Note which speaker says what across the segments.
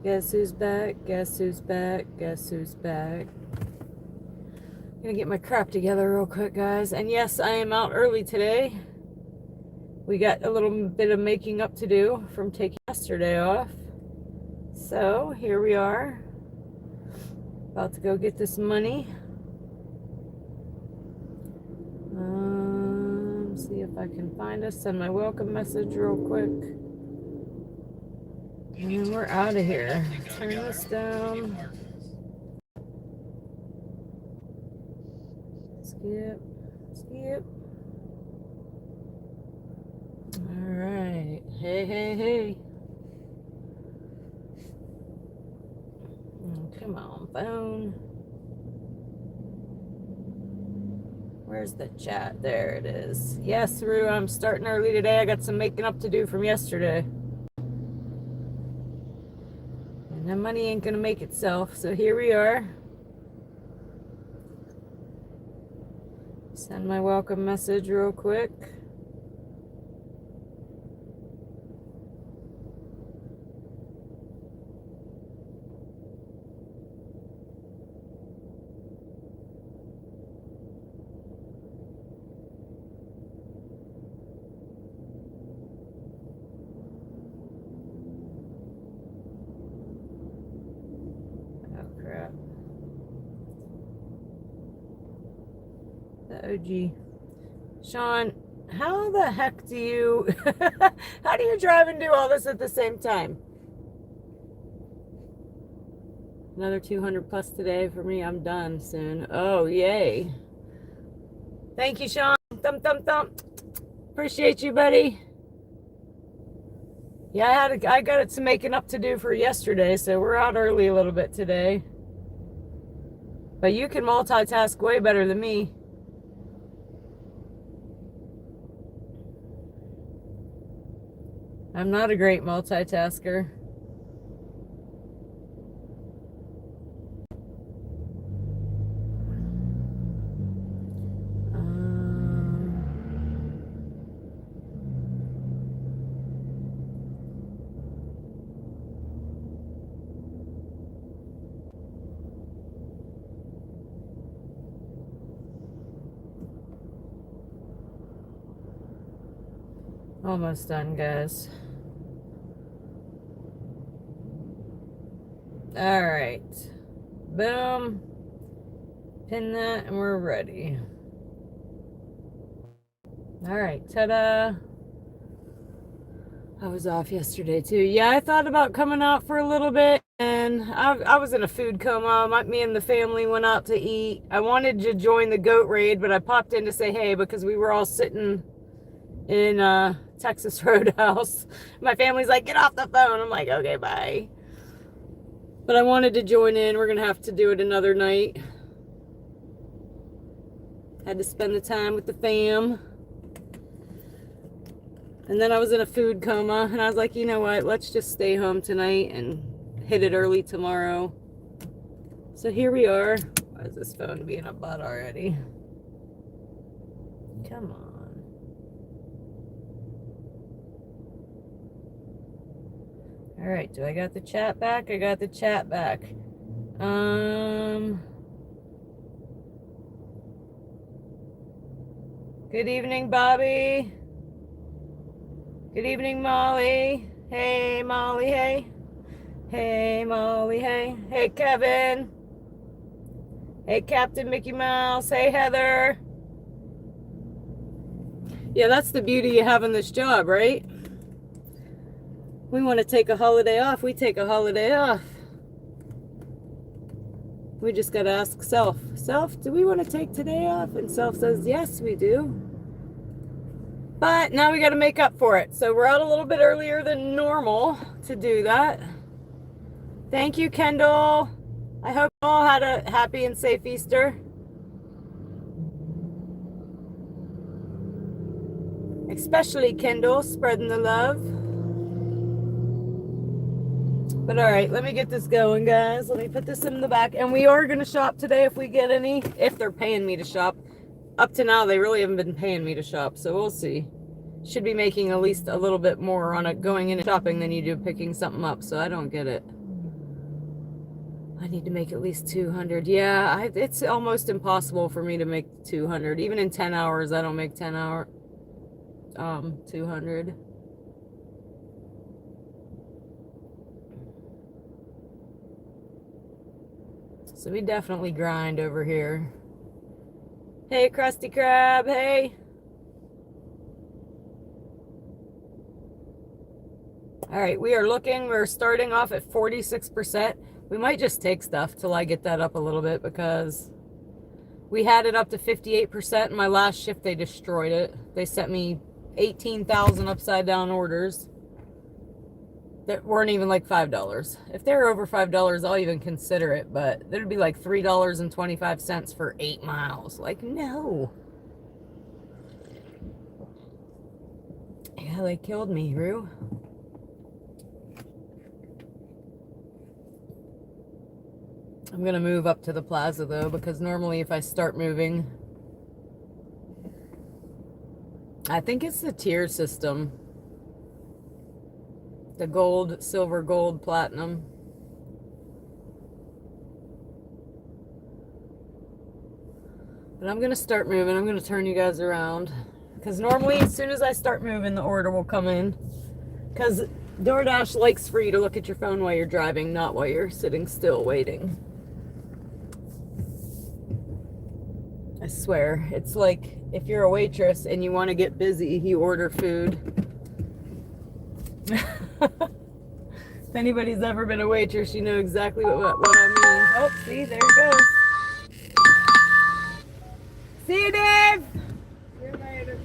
Speaker 1: Guess who's back? Guess who's back? Guess who's back? Gonna get my crap together real quick, guys. And yes, I am out early today. We got a little bit of making up to do from taking yesterday off. So here we are. About to go get this money. See if I can find us. Send my welcome message real quick. And then we're out of here. Turn this down. Skip. Skip. Alright. Hey, hey, hey. Oh, come on, phone. Where's the chat? There it is. Yes, Rue, I'm starting early today. I got some making up to do from yesterday. And the money ain't gonna make itself, so here we are. Send my welcome message real quick. The OG. Sean, how the heck do you how do you drive and do all this at the same time? Another 200 plus today for me. I'm done soon. Oh, yay. Thank you, Sean. Thump, thump, thump. Appreciate you, buddy. Yeah, I got some making up to do for yesterday, so we're out early a little bit today. But you can multitask way better than me. I'm not a great multitasker. Almost done, guys. All right. Boom. Pin that and we're ready. All right. Ta-da. I was off yesterday too. Yeah, I thought about coming out for a little bit, and I was in a food coma. Me and the family went out to eat. I wanted to join the goat raid, but I popped in to say hey because we were all sitting in Texas Roadhouse. My family's like, get off the phone. I'm like, okay, bye. But I wanted to join in. We're gonna have to do it another night. Had to spend the time with the fam. And then I was in a food coma, and I was like, you know what? Let's just stay home tonight and hit it early tomorrow. So here we are. Why is this phone being a butt already? Come on. All right, do I got the chat back? I got the chat back. Good evening, Bobby. Good evening, Molly. Hey, Molly, hey. Hey, Molly, hey. Hey, Kevin. Hey, Captain Mickey Mouse. Hey, Heather. Yeah, that's the beauty of having this job, right? We want to take a holiday off. We take a holiday off. We just got to ask self. Self, do we want to take today off? And self says, yes, we do. But now we got to make up for it. So we're out a little bit earlier than normal to do that. Thank you, Kendall. I hope you all had a happy and safe Easter. Especially Kendall, spreading the love. But all right, let me get this going, guys. Let me put this in the back. And we are going to shop today if we get any, if they're paying me to shop. Up to now, they really haven't been paying me to shop, so we'll see. Should be making at least a little bit more on it going in and shopping than you do picking something up, so I don't get it. I need to make at least 200. Yeah, it's almost impossible for me to make 200. Even in 10 hours, I don't make 10 hour 200. So we definitely grind over here. Hey, Krusty Krab, hey. All right, we are looking, we're starting off at 46%. We might just take stuff till I get that up a little bit because we had it up to 58%. In my last shift, they destroyed it. They sent me 18,000 upside down orders that weren't even like $5. If they're over $5, I'll even consider it, but there'd be like $3.25 for 8 miles. Like, no. Yeah, they killed me, Rue. I'm gonna move up to the plaza though, because normally if I start moving, I think it's the tier system. The gold, silver, gold, platinum. But I'm gonna start moving. I'm gonna turn you guys around. Because normally as soon as I start moving, the order will come in. Because DoorDash likes for you to look at your phone while you're driving, not while you're sitting still waiting. I swear, it's like if you're a waitress and you want to get busy, you order food. If anybody's ever been a waitress, you know exactly what I mean. Oh, see, there it goes. See you, Dave! See you later.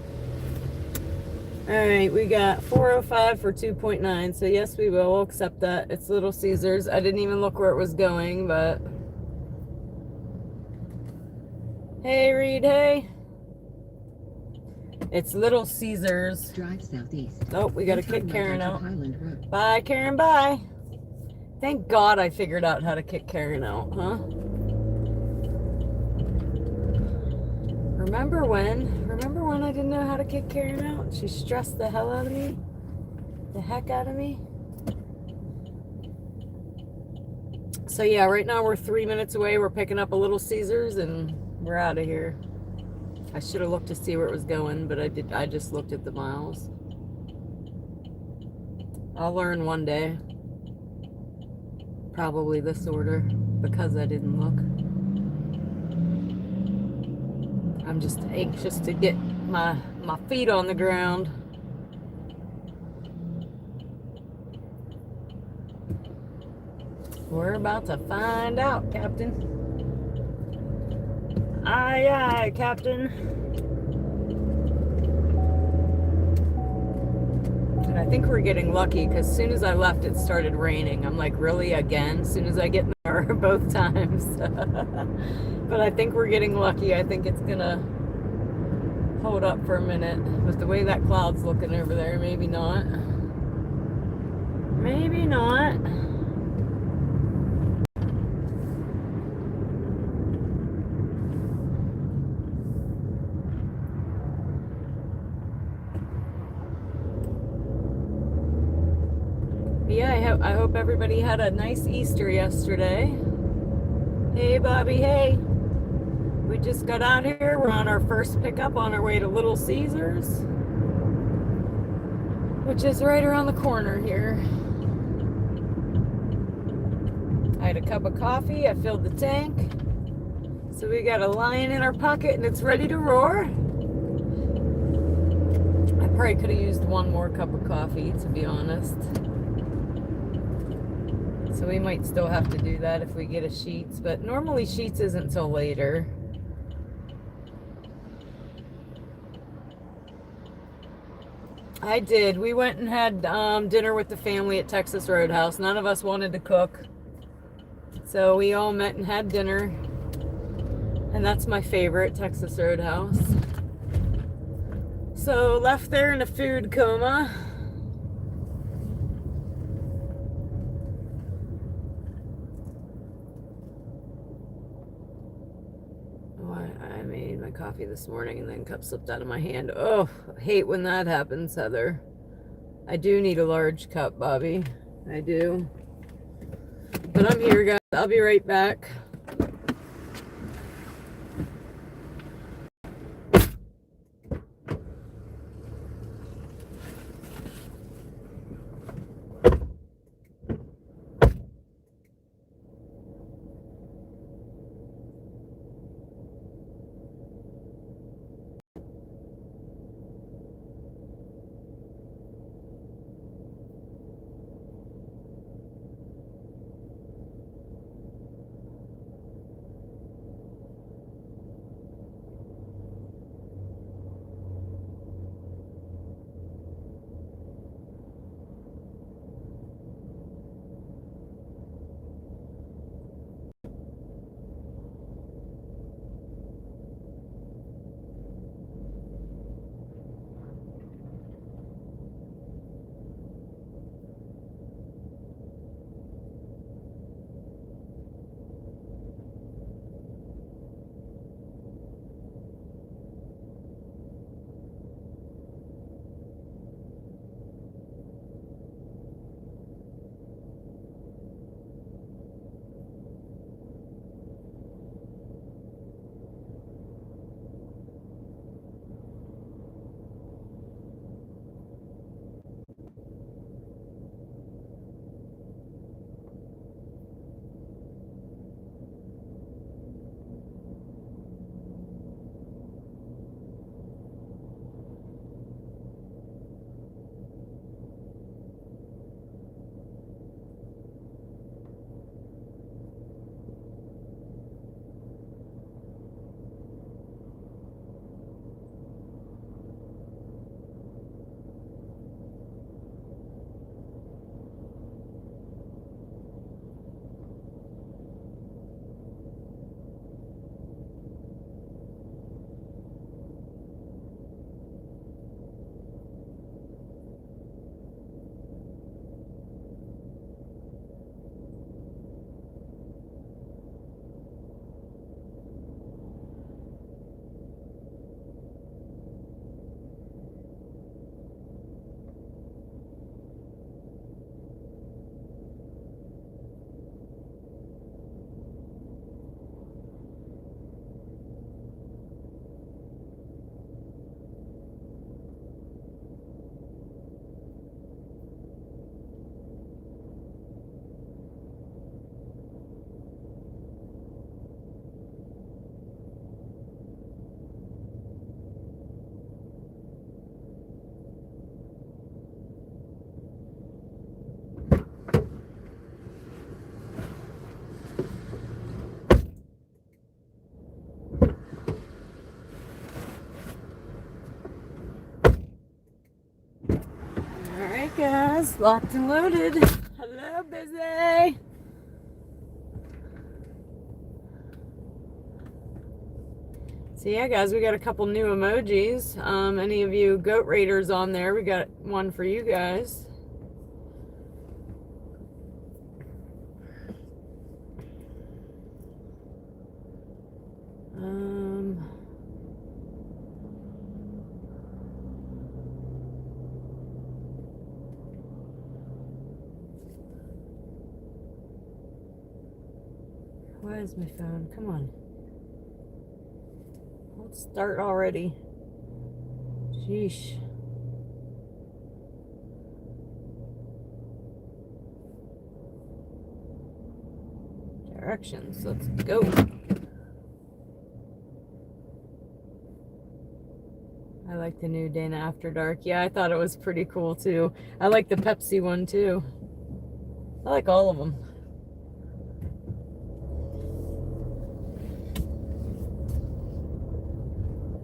Speaker 1: Alright, we got 405 for 2.9, so yes, we will. We'll accept that. It's Little Caesars. I didn't even look where it was going, but... Hey, Reed, hey. It's Little Caesars.
Speaker 2: Drive southeast.
Speaker 1: Oh, we gotta kick Karen out. Bye, Karen, bye. Thank God I figured out how to kick Karen out, huh? Remember when I didn't know how to kick Karen out? She stressed the hell out of me. The heck out of me. So yeah, right now we're 3 minutes away. We're picking up a Little Caesars and we're out of here. I should have looked to see where it was going, but I just looked at the miles. I'll learn one day. Probably this order, because I didn't look. I'm just anxious to get my feet on the ground. We're about to find out, Captain. Aye, aye, Captain. And I think we're getting lucky because as soon as I left, it started raining. I'm like, really, again? As soon as I get in the car, both times. But I think we're getting lucky. I think it's gonna hold up for a minute. With the way that cloud's looking over there, maybe not. Maybe not. Yeah, I hope everybody had a nice Easter yesterday. Hey, Bobby, hey. We just got out here. We're on our first pickup on our way to Little Caesars, which is right around the corner here. I had a cup of coffee. I filled the tank. So we got a lion in our pocket and it's ready to roar. I probably could have used one more cup of coffee, to be honest. So we might still have to do that if we get a Sheetz, but normally Sheetz isn't till later. I did. We went and had dinner with the family at Texas Roadhouse. None of us wanted to cook. So we all met and had dinner. And that's my favorite, Texas Roadhouse. So left there in a food coma. I made my coffee this morning and then cup slipped out of my hand. Oh, I hate when that happens, Heather. I do need a large cup, Bobby. I do. But I'm here, guys. I'll be right back. Alright guys, locked and loaded. Hello, busy. So yeah guys, we got a couple new emojis. Any of you goat raiders on there, we got one for you guys. Why is my phone? Come on. Let's start already. Sheesh. Directions. Let's go. I like the new Dana After Dark. Yeah, I thought it was pretty cool too. I like the Pepsi one too. I like all of them.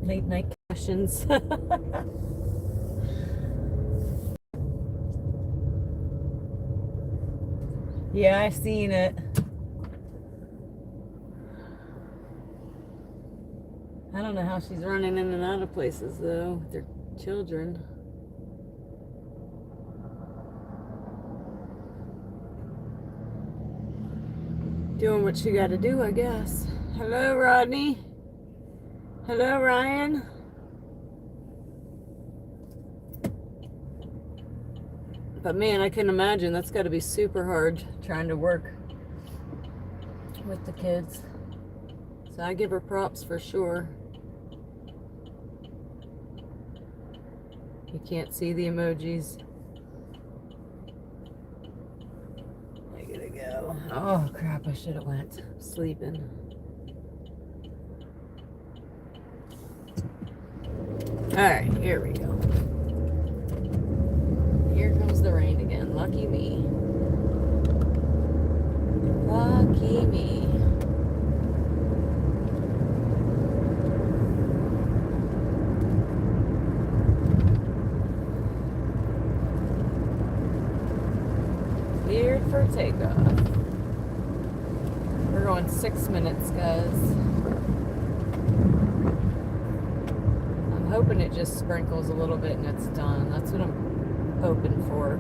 Speaker 1: Late night questions. Yeah, I've seen it. I don't know how she's running in and out of places though with their children. Doing what she got to do, I guess. Hello, Rodney. Hello, Ryan. But man, I can imagine that's got to be super hard trying to work with the kids. So I give her props for sure. You can't see the emojis. I gotta go. Oh crap, I should have went sleeping. Alright, here we go. Here comes the rain again. Lucky me. Lucky me. Cleared for takeoff. We're going 6 minutes, guys. I'm hoping it just sprinkles a little bit and it's done. That's what I'm hoping for.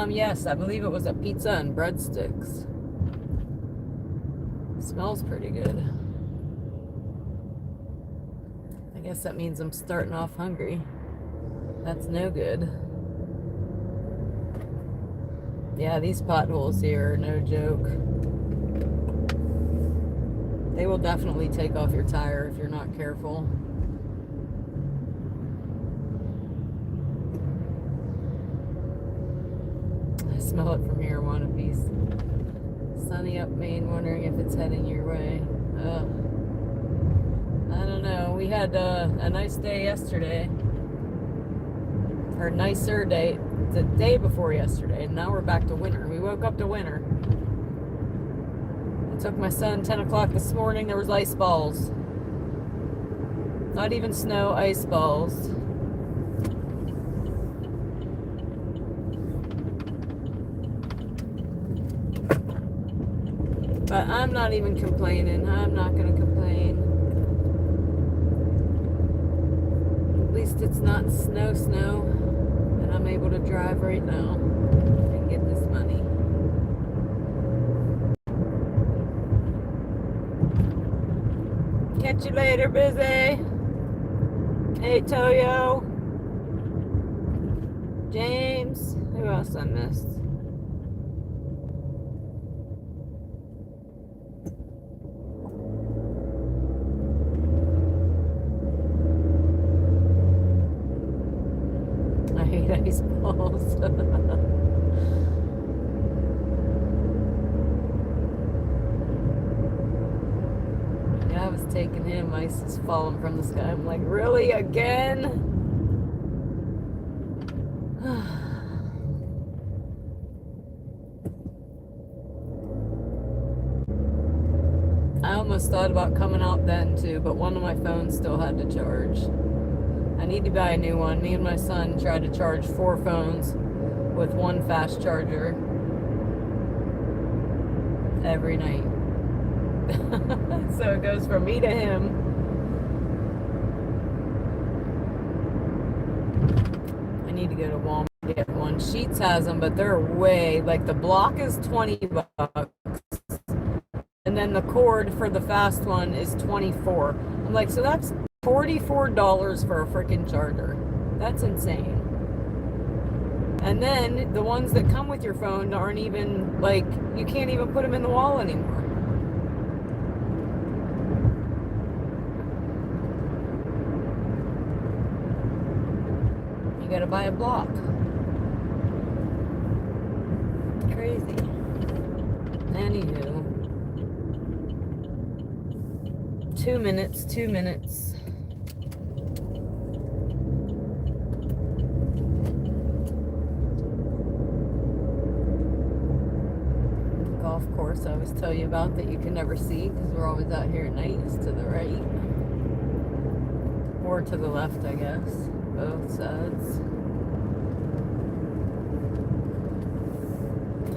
Speaker 1: Yes, I believe it was a pizza and breadsticks. Smells pretty good. I guess that means I'm starting off hungry. That's no good. Yeah, these potholes here are no joke. They will definitely take off your tire if you're not careful. I smell it from here, one apiece. Sunny up Maine, wondering if it's heading your way. I don't know. We had a nice day yesterday. Or nicer day. The day before yesterday. And now we're back to winter. We woke up to winter. I took my son 10 o'clock this morning. There was ice balls. Not even snow, ice balls. But I'm not even complaining. I'm not going to complain. At least it's not snow. And I'm able to drive right now and get this money. Catch you later, Busy. Hey, Toyo. James. Who else I missed? Ice balls. Yeah, I was taking him. Ice is falling from the sky. I'm like, really? Again? I almost thought about coming out then too, but one of my phones still had to charge. I need to buy a new one. Me and my son tried to charge 4 phones with one fast charger every night. So it goes from me to him. I need to go to Walmart and get one. Sheetz has them, but they're way, like the block is 20 bucks. And then the cord for the fast one is 24. I'm like, so that's $44 for a freaking charger. That's insane. And then the ones that come with your phone aren't even, like, you can't even put them in the wall anymore. You gotta buy a block. Crazy. Anywho. 2 minutes, 2 minutes. Golf course I always tell you about that you can never see because we're always out here at night is to the right. Or to the left, I guess. Both sides.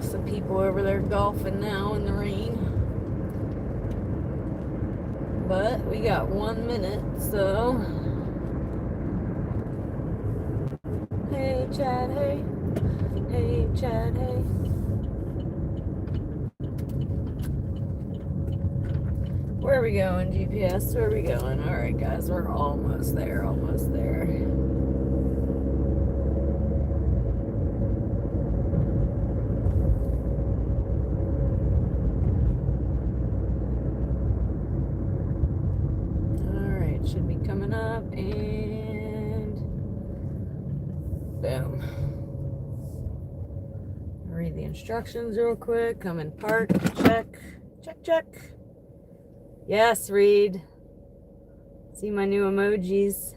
Speaker 1: Some people over there golfing now in the rain. But we got 1 minute, so. Hey, Chad, hey. Hey, Chad, hey. Where are we going, GPS? Where are we going? All right, guys, we're almost there, almost there. All right, should be coming up, and boom. Read the instructions real quick. Come and park. Check. Check, check. Yes, read. See my new emojis.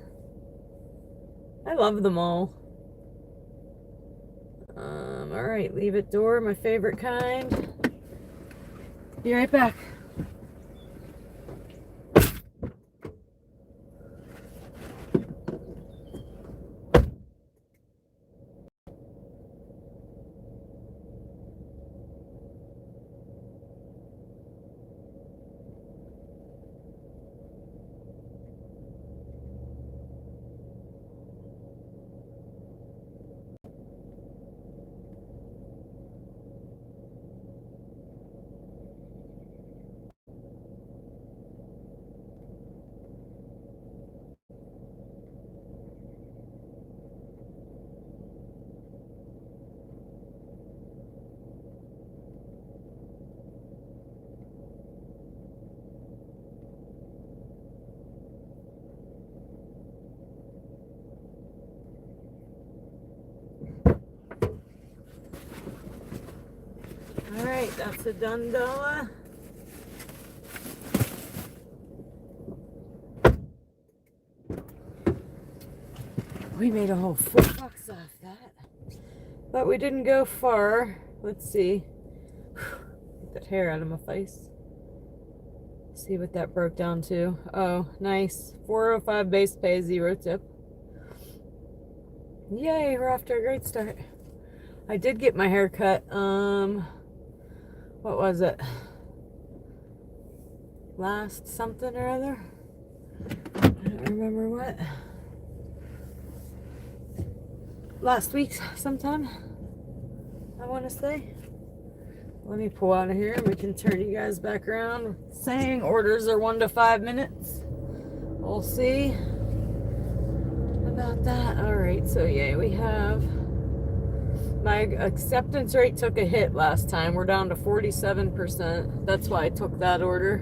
Speaker 1: I love them all. All right, leave it door, my favorite kind. Be right back. All right, that's a done dollar. We made a whole $4 off that, but we didn't go far. Let's see. Get that hair out of my face. See what that broke down to. Oh, nice. 405 base pay, 0 tip. Yay, we're off to a great start. I did get my hair cut. What was it? Last something or other? I don't remember what. Last week sometime, I want to say. Let me pull out of here and we can turn you guys back around. Saying orders are 1 to 5 minutes. We'll see about that. All right, so yeah, we have, my acceptance rate took a hit last time. We're down to 47%. That's why I took that order,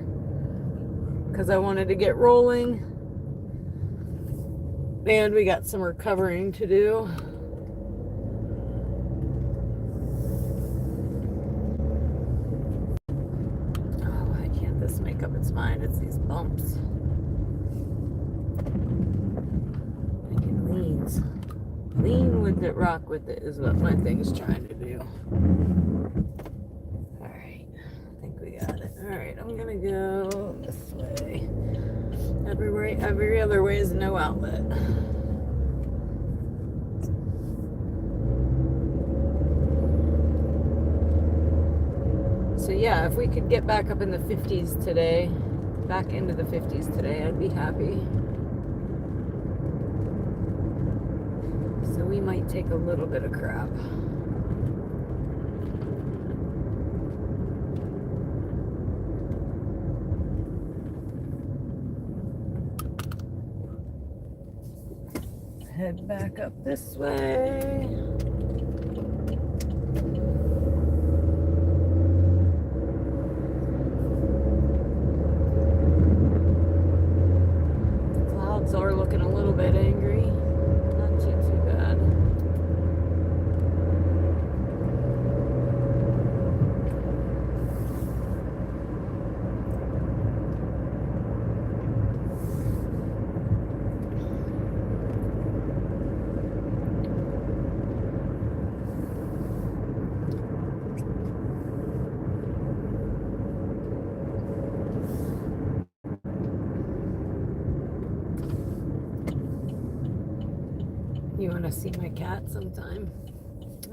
Speaker 1: because I wanted to get rolling. And we got some recovering to do. Make up its mind. It's these bumps. Making leans. Lean with it, rock with it is what my thing's trying to do. Alright. I think we got it. Alright, I'm gonna go this way. Every other way is no outlet. So yeah, if we could get back up in the 50s today, back into the 50s today, I'd be happy. So we might take a little bit of crap. Head back up this way. Are looking a little bit angry. Not too bad. You want to see my cat sometime?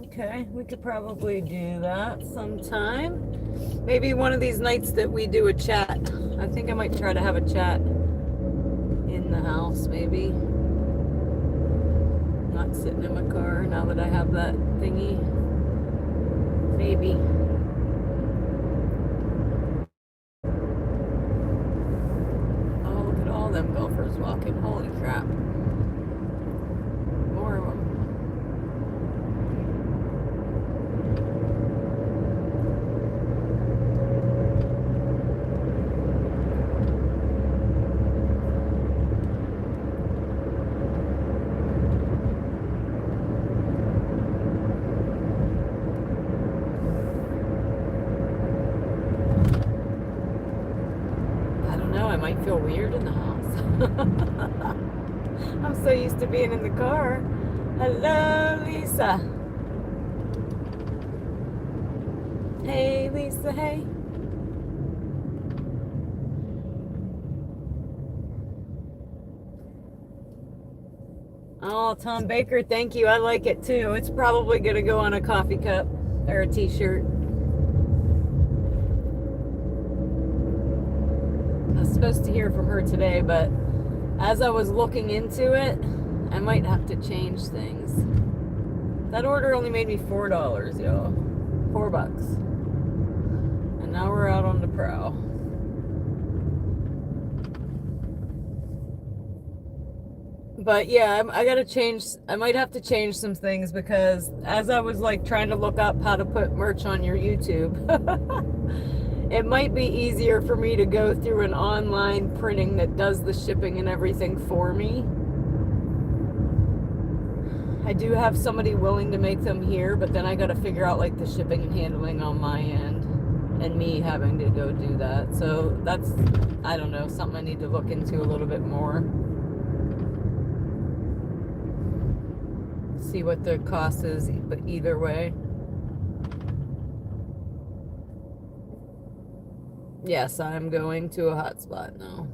Speaker 1: Okay, we could probably do that sometime. Maybe one of these nights that we do a chat. I think I might try to have a chat in the house, maybe. Not sitting in my car now that I have that thingy. Maybe. cars walking. Holy crap. More of them. I might feel weird in the house. I'm so used to being in the car. Hello, Lisa. Hey, Lisa, hey. Oh, Tom Baker, thank you. I like it too. It's probably going to go on a coffee cup or a t-shirt. I was supposed to hear from her today, but as I was looking into it, I might have to change things. That order only made me $4, y'all. $4. And now we're out on the prowl. But yeah, I gotta change. I might have to change some things because as I was like trying to look up how to put merch on your YouTube, it might be easier for me to go through an online printing that does the shipping and everything for me. I do have somebody willing to make them here, but then I got to figure out like the shipping and handling on my end and me having to go do that. So that's, I don't know, something I need to look into a little bit more. See what the cost is, but either way. Yes, I'm going to a hotspot now.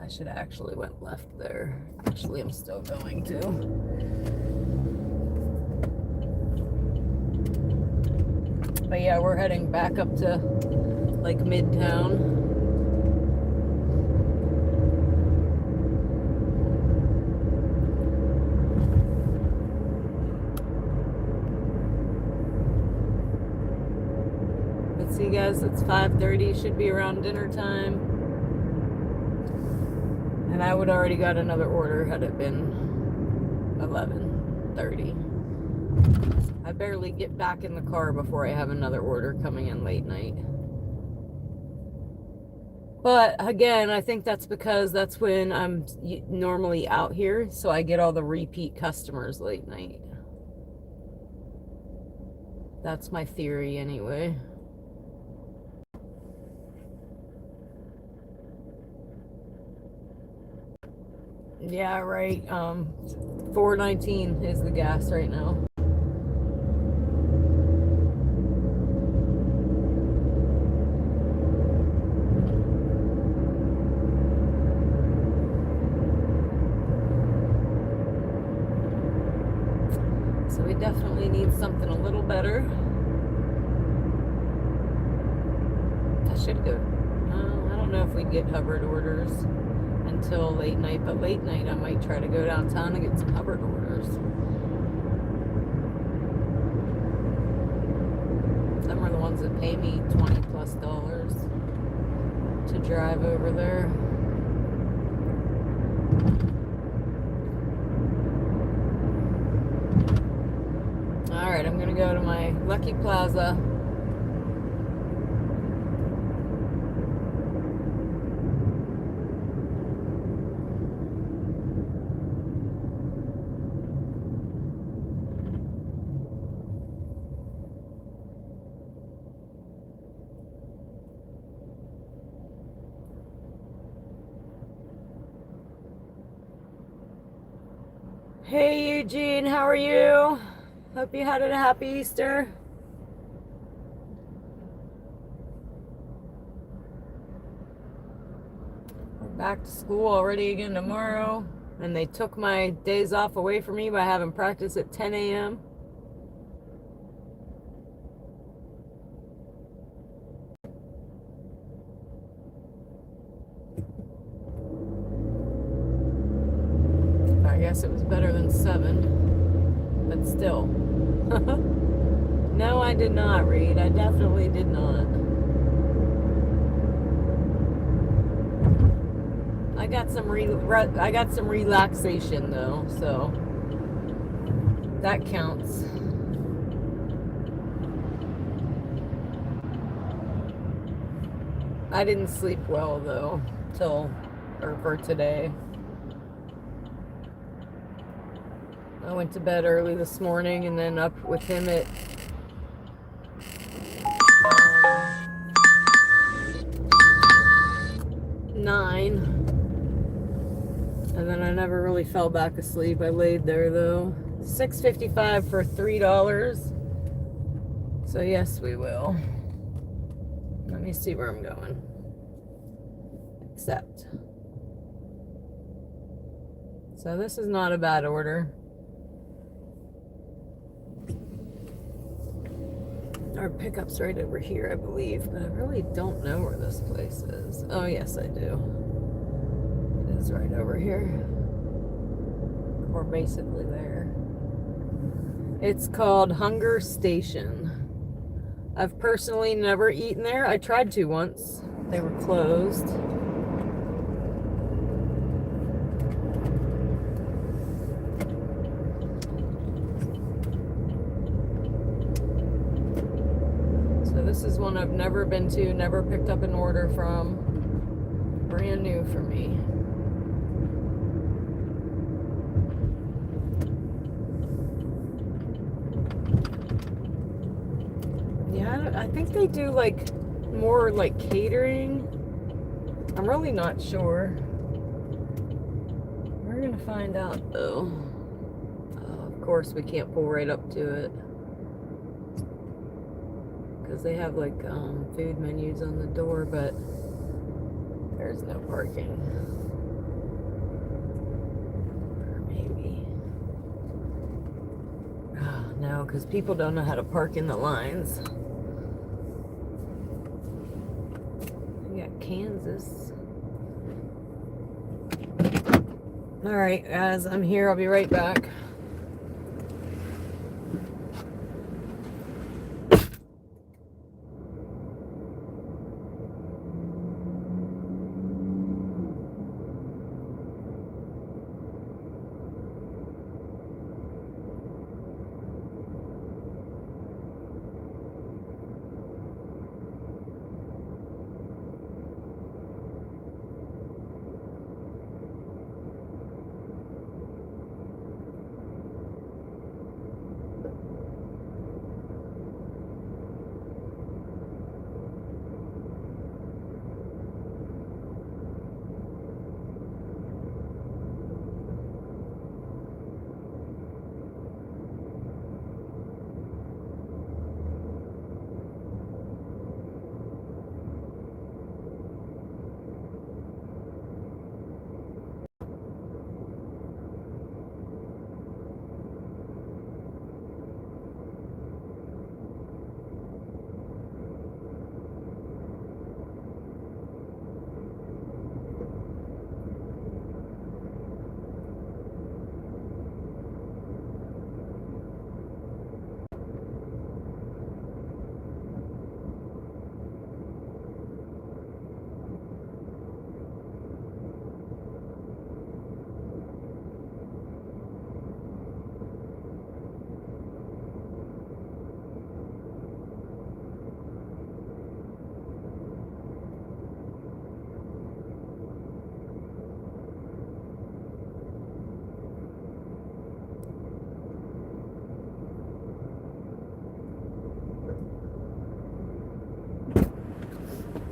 Speaker 1: I should have actually went left there. Actually, I'm still going to. But yeah, we're heading back up to like Midtown. See guys, it's 5:30, should be around dinner time. And I would already got another order had it been 11:30. I barely get back in the car before I have another order coming in late night. But again, I think that's because that's when I'm normally out here, so I get all the repeat customers late night. That's my theory anyway. Yeah, right. $4.19 is the gas right now. So we definitely need something a little better. I should go. I don't know if we get Hubbard orders until late night, but late night I might try to go downtown and get some Hubbard orders. Them are the ones that pay me $20+ to drive over there. All right, I'm gonna go to my Lucky Plaza. Hey Eugene, how are you? Hope you had a happy Easter. We're back to school already again tomorrow, and they took my days off away from me by having practice at 10 a.m. I guess it was better than 7, but still. No, I did not read. I definitely did not. I I got some relaxation though, so that counts. I didn't sleep well though for today. I went to bed early this morning and then up with him at 9, and then I never really fell back asleep. I laid there though. $6.55 for $3. So yes, we will. Let me see where I'm going. Accept. So this is not a bad order. Our pickup's right over here, I believe, but I really don't know where this place is. Oh, yes, I do. It is right over here. We're basically there. It's called Hunger Station. I've personally never eaten there. I tried to once. They were closed. This is one I've never been to, never picked up an order from. Brand new for me. Yeah, I think they do like more like catering. I'm really not sure. We're gonna find out though. Of course, we can't pull right up to it, because they have like food menus on the door, but there's no parking. Or maybe. Oh, no, because people don't know how to park in the lines. We got Kansas. Alright, guys, I'm here. I'll be right back.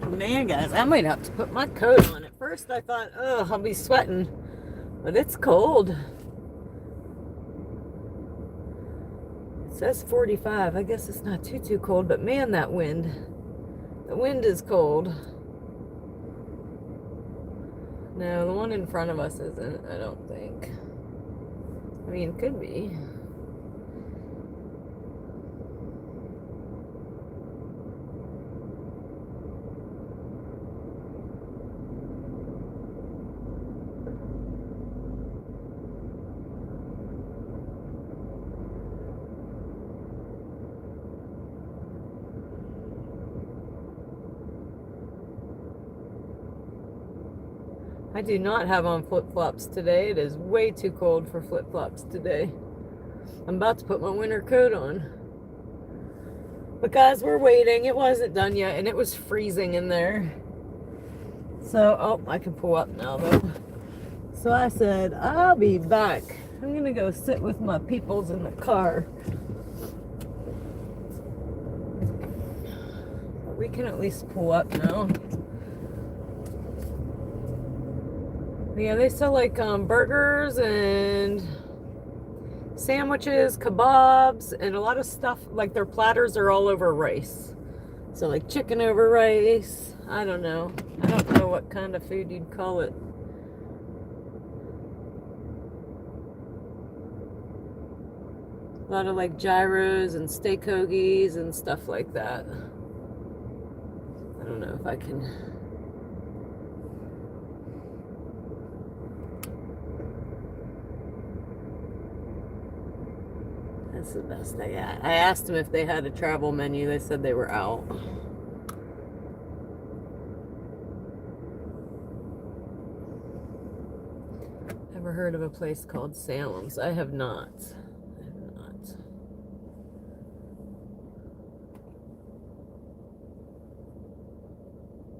Speaker 1: Man, guys, I might have to put my coat on. At first I thought, oh, I'll be sweating, but it's cold. It says 45. I guess it's not too cold, but man, that wind. The wind is cold. No, the one in front of us isn't, I don't think. I mean, it could be. I do not have on flip-flops today. It is way too cold for flip-flops today. I'm about to put my winter coat on. But guys, we're waiting. It wasn't done yet, and it was freezing in there. So, oh, I can pull up now, though. So I said, I'll be back. I'm going to go sit with my peoples in the car. But we can at least pull up now. But yeah, they sell like burgers and sandwiches, kebabs, and a lot of stuff. Like their platters are all over rice. So like chicken over rice. I don't know. I don't know what kind of food you'd call it. A lot of like gyros and steak hoagies and stuff like that. I don't know if I can. That's the best I got. I asked them if they had a travel menu. They said they were out. Ever heard of a place called Salem's? I have not.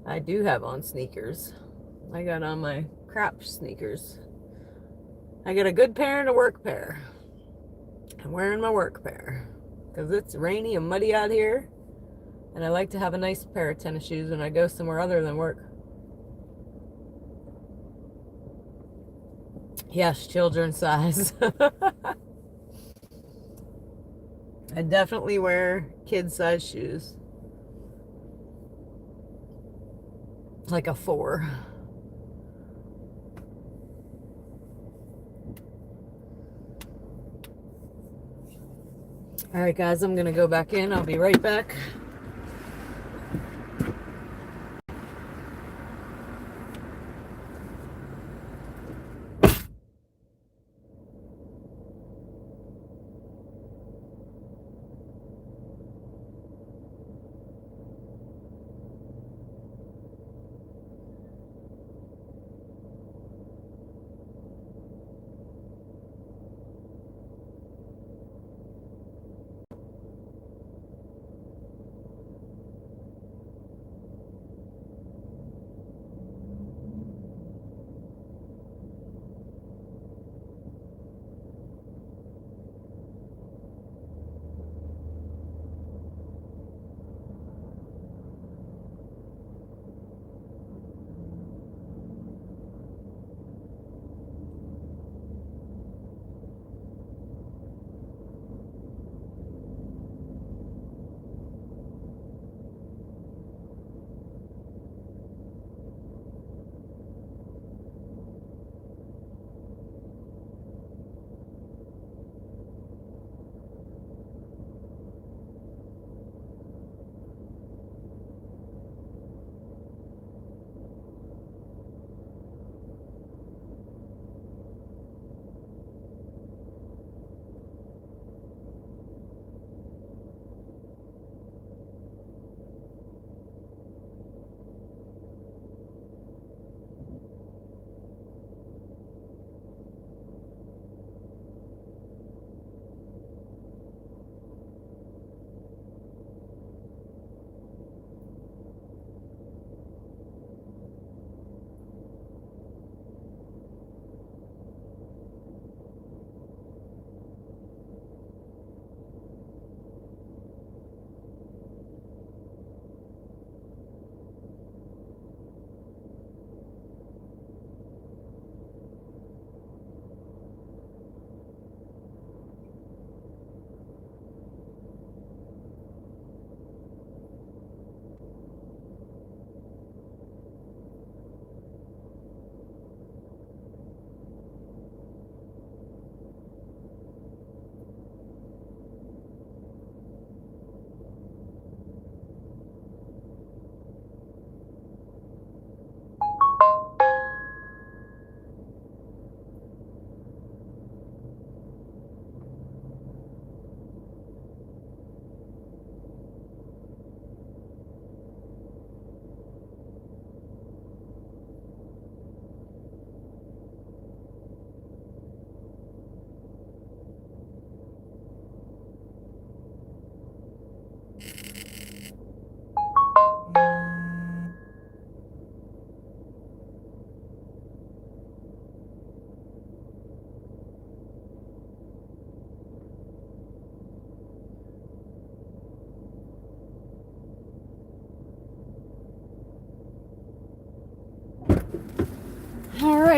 Speaker 1: I do have on sneakers. I got on my crap sneakers. I got a good pair and a work pair. I'm wearing my work pair because it's rainy and muddy out here, and I like to have a nice pair of tennis shoes when I go somewhere other than work. Yes, children's size. I definitely wear kid size shoes. Like a 4. All right, guys, I'm gonna go back in. I'll be right back.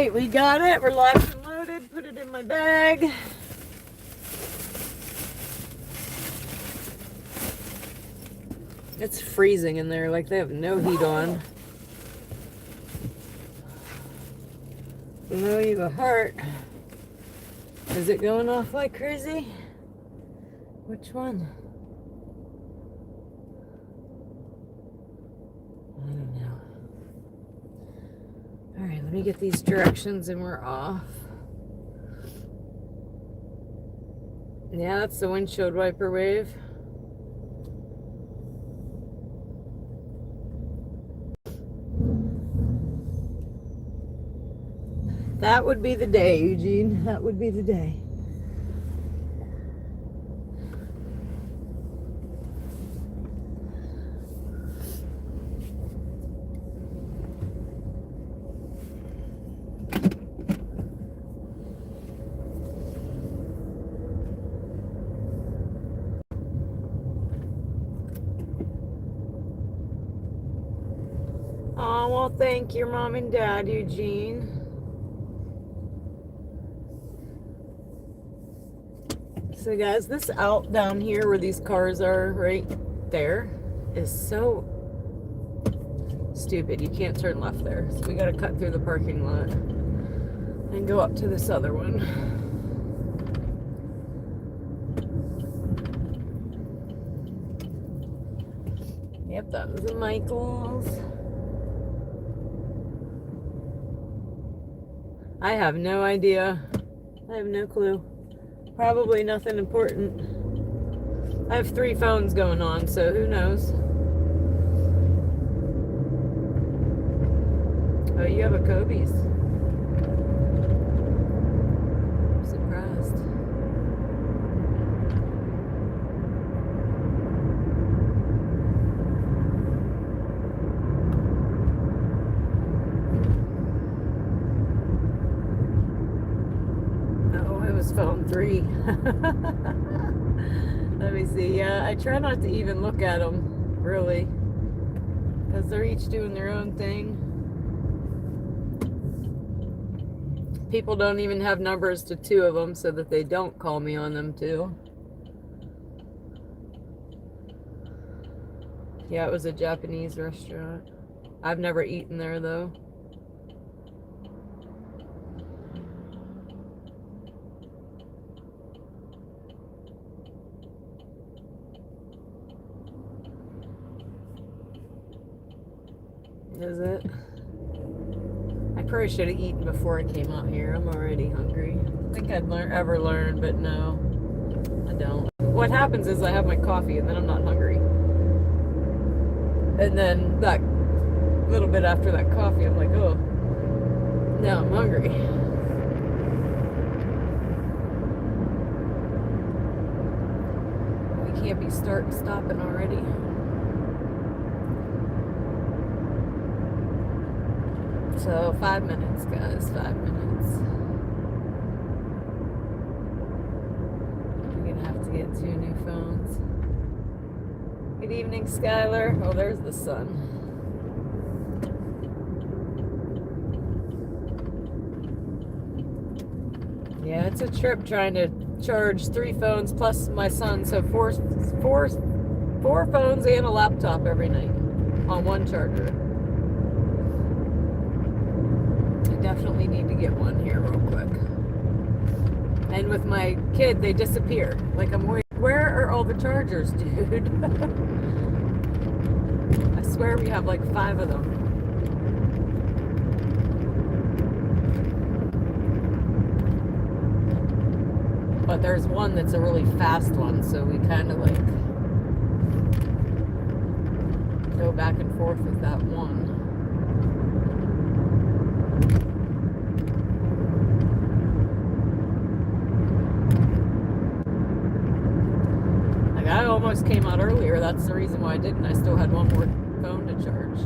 Speaker 1: right, we got it. We're locked and loaded. Put it in my bag. It's freezing in there, like they have no heat on. Below you a heart. Is it going off like crazy? Which one? I don't know. Alright, let me get these directions and we're off. Yeah, that's the windshield wiper wave. That would be the day, Eugene. That would be the day. Oh, well, thank your mom and dad, Eugene. So guys, this out down here where these cars are right there is so stupid. You can't turn left there. So we got to cut through the parking lot and go up to this other one. Yep, that was a Michael's. I have no idea. I have no clue. Probably nothing important. I have 3 phones going on, so who knows? Oh, you have a Kobe's. I'm surprised. Phone 3. Let me see. Yeah, I try not to even look at them, really, because they're each doing their own thing. People don't even have numbers to 2 of them so that they don't call me on them too. Yeah, it was a Japanese restaurant. I've never eaten there though. Is it? I probably should have eaten before I came out here. I'm already hungry. I think I'd ever learn, but no, I don't. What happens is I have my coffee and then I'm not hungry. And then that little bit after that coffee, I'm like, oh, now I'm hungry. We can't be stopping already. So 5 minutes, guys, 5 minutes. We're gonna have to get 2 new phones. Good evening, Skylar. Oh, there's the sun. Yeah, it's a trip trying to charge 3 phones plus my son, so four phones and a laptop every night on one charger. Definitely need to get one here real quick. And with my kid, they disappear. Like, I'm worried, where are all the chargers, dude? I swear we have like 5 of them. But there's one that's a really fast one, so we kind of like go back and forth with that one. I almost came out earlier. That's the reason why I didn't. I still had one more phone to charge.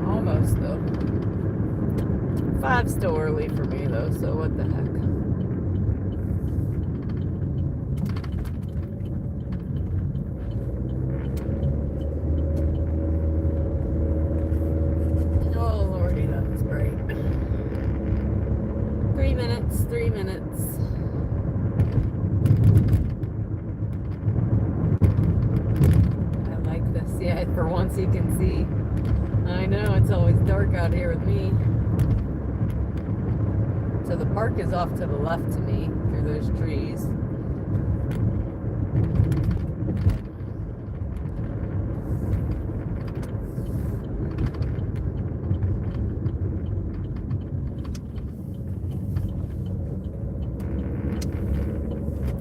Speaker 1: Almost, though. 5's still early for me, though, so what the heck. so you can see. I know, it's always dark out here with me. So the park is off to the left to me through those trees.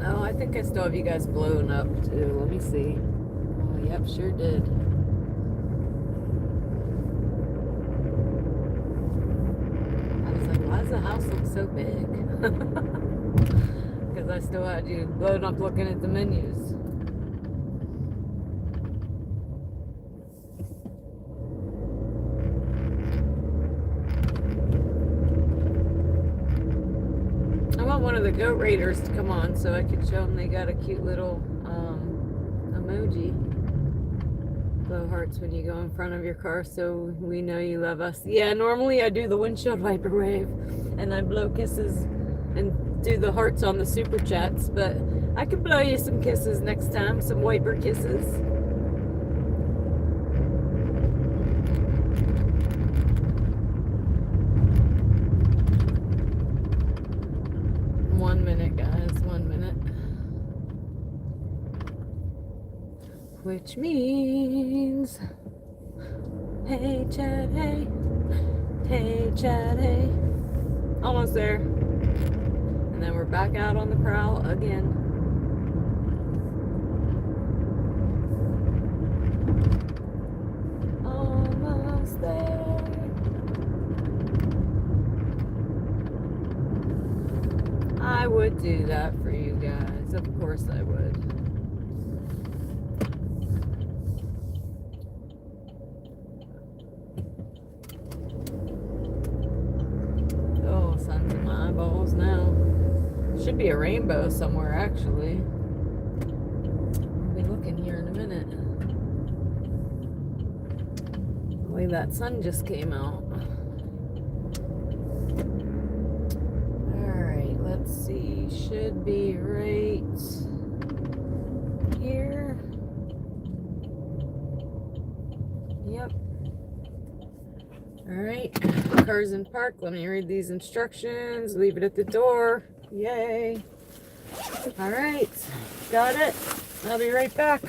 Speaker 1: Oh, I think I still have you guys blown up too. Let me see. Oh, yep, sure did. I was like, why does the house look so big? Because I still had you blown up looking at the menus. I want one of the goat raiders to come on so I could show them they got a cute little emoji. Blow hearts when you go in front of your car so we know you love us. Yeah, normally I do the windshield wiper wave and I blow kisses and do the hearts on the super chats, but I can blow you some kisses next time, some wiper kisses. One minute, guys, 1 minute. Which means, hey Chad, hey. Hey Chad, hey. Almost there. And then we're back out on the prowl again. Almost there. I would do that for you guys. Of course I would. Oh, sun's in my eyeballs now. Should be a rainbow somewhere, actually. I'll be looking here in a minute. The way that sun just came out. Alright, let's see. Should be right here. Yep. Alright, car's in park. Let me read these instructions. Leave it at the door. Yay. Alright, got it. I'll be right back.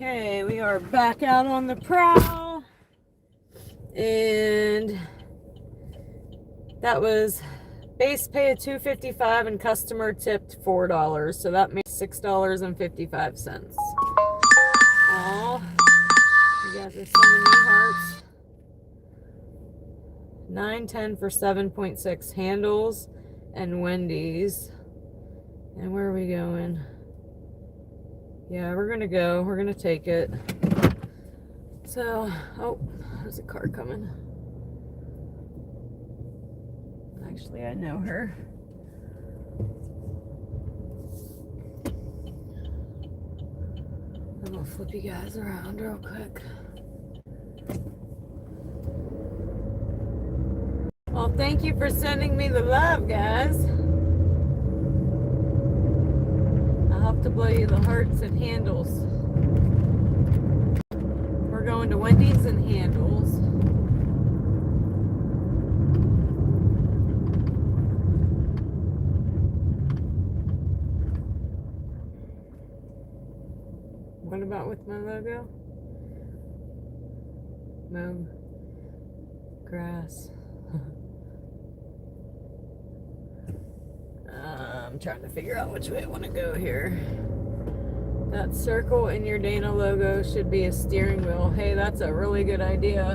Speaker 1: Okay, we are back out on the prowl, and that was base pay of $2.55 and customer tipped $4, so that makes $6.55. Oh, you guys are sending me hearts. 9.10 for 7.6 handles and Wendy's. And where are we going? Yeah, we're gonna go. We're gonna take it. So, oh, there's a car coming. Actually, I know her. I'm gonna flip you guys around real quick. Well, thank you for sending me the love, guys. I'll have to blow you the hearts and handles. We're going to Wendy's and handles. What about with my logo? Mow grass. I'm trying to figure out which way I want to go here. That circle in your Dana logo should be a steering wheel. Hey, that's a really good idea.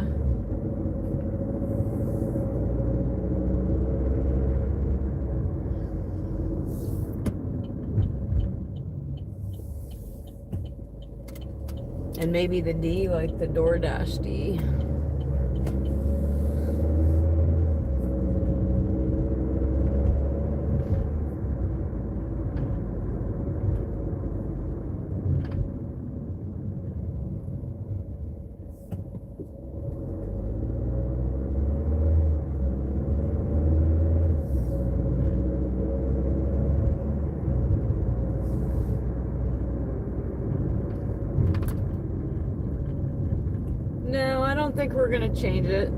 Speaker 1: And maybe the D, like the DoorDash D. No, I don't think we're gonna change it.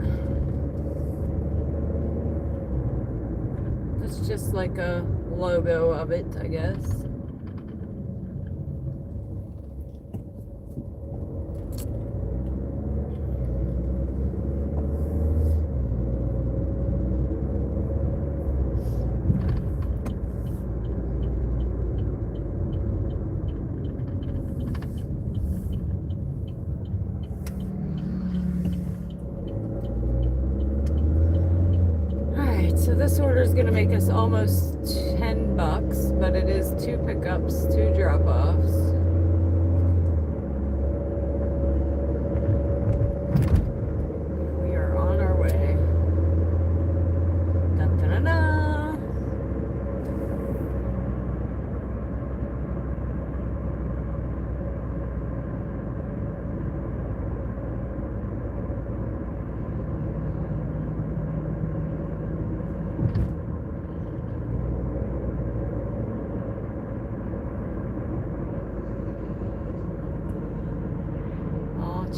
Speaker 1: It's just like a logo of it, I guess. So this order is going to make us almost $10, but it is 2 pickups, 2 drop-offs. We are on our way. Dun, dun, dun, dun.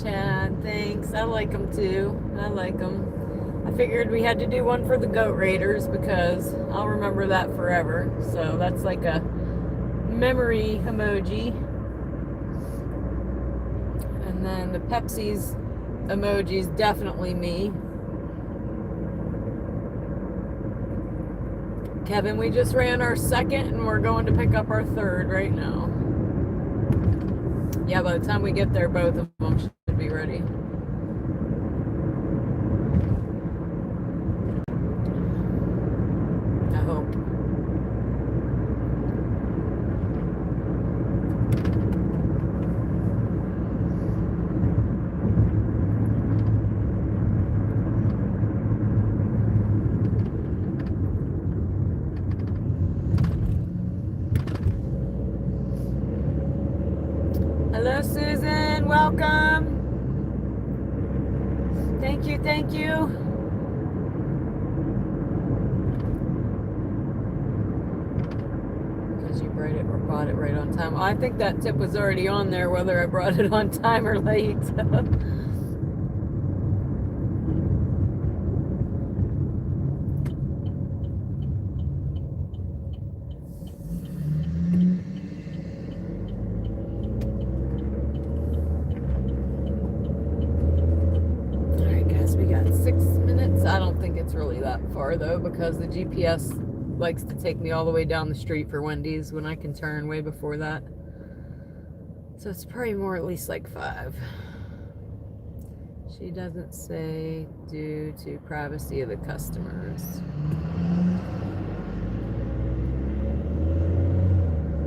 Speaker 1: Chad, thanks. I like them too. I like them. I figured we had to do one for the goat raiders because I'll remember that forever. So that's like a memory emoji. And then the Pepsi's emoji is definitely me. Kevin, we just ran our second and we're going to pick up our third right now. Yeah, by the time we get there, both of them should be ready. I hope. Hello, Susan. Welcome. Thank you. Thank you. Because you brought it right on time. I think that tip was already on there, whether I brought it on time or late. I don't think it's really that far though, because the GPS likes to take me all the way down the street for Wendy's when I can turn way before that. So it's probably more, at least like 5. She doesn't say due to privacy of the customers.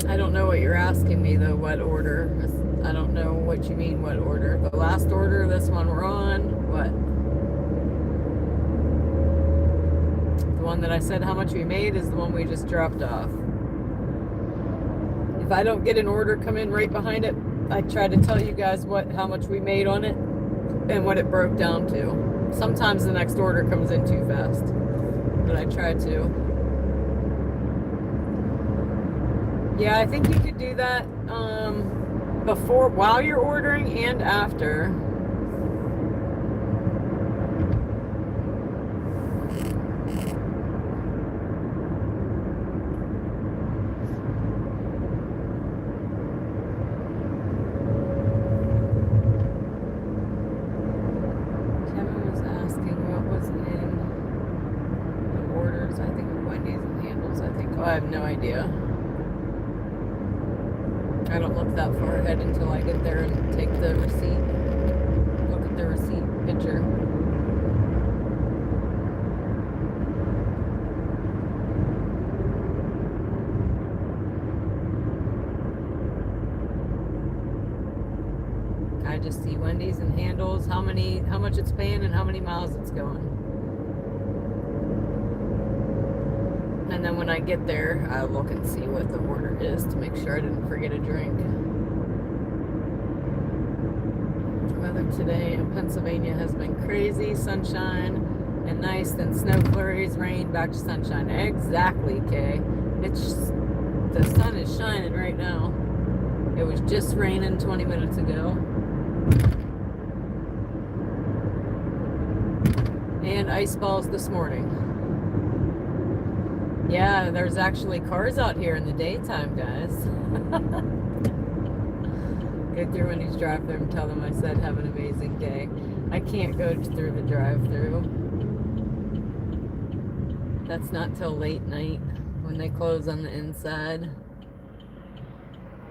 Speaker 1: I don't know what you're asking me though, what order. I don't know what you mean, what order. The last order, this one we're on, what? The one that I said how much we made is the one we just dropped off. If I don't get an order come in right behind it, I try to tell you guys how much we made on it and what it broke down to. Sometimes the next order comes in too fast, but I try to. Yeah, I think you could do that before, while you're ordering and after. I have no idea. I don't look that far ahead until I get there and take the receipt. Look at the receipt picture. I just see Wendy's and handles how much it's paying and how many miles it's going. And then when I get there, I'll look and see what the order is to make sure I didn't forget a drink. The weather today in Pennsylvania has been crazy. Sunshine and nice, then snow flurries, rain, back to sunshine. Exactly, Kay. The sun is shining right now. It was just raining 20 minutes ago. And ice balls this morning. Yeah, there's actually cars out here in the daytime, guys. Go through Wendy's drive-thru and tell them I said have an amazing day. I can't go through the drive-thru. That's not till late night when they close on the inside.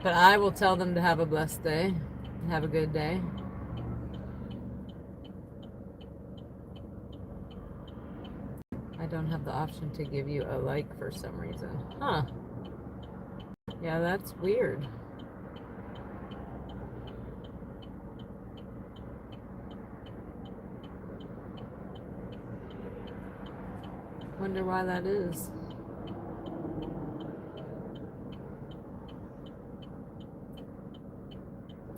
Speaker 1: But I will tell them to have a blessed day. Have a good day. I don't have the option to give you a like for some reason. Huh. Yeah, that's weird. Wonder why that is.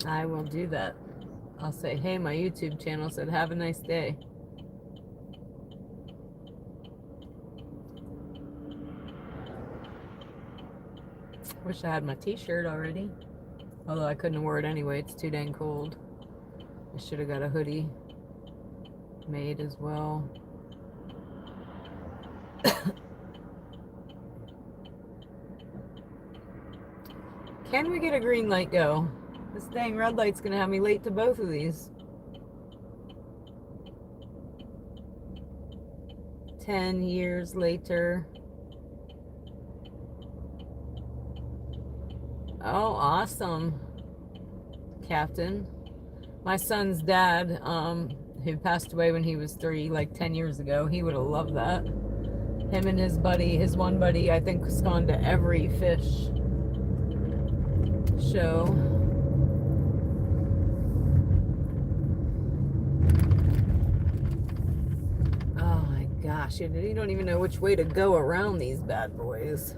Speaker 1: I will do that. I'll say, hey, my YouTube channel said have a nice day. Wish I had my t-shirt already. Although I couldn't wear it anyway. It's too dang cold. I should have got a hoodie made as well. Can we get a green light go? This dang red light's gonna have me late to both of these. 10 years later. Oh, awesome, Captain. My son's dad, who passed away when he was 3, like 10 years ago, he would have loved that. Him and his buddy, his one buddy, I think, has gone to every fish show. Oh my gosh, you don't even know which way to go around these bad boys.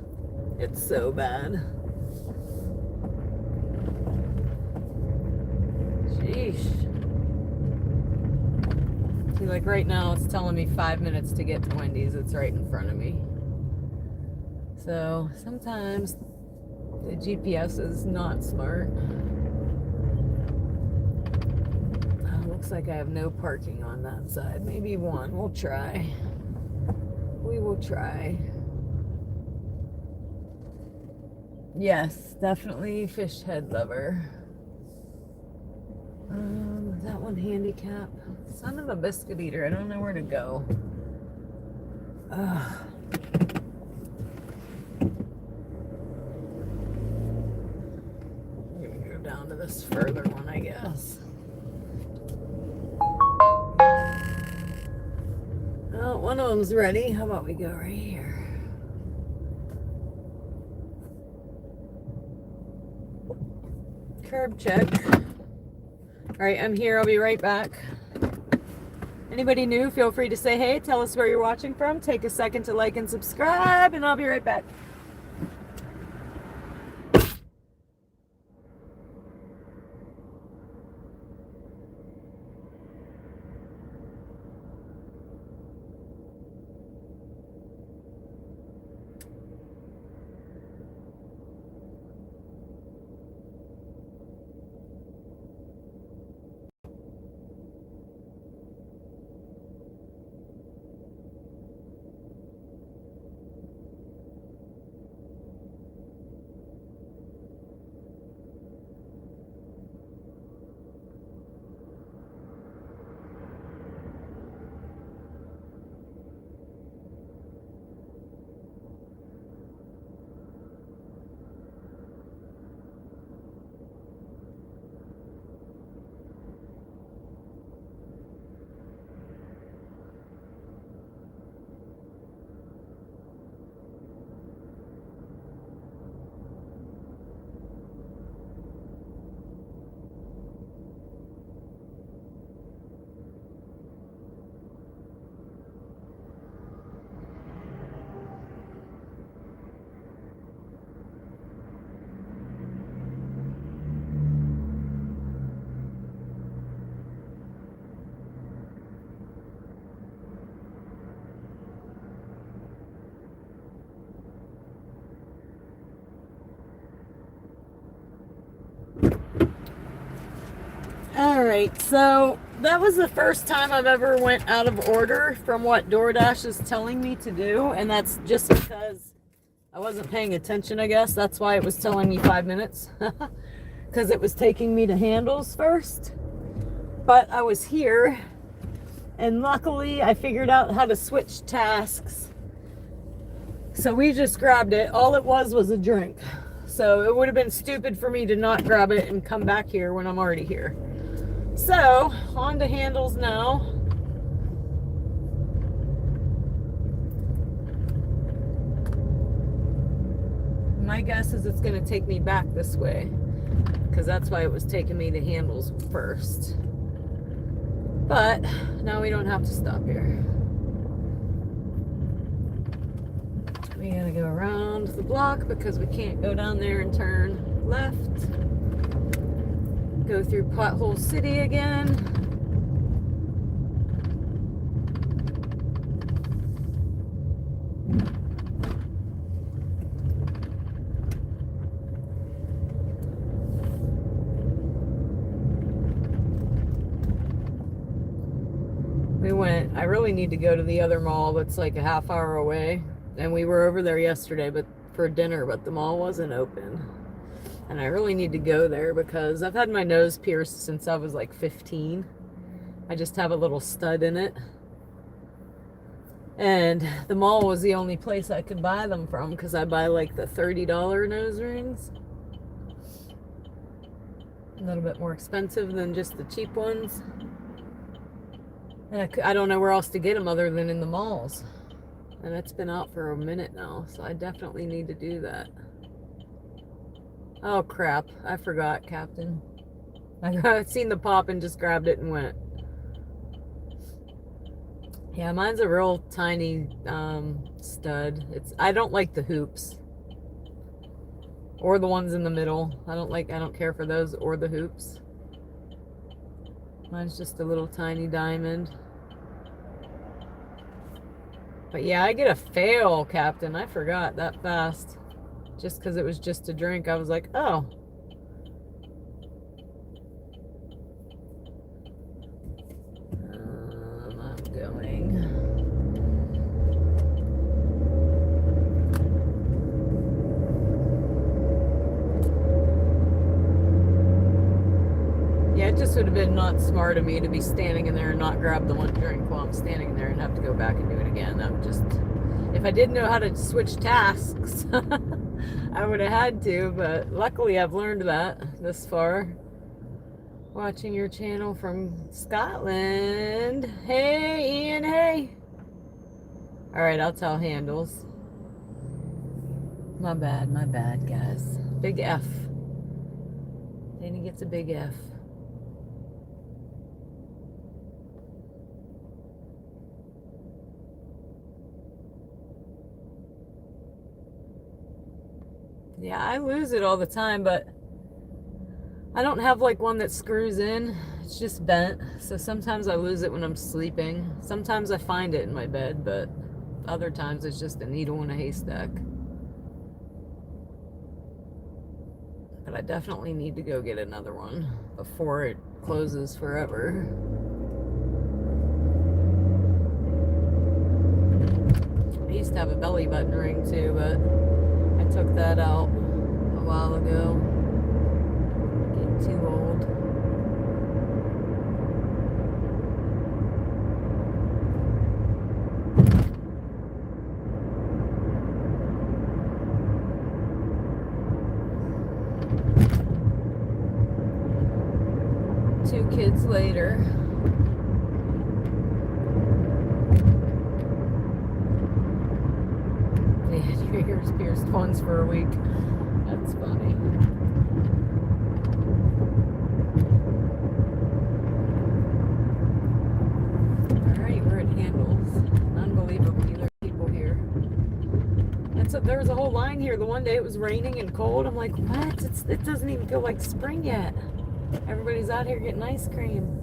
Speaker 1: It's so bad. Sheesh. See, like right now it's telling me 5 minutes to get to Wendy's. It's right in front of me. So sometimes the GPS is not smart. Oh, looks like I have no parking on that side. Maybe one. We'll try. We will try. Yes, definitely fish head lover. Is that one handicap? Son of a biscuit eater. I don't know where to go. Ugh. I'm gonna go down to this further one, I guess. Well, one of them's ready. How about we go right here? Curb check. Alright, I'm here. I'll be right back. Anybody new, feel free to say hey. Tell us where you're watching from. Take a second to like and subscribe, and I'll be right back. right, so that was the first time I've ever went out of order from what DoorDash is telling me to do, and that's just because I wasn't paying attention, I guess. That's why it was telling me 5 minutes, because it was taking me to handles first. But I was here, and luckily I figured out how to switch tasks. So we just grabbed it. All it was a drink. So it would have been stupid for me to not grab it and come back here when I'm already here. So, on to handles now. My guess is it's going to take me back this way, because that's why it was taking me to handles first. But now we don't have to stop here. We gotta go around the block because we can't go down there and turn left. Go through Pothole City again. I really need to go to the other mall that's like a half hour away. And we were over there yesterday for dinner, but the mall wasn't open. And I really need to go there because I've had my nose pierced since I was like 15. I just have a little stud in it. And the mall was the only place I could buy them from because I buy like the $30 nose rings. A little bit more expensive than just the cheap ones. And I don't know where else to get them other than in the malls. And it's been out for a minute now, so I definitely need to do that. Oh crap, I forgot, Captain. I've seen the pop and just grabbed it and went. Yeah, mine's a real tiny stud. I don't like the hoops. Or the ones in the middle. I don't care for those or the hoops. Mine's just a little tiny diamond. But yeah, I get a fail, Captain. I forgot that fast. Just because it was just a drink, I was like, oh. I'm going. Yeah, it just would have been not smart of me to be standing in there and not grab the one drink while I'm standing in there and have to go back and do it again. That would just, if I didn't know how to switch tasks, I would have had to, but luckily I've learned that this far. Watching your channel from Scotland. Hey, Ian, hey. All right, I'll tell handles. My bad, guys. Big F. Danny gets a big F. Yeah, I lose it all the time, but I don't have like one that screws in. It's just bent. So sometimes I lose it when I'm sleeping. Sometimes I find it in my bed, but other times it's just a needle in a haystack. But I definitely need to go get another one before it closes forever. I used to have a belly button ring too, but I took that out a while ago. Getting too old. Two kids later. Yeah, your ears pierced once for a week. That's funny. Alright, we're at Handles. Unbelievably, there are people here. There was a whole line here. The one day it was raining and cold. I'm like, what? It doesn't even feel like spring yet. Everybody's out here getting ice cream.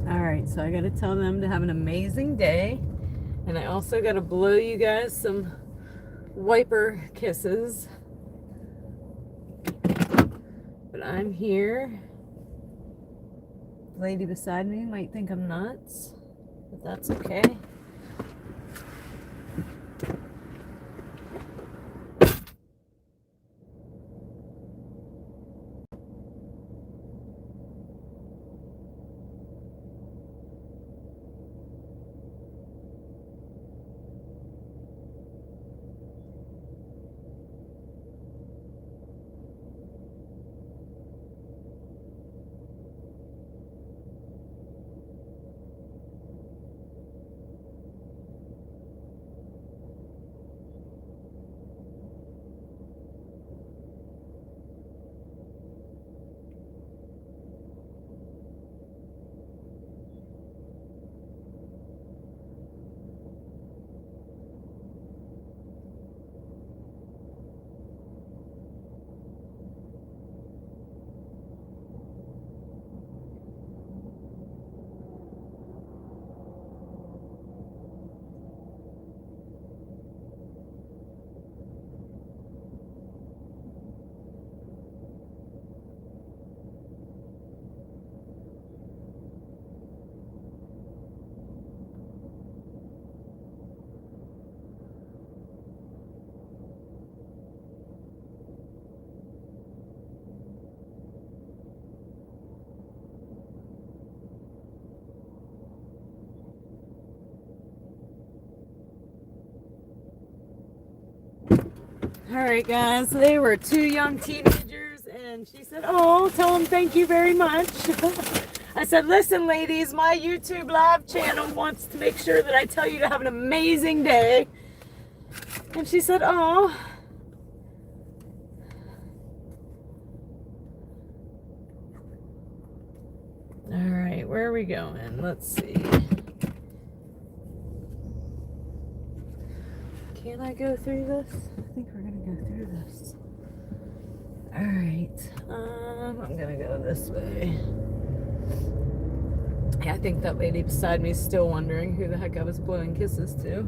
Speaker 1: All right, so I got to tell them to have an amazing day. And I also got to blow you guys some wiper kisses. But I'm here. The lady beside me might think I'm nuts, but that's okay. All right, guys, so they were two young teenagers, and she said, oh, tell them thank you very much. I said, listen, ladies, my YouTube live channel wants to make sure that I tell you to have an amazing day. And she said, oh. All right, where are we going? Let's see. Can I go through this? I think we're gonna go through this. All right, I'm gonna go this way. Yeah, I think that lady beside me is still wondering who the heck I was blowing kisses to.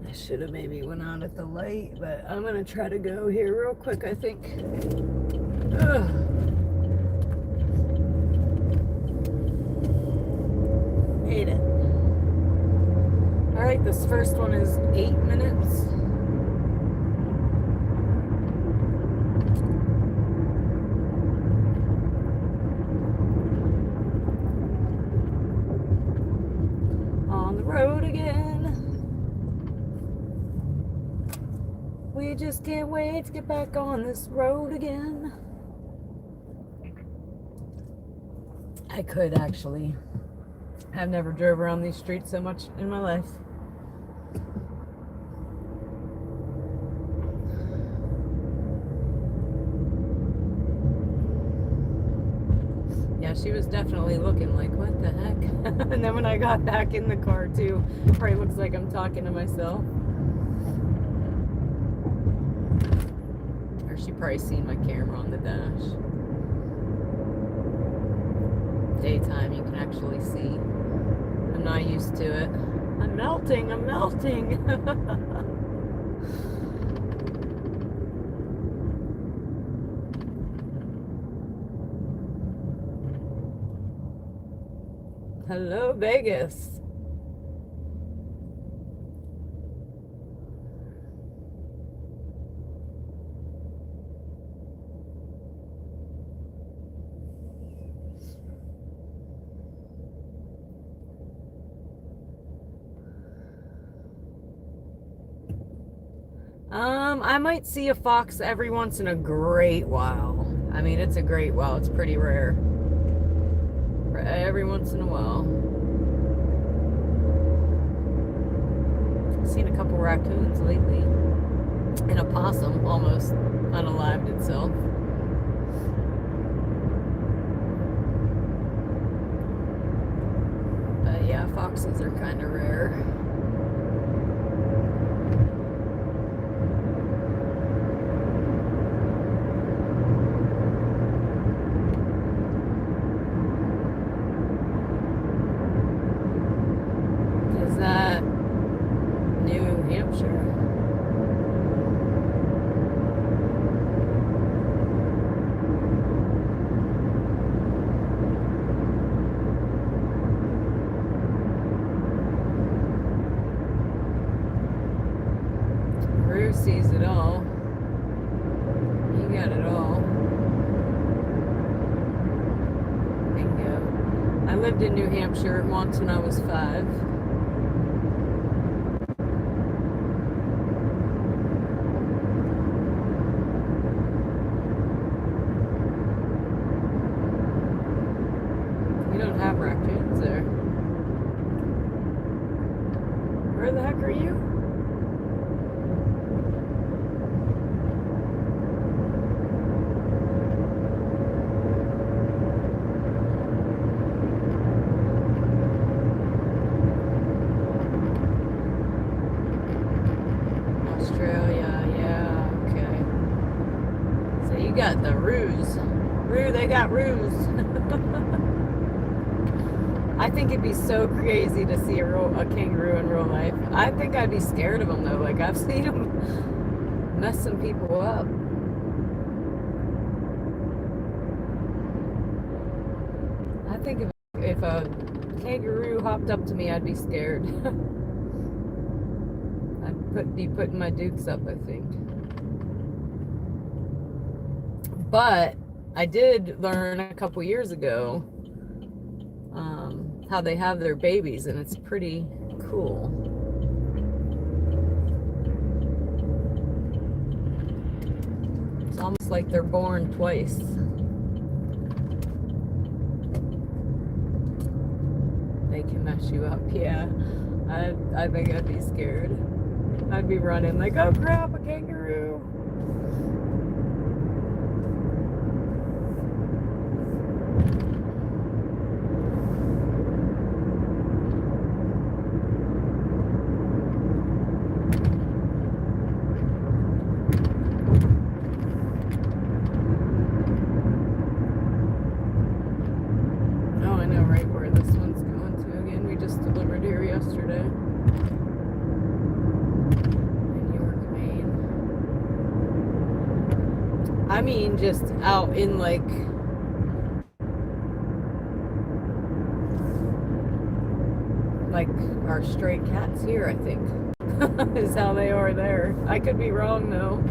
Speaker 1: I should have maybe went out at the light, but I'm gonna try to go here real quick, I think. Ugh. Hate it. All right, this first one is 8 minutes. On the road again. We just can't wait to get back on this road again. I could actually. I've never drove around these streets so much in my life. Yeah, she was definitely looking like, what the heck? And then when I got back in the car too, probably looks like I'm talking to myself. Or she probably seen my camera on the dash. Daytime, you can actually see. I'm not used to it. I'm melting, I'm melting. Hello, Vegas. I might see a fox every once in a great while. I mean, it's a great while. It's pretty rare. Every once in a while. I've seen a couple raccoons lately. And a possum almost unalived itself. But yeah, foxes are kind of rare. lived in New Hampshire once when I was 5. We don't have raccoons there. Where the heck are you? Australia, yeah, okay. So you got the roos. They got roos. I think it'd be so crazy to see a kangaroo in real life. I think I'd be scared of them though. Like I've seen them mess some people up. I think if a kangaroo hopped up to me, I'd be scared. I'd be putting my dukes up, I think. But I did learn a couple years ago how they have their babies, and it's pretty cool. It's almost like they're born twice. They can mess you up, yeah. I think I'd be scared. I'd be running like, oh crap, a kangaroo. I mean, just out in like our stray cats here, I think, is how they are there. I could be wrong though.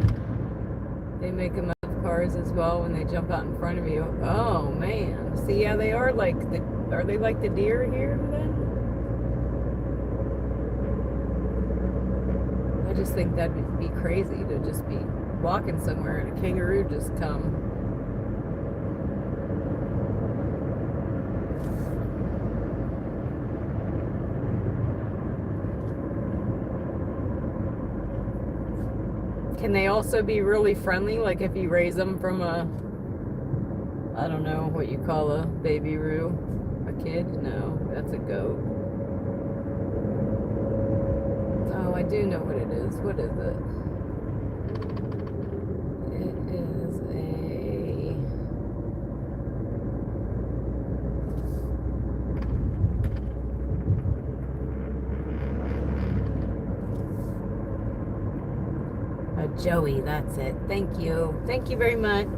Speaker 1: They make them out of cars as well when they jump out in front of you. Oh man, see how they are like are they like the deer here then? I just think that'd be crazy to just be walking somewhere and a kangaroo just come. Can they also be really friendly? Like if you raise them from I don't know what you call a baby roo, a kid? No, that's a goat. Oh, I do know what it is. What is it? Joey, that's it. Thank you. Thank you very much.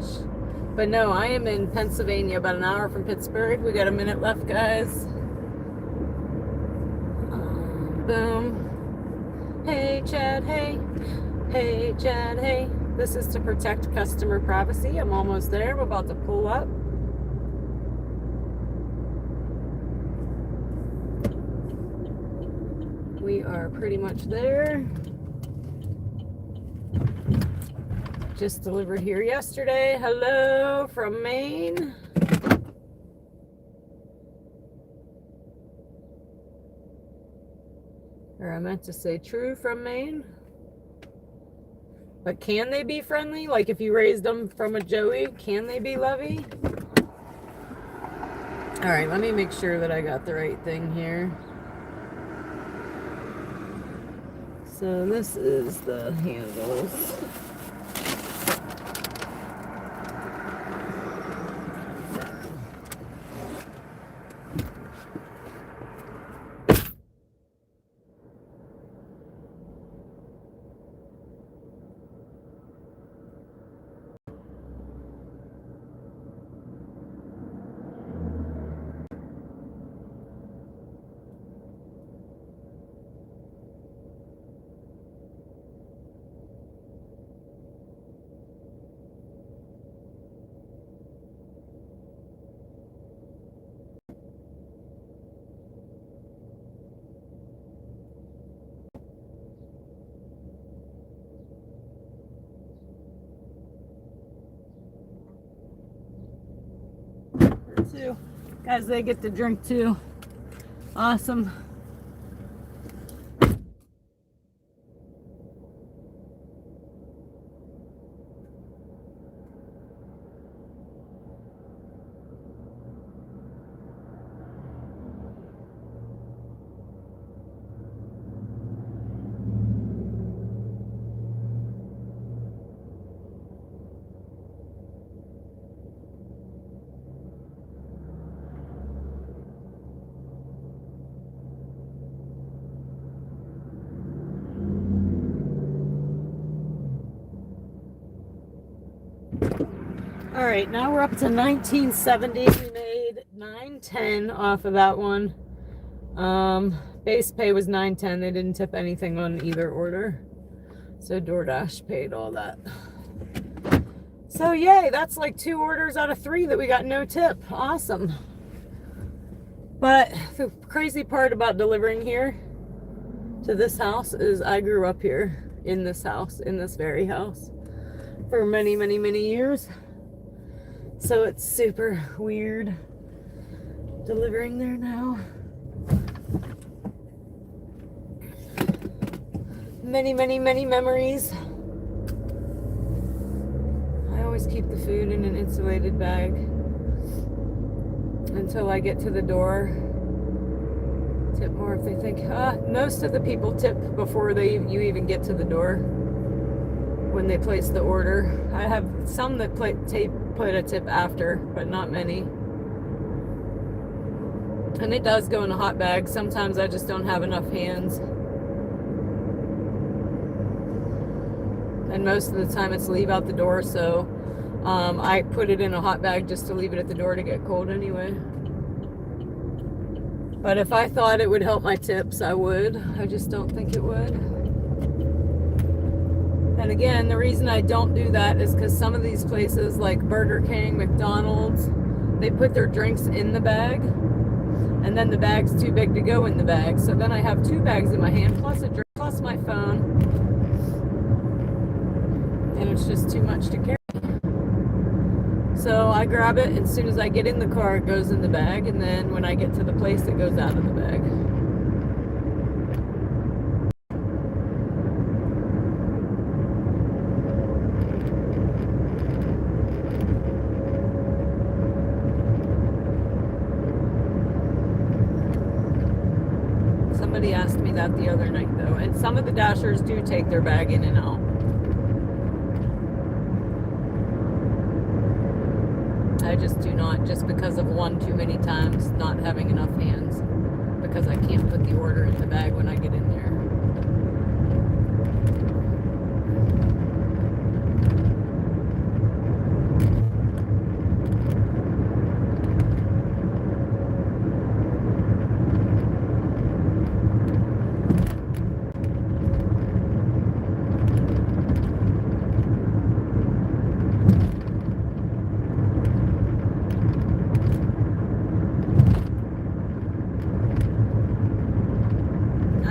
Speaker 1: But no, I am in Pennsylvania, about an hour from Pittsburgh. We got a minute left, guys. Boom. Hey, Chad, hey. Hey, Chad, hey. This is to protect customer privacy. I'm almost there. I'm about to pull up. We are pretty much there. Just delivered here yesterday. Hello from Maine. Or I meant to say true from Maine. But can they be friendly? Like if you raised them from a Joey, can they be lovey? All right, let me make sure that I got the right thing here. So this is the handles. too. Guys, they get to drink too. Awesome. All right, now we're up to 1970. We made $9.10 off of that one. Base pay was $9.10. They didn't tip anything on either order, so DoorDash paid all that. So yay, that's like 2 orders out of 3 that we got no tip. Awesome. But the crazy part about delivering here to this house is I grew up here in this house, in this very house, for many, many, many years. So it's super weird delivering there now. Many, many, many memories. I always keep the food in an insulated bag until I get to the door. Tip more if they think, most of the people tip before you even get to the door when they place the order. I have some that put a tip after, but not many. And it does go in a hot bag. Sometimes I just don't have enough hands. And most of the time it's leave out the door, so I put it in a hot bag just to leave it at the door to get cold anyway. But if I thought it would help my tips, I would. I just don't think it would. And again, the reason I don't do that is because some of these places like Burger King, McDonald's, they put their drinks in the bag, and then the bag's too big to go in the bag. So then I have 2 bags in my hand, plus a drink, plus my phone, and it's just too much to carry. So I grab it, and as soon as I get in the car, it goes in the bag, and then when I get to the place, it goes out of the bag. Somebody asked me that the other night, though, and some of the Dashers do take their bag in and out. I just do not, just because of one too many times not having enough hands, because I can't put the order in the bag when I get in there.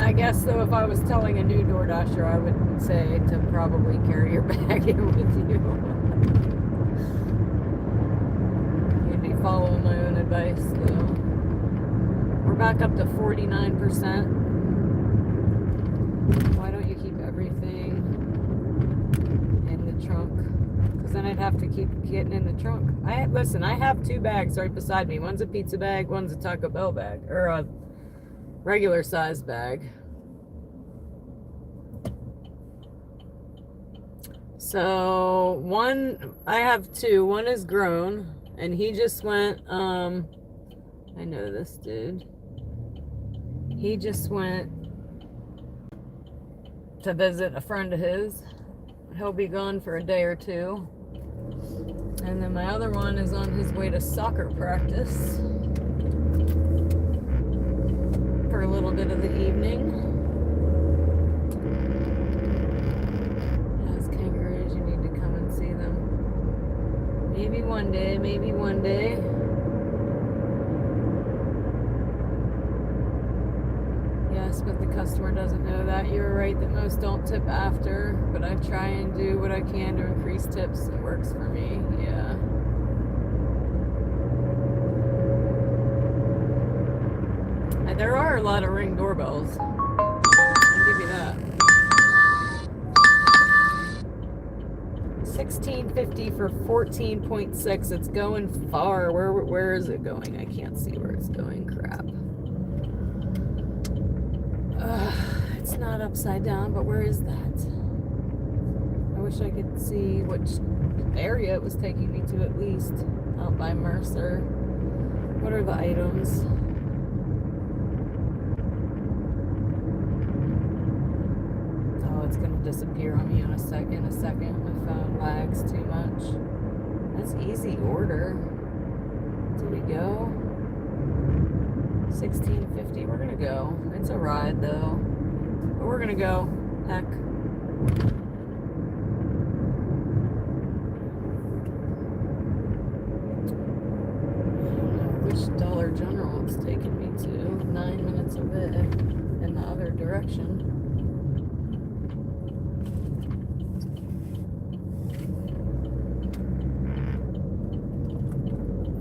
Speaker 1: I guess, though, if I was telling a new DoorDasher, I would say to probably carry your bag in with you. You'd be following my own advice, though. We're back up to 49%. Why don't you keep everything in the trunk? Because then I'd have to keep getting in the trunk. Listen, I have 2 bags right beside me. One's a pizza bag, one's a Taco Bell bag, or a regular size bag. So I have 2. One is grown, and he just went, I know this dude. He just went to visit a friend of his. He'll be gone for a day or 2. And then my other one is on his way to soccer practice for a little bit of the evening. As kangaroos, you need to come and see them. Maybe one day, maybe one day. Yes, but the customer doesn't know that. You're right that most don't tip after, but I try and do what I can to increase tips. It works for me, yeah. There are a lot of Ring doorbells. I'll give you that. $16.50 for 14.6. It's going far. Where is it going? I can't see where it's going. Crap. It's not upside down, but where is that? I wish I could see which area it was taking me to at least. Out by Mercer. What are the items? Oh, it's going to disappear on me in a second. My phone lags too much. That's easy order. Did we go? $16.50. We're going to go. It's a ride, though. But we're going to go. Heck. Dollar General it's taking me to. 9 minutes of it in the other direction.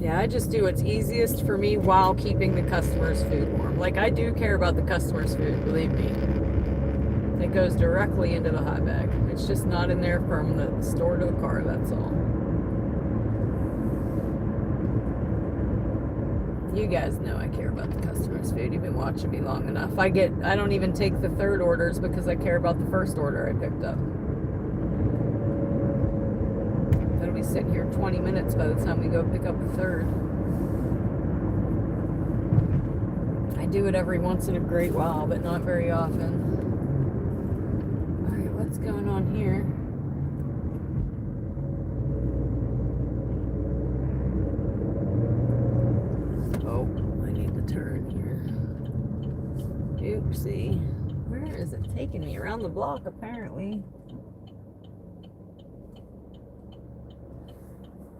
Speaker 1: Yeah, I just do what's easiest for me while keeping the customer's food warm. Like, I do care about the customer's food, believe me. It goes directly into the hot bag. It's just not in there from the store to the car, that's all. You guys know I care about the customer's food. You've been watching me long enough. I don't even take the third orders because I care about the first order I picked up. It'll be sitting here 20 minutes by the time we go pick up the third. I do it every once in a great while, but not very often. Alright, what's going on here? Oopsie. Where is it taking me? Around the block, apparently.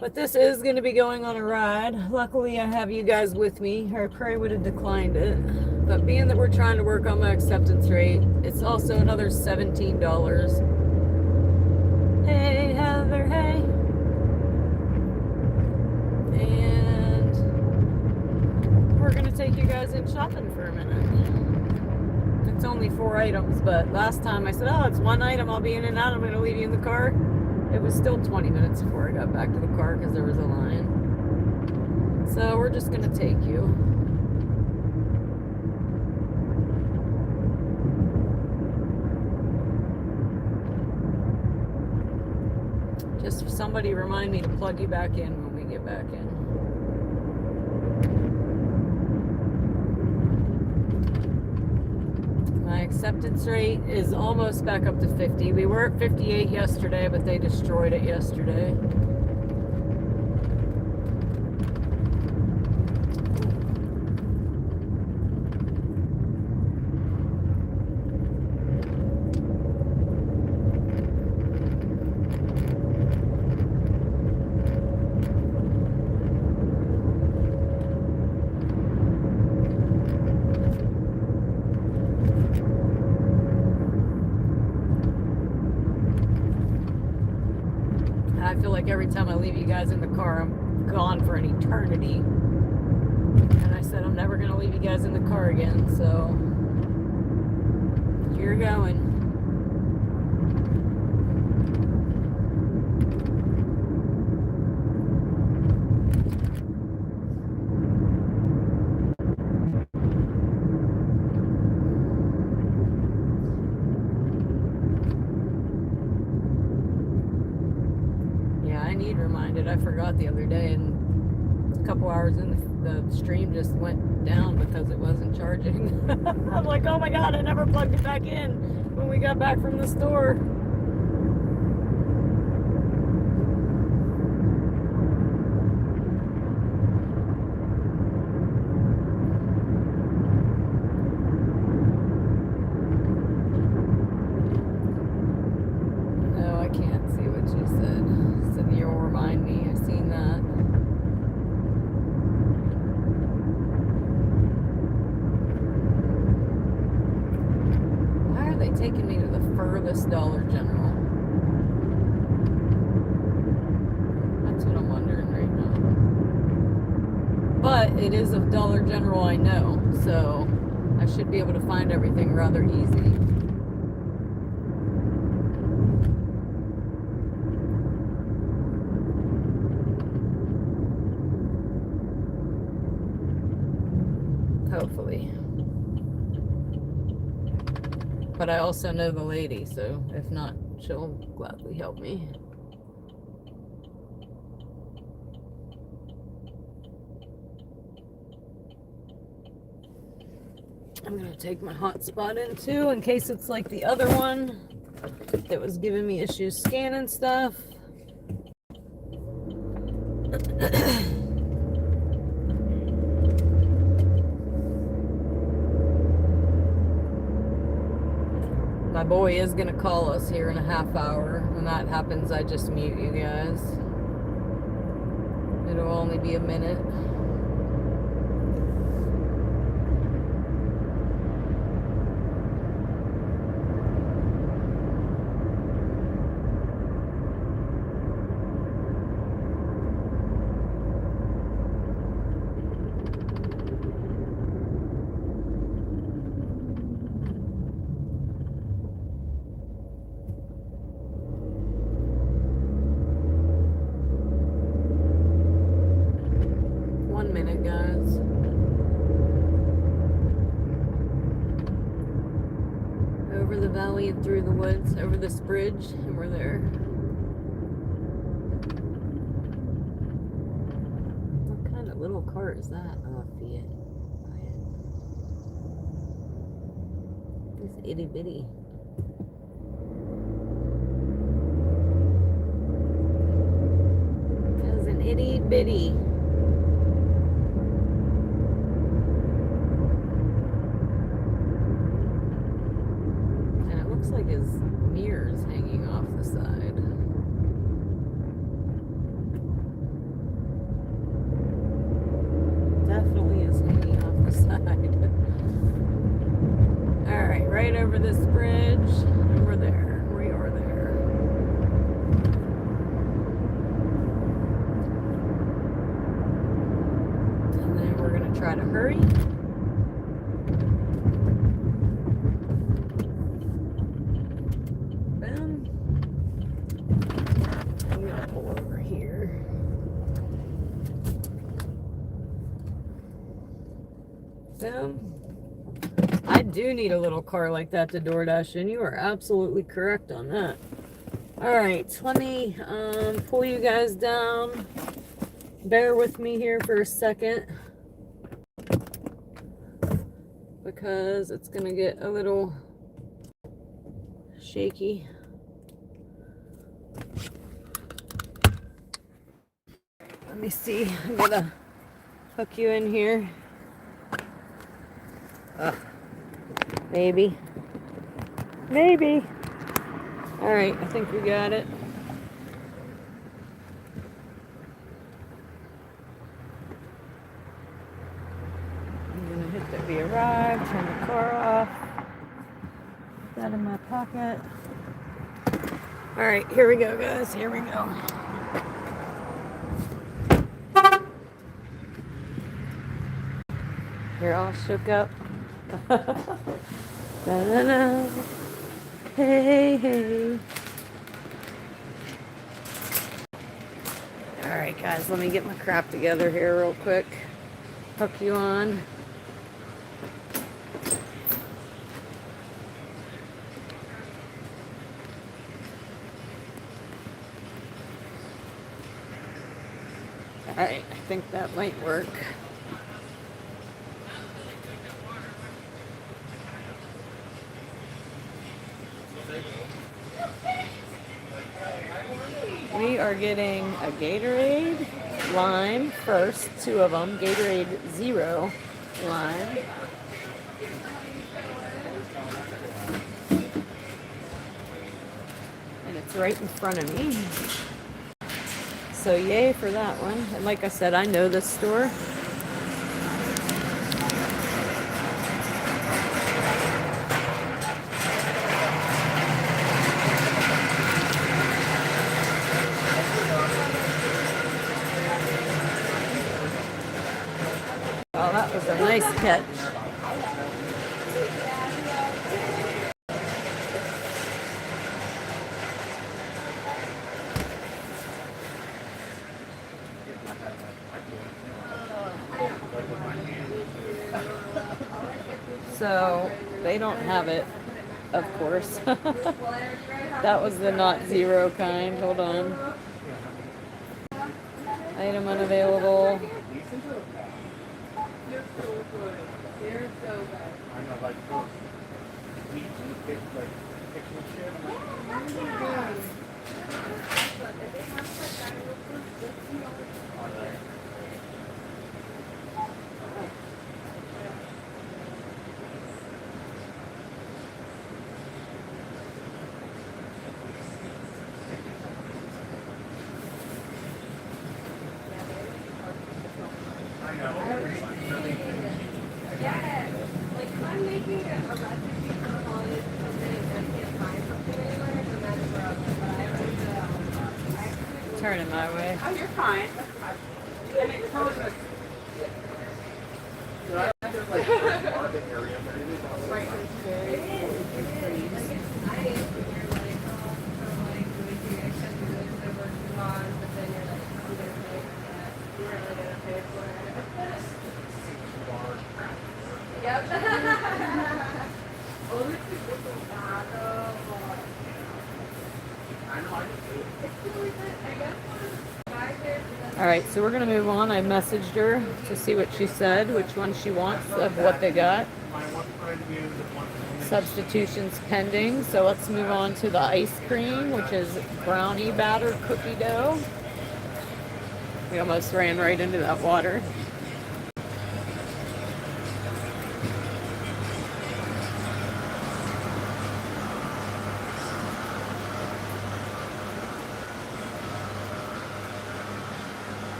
Speaker 1: But this is going to be going on a ride. Luckily, I have you guys with me, or I probably would have declined it. But being that we're trying to work on my acceptance rate, it's also another $17. Hey, Heather, hey. And we're going to take you guys in shopping for a minute. It's only 4 items, but last time I said, oh, it's 1 item, I'll be in and out, I'm going to leave you in the car. It was still 20 minutes before I got back to the car because there was a line. So we're just going to take you. Just somebody remind me to plug you back in when we get back in. My acceptance rate is almost back up to 50. We were at 58 yesterday, but they destroyed it yesterday. I feel like every time I leave you guys in the car, I'm gone for an eternity. And I said I'm never going to leave you guys in the car again, so you're going. I forgot the other day, and a couple hours in, the stream just went down because it wasn't charging. I'm like, oh my god, I never plugged it back in when we got back from the store. No, I can't see what you said. So you'll remind me. I've seen that. Why are they taking me to the furthest Dollar General? That's what I'm wondering right now. But it is a Dollar General I know, so I should be able to find everything rather easy. Hopefully. But I also know the lady, so if not, she'll gladly help me. I'm gonna take my hotspot in too, in case it's like the other one that was giving me issues scanning stuff. My boy is gonna call us here in a half hour. When that happens, I just mute you guys. It'll only be a minute. Valley and through the woods, over this bridge, and we're there. What kind of little cart is that? Oh, Fiat. It's itty bitty. That's an itty bitty. Like his mirror's hanging off the side. Definitely is hanging off the side. Alright, right over this bridge, and we're there. We are there. And then we're going to try to hurry. I do need a little car like that to DoorDash, and you are absolutely correct on that. Alright, let me pull you guys down. Bear with me here for a second, because it's going to get a little shaky. Let me see. I'm going to hook you in here. Maybe. Maybe. Alright, I think we got it. I'm gonna hit that we arrived, turn the car off. Put that in my pocket. Alright, here we go, guys. Here we go. You're all shook up. Da-da-da. Hey, hey. Alright, guys, let me get my crap together here real quick. Hook you on. Alright, I think that might work. We are getting a Gatorade lime first, 2 of them. Gatorade Zero lime. And it's right in front of me. So yay for that one. And like I said, I know this store. Oh, that was a nice catch. So they don't have it, of course. That was the not zero kind. Hold on. Item unavailable. Turn it my way.
Speaker 2: Oh, you're fine. And it closes.
Speaker 1: All right, so we're gonna move on. I messaged her to see what she said, which one she wants of what they got. Substitutions pending. So let's move on to the ice cream, which is brownie batter cookie dough. We almost ran right into that water.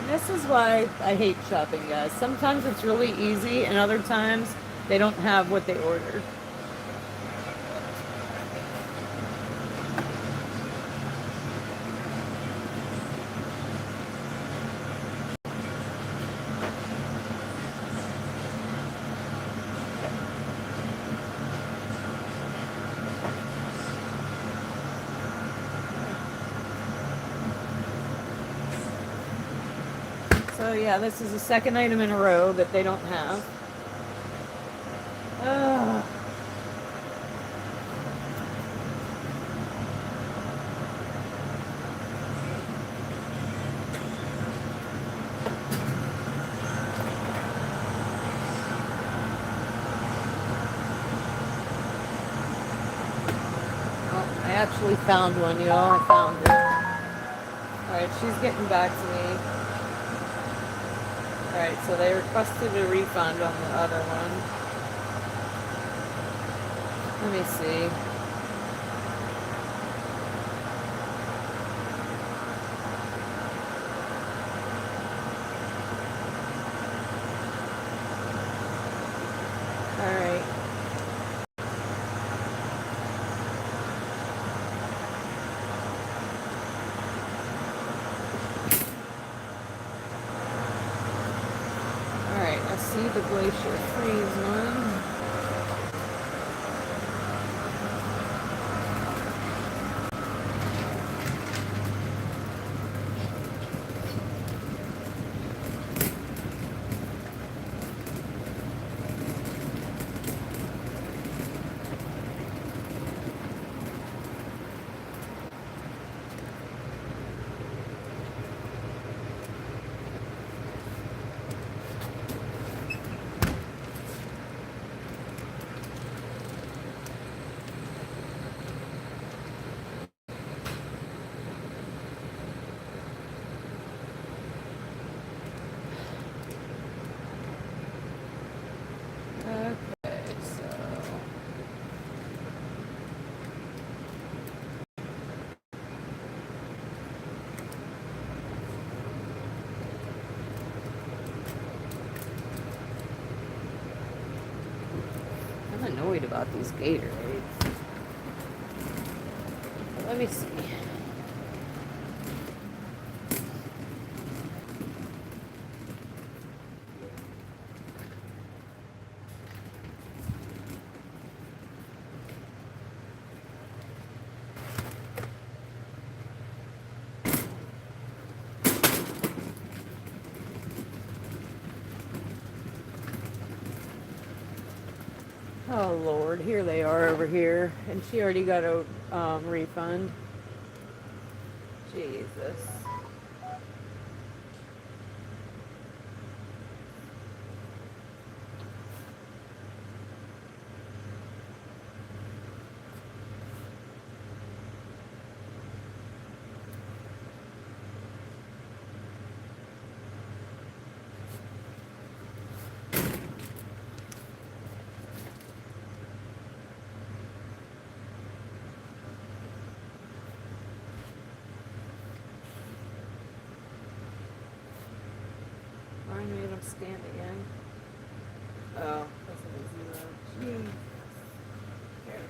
Speaker 1: This is why I hate shopping, guys. Sometimes it's really easy, and other times they don't have what they ordered. So yeah, this is the second item in a row that they don't have. Oh, I actually found one, y'all. I found it. Alright, she's getting back to me. Alright, so they requested a refund on the other one. Let me see. Alright. See the glacier freeze one. I'm annoyed about these Gatorades. Let me see. Oh Lord, here they are over here, and she already got a refund. Jesus. I made him stand again. Oh, that's a 0. Jeez. There we go.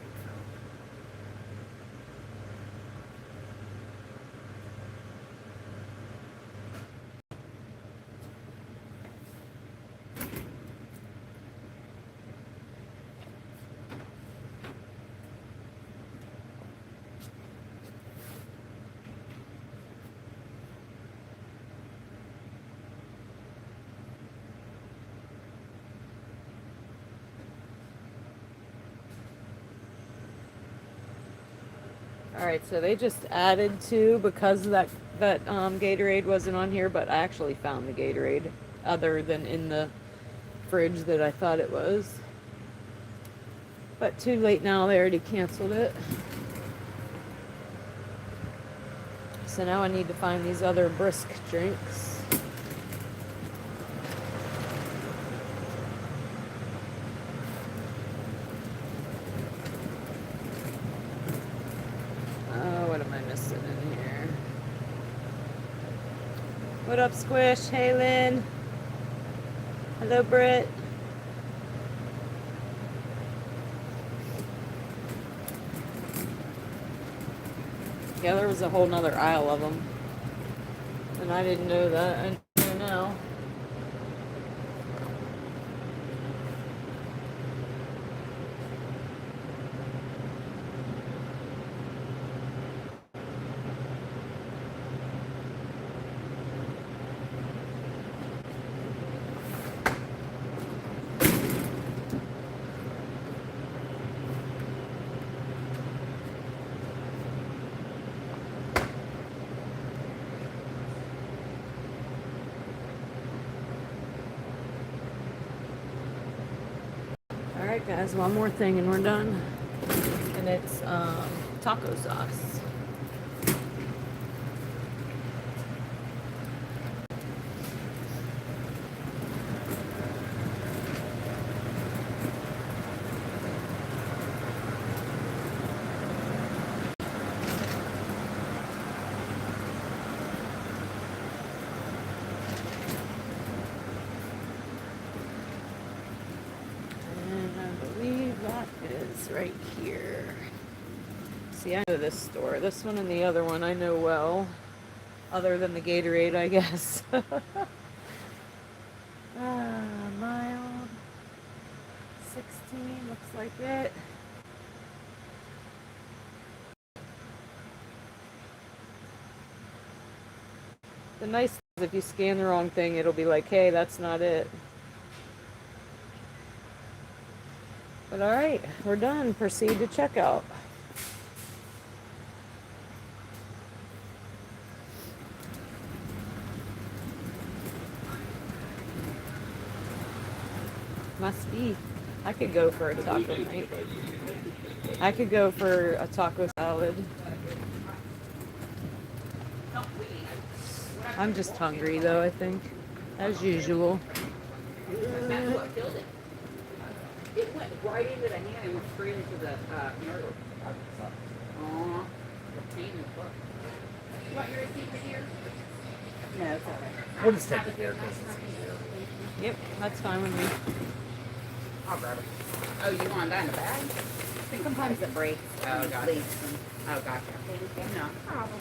Speaker 1: All right, so they just added 2 because that Gatorade wasn't on here, but I actually found the Gatorade other than in the fridge that I thought it was. But too late now, they already canceled it. So now I need to find these other brisk drinks. What am I missing in here? What up, Squish? Hey, Lynn. Hello, Britt. Yeah, there was a whole nother aisle of them. And I didn't know that. I know now. Alright guys, one more thing and we're done. And it's taco sauce. Right here. See, I know this store. This one and the other one I know well. Other than the Gatorade, I guess. Mild. 16, looks like it. The nice thing is if you scan the wrong thing, it'll be like, hey, that's not it. But alright, we're done. Proceed to checkout. Must be. I could go for a taco night. I could go for a taco salad. I'm just hungry though, I think. As usual.
Speaker 2: That's what killed it. It went right into the hand and went straight into the nerve. Aw, the pain is fucked. You want your receipt right here? No, it's all right.
Speaker 3: We'll just take it there because it's easier.
Speaker 1: Yep, that's fine with me.
Speaker 2: I'll grab it. Oh, you want that in the bag? I think sometimes it breaks. Oh, gotcha. Oh, gotcha. No problem.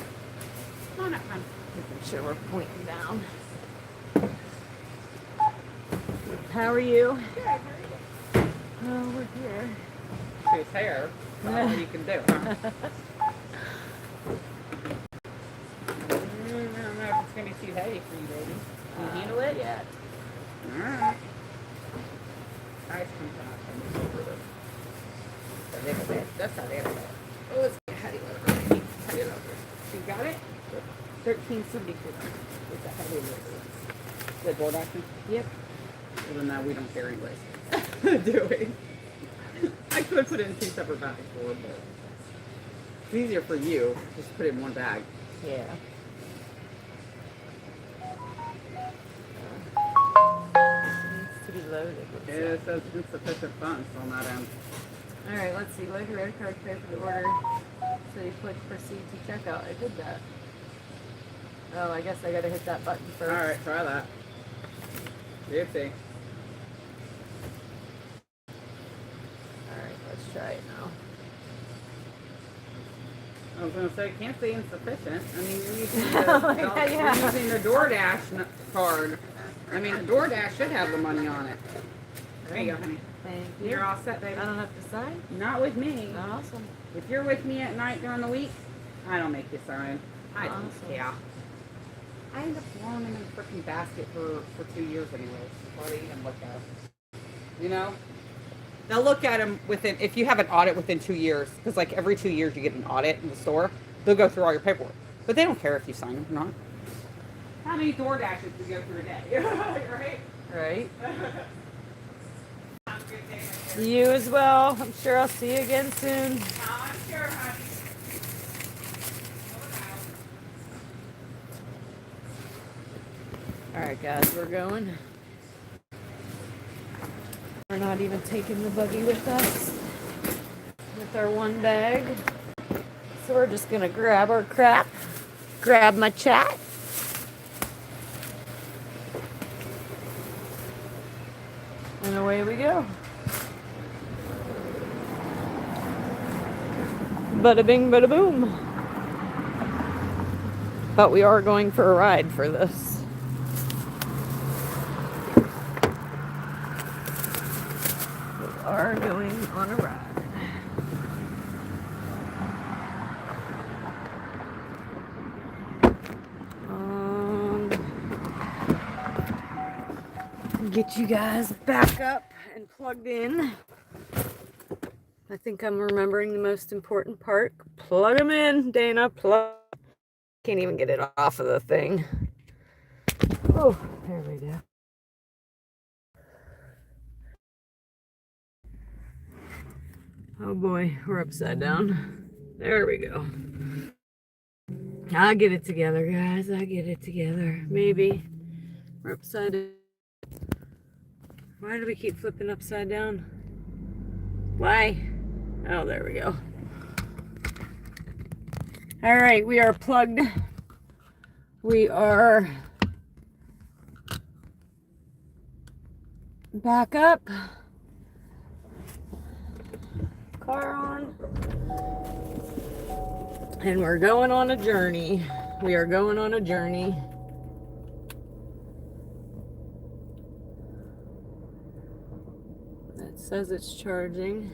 Speaker 2: Come on up, hon.
Speaker 1: Making sure we're pointing down. How are you?
Speaker 2: Good, how are you?
Speaker 1: Oh, we're here.
Speaker 2: His hair. That's all you can do, huh? I don't know if it's going to be too heavy for you, baby. Can you handle it?
Speaker 1: Yeah.
Speaker 2: Alright. Ice cream top. a little bit. Just a little bit. Oh, let's get a heavy loader. Cut it over. You got it? 13.72. It's a heavy loader. The DoorDash? Yep. Well, then we don't care anyways. Do we? I could put it in 2 separate bags for it, but it's easier for you. Just put it in one bag.
Speaker 1: Yeah. Needs to be loaded.
Speaker 2: It says insufficient funds on that end.
Speaker 1: All right, let's see. Load your credit card, pay for the order. So you click proceed to checkout. I did that. Oh, I guess I gotta hit that button first.
Speaker 2: All right, try that. Oopsie.
Speaker 1: All right, let's try it now.
Speaker 2: I was gonna say, can't say insufficient. I mean, you're using the,
Speaker 1: Yeah.
Speaker 2: you're using the DoorDash card. I mean, the DoorDash should have the money on it. There you go, honey.
Speaker 1: Thank you.
Speaker 2: You're all set, baby.
Speaker 1: I don't have to sign?
Speaker 2: Not with me.
Speaker 1: Awesome.
Speaker 2: If you're with me at night during the week, I don't make you sign. I don't
Speaker 1: Awesome.
Speaker 2: care. I end up throwing them in a freaking basket for 2 years anyways. Before they even look at them. You know? They'll look at them within, if you have an audit within 2 years, because like every 2 years you get an audit in the store, they'll go through all your paperwork. But they don't care if you sign them or not. How many DoorDashes do you go through a day? Right?
Speaker 1: Right.
Speaker 2: Have a good day.
Speaker 1: You as well. I'm sure I'll see you again soon.
Speaker 2: I'm sure, honey.
Speaker 1: All right, guys, we're going. We're not even taking the buggy with us with our one bag. So we're just gonna grab our crap, grab my chat. And away we go. Bada bing, bada boom. But we are going for a ride for this. We are going on a ride. Get you guys back up and plugged in. I think I'm remembering the most important part. Plug them in, Dana. Plug. Can't even get it off of the thing. Oh, there we go. Oh boy, we're upside down. There we go. I'll get it together, guys. I'll get it together. Maybe. We're upside down. Why do we keep flipping upside down? Why? Oh, there we go. All right, we are plugged. We are back up. Car on. And we're going on a journey. We are going on a journey. It says it's charging.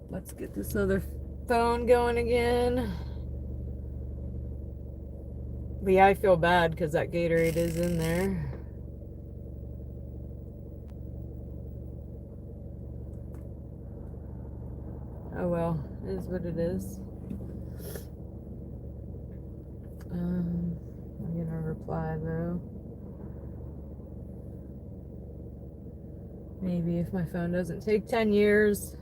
Speaker 1: Let's get this other phone going again. But yeah, I feel bad because that Gatorade is in there. Oh well, it is what it is. I'm gonna reply though. Maybe if my phone doesn't take 10 years.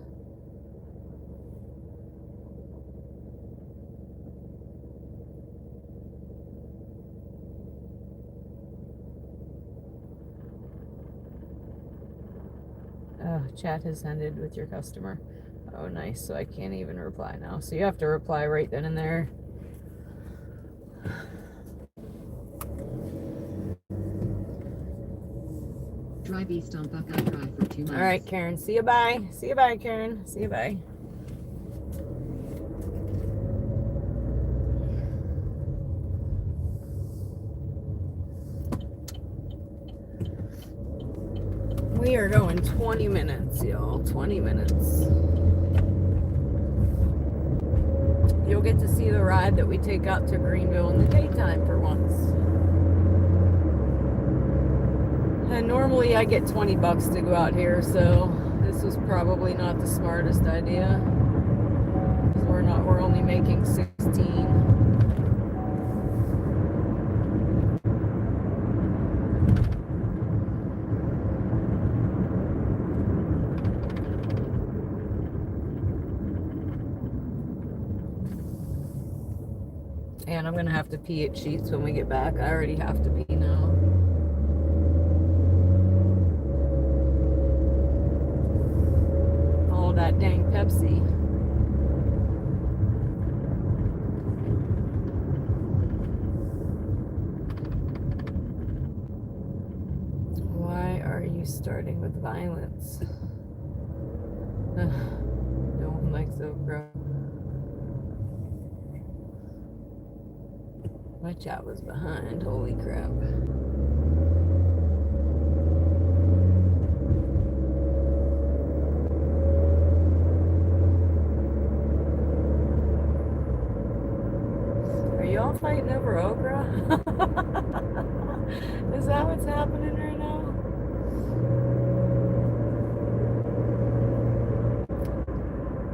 Speaker 1: Oh, chat has ended with your customer. Oh, nice. So I can't even reply now. So you have to reply right then and there.
Speaker 4: Drive east on Buckeye Drive for 2 miles.
Speaker 1: All right, Karen. See you bye. See you bye, Karen. See you bye. We are going 20 minutes, y'all. 20 minutes. You'll get to see the ride that we take out to Greenville in the daytime for once. And normally I get $20 to go out here, so This was probably not the smartest idea. Because we're only making 16. And I'm gonna have to pee at Sheets when we get back. I already have to pee now. All that dang Pepsi. Why are you starting with violence? No one likes okra. My chat was behind. Holy crap. Are y'all fighting over okra? Is that what's happening right now?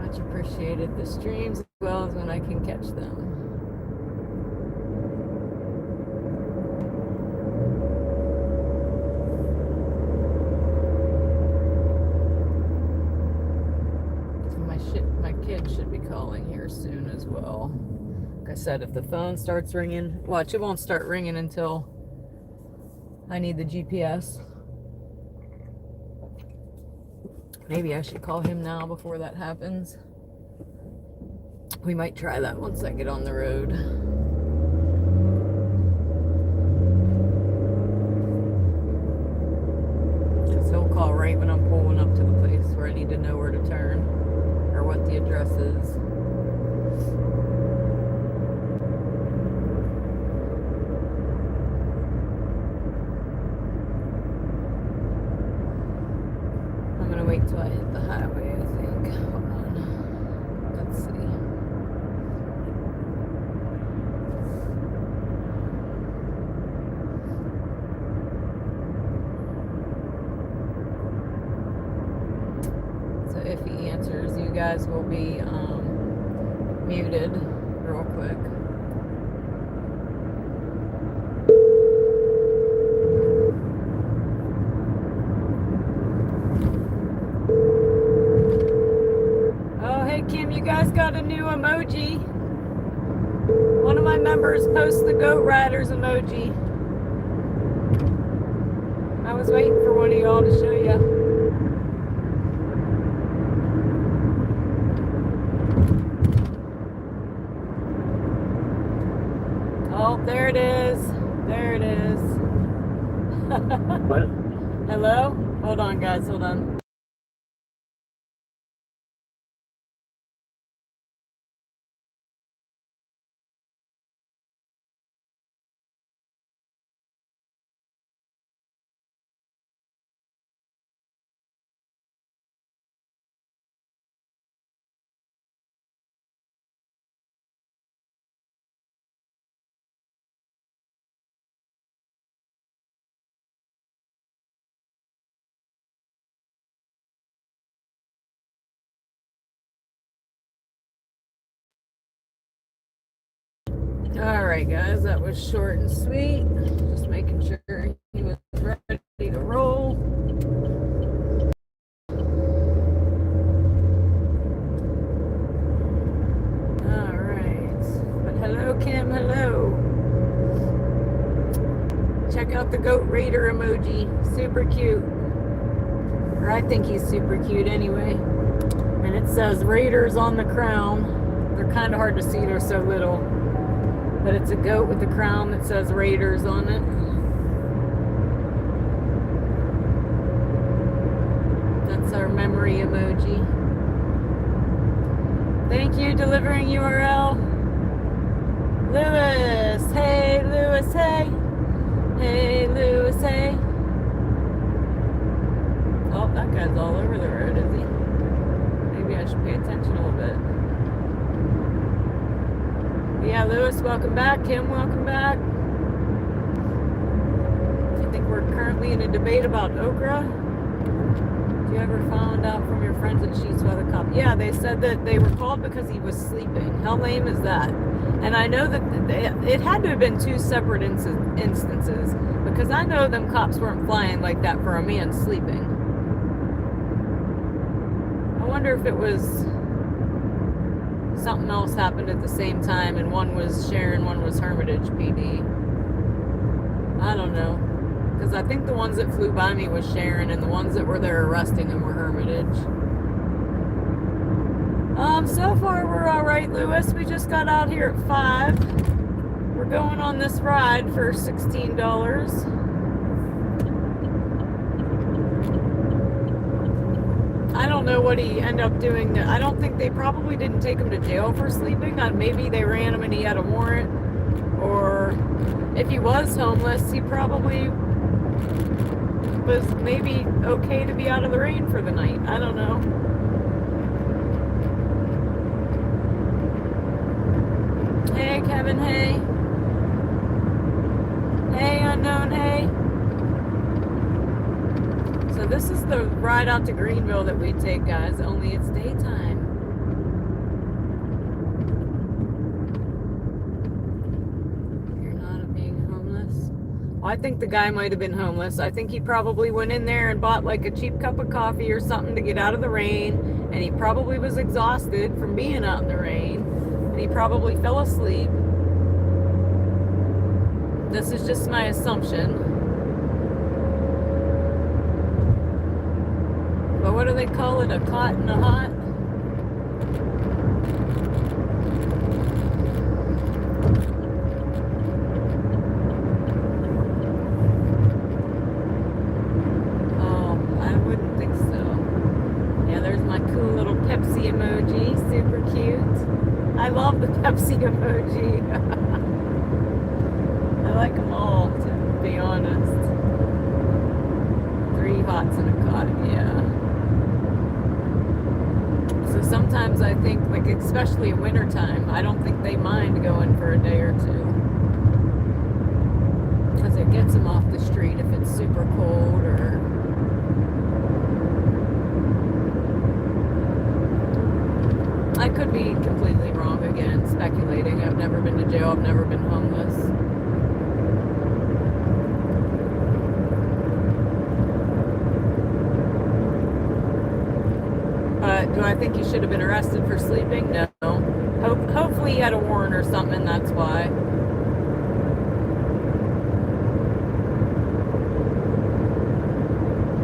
Speaker 1: Much appreciated the streams as well as when I can catch them. My kid should be calling here soon as well. Like I said, if the phone starts ringing, watch, it won't start ringing until I need the GPS. Maybe I should call him now before that happens. We might try that once I get on the road. Because he'll call right when I'm pulling up to the place where I need to know where to turn or what the address is. I'm gonna wait till I hit the highway, I think. Hold on. Let's see. So if he answers, you guys will be muted real quick. Oh, hey Kim, you guys got a new emoji. One of my members posted the Goat Riders emoji. I was waiting for one of y'all to show you. Oh, there it is. There it is.
Speaker 3: What?
Speaker 1: Hello? Hold on, guys. Hold on. All right, guys. That was short and sweet. Just making sure he was ready to roll. All right. But hello, Kim. Hello. Check out the Goat Raider emoji. Super cute. Or I think he's super cute anyway. And it says Raiders on the crown. They're kind of hard to see. They're so little. But it's a goat with a crown that says Raiders on it. That's our memory emoji. Thank you, delivering URL. Lewis, hey, Lewis, hey. Hey, Lewis, hey. Oh, that guy's all over the road, is he? Maybe I should pay attention a little bit. Yeah, Lewis, welcome back. Kim, welcome back. I think we're currently in a debate about okra. Do you ever find out from your friends that she's by the cop? Yeah, they said that they were called because he was sleeping. How lame is that? And I know that it had to have been two separate instances, because I know them cops weren't flying like that for a man sleeping. I wonder if it was something else happened at the same time, and one was Sharon, one was Hermitage PD. I don't know, because I think the ones that flew by me was Sharon, and the ones that were there arresting him were Hermitage. So far we're all right, Lewis. We just got out here at 5. We're going on this ride for $16. I don't know what he ended up doing. I don't think they probably didn't take him to jail for sleeping. Maybe they ran him and he had a warrant. Or if he was homeless, he probably was maybe okay to be out of the rain for the night. I don't know. Hey, Kevin, hey. Hey, unknown, hey. So this is the ride out to Greenville that we take, guys, only it's daytime. You're not being homeless? Well, I think the guy might have been homeless. I think he probably went in there and bought like a cheap cup of coffee or something to get out of the rain, and he probably was exhausted from being out in the rain, and he probably fell asleep. This is just my assumption. But what do they call it? A cot in a hot? Oh, I wouldn't think so. Yeah, there's my cool little Pepsi emoji. Super cute. I love the Pepsi emoji. I like them all, to be honest. 3 hots in a cot, yeah. So sometimes I think, like, especially in wintertime, I don't think they mind going for a day or two. Because it gets them off the street if it's super cold or... I could be completely wrong again, speculating. I've never been to jail, I've never been homeless. Do I think he should have been arrested for sleeping? No. Hopefully he had a warrant or something, that's why.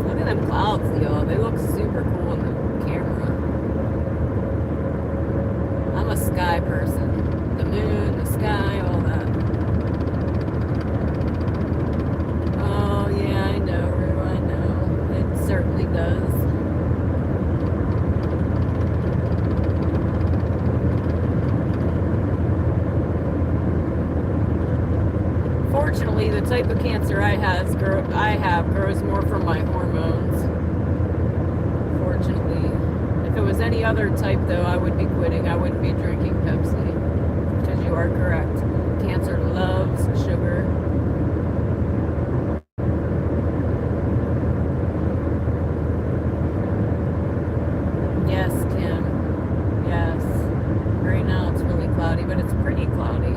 Speaker 1: Look at them clouds, y'all. They look super cool in the camera. I'm a sky person. The moon, the sky, all that. Oh, yeah, I know, Rue, I know. It certainly does. Fortunately, the type of cancer I have grows more from my hormones. Fortunately. If it was any other type, though, I would be quitting. I wouldn't be drinking Pepsi. Because you are correct. Cancer loves sugar. Yes, Kim. Yes. Right now it's really cloudy, but it's pretty cloudy.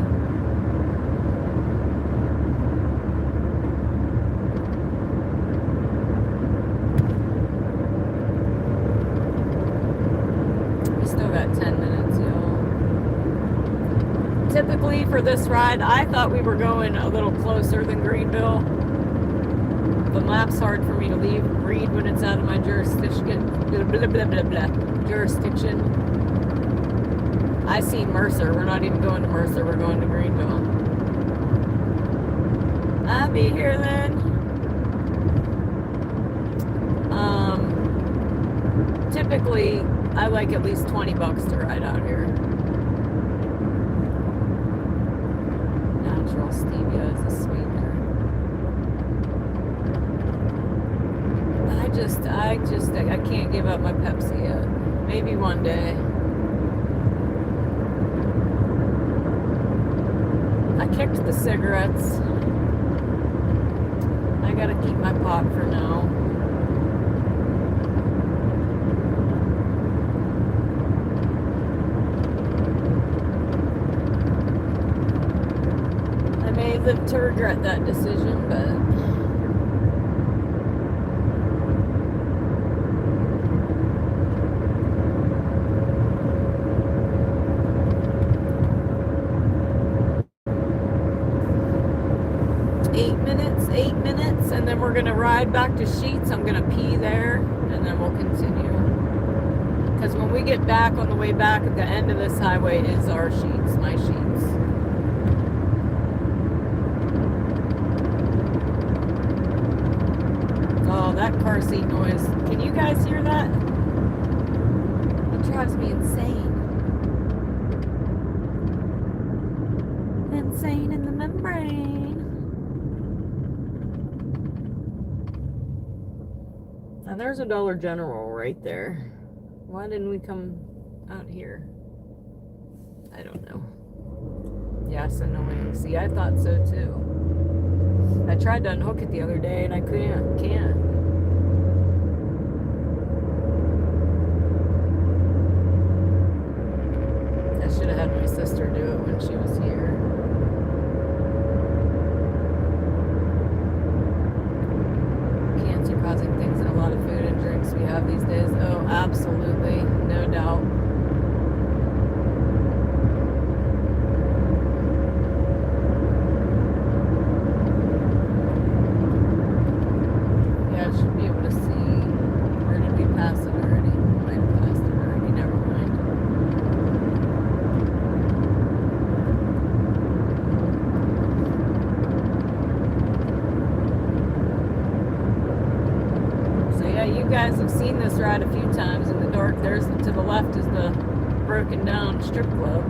Speaker 1: Still got 10 minutes, y'all. Typically for this ride, I thought we were going a little closer than Greenville. The map's hard for me to read when it's out of my jurisdiction. Blah, blah, blah, blah. Jurisdiction. I see Mercer. We're not even going to Mercer. We're going to Greenville. I'll be here then. Typically, I like at least $20 to ride out here. Natural stevia is a sweetener. I can't give up my Pepsi yet. Maybe one day. I kicked the cigarettes. I gotta keep my pot for now. live to regret that decision, but 8 minutes, and then we're gonna ride back to Sheets. I'm gonna pee there, and then we'll continue. Because when we get back, on the way back at the end of this highway is our Sheets, my Sheets. Oh, that car seat noise. Can you guys hear that? It drives me insane. Insane in the membrane. Now there's a Dollar General right there. Why didn't we come out here? I don't know. Yes, annoying. See, I thought so too. I tried to unhook it the other day and I can't. I should have had my sister do it when she was here. Cancer causing things in a lot of food and drinks we have these days. Oh, absolutely. No doubt. Yeah, I should be able to see. Or did we pass it already? Might have passed it already. Never mind. You guys have seen this ride a few times in the dark. There's to the left is the broken down strip club.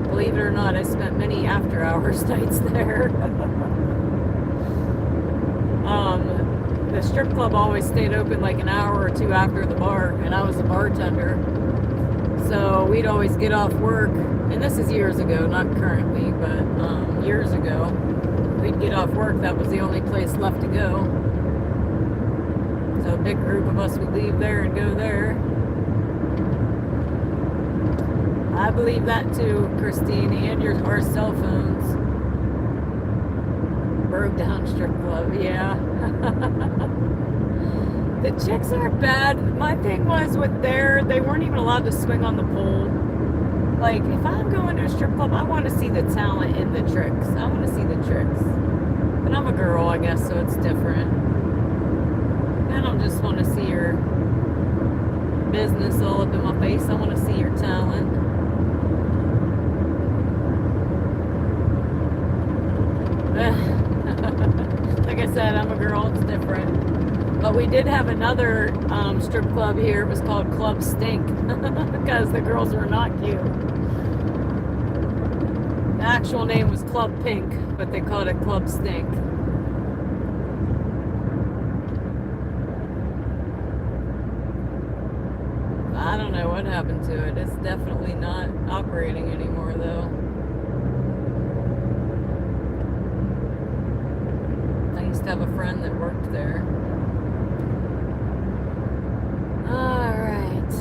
Speaker 1: Believe it or not, I spent many after hours nights there. The strip club always stayed open like an hour or two after the bar, and I was a bartender. So we'd always get off work, and this is years ago, not currently, but years ago. We'd get off work, that was the only place left to go. So a big group of us would leave there and go there. I believe that too, Christine, and our cell phones. Broke down strip club, yeah. The chicks aren't bad. My thing was with they weren't even allowed to swing on the pole. Like, if I'm going to a strip club, I want to see the talent in the tricks. I want to see the tricks. But I'm a girl, I guess, so it's different. I don't just want to see your business all up in my face. I want to see your talent. Like I said, I'm a girl, it's different. But we did have another strip club here. It was called Club Stink because the girls were not cute. The actual name was Club Pink, but they called it Club Stink. I don't know what happened to it. It's definitely not operating anymore, though. I used to have a friend that worked there. Alright.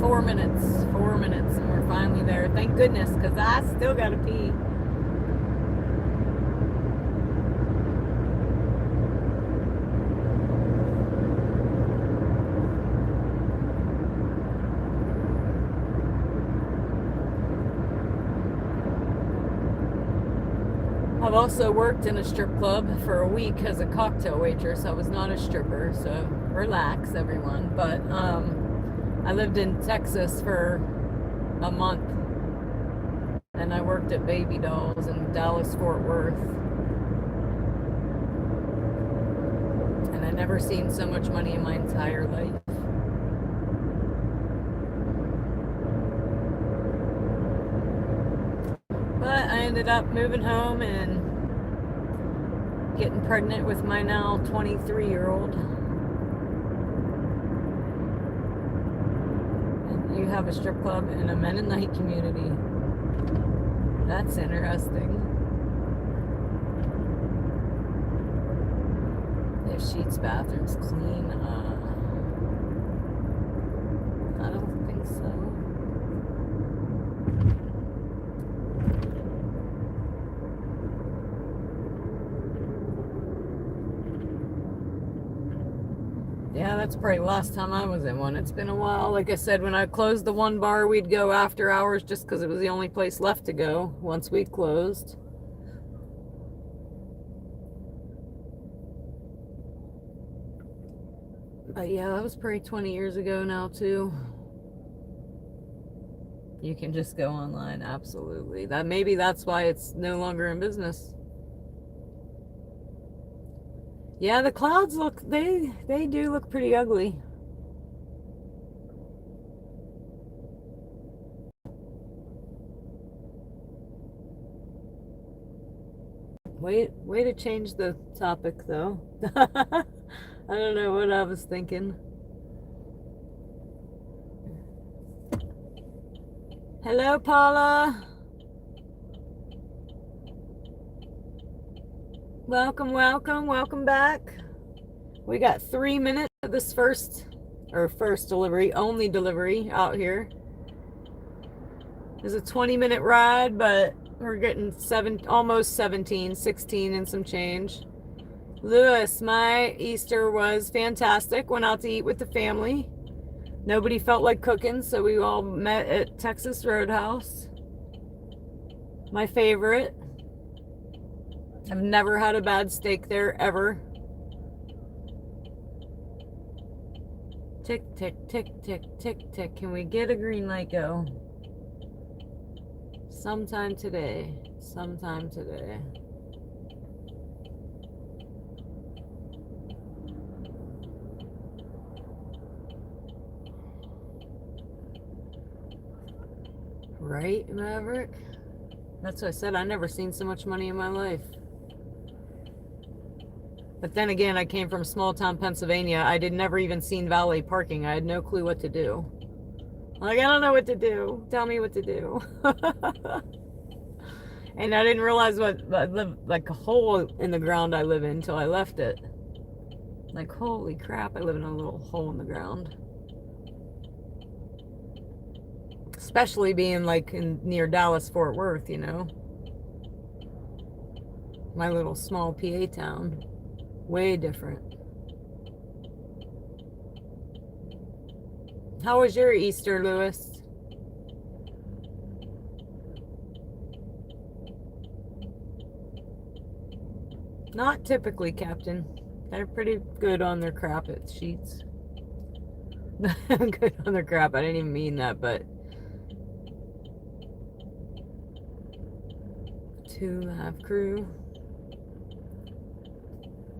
Speaker 1: 4 minutes. 4 minutes, and we're finally there. Thank goodness, because I still gotta pee. I've also worked in a strip club for a week as a cocktail waitress. I was not a stripper, so relax, everyone. But I lived in Texas for a month, and I worked at Baby Dolls in Dallas, Fort Worth. And I never seen so much money in my entire life. But I ended up moving home and getting pregnant with my now 23-year-old. And you have a strip club in a Mennonite community. That's interesting. If Sheets bathroom's clean, I don't think so. That's probably the last time I was in one. It's been a while. Like I said, when I closed the one bar, we'd go after hours just because it was the only place left to go once we closed. But yeah, that was probably 20 years ago now too. You can just go online, absolutely. Maybe that's why it's no longer in business. Yeah, the clouds they do look pretty ugly. Way to change the topic though. I don't know what I was thinking. Hello, Paula. Welcome back. We got 3 minutes of this first delivery, only delivery out here. It's a 20-minute ride, but we're getting almost 17, 16 and some change. Lewis, my Easter was fantastic. Went out to eat with the family. Nobody felt like cooking, so we all met at Texas Roadhouse. My favorite. I've never had a bad steak there, ever. Tick, tick, tick, tick, tick, tick. Can we get a green light go? Sometime today. Sometime today. Right, Maverick? That's what I said. I've never seen so much money in my life. But then again, I came from small town Pennsylvania. I had never even seen valet parking. I had no clue what to do. Like, I don't know what to do. Tell me what to do. And I didn't realize like a hole in the ground I live in until I left it. Like, holy crap, I live in a little hole in the ground. Especially being like near Dallas, Fort Worth, you know. My little small PA town. Way different. How was your Easter, Lewis? Not typically, Captain. They're pretty good on their crap at sheets. Good on their crap. I didn't even mean that, but 2.5 crew.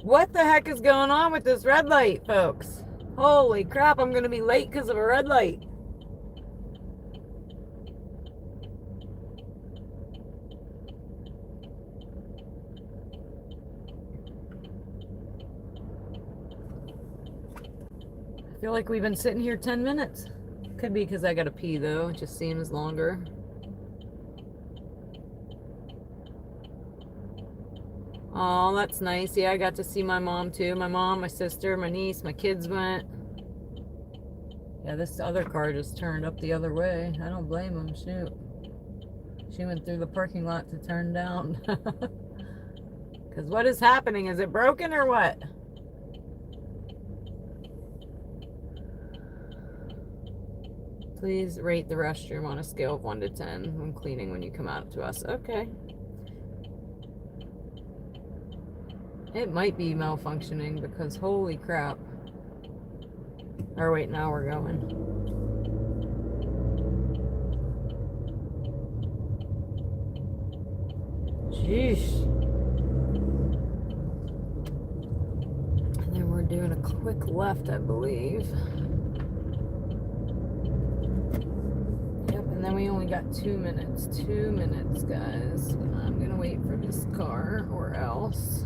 Speaker 1: What the heck is going on with this red light, folks? Holy crap, I'm going to be late because of a red light. I feel like we've been sitting here 10 minutes. Could be because I got to pee, though. It just seems longer. Oh, that's nice. Yeah, I got to see my mom too. My mom, my sister, my niece, my kids went. Yeah, this other car just turned up the other way. I don't blame them. Shoot. She went through the parking lot to turn down. Because what is happening? Is it broken or what? Please rate the restroom on a scale of 1 to 10 when cleaning when you come out to us. Okay. It might be malfunctioning because holy crap. Or wait, now we're going. Jeez. And then we're doing a quick left, I believe. Yep, and then we only got 2 minutes. 2 minutes, guys. I'm gonna wait for this car or else.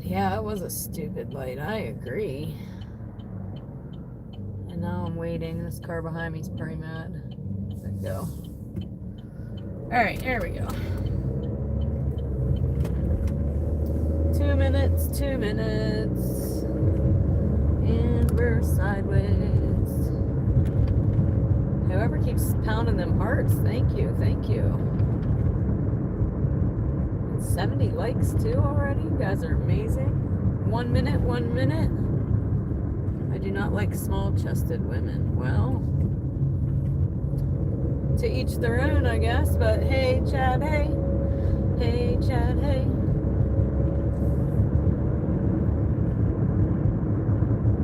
Speaker 1: Yeah, it was a stupid light. I agree. And now I'm waiting. This car behind me is pretty mad. Let go. Alright, here we go. 2 minutes, 2 minutes. And we're sideways. Whoever keeps pounding them hearts, thank you, thank you. 70 likes too already. You guys are amazing. 1 minute, 1 minute. I do not like small-chested women. Well, to each their own, I guess. But hey, Chad, hey. Hey, Chad, hey.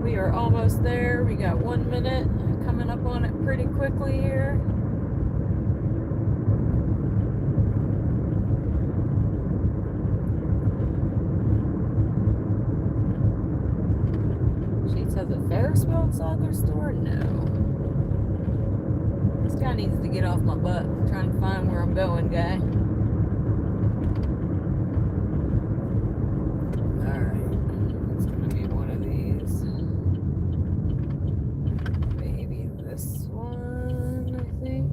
Speaker 1: We are almost there. We got 1 minute. Coming up on it pretty quickly here. Sheets has a Ferris wheel inside their store? No. This guy needs to get off my butt. I'm trying to find where I'm going, guy. Alright. It's going to be one of these. Maybe this one, I think.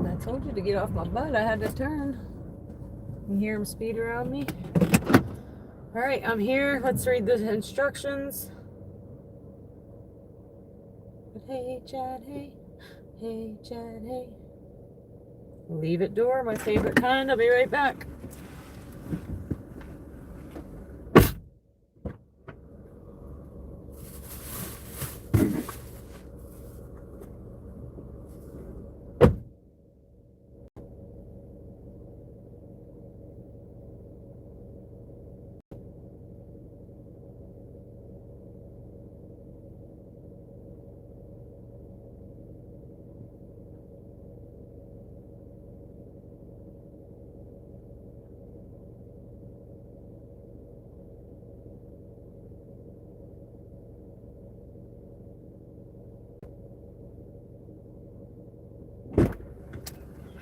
Speaker 1: I told you to get off my butt. I had to turn. You hear him speed around me? Alright, I'm here. Let's read the instructions. Hey, Chad, hey. Hey, Chad, hey. Leave it door, my favorite kind. I'll be right back.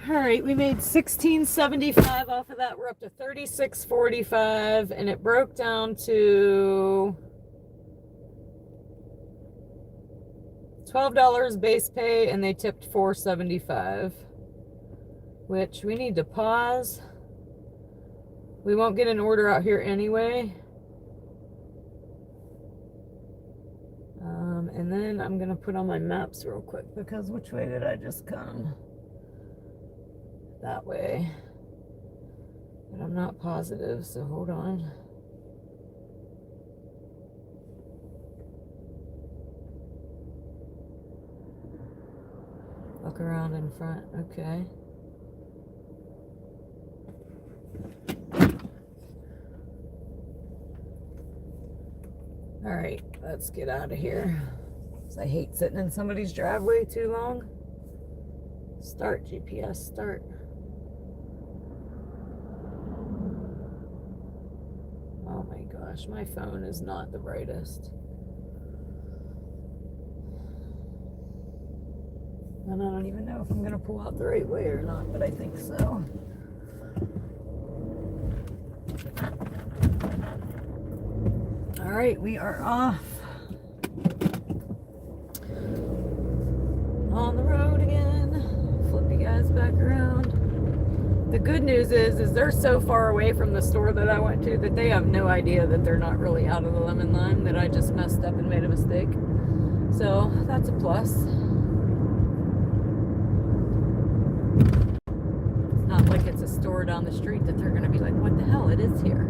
Speaker 1: All right, we made $16.75 off of that. We're up to $36.45, and it broke down to $12 base pay, and they tipped $4.75, which we need to pause. We won't get an order out here anyway. And then I'm gonna put on my maps real quick, because which way did I just come? That way, but I'm not positive, so hold on. Look around in front. Okay. All right, let's get out of here, 'cause I hate sitting in somebody's driveway too long. Start, GPS, start. Oh my gosh, my phone is not the brightest. And I don't even know if I'm gonna pull out the right way or not, but I think so. All right, we are off. On the road again. Flip you guys back around. The good news is they're so far away from the store that I went to that they have no idea that they're not really out of the lemon lime, that I just messed up and made a mistake. So that's a plus. It's not like it's a store down the street that they're going to be like, what the hell, it is here.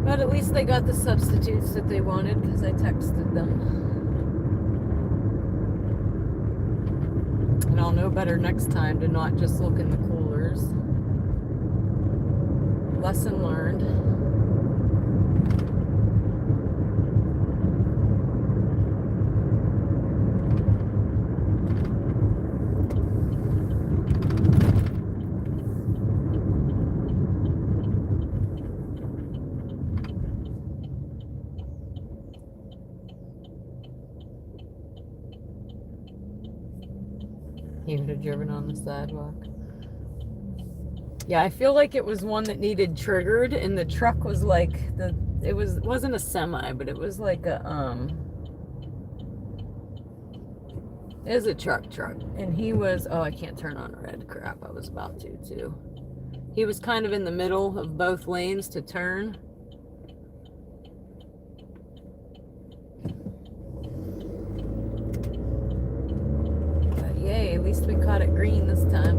Speaker 1: But at least they got the substitutes that they wanted, because I texted them. And I'll know better next time to not just look in the coolers. Lesson learned. He would have driven on the sidewalk. Yeah, I feel like it was one that needed triggered, and the truck was like it wasn't a semi, but it was like a it was a truck, and he was, oh, I can't turn on red, crap, I was about to too. He was kind of in the middle of both lanes to turn. At least we caught it green this time,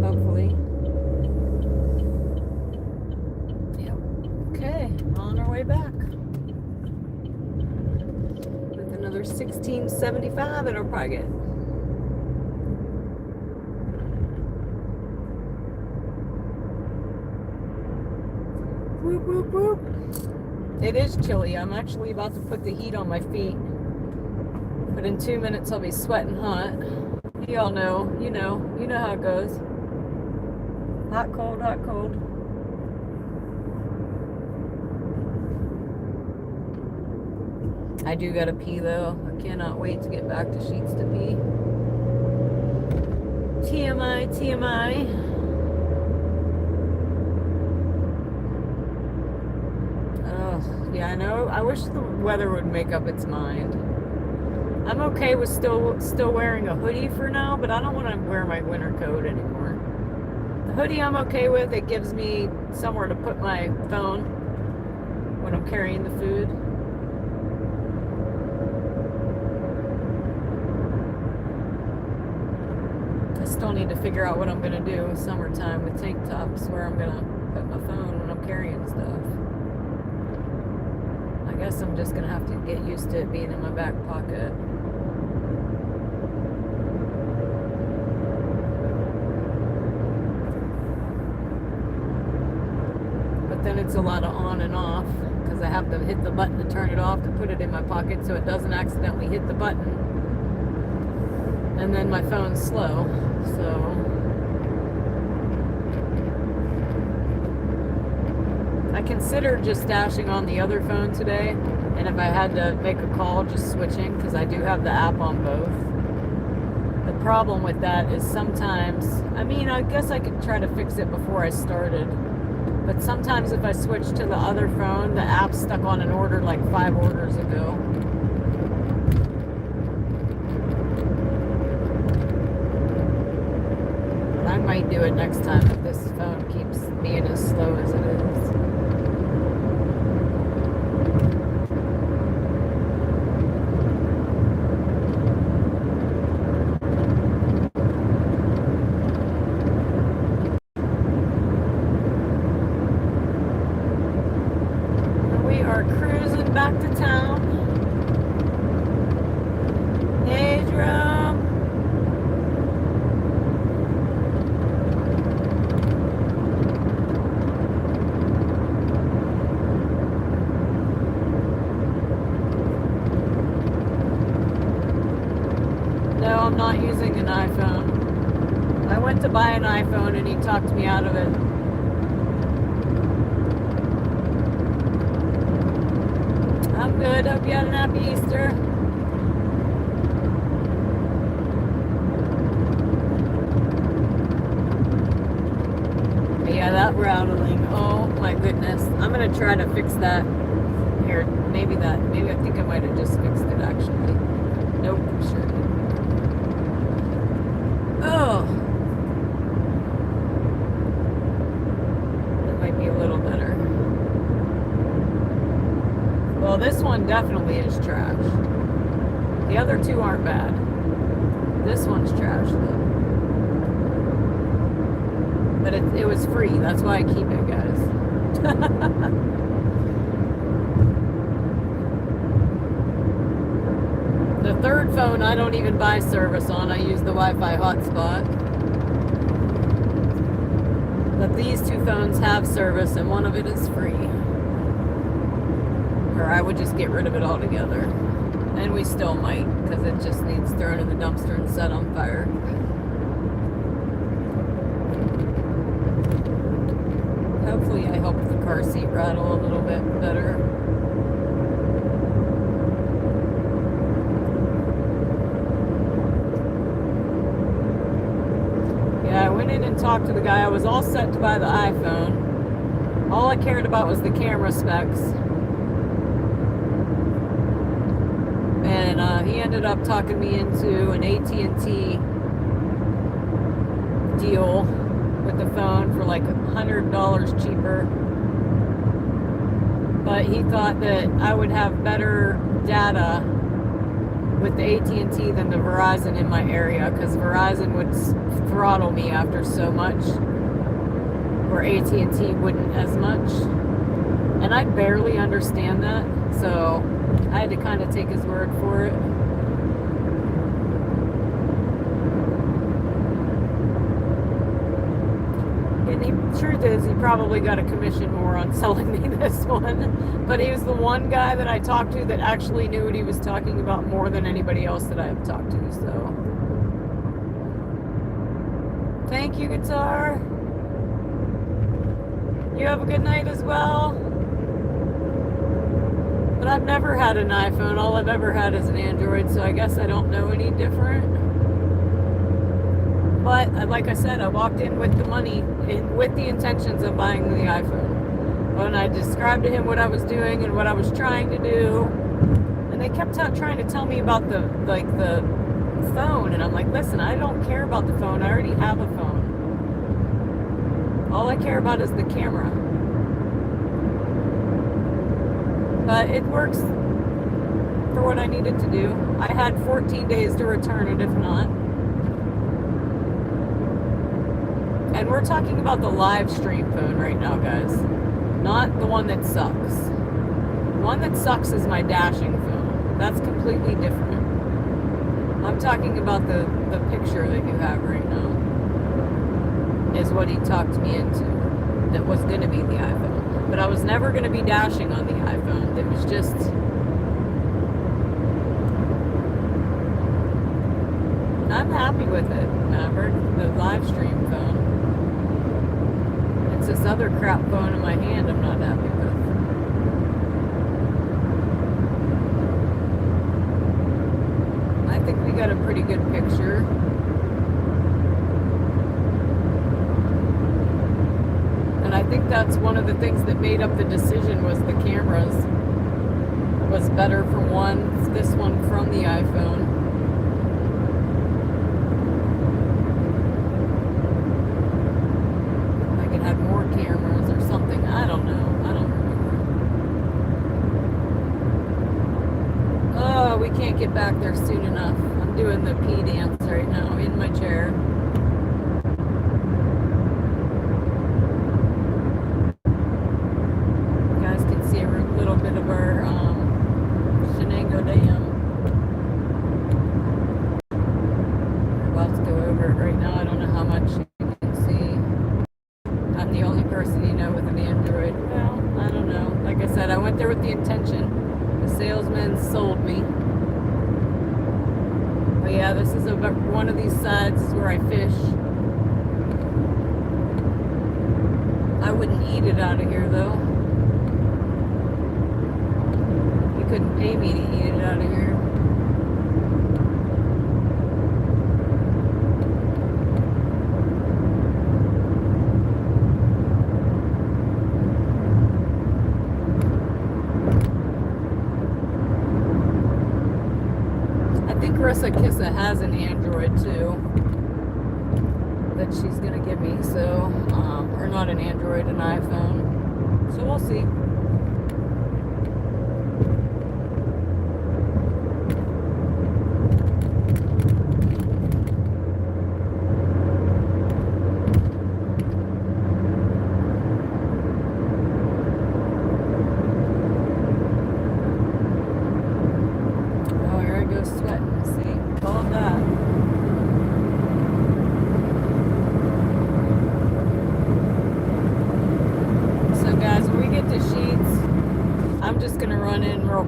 Speaker 1: hopefully. Yep. Okay, on our way back. With another $16.75 in our pocket. Whoop, whoop, whoop. It is chilly. I'm actually about to put the heat on my feet. But in 2 minutes I'll be sweating hot. You all know, you know how it goes. Hot, cold, hot, cold. I do gotta pee though. I cannot wait to get back to Sheets to pee. TMI, TMI. Yeah, I know. I wish the weather would make up its mind. I'm okay with still wearing a hoodie for now, but I don't want to wear my winter coat anymore. The hoodie I'm okay with. It gives me somewhere to put my phone when I'm carrying the food. I still need to figure out what I'm going to do with summertime with tank tops, where I'm going to put my phone when I'm carrying stuff. I guess I'm just going to have to get used to it being in my back pocket. But then it's a lot of on and off, because I have to hit the button to turn it off to put it in my pocket so it doesn't accidentally hit the button. And then my phone's slow, so... I considered just stashing on the other phone today, and if I had to make a call, just switching, because I do have the app on both. The problem with that is sometimes, I mean, I guess I could try to fix it before I started, but sometimes if I switch to the other phone, the app's stuck on an order like 5 orders ago. I might do it next time if this phone keeps being as slow as it is. Back to town. Hey, Jerome. No, I'm not using an iPhone. I went to buy an iPhone and he talked me out of it. I'm good. Hope you had an happy Easter. But yeah, that rattling. Oh my goodness. I'm gonna try to fix that. Here, maybe I think I might have just fixed it actually. Nope, sure. Oh. That might be a little better. Well, this one definitely is trash. The other two aren't bad. This one's trash, though. But it was free. That's why I keep it, guys. The third phone, I don't even buy service on. I use the Wi-Fi hotspot. But these two phones have service, and one of it is free. Or I would just get rid of it altogether. And we still might, because it just needs thrown in the dumpster and set on fire. Hopefully I helped the car seat rattle a little bit better. Yeah, I went in and talked to the guy. I was all set to buy the iPhone. All I cared about was the camera specs. And he ended up talking me into an AT&T deal with the phone for like $100 cheaper. But he thought that I would have better data with the AT&T than the Verizon in my area, because Verizon would throttle me after so much, where AT&T wouldn't as much. And I barely understand that, so I had to kind of take his word for it. And the truth is, he probably got a commission more on selling me this one. But he was the one guy that I talked to that actually knew what he was talking about more than anybody else that I have talked to. So, thank you, guitar. You have a good night as well. But I've never had an iPhone. All I've ever had is an Android, so I guess I don't know any different. But like I said, I walked in with the money and with the intentions of buying the iPhone. When I described to him what I was doing and what I was trying to do, and they kept trying to tell me about the phone, and I'm like, listen, I don't care about the phone. I already have a phone. All I care about is the camera. But it works for what I needed to do. I had 14 days to return it if not. And we're talking about the live stream phone right now, guys. Not the one that sucks. The one that sucks is my dashing phone. That's completely different. I'm talking about the picture that you have right now. Is what he talked me into. That was going to be the iPhone. But I was never going to be dashing on the iPhone. It was just... I'm happy with it, Maverick. The live stream phone. It's this other crap phone in my hand I'm not happy with. I think we got a pretty good picture. And I think that's one of the things that made up the decision was the cameras was better for this one from the iPhone. I could have more cameras or something. I don't know. I don't remember. Oh, we can't get back there soon enough. I'm doing the pee dance right now in my chair. The intention. The salesman sold me. But yeah, this is one of these sides where I fish. I wouldn't eat it out of here though. You couldn't pay me to eat it out of here. Carissa Kissa has an Android too that she's gonna give me, so or not an Android, an iPhone, so we'll see.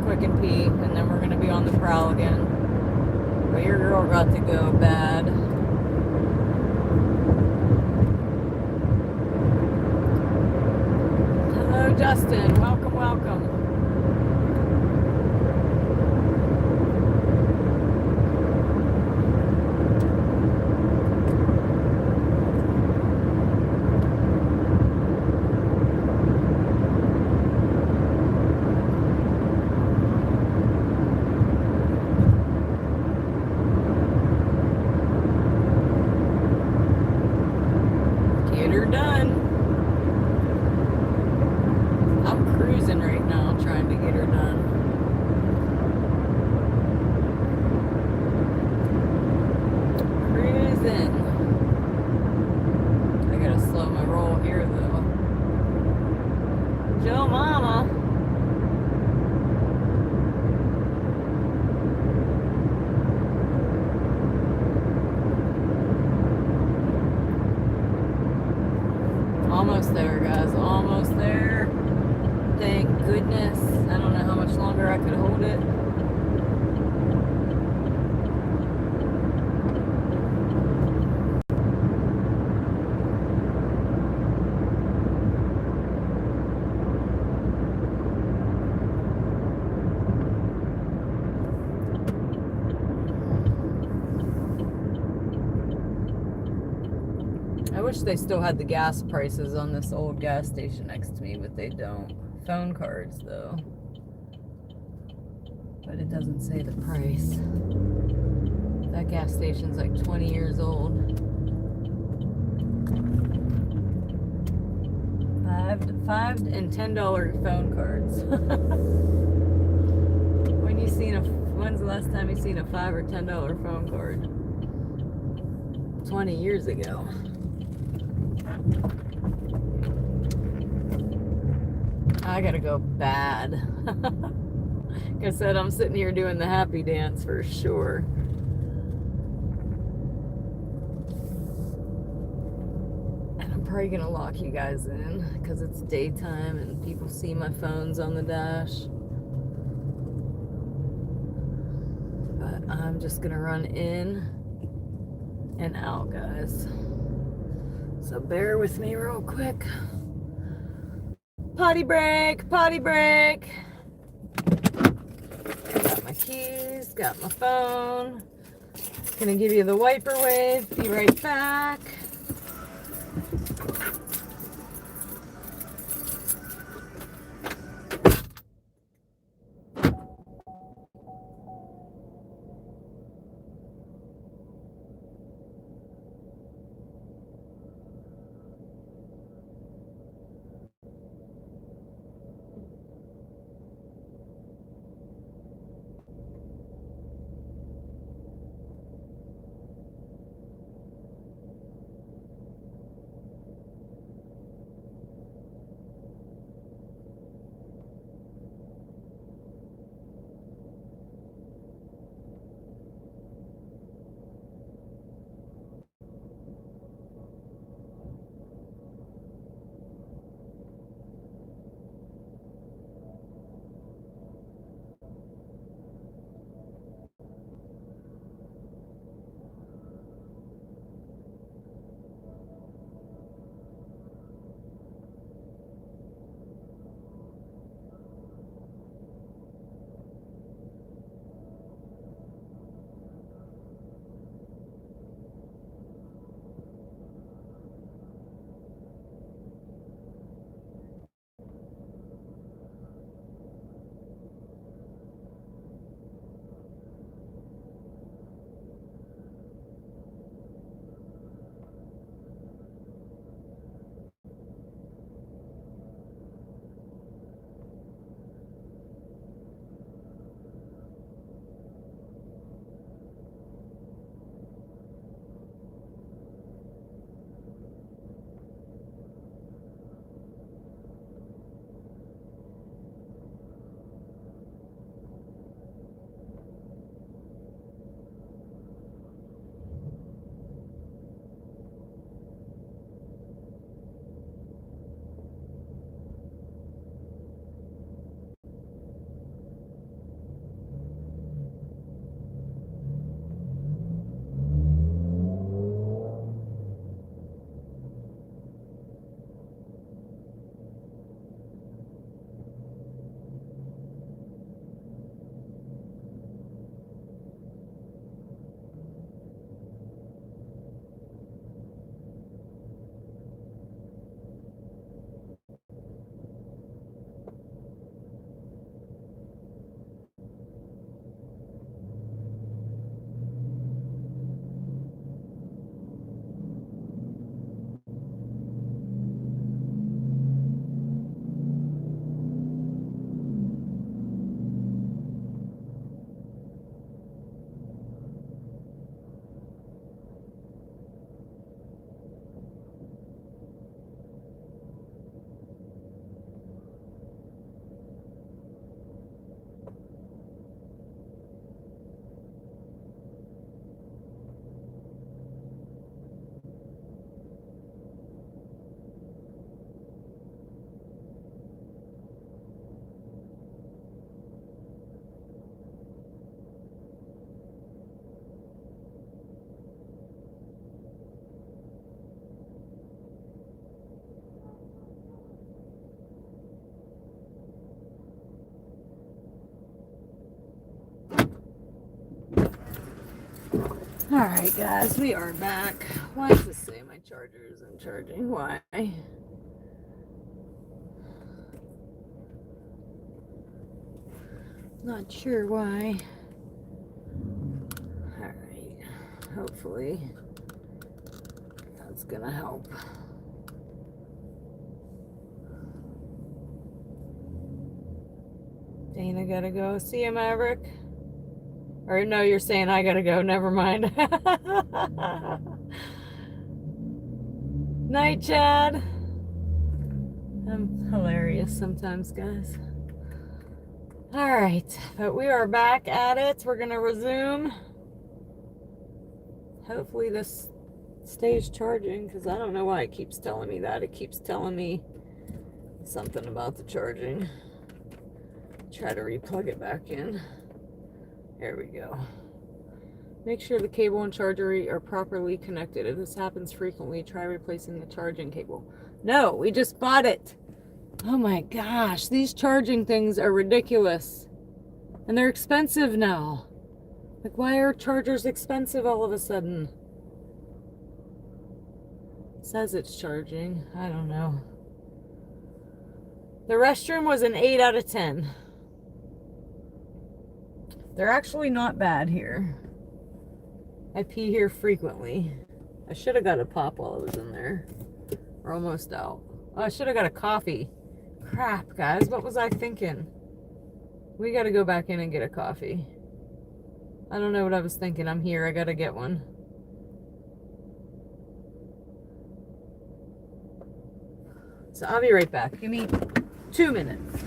Speaker 1: Quick and pee, and then we're going to be on the prowl again. But your girl got to go bad. Hello, Justin. Welcome, welcome. I wish they still had the gas prices on this old gas station next to me, but they don't. Phone cards, though. But it doesn't say the price. That gas station's like 20 years old. Five and $10 phone cards. When's the last time you seen a $5 or $10 phone card? 20 years ago. I gotta go bad. Like I said, I'm sitting here doing the happy dance for sure. And I'm probably gonna lock you guys in because it's daytime and people see my phones on the dash. But I'm just gonna run in and out, guys. So bear with me real quick. Potty break, potty break. Got my keys, got my phone. Gonna give you the wiper wave, be right back. Alright guys, we are back. Why does this say my charger isn't charging? Why? Not sure why. Alright. Hopefully that's gonna help. Dana gotta go. See you, Maverick. Or no, you're saying I gotta go. Never mind. Night, Chad. I'm hilarious sometimes, guys. All right, but we are back at it. We're gonna resume. Hopefully this stays charging, because I don't know why it keeps telling me that. It keeps telling me something about the charging. Try to replug it back in. There we go. Make sure the cable and charger are properly connected. If this happens frequently, try replacing the charging cable. No, we just bought it. Oh my gosh, these charging things are ridiculous. And they're expensive now. Like, why are chargers expensive all of a sudden? It says it's charging. I don't know. The restroom was an 8 out of 10. They're actually not bad here. I pee here frequently. I should have got a pop while I was in there. We're almost out. Oh, I should have got a coffee. Crap, guys. What was I thinking? We got to go back in and get a coffee. I don't know what I was thinking. I'm here. I got to get one. So I'll be right back. Give me 2 minutes.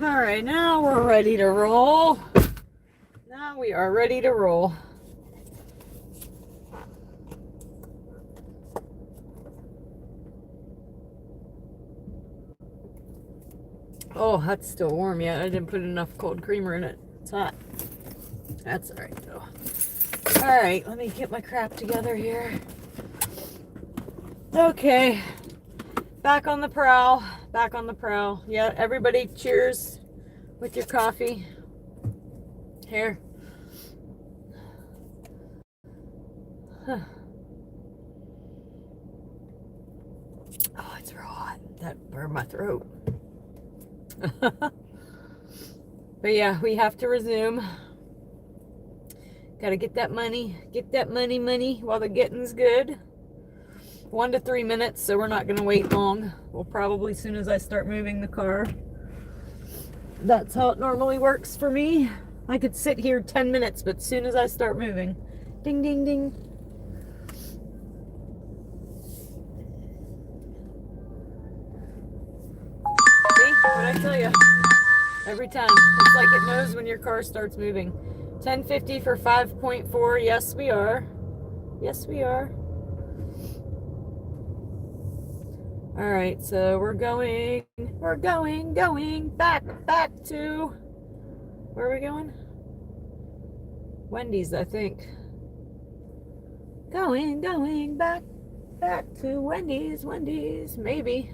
Speaker 1: All right, now we're ready to roll. Now we are ready to roll. Oh, that's still warm yet. I didn't put enough cold creamer in it. It's hot. That's all right, though. All right, let me get my crap together here. Okay. Back on the prowl. Back on the prowl. Yeah, everybody cheers with your coffee. Here. Huh. Oh, it's real hot. That burned my throat. But yeah, we have to resume. Gotta get that money. Get that money while the getting's good. 1 to 3 minutes, so we're not going to wait long. We'll probably, as soon as I start moving the car. That's how it normally works for me. I could sit here 10 minutes, but as soon as I start moving, ding, ding, ding. See? What'd I tell you? Every time. It's like it knows when your car starts moving. 1050 for 5.4. Yes, we are. Yes, we are. All right, so we're going back to, where are we going? Wendy's, I think. Going back to Wendy's, maybe.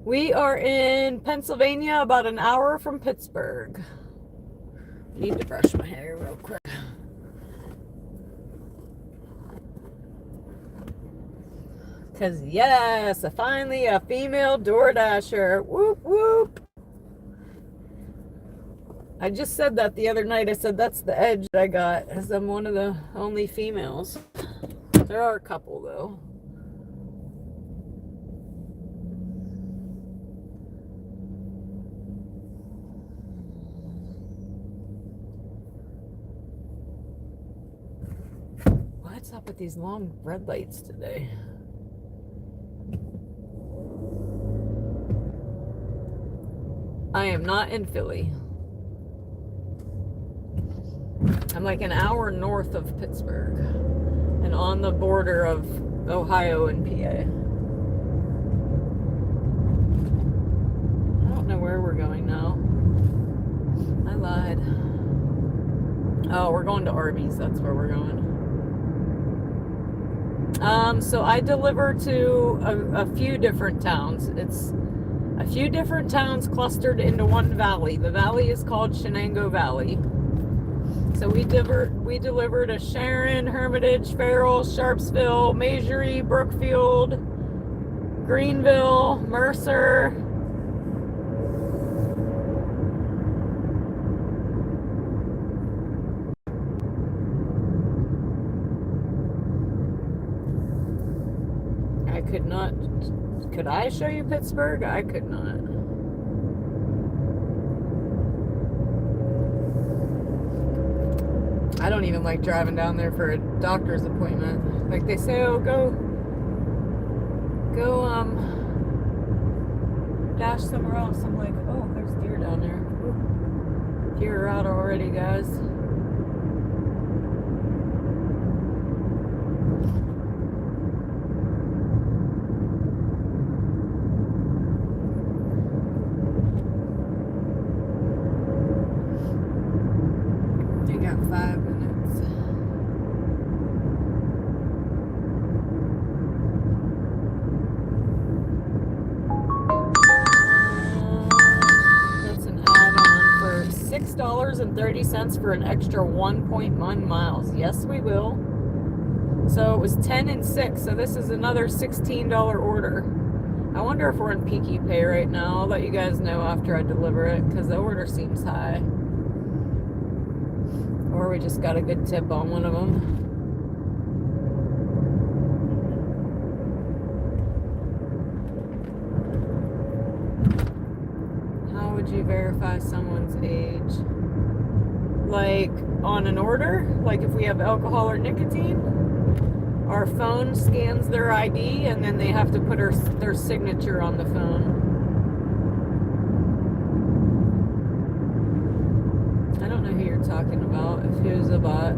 Speaker 1: We are in Pennsylvania, about an hour from Pittsburgh. Need to brush my hair real quick. Because, yes, finally a female DoorDasher. Whoop, whoop. I just said that the other night. I said that's the edge I got, as I'm one of the only females. There are a couple, though. What's up with these long red lights today? I am not in Philly. I'm like an hour north of Pittsburgh and on the border of Ohio and PA. I don't know where we're going now. I lied. Oh, we're going to Arby's. That's where we're going. So I deliver to a few different towns. It's a few different towns clustered into one valley. The valley is called Shenango Valley. So we deliver to Sharon, Hermitage, Farrell, Sharpsville, Masury, Brookfield, Greenville, Mercer. I could not. Could I show you Pittsburgh? I could not. I don't even like driving down there for a doctor's appointment. Like they say, oh, go, dash somewhere else. I'm like, oh, there's deer down there. Ooh. Deer are out already, guys. We got 5 minutes. That's an add-on for $6.30 for an extra 1.1 miles. Yes, we will. So it was 10 and 6. So this is another $16 order. I wonder if we're in peaky pay right now. I'll let you guys know after I deliver it because the order seems high. Or we just got a good tip on one of them. How would you verify someone's age? Like on an order? Like if we have alcohol or nicotine? Our phone scans their ID and then they have to put their signature on the phone. I don't know who you're talking about, if who's a bot.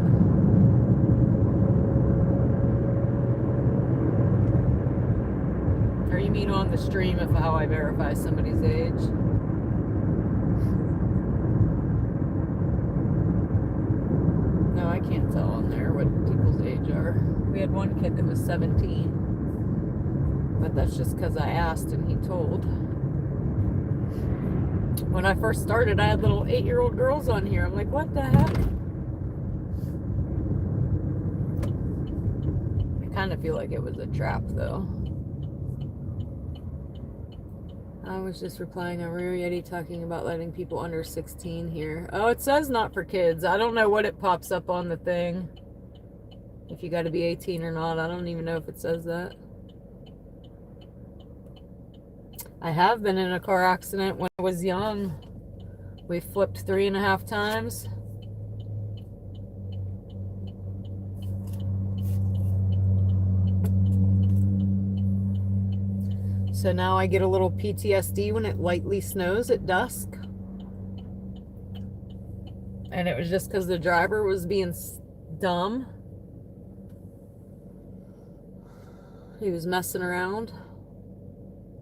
Speaker 1: Or you mean on the stream of how I verify somebody's age? No, I can't tell on there what people's age are. We had one kid that was 17. But that's just because I asked and he told. When I first started, I had little 8-year-old girls on here. I'm like, what the heck? I kind of feel like it was a trap, though. I was just replying on Rear Yeti talking about letting people under 16 here. Oh, it says not for kids. I don't know what it pops up on the thing. If you got to be 18 or not. I don't even know if it says that. I have been in a car accident when I was young. We flipped 3.5 times. So now I get a little PTSD when it lightly snows at dusk. And it was just because the driver was being dumb. He was messing around.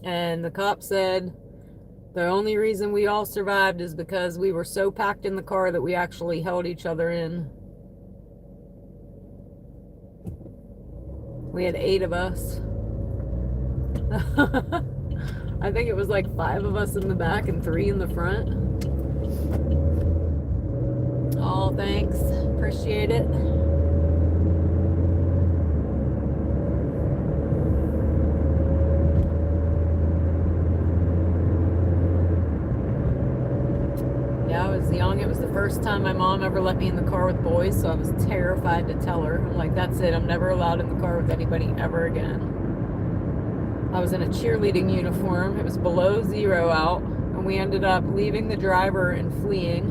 Speaker 1: And the cop said the only reason we all survived is because we were so packed in the car that we actually held each other in. We had 8 of us. I think it was like 5 of us in the back and 3 in the front. Oh, thanks. Appreciate it. Yeah, I was young. It was the first time my mom ever let me in the car with boys, so I was terrified to tell her. I'm like, that's it. I'm never allowed in the car with anybody ever again. I was in a cheerleading uniform. It was below 0 out, and we ended up leaving the driver and fleeing,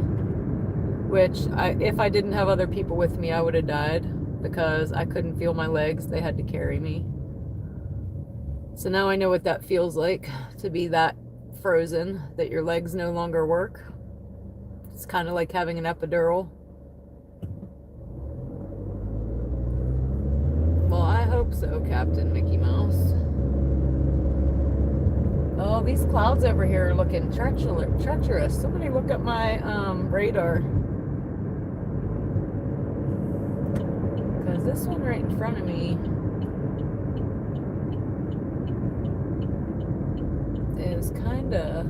Speaker 1: which if I didn't have other people with me, I would have died because I couldn't feel my legs. They had to carry me. So now I know what that feels like, to be that frozen, that your legs no longer work. It's kind of like having an epidural. Well, I hope so, Captain Mickey Mouse. Oh, these clouds over here are looking treacherous. Somebody look at my radar. Because this one right in front of me is kind of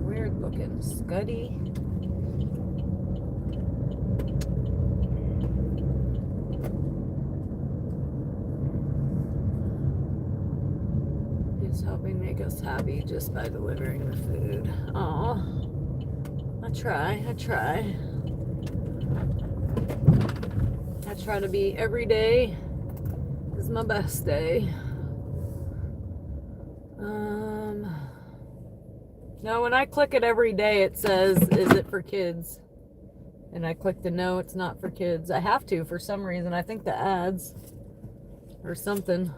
Speaker 1: weird looking. Scuddy. Helping make us happy just by delivering the food. Aw, I try. I try to be every day is my best day. No, when I click it every day, it says, is it for kids? And I click the no, it's not for kids. I have to for some reason. I think the ads or something.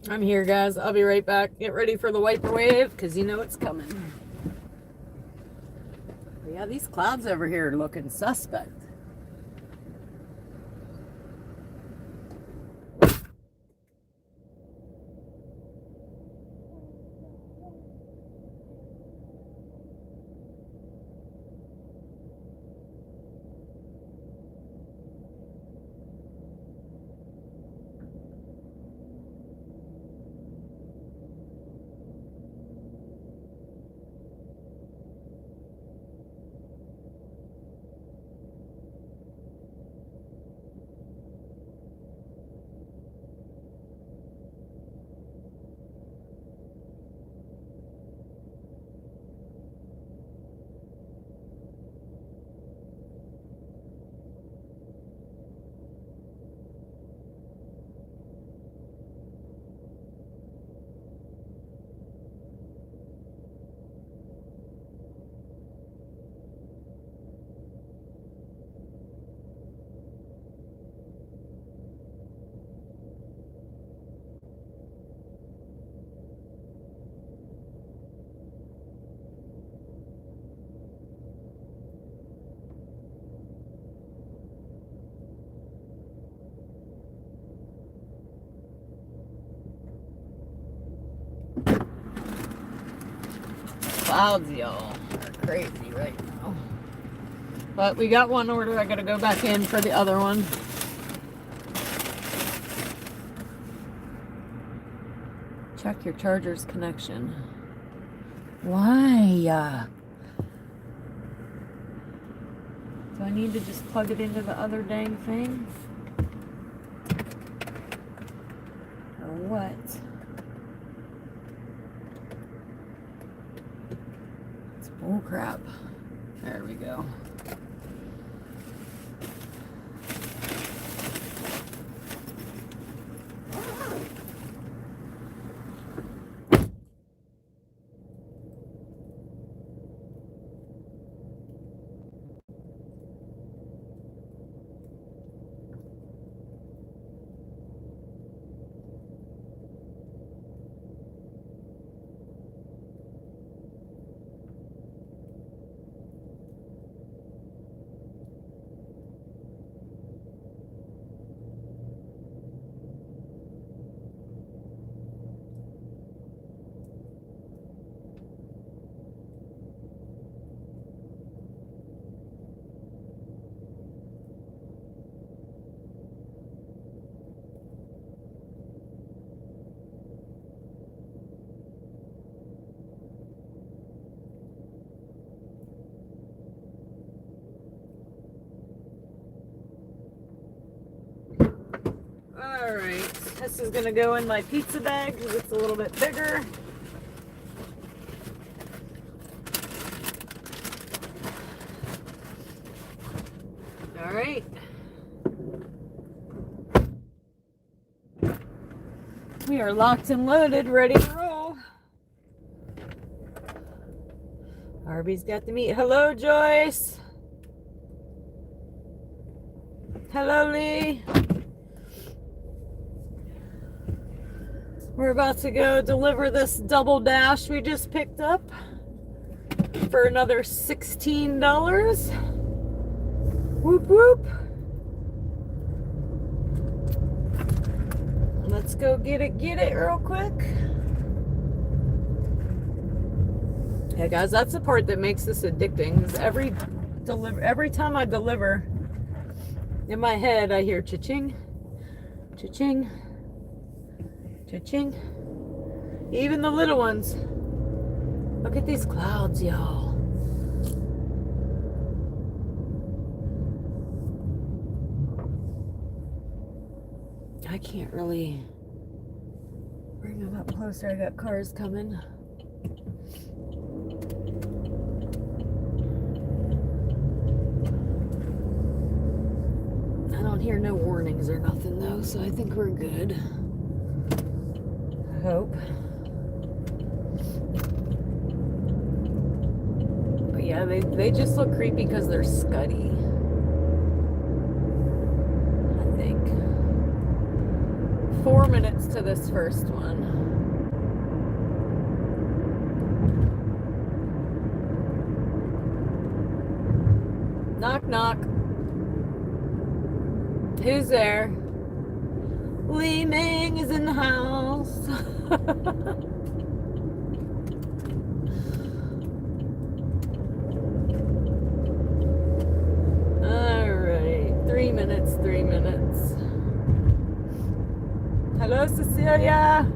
Speaker 1: I'm here, guys. I'll be right back. Get ready for the wiper wave because you know it's coming. But yeah, these clouds over here are looking suspect. Clouds, y'all, are crazy right now. But we got one order. I gotta go back in for the other one. Check your charger's connection. Why? Do I need to just plug it into the other dang thing? Or what? It's bull crap. There we go. This is gonna go in my pizza bag because it's a little bit bigger. All right. We are locked and loaded, ready to roll. Arby's got the meat. Hello, Joyce. Hello, Lee. We're about to go deliver this double dash we just picked up for another $16. Whoop, whoop. Let's go get it real quick. Yeah, guys, that's the part that makes this addicting. Is every time I deliver, in my head I hear cha-ching, cha-ching, cha-ching. Even the little ones. Look at these clouds, y'all. I can't really bring them up closer. I got cars coming. I don't hear no warnings or nothing though, so I think we're good. I hope. But yeah, they just look creepy because they're scuddy. I think. 4 minutes to this first one. Knock, knock. Who's there? Lee Ming is in the house. All right, 3 minutes, 3 minutes. Hello, Cecilia.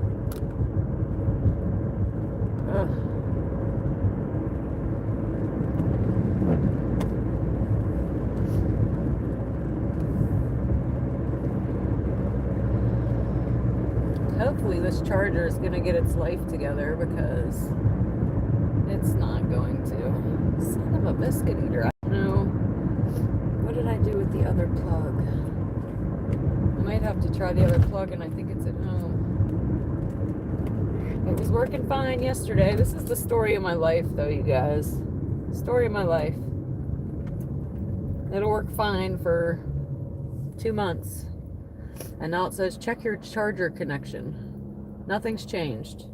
Speaker 1: Ugh. Hopefully this charger is going to get its life together because it's not going to. Son of a biscuit eater. I don't know. What did I do with the other plug? I might have to try the other plug, and I think it's at home. It was working fine yesterday. This is the story of my life, though, you guys. Story of my life. It'll work fine for 2 months. And now it says, check your charger connection. Nothing's changed.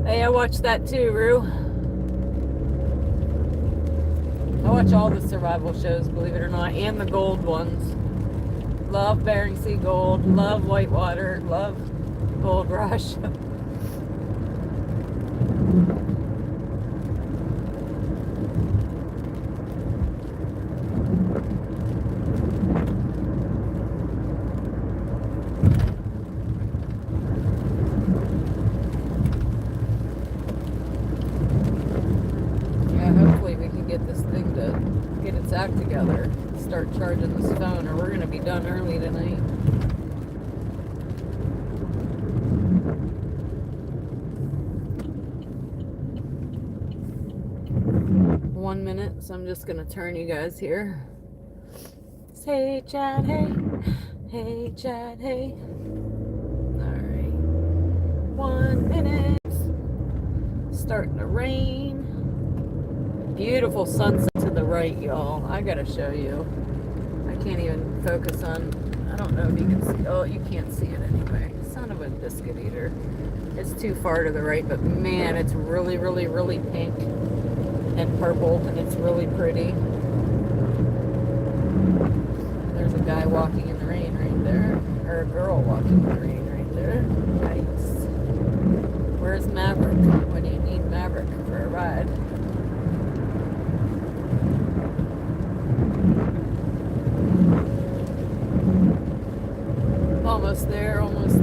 Speaker 1: Hey, I watched that too, Rue. I watch all the survival shows, believe it or not, and the gold ones. Love Bering Sea Gold, love Whitewater, love Gold Rush. Hopefully we can get this thing to get its act together, start charging this phone, or we're going to be done early tonight. One minute, so I'm just going to turn you guys here. Hey Chad, hey. Hey Chad, hey. Alright. 1 minute. Starting to rain. Beautiful sunset to the right, y'all. I gotta show you. I can't even focus on, I don't know if you can see. Oh, you can't see it anyway. Son of a biscuit eater. It's too far to the right, but man, it's really, really, really pink and purple, and it's really pretty. There's a guy walking in the rain right there, or a girl walking in the rain right there. Nice. Where's Maverick? When do you need Maverick for a ride? Almost there, almost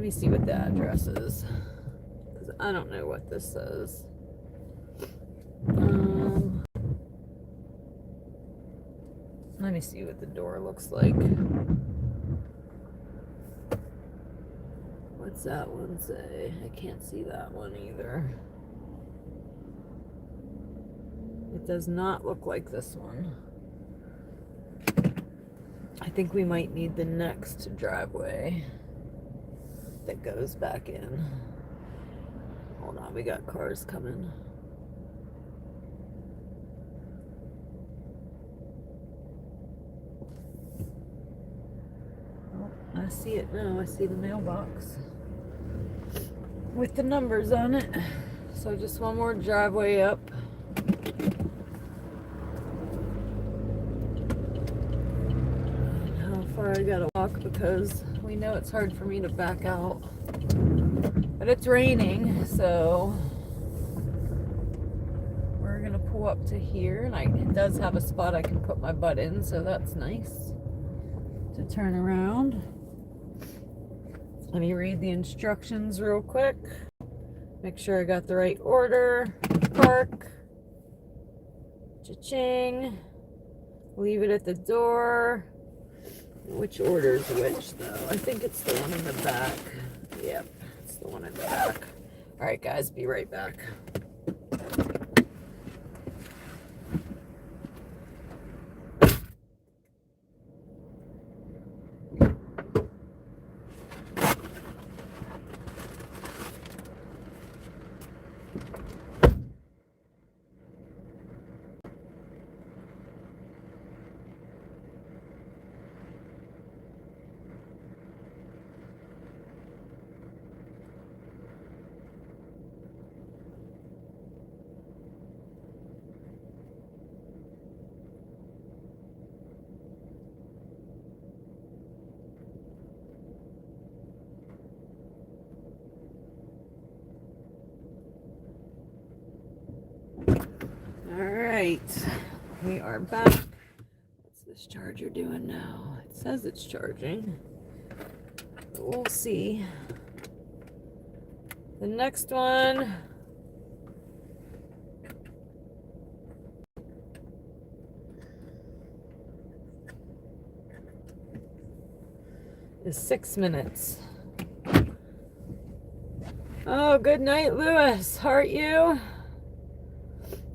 Speaker 1: me see what the address is. 'Cause I don't know what this says. Let me see what the door looks like. What's that one say? I can't see that one either. It does not look like this one. I think we might need the next driveway that goes back in. Hold on, we got cars coming. Oh, I see it now. I see the mailbox with the numbers on it. So just one more driveway up. I gotta walk because we know it's hard for me to back out, but it's raining, so we're gonna pull up to here, and it does have a spot I can put my butt in, so that's nice to turn around. Let me read the instructions real quick, make sure I got the right order. Park, cha-ching, leave it at the door. Which order's which, though? I think it's the one in the back. Yep, it's the one in the back. All right, guys, be right back. Alright, we are back. What's this charger doing now? It says it's charging, but we'll see. The next one is 6 minutes. Oh, good night, Lewis. Heart you.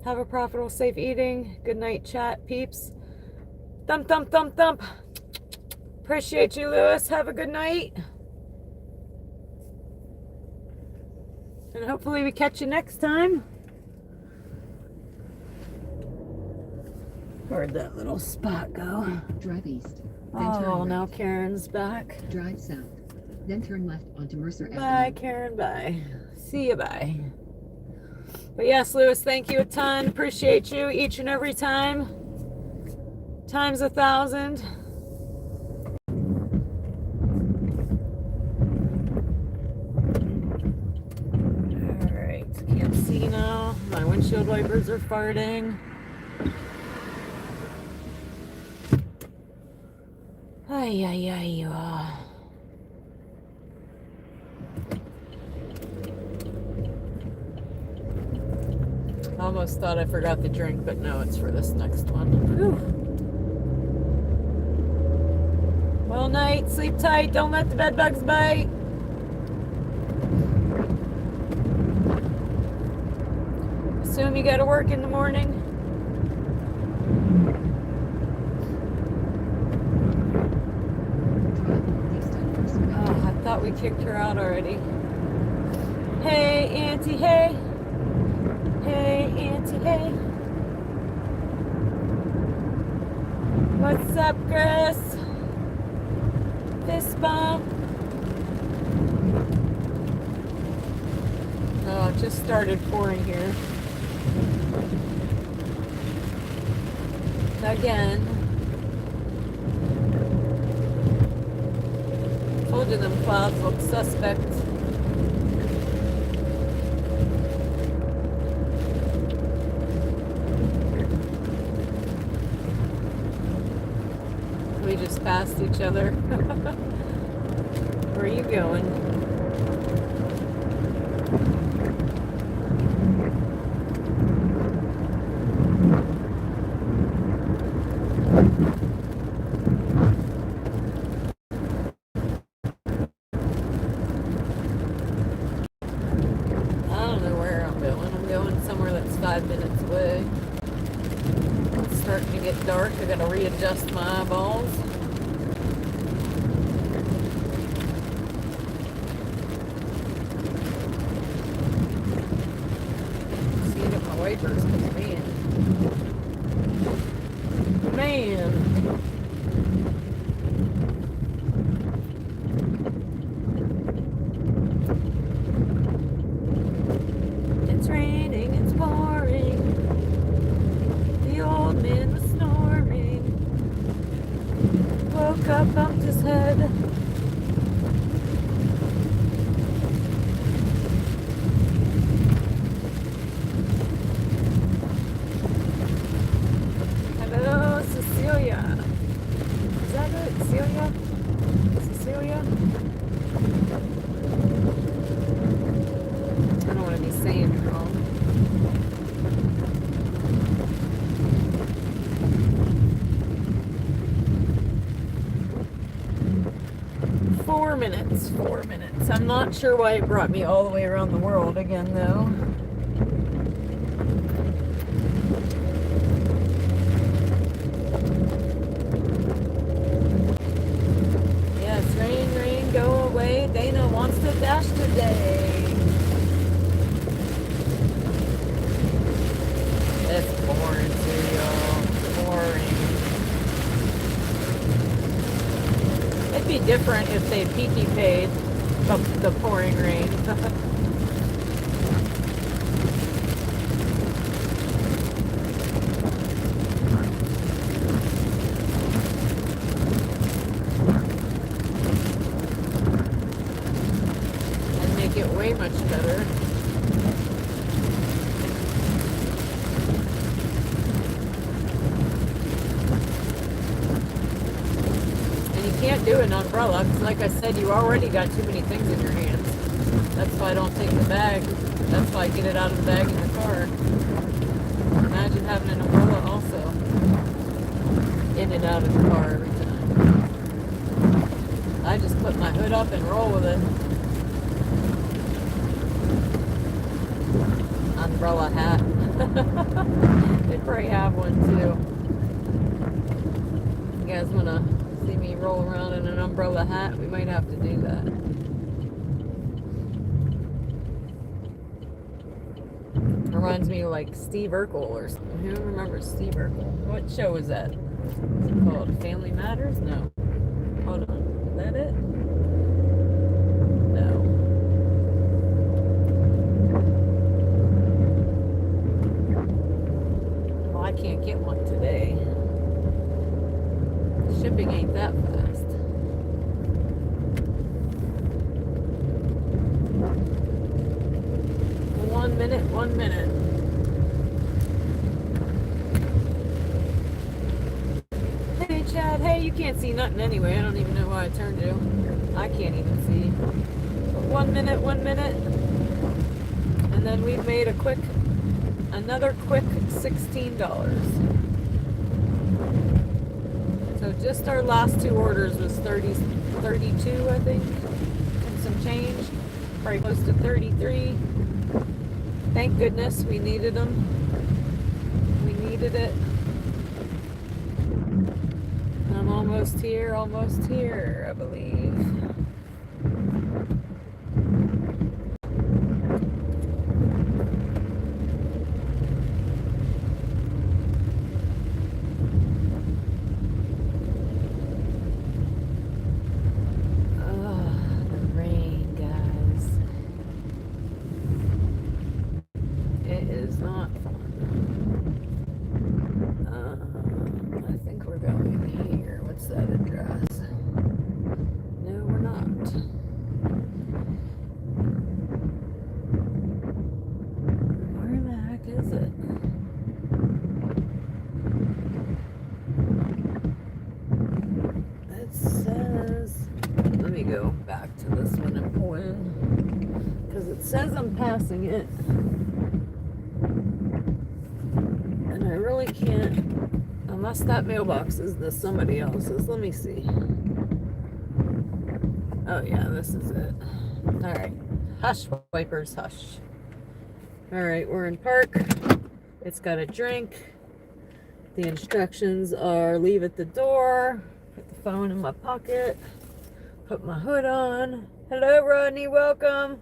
Speaker 1: Have a profitable, safe eating. Good night, chat, peeps. Thump, thump, thump, thump. Appreciate you, Lewis. Have a good night. And hopefully we catch you next time. Where'd that little spot go?
Speaker 4: Drive east. Then
Speaker 1: Oh,
Speaker 4: turn
Speaker 1: now
Speaker 4: right.
Speaker 1: Karen's back.
Speaker 4: Drive south. Then turn left onto Mercer
Speaker 1: Bye,
Speaker 4: Avenue.
Speaker 1: Karen. Bye. See you. Bye. But yes, Lewis, thank you a ton. Appreciate you each and every time. Times 1,000. Alright, can't see now. My windshield wipers are farting. Ay, ay, ay, Almost thought I forgot the drink, but no, it's for this next one. Whew. Well, night, sleep tight, don't let the bed bugs bite. Assume you gotta work in the morning.
Speaker 4: Drive northeast on Mercer Avenue.
Speaker 1: Oh, I thought we kicked her out already. Hey, Auntie, hey. Hey, Auntie, hey. What's up, Chris? Fist bump. Oh, it just started pouring here. Again. Told you them clouds look suspect. We just passed each other. Where are you going? don't know where I'm going. I'm going somewhere that's 5 minutes away. It's starting to get dark. I gotta readjust my eyeballs. See if my wipers, 'cause man. It's raining, it's pouring. The old man was snoring. Woke up, bumped his head. Hello, Cecilia. Is that it? Celia? Cecilia? I don't want to be saying it wrong. Four minutes. I'm not sure why it brought me all the way around the world again, though. Yes, rain, go away. Dana wants to dash today. It's pouring too, y'all. Pouring. It'd be different if they peaky paid the pouring rain. And make it way much better. Can't do an umbrella because, like I said, you already got too many things in your hands. That's why I don't take the bag. That's why I get it out of the bag in the car. Imagine having an umbrella also in and out of the car every time. I just put my hood up and roll with it. Umbrella hat. They probably have one too. You guys want to see me roll around in an umbrella hat? We might have to do that. Reminds me of like Steve Urkel or something. Who remembers Steve Urkel? What show was that? What's it called? Family Matters? No. Hold on. Is that it? No. Well, I can't get one today. Shipping ain't that fast. One minute. Hey Chad, hey, you can't see nothing anyway. I don't even know why I turned you. I can't even see. But 1 minute. And then we've made another quick $16. So just our last two orders was 32, I think, and some change. Probably close to 33. Thank goodness we needed them. We needed it. I'm almost here, I believe. because it says I'm passing it. And I really can't, unless that mailbox is somebody else's. Let me see. Oh yeah, this is it. All right. Hush, wipers, hush. All right, we're in park. It's got a drink. The instructions are leave at the door, put the phone in my pocket, put my hood on. Hello, Rodney, welcome.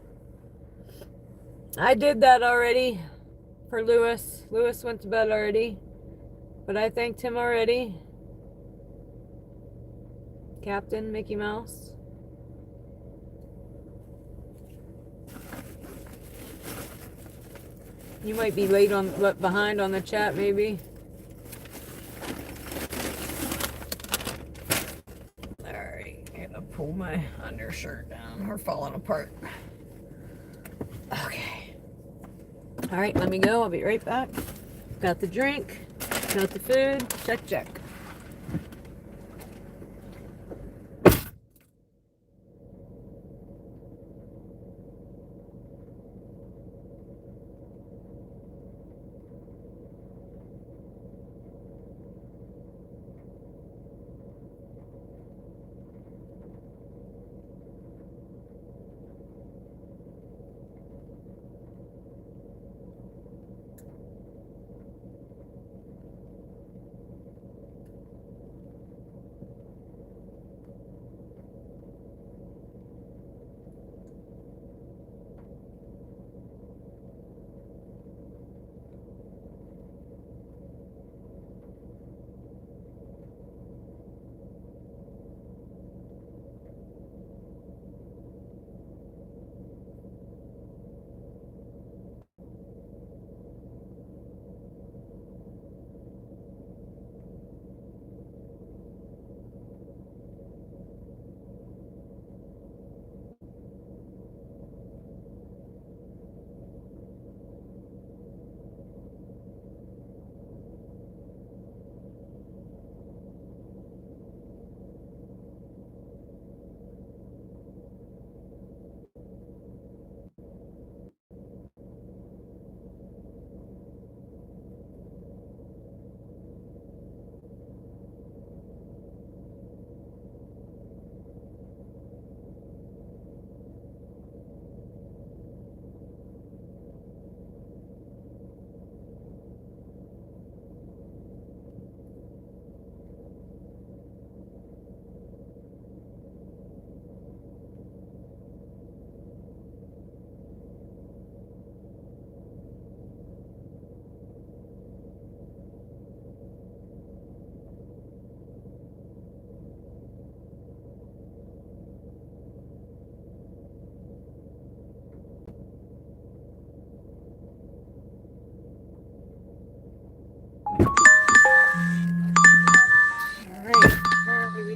Speaker 1: I did that already for Lewis. Lewis went to bed already, but I thanked him already. Captain Mickey Mouse. You might be behind on the chat, maybe. All right, I'm gonna pull my undershirt down. We're falling apart. Okay. All right, let me go. I'll be right back. Got the drink, got the food. Check, check.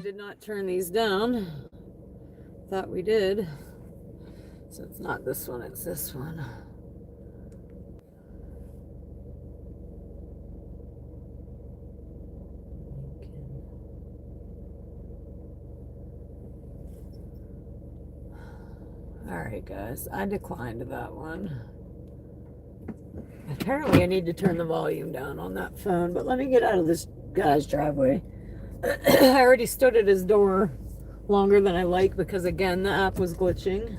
Speaker 1: Did not turn these down. Thought we did. So it's not this one, it's this one. Alright guys, I declined that one. Apparently I need to turn the volume down on that phone, but let me get out of this guy's driveway. I already stood at his door longer than I like because again the app was glitching,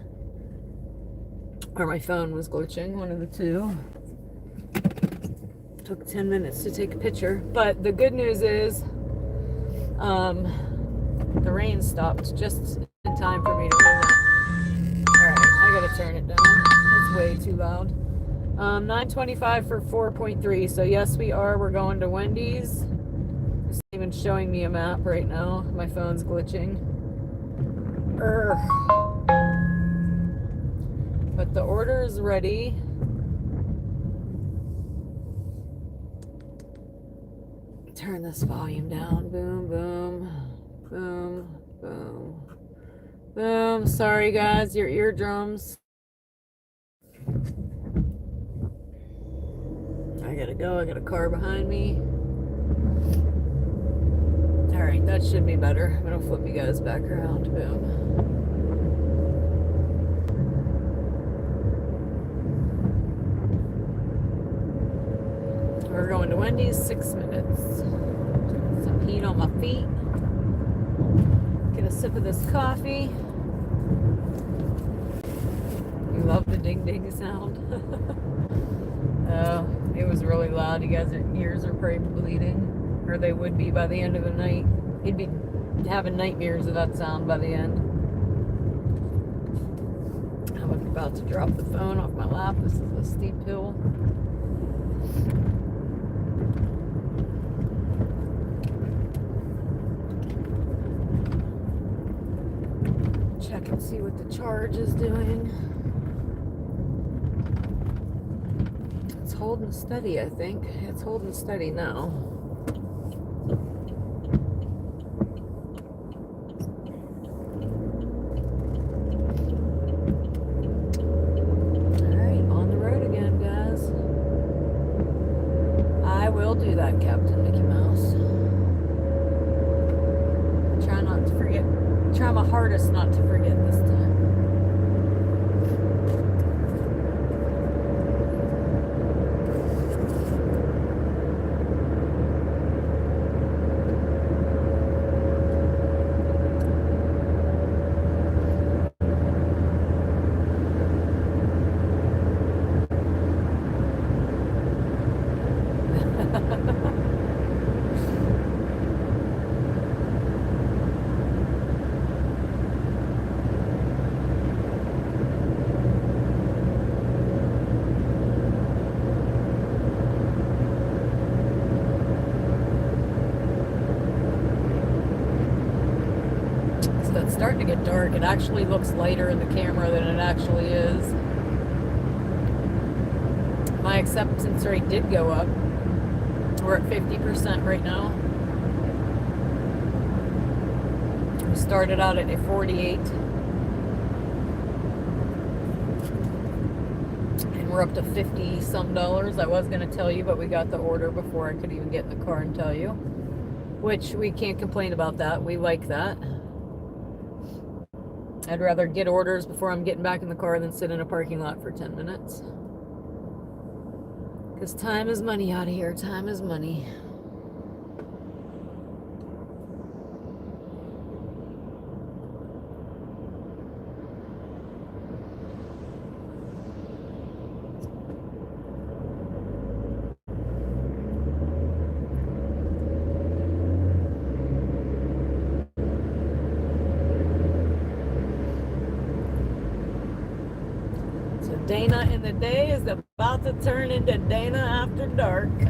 Speaker 1: or my phone was glitching, one of the two. Took 10 minutes to take a picture, but the good news is the rain stopped just in time for me to win that. Alright, I gotta turn it down. It's way too loud. 9:25 for 4.3, so yes we are. We're going to Wendy's. It's not even showing me a map right now. My phone's glitching. But the order is ready. Turn this volume down. Boom, boom, boom, boom, boom. Sorry guys, your eardrums. I gotta go. I got a car behind me. Alright, that should be better. I'm gonna flip you guys back around. Boom. we're going to Wendy's, 6 minutes. Some heat on my feet. Get a sip of this coffee. You love the ding ding sound. It was really loud. You guys' ears are probably bleeding, or they would be by the end of the night. You'd be having nightmares of that sound by the end. I'm about to drop the phone off my lap. This is a steep hill. Check and see what the charge is doing. It's holding steady, I think. It's holding steady now. Alright, on the road again, guys. I will do that, Captain Mickey Mouse. Try not to forget. Try my hardest not to forget this time. It's starting to get dark. It actually looks lighter in the camera than it actually is. My acceptance rate did go up. We're at 50% right now. We started out at a 48. And we're up to 50 some dollars. I was going to tell you, but we got the order before I could even get in the car and tell you. Which we can't complain about that. We like that. I'd rather get orders before I'm getting back in the car than sit in a parking lot for 10 minutes. Because time is money out of here. Time is money. Dana in the day is about to turn into Dana after dark. Do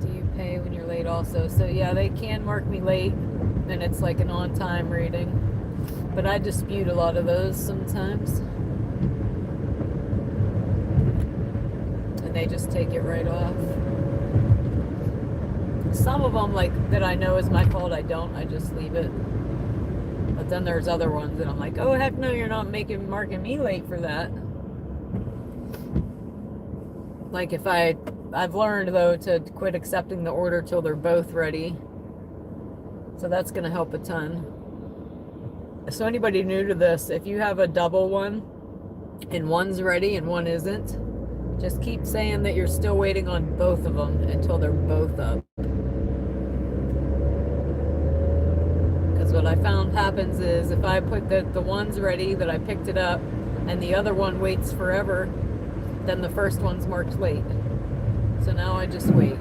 Speaker 1: you pay when you're late also? So yeah, they can mark me late and it's like an on-time rating. But I dispute a lot of those sometimes. And they just take it right off. Some of them, like, that I know is my fault, I just leave it. But then there's other ones that I'm like, oh, heck no, you're not marking me late for that. Like, if I've learned, though, to quit accepting the order till they're both ready. So that's going to help a ton. So anybody new to this, if you have a double one, and one's ready and one isn't, just keep saying that you're still waiting on both of them until they're both up. Because what I found happens is if I put the one's ready that I picked it up and the other one waits forever, then the first one's marked late. So now I just wait.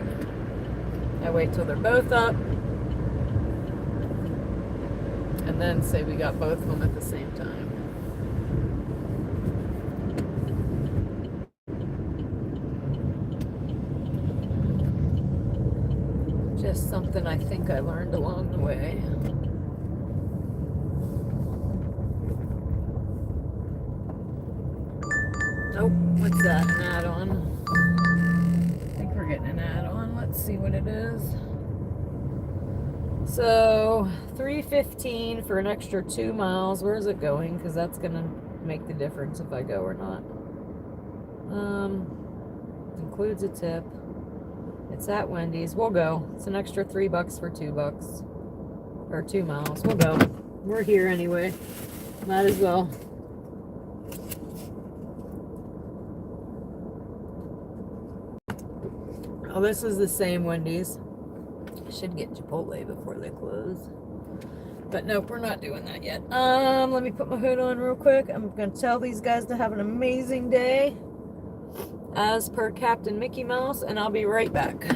Speaker 1: I wait till they're both up and then say we got both of them at the same time. Just something I think I learned along the way. Oh, what's that? An add-on? I think we're getting an add-on. Let's see what it is. So, $3.15 for an extra 2 miles. Where's it going? Because that's going to make the difference if I go or not. Includes a tip. It's at Wendy's. We'll go. It's an extra $3 for $2. Or 2 miles. We'll go. We're here anyway. Might as well. Oh, this is the same Wendy's. I should get Chipotle before they close. But nope, we're not doing that yet. Let me put my hood on real quick. I'm gonna tell these guys to have an amazing day, as per Captain Mickey Mouse, and I'll be right back.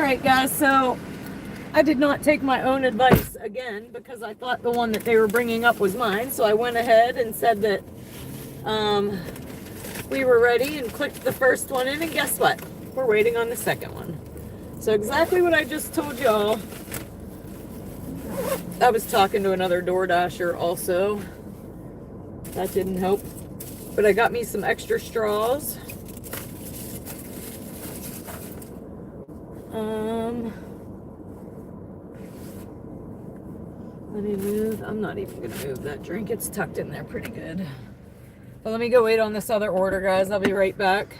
Speaker 1: right, guys, so I did not take my own advice again because I thought the one that they were bringing up was mine. So I went ahead and said that we were ready and clicked the first one in, and guess what? We're waiting on the second one. So exactly what I just told y'all. I was talking to another DoorDasher also. That didn't help. But I got me some extra straws. Let me move. I'm not even gonna move that drink. It's tucked in there pretty good. But let me go wait on this other order, guys. I'll be right back.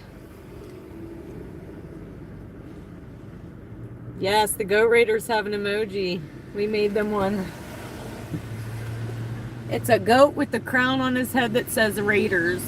Speaker 1: Yes, the Goat Raiders have an emoji. We made them one. It's a goat with the crown on his head that says Raiders.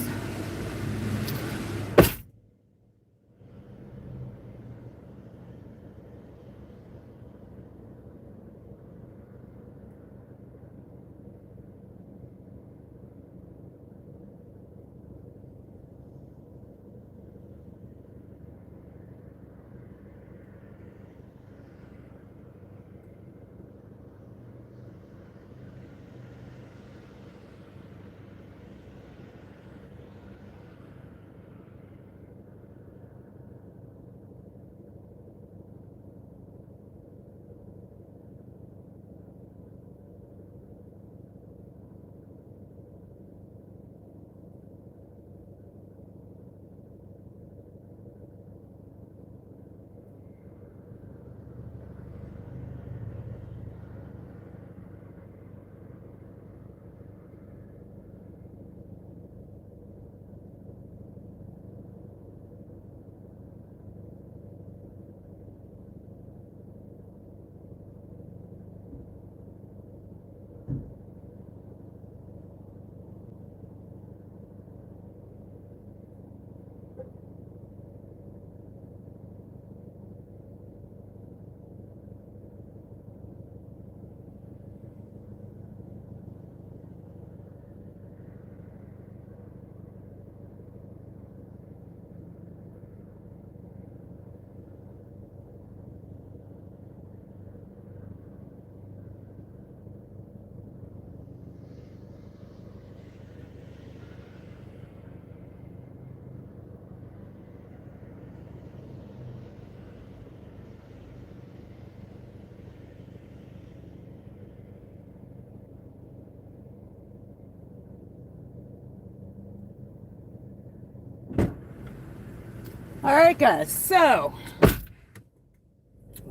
Speaker 1: All right, guys, so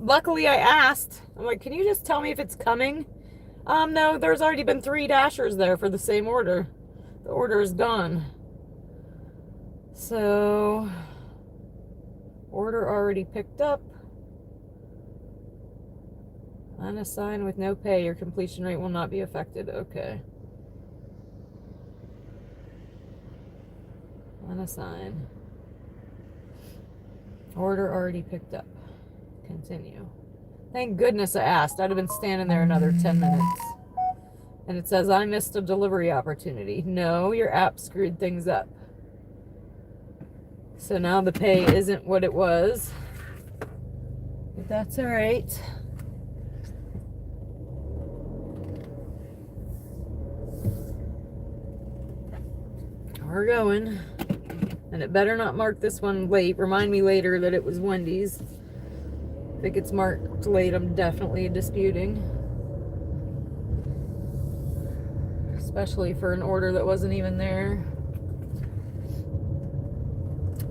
Speaker 1: luckily I asked. I'm like, can you just tell me if it's coming? No, there's already been 3 dashers there for the same order. The order is gone. So, order already picked up. Unassigned with no pay. Your completion rate will not be affected. Okay. Unassigned. Order already picked up. Continue. Thank goodness I asked. I'd have been standing there another 10 minutes. And it says, I missed a delivery opportunity. No, your app screwed things up. So now the pay isn't what it was. But that's all right. We're going. And it better not mark this one late. Remind me later that it was Wendy's. If it gets marked late, I'm definitely disputing. Especially for an order that wasn't even there.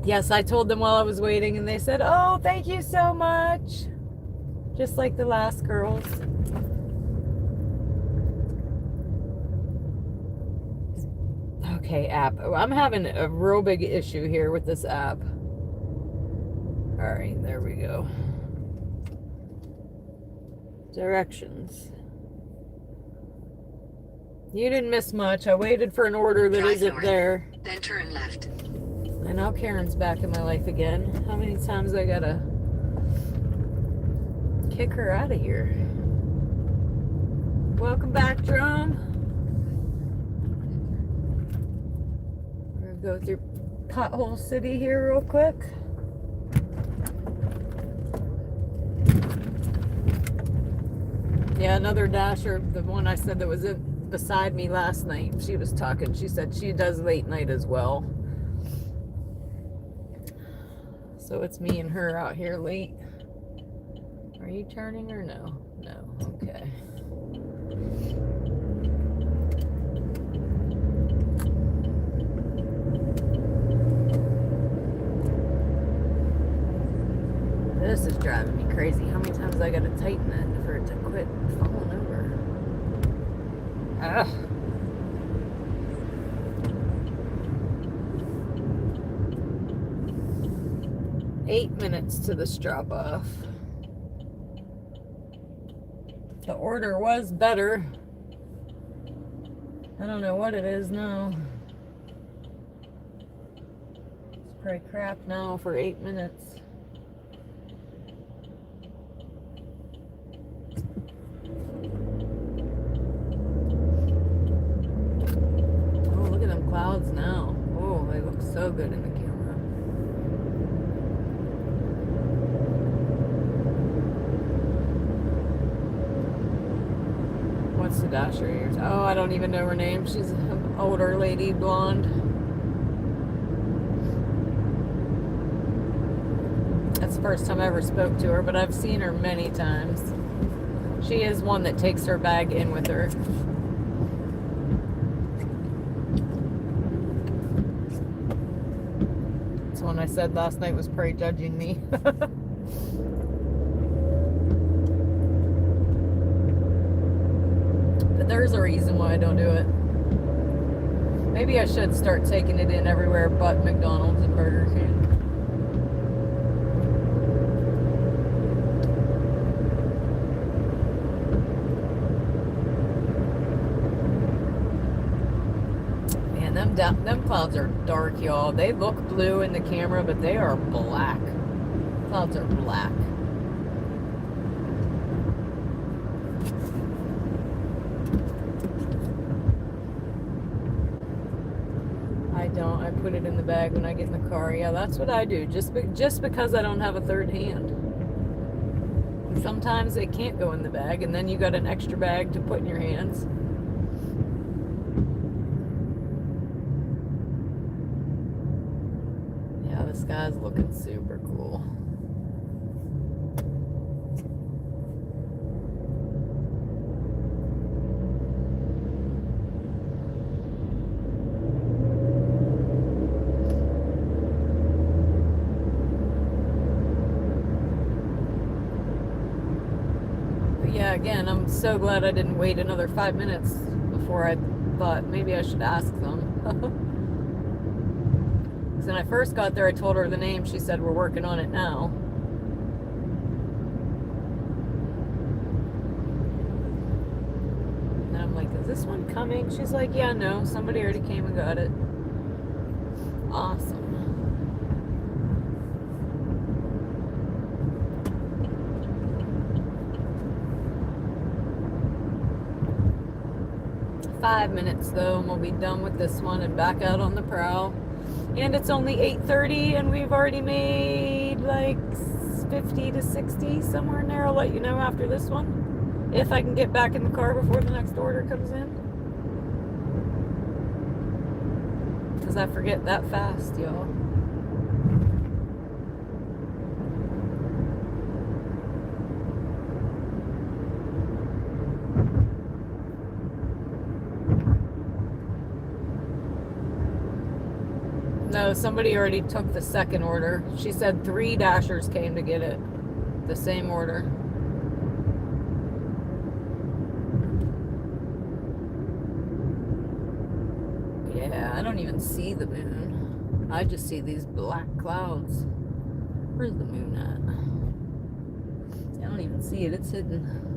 Speaker 1: Yes, I told them while I was waiting, and they said, oh, thank you so much. Just like the last girls. Okay, app. I'm having a real big issue here with this app. Alright, there we go. Directions. You didn't miss much. I waited for an order that isn't there.
Speaker 4: Then turn left.
Speaker 1: And now Karen's back in my life again. How many times I gotta kick her out of here? Welcome back, Drum. Go through Pothole City here real quick. Yeah, another dasher, the one I said that was beside me last night, she was talking. She said she does late night as well. So it's me and her out here late. Are you turning or no? No. Okay. This is driving me crazy. How many times I gotta tighten it for it to quit falling over? Ugh. Eight minutes to this drop off. The order was better. I don't know what it is now. It's probably crap now for 8 minutes. Oh, look at them clouds now. Oh, they look so good in the camera. What's the dasher here? Oh, I don't even know her name. She's an older lady, blonde. That's the first time I ever spoke to her, but I've seen her many times. She is one that takes her bag in with her. That's one I said last night was probably judging me. There's a reason why I don't do it. Maybe I should start taking it in everywhere but McDonald's and Burger King. Man, them clouds are dark, y'all. They look blue in the camera, but they are black. Clouds are black. I put it in the bag when I get in the car. Yeah, that's what I do. Just because I don't have a third hand. And sometimes it can't go in the bag, and then you got an extra bag to put in your hands. Yeah, this guy's looking super cool. Yeah, again, I'm so glad I didn't wait another 5 minutes before I thought maybe I should ask them. Because when I first got there, I told her the name. She said, we're working on it now. And I'm like, is this one coming? She's like, yeah, no, somebody already came and got it. Awesome. Five minutes though, and we'll be done with this one and back out on the prowl. And it's only 8:30, and we've already made like 50 to 60, somewhere in there. I'll let you know after this one, if I can get back in the car before the next order comes in. Because I forget that fast, y'all. No, somebody already took the second order. She said 3 dashers came to get it. The same order. Yeah, I don't even see the moon. I just see these black clouds. Where's the moon at? I don't even see it. It's hidden.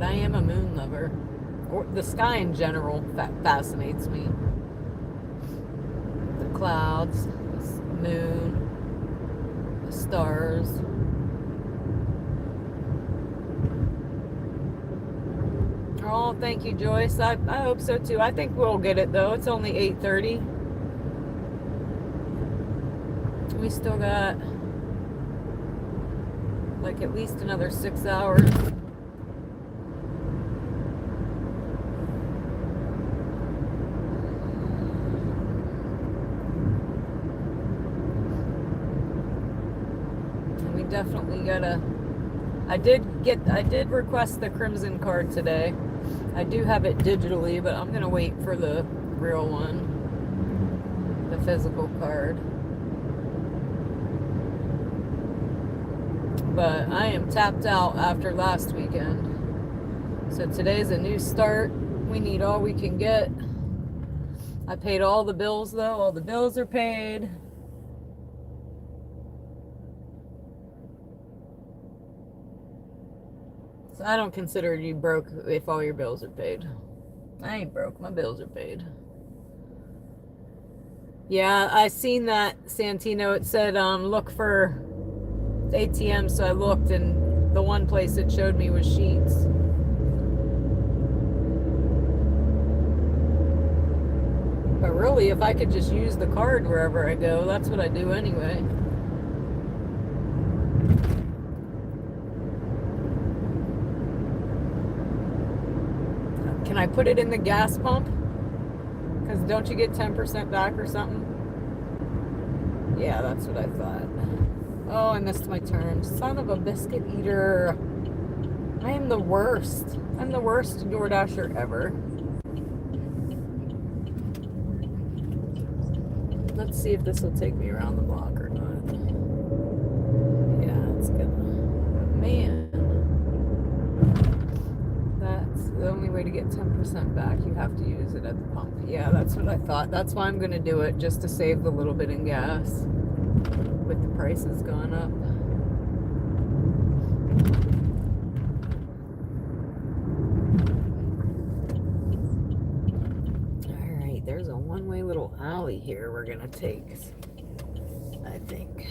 Speaker 1: I am a moon lover. Or the sky in general fascinates me. The clouds, the moon, the stars. Oh, thank you, Joyce. I hope so too. I think we'll get it though. It's only 8:30. We still got like at least another 6 hours. And we definitely gotta. I did request the Crimson card today. I do have it digitally, but I'm gonna wait for the real one, the physical card. But I am tapped out after last weekend. So today's a new start. We need all we can get. I paid all the bills though. All the bills are paid. So I don't consider you broke if all your bills are paid. I ain't broke. My bills are paid. Yeah, I seen that, Santino. It said look for ATM, so I looked, and the one place it showed me was Sheets. But really, if I could just use the card wherever I go, that's what I do anyway. Can I put it in the gas pump? Because don't you get 10% back or something? Yeah, that's what I thought. Oh, I missed my turn. Son of a biscuit eater. I am the worst. I'm the worst DoorDasher ever. Let's see if this will take me around the block or not. Yeah, it's good. Man. That's the only way to get 10% back. You have to use it at the pump. Yeah, that's what I thought. That's why I'm going to do it, just to save the little bit in gas. With the prices going up. Alright, there's a one-way little alley here we're gonna take, I think.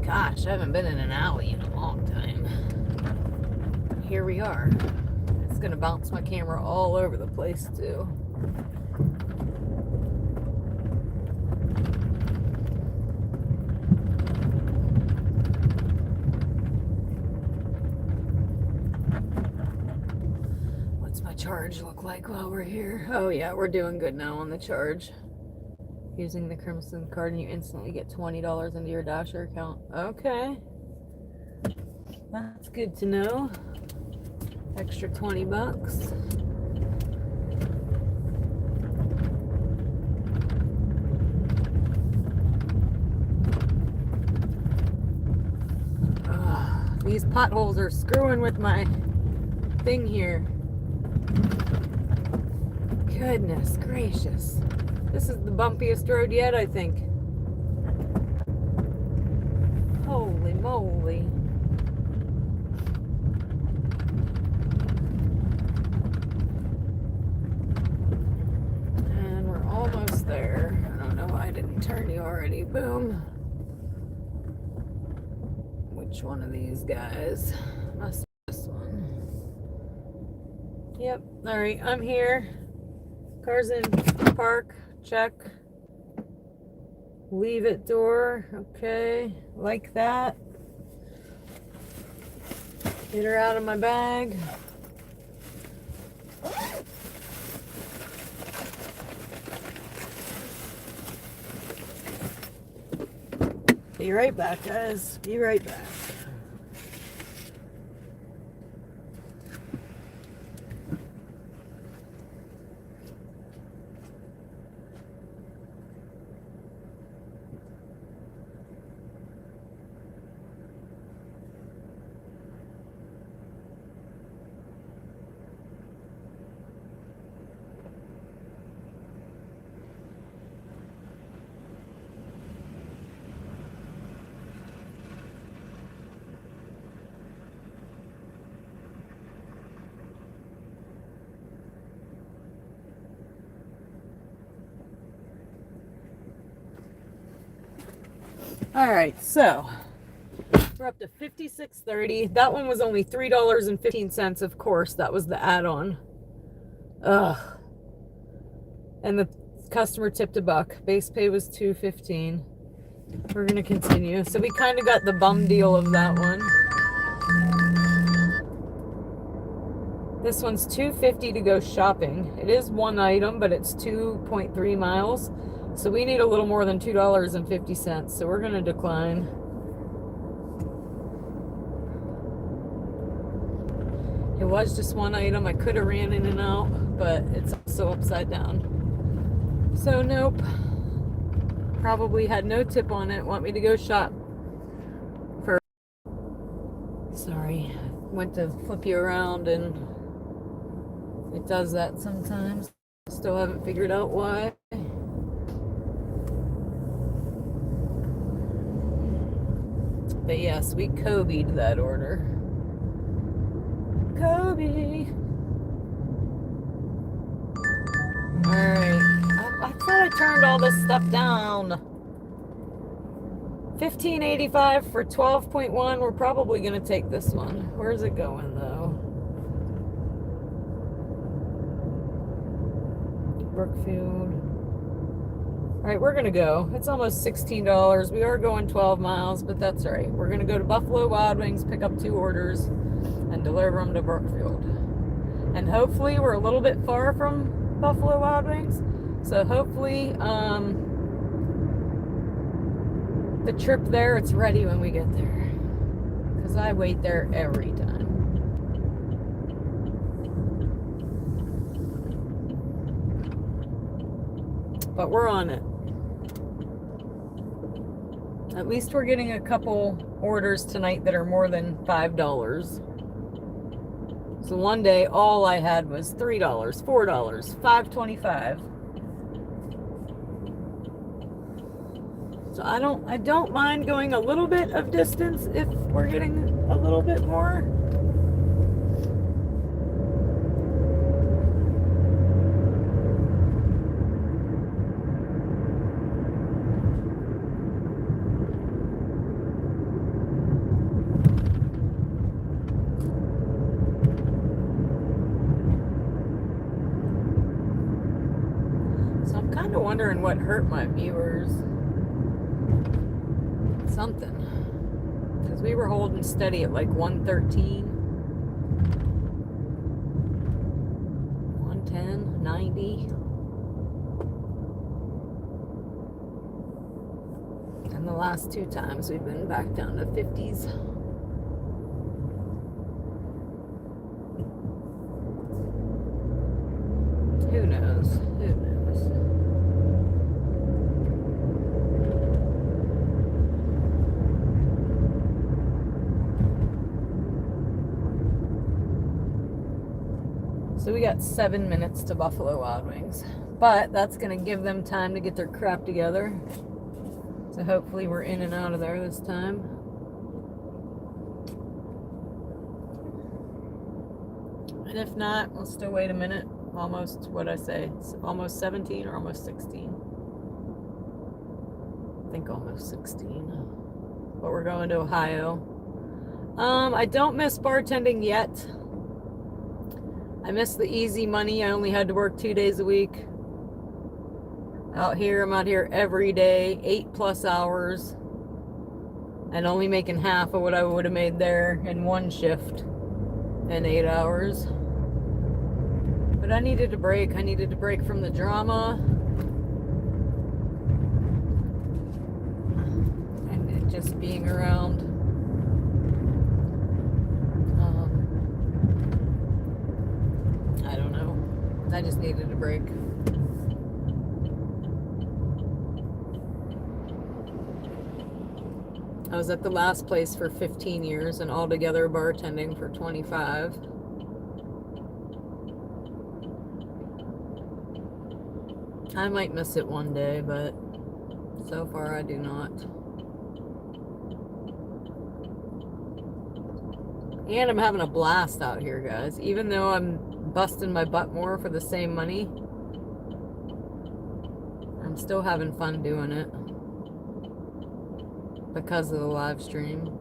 Speaker 1: Gosh, I haven't been in an alley in a long time. Here we are. It's gonna bounce my camera all over the place too. Charge look like while we're here? Oh yeah, we're doing good now on the charge. Using the Crimson card and you instantly get $20 into your Dasher account. Okay. That's good to know. Extra 20 bucks. These potholes are screwing with my thing here. Goodness gracious. This is the bumpiest road yet, I think. Holy moly. And we're almost there. I don't know why I didn't turn you already. Boom. Which one of these guys? Must be this one. Yep. Alright, I'm here. Cars in park, check. Leave it door, okay, like that. Get her out of my bag. Be right back, guys. Be right back. All right, so we're up to $56.30. That one was only $3.15. Of course, that was the add-on. Ugh. And the Customer tipped $1. Base pay was $2.15. We're gonna continue. So we kind of got the bum deal of that one. This one's $2.50 to go shopping. It is one item, but it's 2.3 miles. So we need a little more than $2.50. So we're gonna decline. It was just one item. I could have ran in and out, but it's also upside down. So nope. Probably had no tip on it. Want me to go shop for... Sorry. Went to flip you around and it does that sometimes. Still haven't figured out why. But yes, we Kobe'd that order. Kobe. Alright. I thought I turned all this stuff down. $15.85 for 12.1. We're probably gonna take this one. Where's it going though? Brookfield. Alright, we're gonna go. It's almost $16. We are going 12 miles, but that's alright. We're gonna go to Buffalo Wild Wings, pick up 2 orders, and deliver them to Brookfield. And hopefully we're a little bit far from Buffalo Wild Wings. So hopefully the trip there, it's ready when we get there. Because I wait there every time. But we're on it. At least we're getting a couple orders tonight that are more than $5. So one day all I had was $3, $4, $5.25. So I don't mind going a little bit of distance if we're getting a little bit more. So I'm kind of wondering what hurt my viewers. Something, because we were holding steady at like 113, 110, 90, and the last 2 times we've been back down to 50s. Who knows? Who knows? So we got 7 minutes to Buffalo Wild Wings, but that's gonna give them time to get their crap together. So hopefully we're in and out of there this time. And if not, we'll still wait a minute. Almost, what'd I say? It's almost 17 or almost 16? I think almost 16. But we're going to Ohio. I don't miss bartending yet. I miss the easy money. I only had to work 2 days a week. Out here, I'm out here every day, 8+ hours, and only making half of what I would have made there in one shift in 8 hours. But I needed a break. I needed to break from the drama and it just being around. I don't know. I just needed a break. I was at the last place for 15 years and altogether bartending for 25. I might miss it one day, but so far I do not. And I'm having a blast out here, guys. Even though I'm busting my butt more for the same money, I'm still having fun doing it because of the live stream.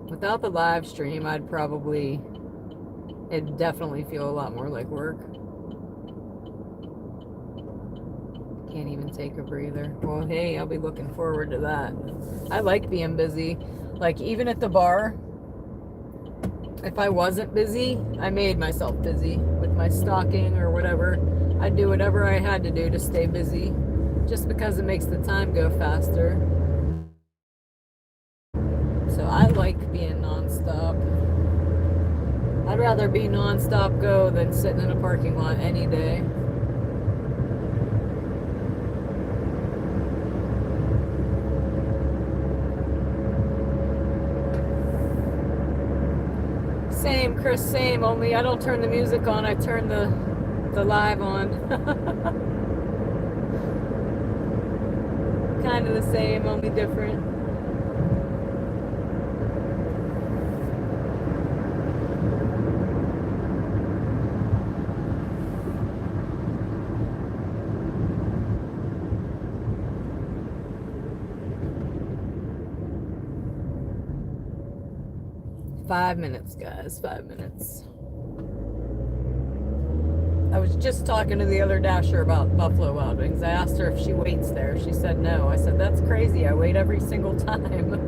Speaker 1: Without the live stream, it'd definitely feel a lot more like work. can't even take a breather. Well, hey, I'll be looking forward to that. I like being busy. Like, even at the bar, if I wasn't busy, I made myself busy with my stocking or whatever. I'd do whatever I had to do to stay busy, just because it makes the time go faster. So I like being nonstop. I'd rather be nonstop go than sitting in a parking lot any day. Same, Chris, same, only I don't turn the music on, I turn the live on. Kind of the same, only different. Five minutes, guys, 5 minutes. I was just talking to the other dasher about Buffalo Wild Wings. I asked her if she waits there. She said no. I said, that's crazy. I wait every single time.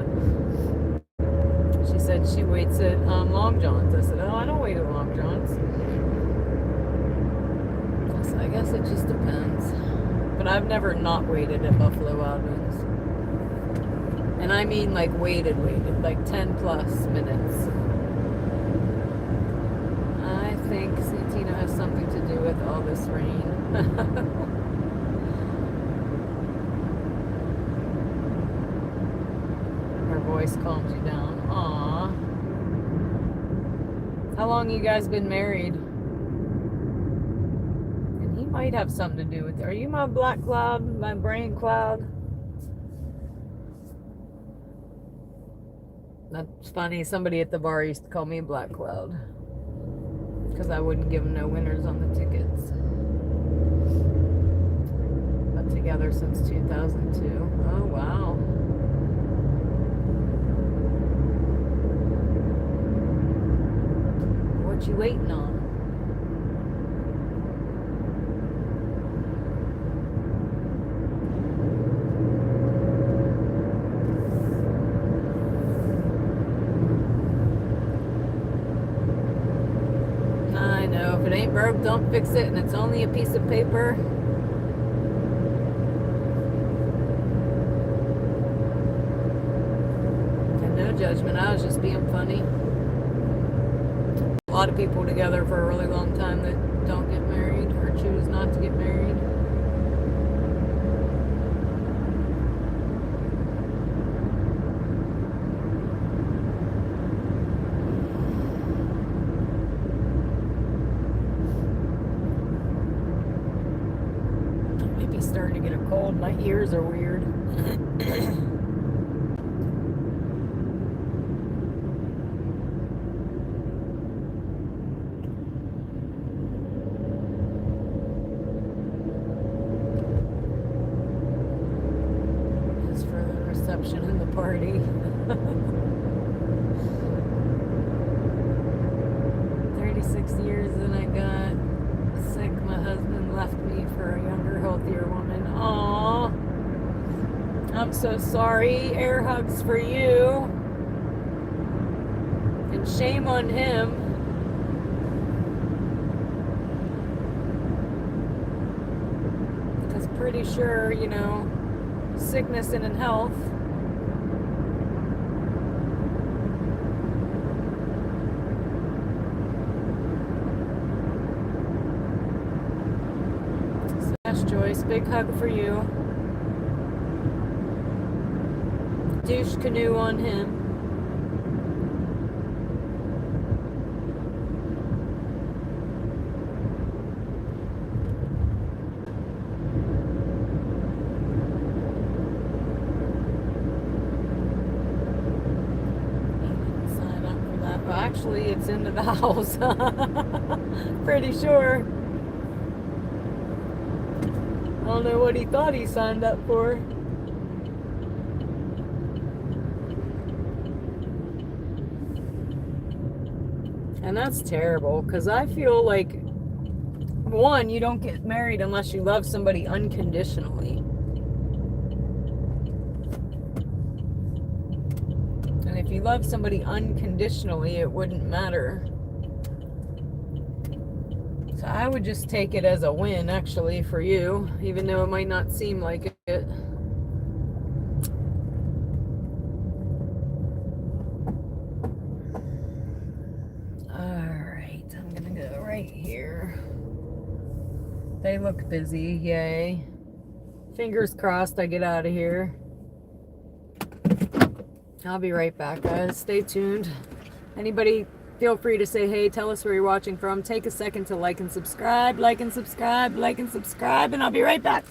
Speaker 1: She said she waits at Long John's. I said, oh, I don't wait at Long John's. So I guess it just depends. But I've never not waited at Buffalo Wild Wings. And I mean like waited, like 10 plus minutes. I think Santino has something to do with all this rain. Her voice calms you down. Aw. How long you guys been married? And he might have something to do with it. Are you my black cloud, my brain cloud? That's funny. Somebody at the bar used to call me Black Cloud because I wouldn't give them no winners on the tickets. But together since 2002. Oh, wow. What you waiting on? Broke, don't fix it, and it's only a piece of paper. And no judgment, I was just being funny. A lot of people together for a really long time that don't get married or choose not to get married. Starting to get a cold. My ears are weird. As for the reception and the party. 36 years and I got sick. My husband left me for a younger, healthier woman. Aww. I'm so sorry. Air hugs for you. And shame on him. Because pretty sure, you know, sickness and in health. Joyce, big hug for you. Douche canoe on him. Sign up for that. Well, actually, it's into the house. Pretty sure. I don't know what he thought he signed up for. And that's terrible because I feel like one, you don't get married unless you love somebody unconditionally. And if you love somebody unconditionally, it wouldn't matter. So I would just take it as a win, actually, for you, even though it might not seem like it. Alright, I'm gonna go right here. They look busy, yay. Fingers crossed I get out of here. I'll be right back, guys. Stay tuned. Anybody, feel free to say hey, tell us where you're watching from. Take a second to like and subscribe, like and subscribe, like and subscribe, and I'll be right back.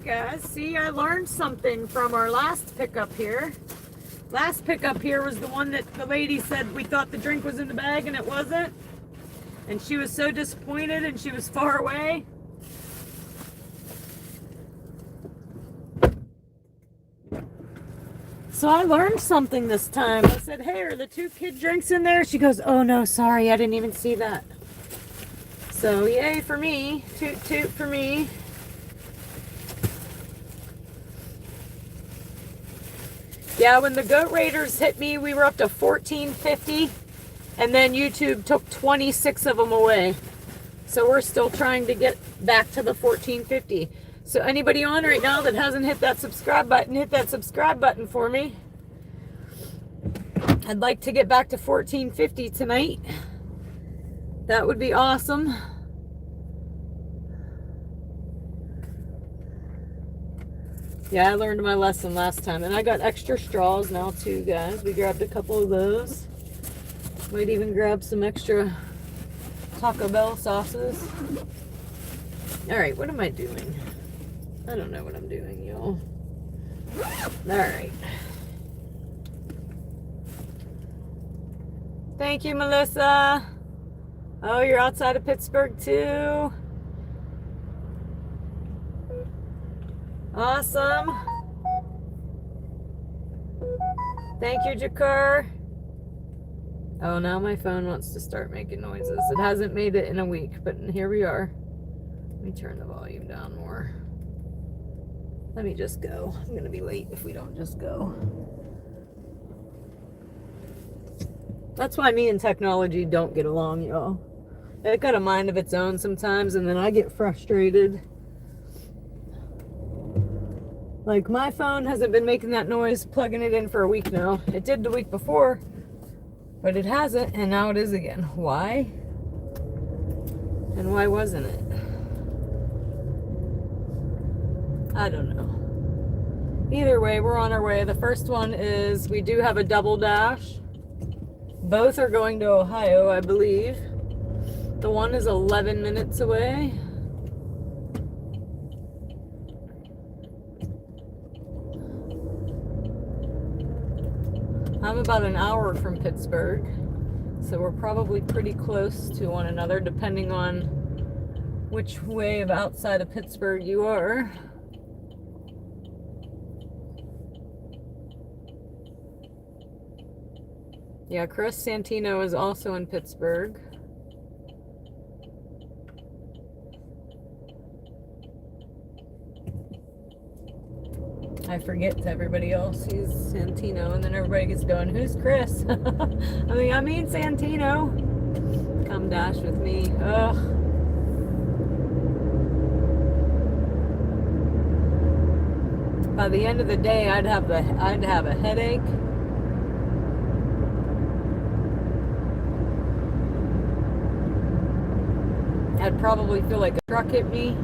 Speaker 1: guys. See, I learned something from our last pickup here. Last pickup here was the one that the lady said we thought the drink was in the bag and it wasn't. And she was so disappointed and she was far away. So I learned something this time. I said, hey, are the 2 kid drinks in there? She goes, oh no, sorry, I didn't even see that. So yay for me. Toot toot for me. Yeah, when the goat raiders hit me, we were up to 1450. And then YouTube took 26 of them away. So we're still trying to get back to the 1450. So anybody on right now that hasn't hit that subscribe button, hit that subscribe button for me. I'd like to get back to 1450 tonight. That would be awesome. Yeah, I learned my lesson last time. And I got extra straws now too, guys. We grabbed a couple of those. Might even grab some extra Taco Bell sauces. Alright, what am I doing? I don't know what I'm doing, y'all. Alright. Thank you, Melissa. Oh, you're outside of Pittsburgh too. Awesome. Thank you, Jakar. Oh, now my phone wants to start making noises. It hasn't made it in a week, but here we are. Let me turn the volume down more. Let me just go. I'm going to be late if we don't just go. That's why me and technology don't get along, y'all. It got a mind of its own sometimes, and then I get frustrated. Like, my phone hasn't been making that noise plugging it in for a week now. It did the week before, but it hasn't, and now it is again. Why? And why wasn't it? I don't know. Either way, we're on our way. The first one is we do have a double dash. Both are going to Ohio, I believe. The one is 11 minutes away. I'm about an hour from Pittsburgh, so we're probably pretty close to one another, depending on which way of outside of Pittsburgh you are. Yeah, Chris Santino is also in Pittsburgh. I forget to everybody else he's Santino, and then everybody gets going, who's Chris? I mean Santino. Come dash with me. Ugh. By the end of the day, I'd have a headache. I'd probably feel like a truck hit me,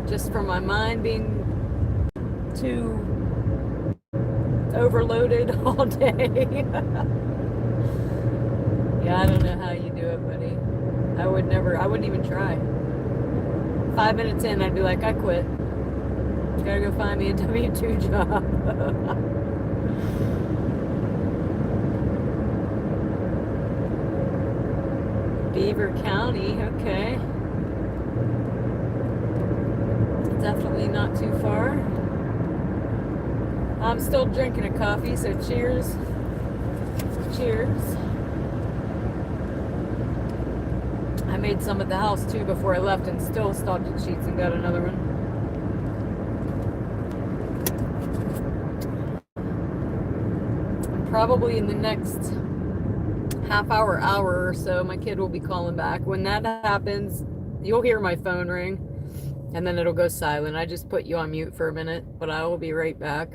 Speaker 1: just from my mind being too overloaded all day. Yeah, I don't know how you do it, buddy. I wouldn't even try. 5 minutes in, I'd be like, I quit. Gotta go find me a W-2 job. Beaver County, okay. Definitely not too far. I'm still drinking a coffee, so cheers. Cheers. I made some at the house too before I left and still stopped at Sheets and got another one. Probably in the next half hour or so, my kid will be calling back. When that happens, you'll hear my phone ring and then it'll go silent. I just put you on mute for a minute, but I will be right back.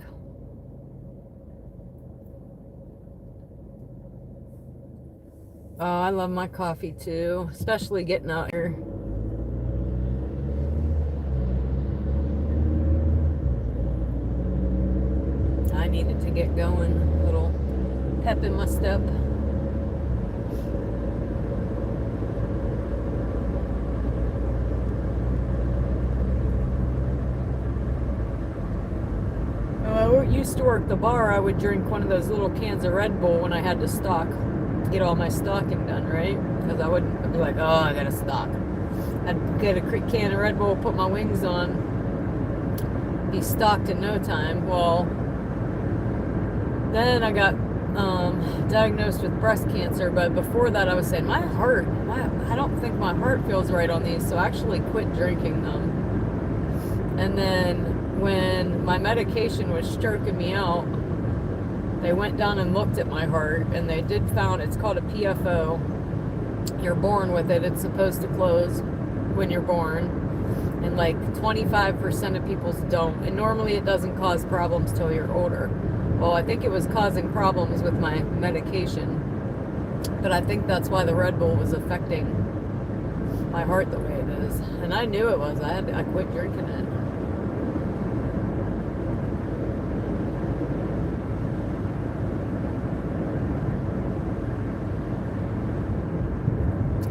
Speaker 1: Oh, I love my coffee too, especially getting out here. I needed to get going, a little pep in my step. used to work the bar, I would drink one of those little cans of Red Bull when I had to stock, get all my stocking done, right? Because I'd be like, oh, I gotta stock. I'd get a can of Red Bull, put my wings on, be stocked in no time. Well, then I got diagnosed with breast cancer, but before that I was saying, I don't think my heart feels right on these, so I actually quit drinking them. And then when my medication was stroking me out, they went down and looked at my heart, and they did found it's called a PFO. You're born with it. It's supposed to close when you're born, and like 25% of people don't, and normally it doesn't cause problems till you're older. Well, I think it was causing problems with my medication, but I think that's why the Red Bull was affecting my heart the way it is, and I knew it was. I quit drinking it.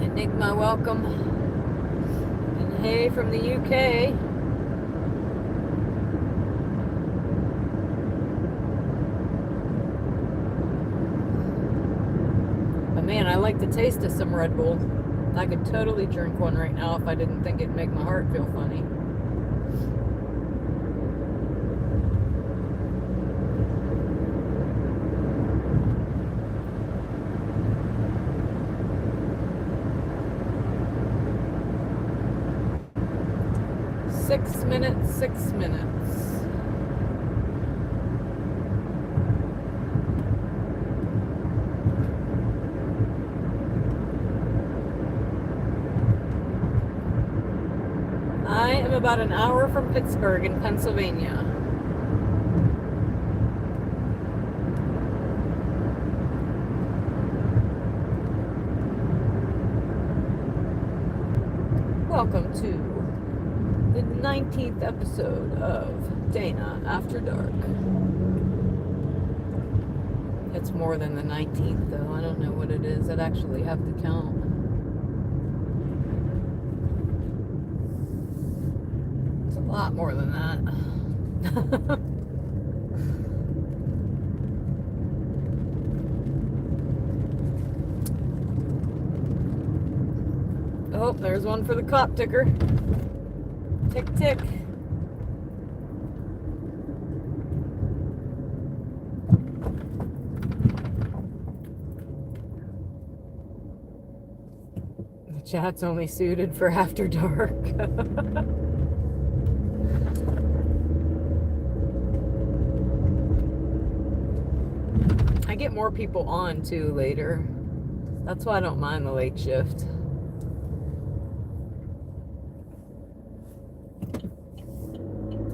Speaker 1: Enigma, welcome. And hey, from the UK. But man, I like the taste of some Red Bull. I could totally drink one right now if I didn't think it'd make my heart feel funny. Six minutes. I am about an hour from Pittsburgh in Pennsylvania. Welcome to the 19th episode of Dana After Dark. It's more than the 19th though. I don't know what it is. I'd actually have to count. It's a lot more than that. Oh, there's one for the cop ticker. Tick, tick. The chat's only suited for after dark. I get more people on too later. That's why I don't mind the late shift.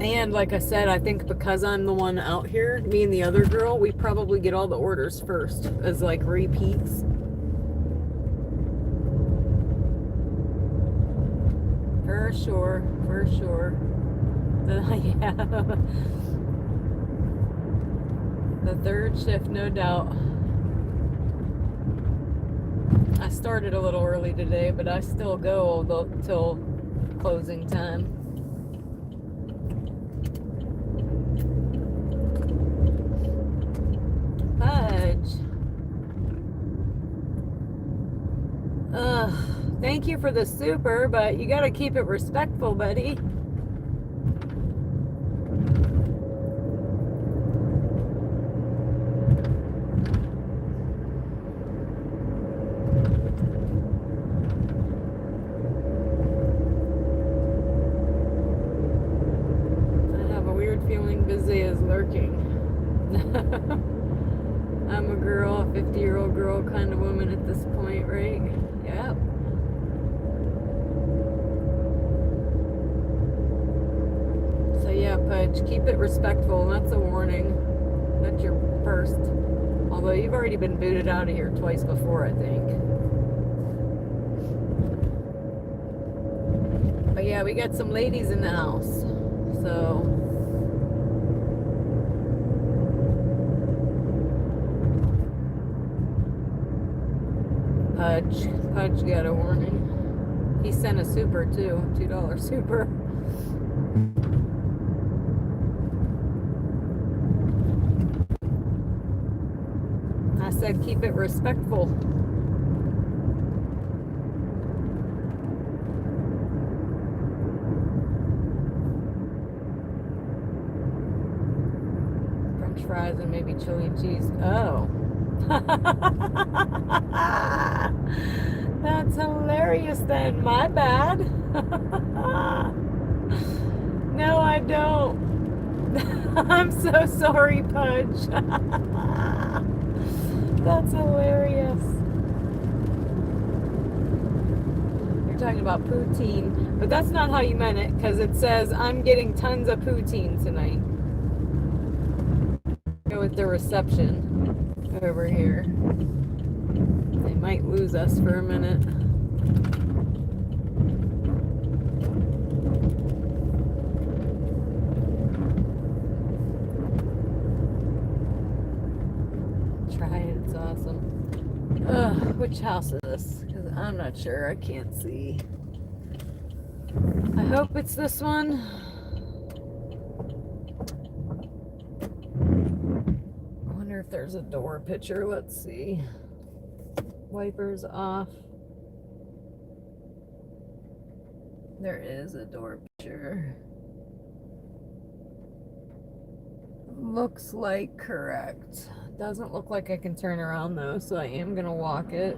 Speaker 1: And like I said, I think because I'm the one out here, me and the other girl, we probably get all the orders first as like repeats. For sure, for sure. Yeah. The third shift, no doubt. I started a little early today, but I still go till closing time. Thank you for the super, but you gotta keep it respectful, buddy. I have a weird feeling busy is lurking. I'm a girl, a 50-year-old girl kind of woman at this point, right? Yep. So yeah, Pudge, keep it respectful. That's a warning. That's your first. Although you've already been booted out of here twice before, I think. But yeah, we got some ladies in the house. So... Pudge got a warning. He sent a super too, $2 super. said keep it respectful. French fries and maybe chili and cheese. Oh. That's hilarious then. My bad. No, I don't. I'm so sorry, Pudge. That's hilarious. You're talking about poutine, but that's not how you meant it, because it says I'm getting tons of poutine tonight. Go with the reception over here. They might lose us for a minute. Try it, it's awesome. Ugh, which house is this? Because I'm not sure, I can't see. I hope it's this one. I wonder if there's a door picture. Let's see. Wipers off. There is a door picture. Looks like correct. Doesn't look like I can turn around though, so I am gonna walk it.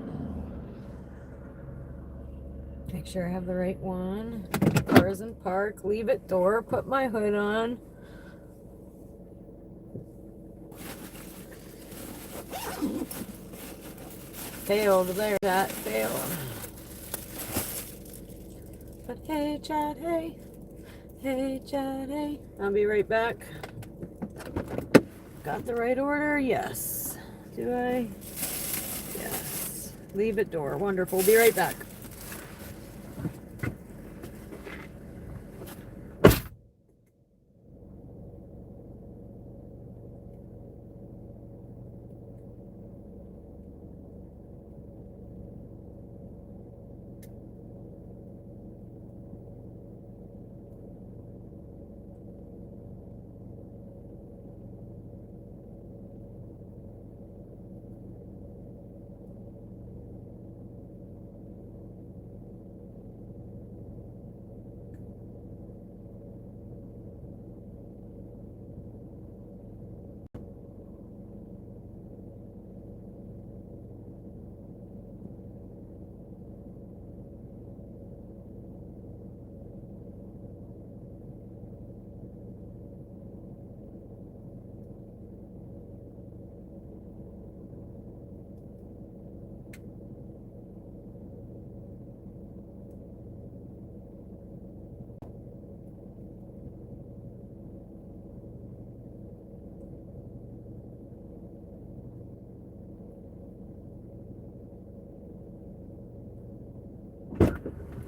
Speaker 1: Make sure I have the right one. Cars in park. Leave it door. Put my hood on. Failed there, that failed. But hey, Chad, hey. Hey, Chad, hey. I'll be right back. Got the right order? Yes. Do I? Yes. Leave it door. Wonderful. Be right back.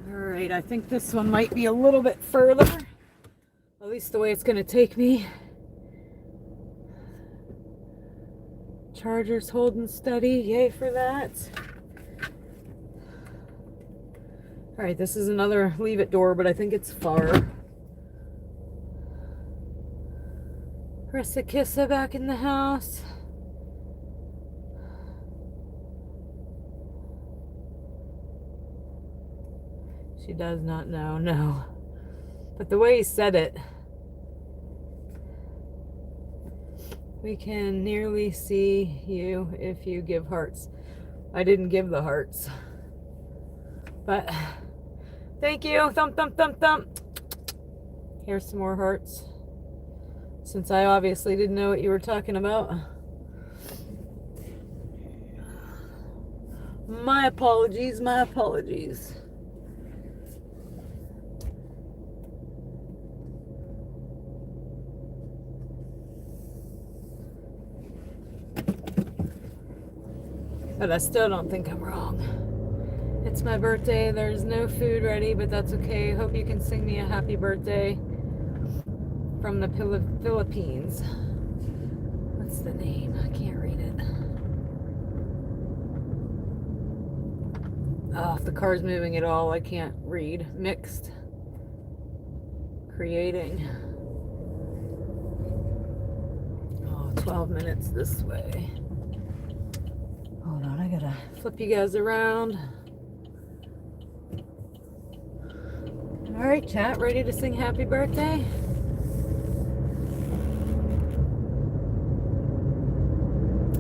Speaker 1: Alright, I think this one might be a little bit further. At least the way it's going to take me. Charger's holding steady. Yay for that. Alright, this is another leave it door, but I think it's far. Rissa Kissa back in the house. She does not know, no. But the way he said it, we can nearly see you if you give hearts. I didn't give the hearts. But thank you. Thump, thump, thump, thump. Here's some more hearts. Since I obviously didn't know what you were talking about. My apologies, my apologies. But I still don't think I'm wrong. It's my birthday. There's no food ready, but that's okay. Hope you can sing me a happy birthday from the Philippines. What's the name? I can't read it. Oh, if the car's moving at all, I can't read. Mixed. Creating. Oh, 12 minutes this way. I gotta flip you guys around. All right, chat, ready to sing happy birthday?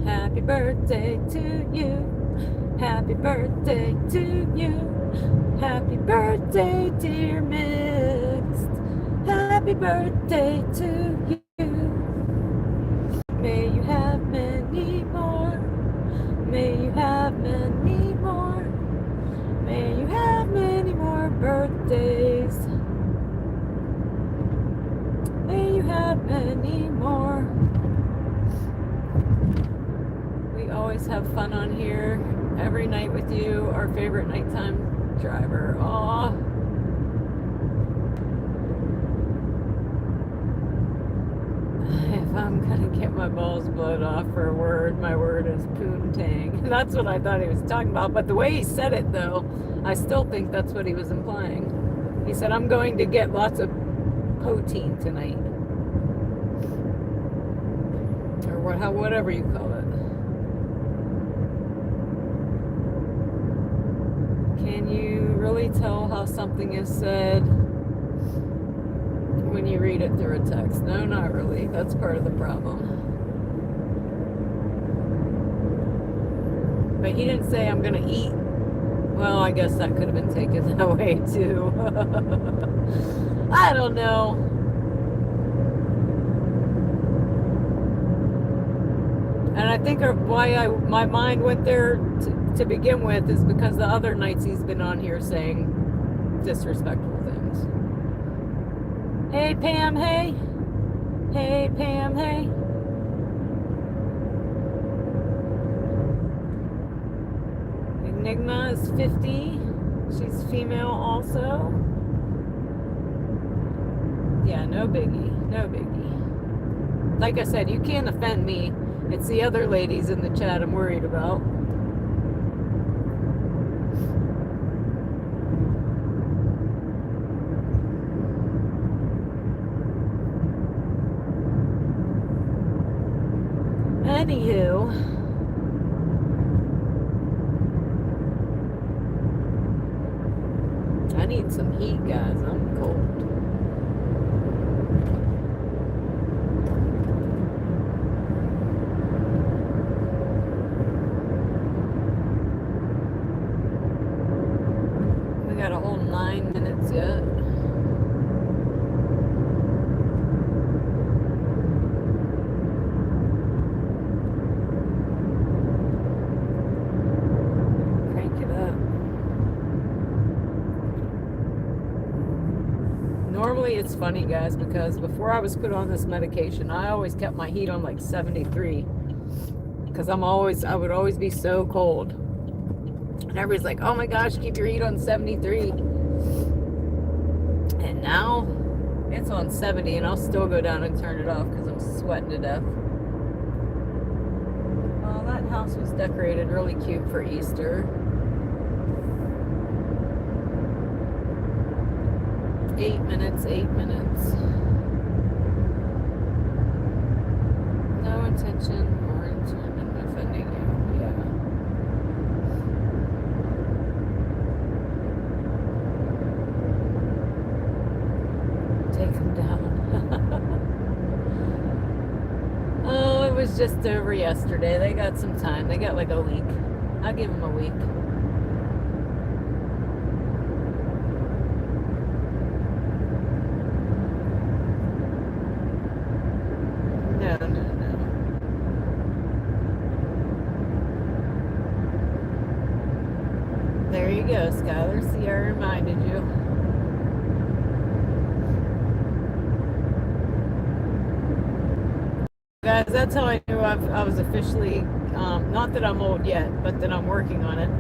Speaker 1: Happy birthday to you. Happy birthday to you. Happy birthday, dear Mixed. Happy birthday to you. May you have many more. May you have many more. May you have many more birthdays. May you have many more. We always have fun on here. Every night with you, our favorite nighttime driver. Aw. If I'm gonna get my balls blown off for a word, my word is poontang. That's what I thought he was talking about. But the way he said it, though, I still think that's what he was implying. He said, I'm going to get lots of poutine tonight. Or whatever you call it. Can you really tell how something is said when you read it through a text? No, not really. That's part of the problem. But he didn't say I'm gonna eat. Well, I guess that could have been taken that way too. I don't know. And I think why my mind went there to begin with is because the other nights he's been on here saying disrespectful things. Hey Pam, hey. Hey Pam, hey. Enigma is 50. She's female also. Yeah, no biggie. No biggie. Like I said, you can't offend me. It's the other ladies in the chat I'm worried about. Anywho, I need some heat, guys. I'm cold. We got a whole 9 minutes yet. Normally it's funny, guys, because before I was put on this medication, I always kept my heat on like 73 because I would always be so cold. And everybody's like, oh my gosh, keep your heat on 73. And now it's on 70 and I'll still go down and turn it off because I'm sweating to death. Oh, that house was decorated really cute for Easter. 8 minutes, 8 minutes. No intention or intent of offending you. Yeah. Take them down. Oh, it was just over yesterday. They got some time. They got like a week. I'll give them a week. There you go, Skylar. See, I reminded you. Guys, that's how I knew I was officially, not that I'm old yet, but that I'm working on it.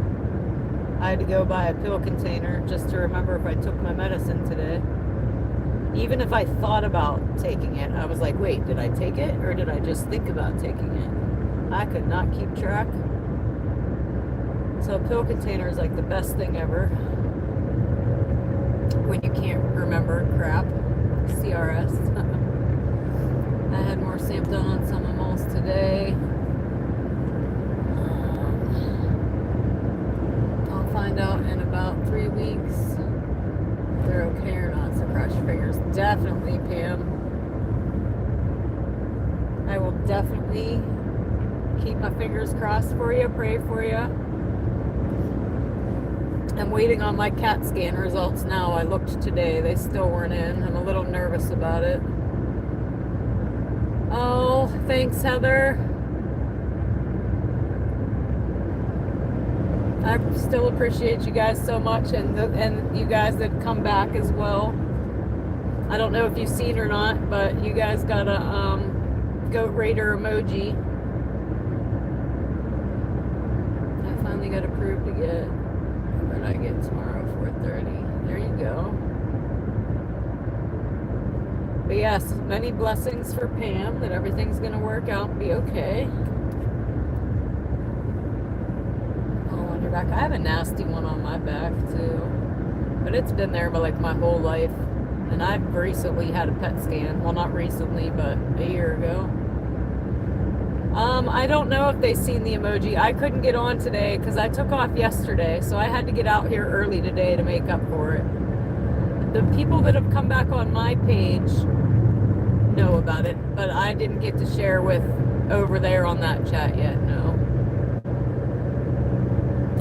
Speaker 1: I had to go buy a pill container just to remember if I took my medicine today. Even if I thought about taking it, I was like, wait, did I take it or did I just think about taking it? I could not keep track. So a pill container is like the best thing ever when you can't remember crap. CRS. I had more Sampdon on some moles today. definitely, Pam. I will definitely keep my fingers crossed for you, pray for you. I'm waiting on my CAT scan results now. I looked today. They still weren't in. I'm a little nervous about it. Oh, thanks, Heather. I still appreciate you guys so much, and you guys that come back as well. I don't know if you've seen or not, but you guys got a goat raider emoji. I finally got approved to get. What did I get tomorrow? 4:30. There you go. But yes, many blessings for Pam that everything's gonna work out and be okay. Oh, on your back. I have a nasty one on my back too, but it's been there for like my whole life. And I've recently had a PET scan. Well, not recently, but a year ago. I don't know if they've seen the emoji. I couldn't get on today because I took off yesterday, so I had to get out here early today to make up for it. The people that have come back on my page know about it, but I didn't get to share with over there on that chat yet, no.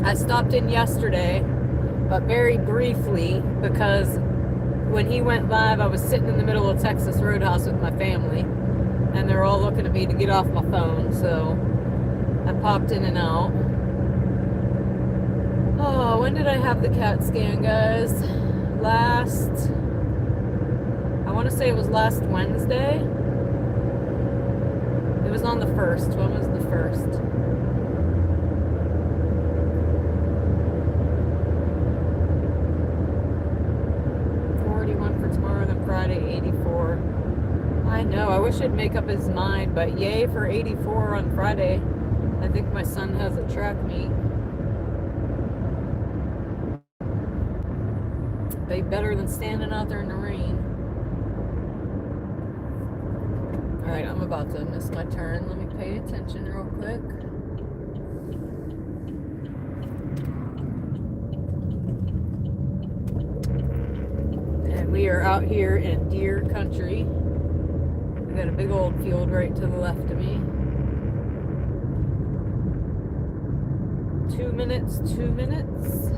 Speaker 1: I stopped in yesterday, but very briefly, because when he went live, I was sitting in the middle of Texas Roadhouse with my family, and they're all looking at me to get off my phone, so I popped in and out. Oh, when did I have the CAT scan, guys? I want to say it was last Wednesday. It was on the 1st. When was the 1st? For tomorrow, then Friday 84. I know, I wish it'd make up his mind, but yay for 84 on Friday. I think my son has a track meet. They better than standing out there in the rain. Alright, I'm about to miss my turn. Let me pay attention real quick. We are out here in deer country. We got a big old field right to the left of me. 2 minutes, 2 minutes.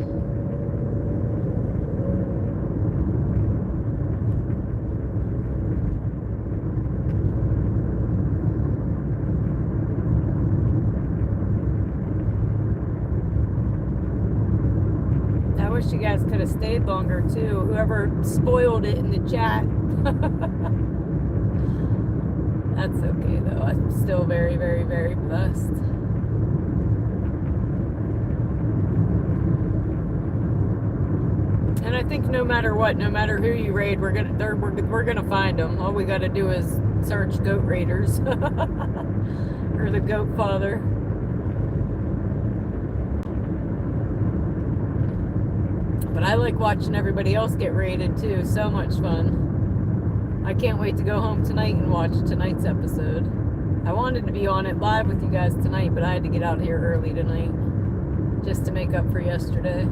Speaker 1: I wish you guys could have stayed longer too. Whoever spoiled it in the chat. That's okay though. I'm still very, very, very blessed. And I think no matter what, no matter who you raid, we're gonna find them. All we got to do is search goat raiders or the goat father. But I like watching everybody else get raided too. So much fun. I can't wait to go home tonight and watch tonight's episode. I wanted to be on it live with you guys tonight, but I had to get out here early tonight just to make up for yesterday.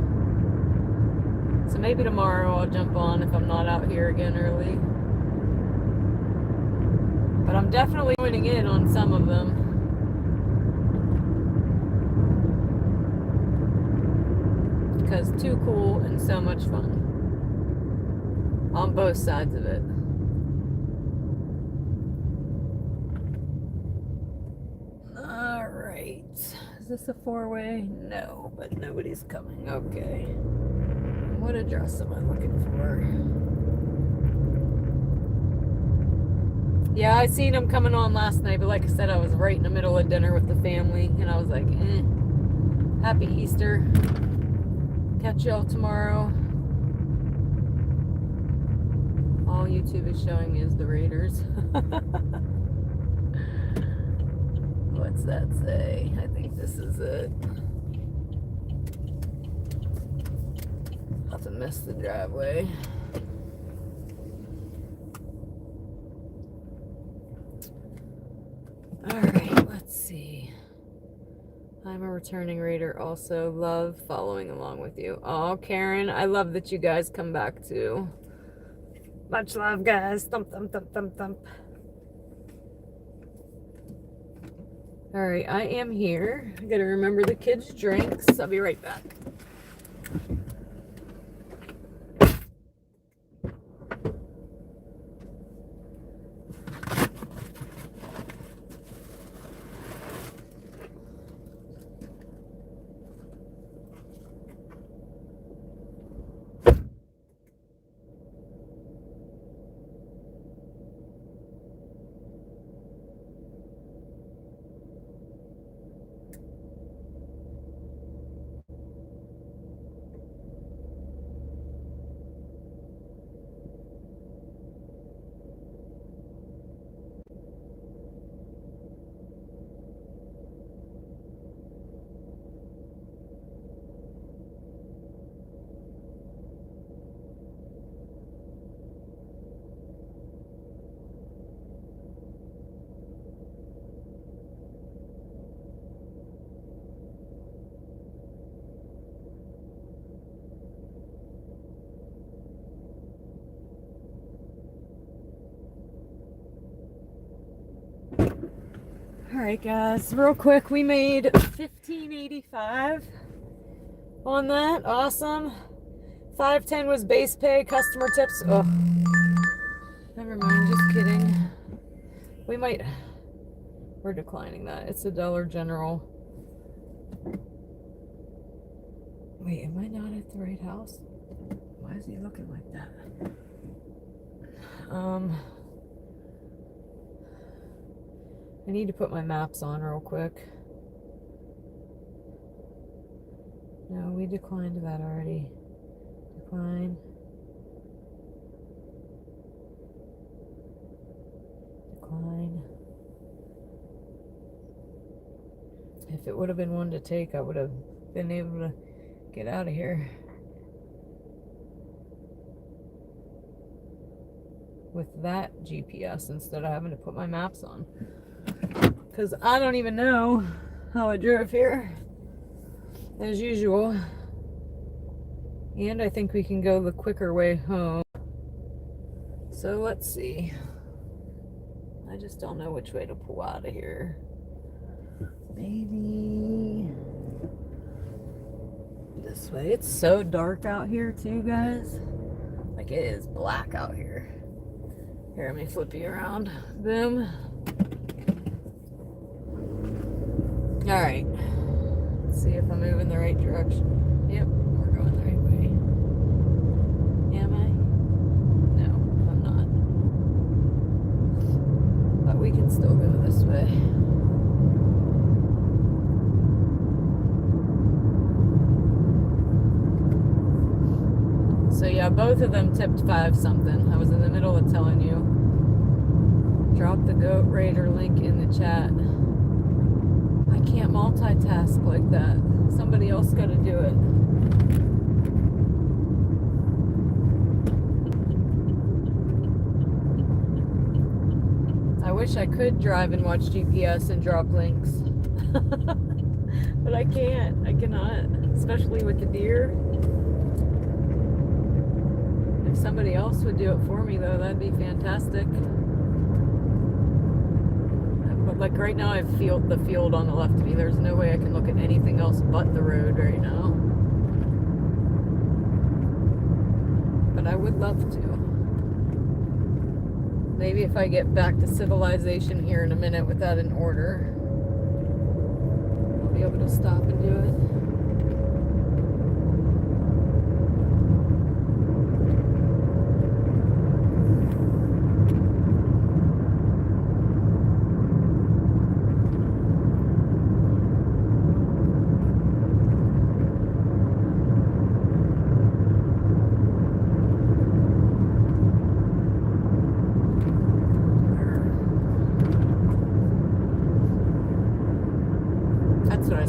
Speaker 1: So maybe tomorrow I'll jump on if I'm not out here again early. But I'm definitely joining in on some of them. Because too cool and so much fun on both sides of it. All right, is this a four-way? No, but nobody's coming. Okay, what address am I looking for? Yeah, I seen them coming on last night, but like I said, I was right in the middle of dinner with the family, and I was like, happy Easter. Catch y'all tomorrow. All YouTube is showing me is the Raiders. What's that say? I think this is it. About to miss the driveway. Alright, let's see. I'm a returning raider also. Love following along with you. Oh, Karen, I love that you guys come back too. Much love, guys. Thump, thump, thump, thump, thump. All right, I am here. I gotta remember the kids' drinks. I'll be right back. All right, guys, real quick, we made $15.85 on that. Awesome. $5.10 was base pay, customer tips. Oh, never mind, just kidding. We're declining that. It's a Dollar General. Wait, am I not at the right house? Why is he looking like that? I need to put my maps on real quick. No, we declined that already. Decline. Decline. If it would have been one to take, I would have been able to get out of here with that GPS instead of having to put my maps on. Because I don't even know how I drove here, as usual. And I think we can go the quicker way home. So let's see. I just don't know which way to pull out of here. Maybe this way. It's so dark out here too, guys. Like, it is black out here. Here, let me flip you around. Boom. All right, let's see if I'm moving the right direction. Yep, we're going the right way. Am I? No, I'm not. But we can still go this way. So yeah, both of them tipped 5 something. I was in the middle of telling you. Drop the Goat Raider link in the chat. I can't multitask like that. Somebody else got to do it. I wish I could drive and watch GPS and drop links. But I can't. I cannot. Especially with the deer. If somebody else would do it for me, though, that'd be fantastic. But like right now, I feel the field on the left of me. There's no way I can look at anything else but the road right now. But I would love to. Maybe if I get back to civilization here in a minute with that in order, I'll be able to stop and do it.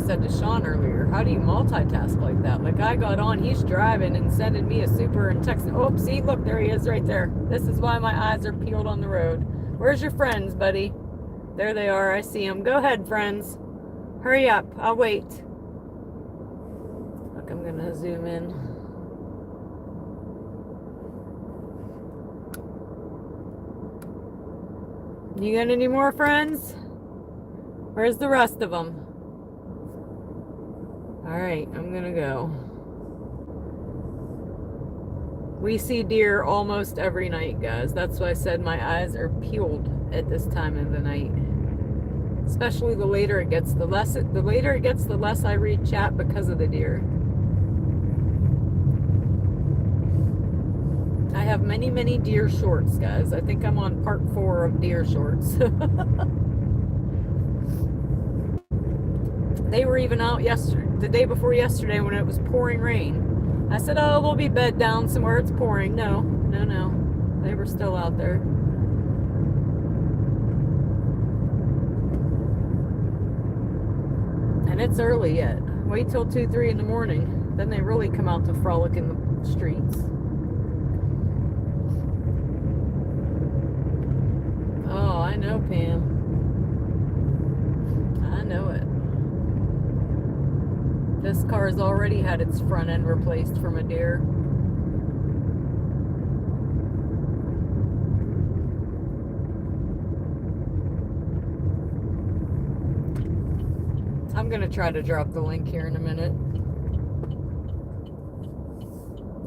Speaker 1: Said to Sean earlier, how do you multitask like that? Like, I got on, he's driving and sending me a super and texting. Oh, see, look, there he is right there. This is why my eyes are peeled on the road. Where's your friends, buddy? There they are. I see them. Go ahead, friends. Hurry up. I'll wait. Look, I'm gonna zoom in. You got any more friends? Where's the rest of them? Alright, I'm gonna go. We see deer almost every night, guys. That's why I said my eyes are peeled at this time of the night. Especially the later it gets, the later it gets, the less I read chat because of the deer. I have many, many deer shorts, guys. I think I'm on part 4 of deer shorts. They were even out yesterday, the day before yesterday, when it was pouring rain. I said, oh, we'll be bed down somewhere it's pouring. No. They were still out there. And it's early yet. Wait till 2, 3 in the morning. Then they really come out to frolic in the streets. Oh, I know, Pam. I know it. This car has already had its front end replaced from a deer. I'm gonna try to drop the link here in a minute.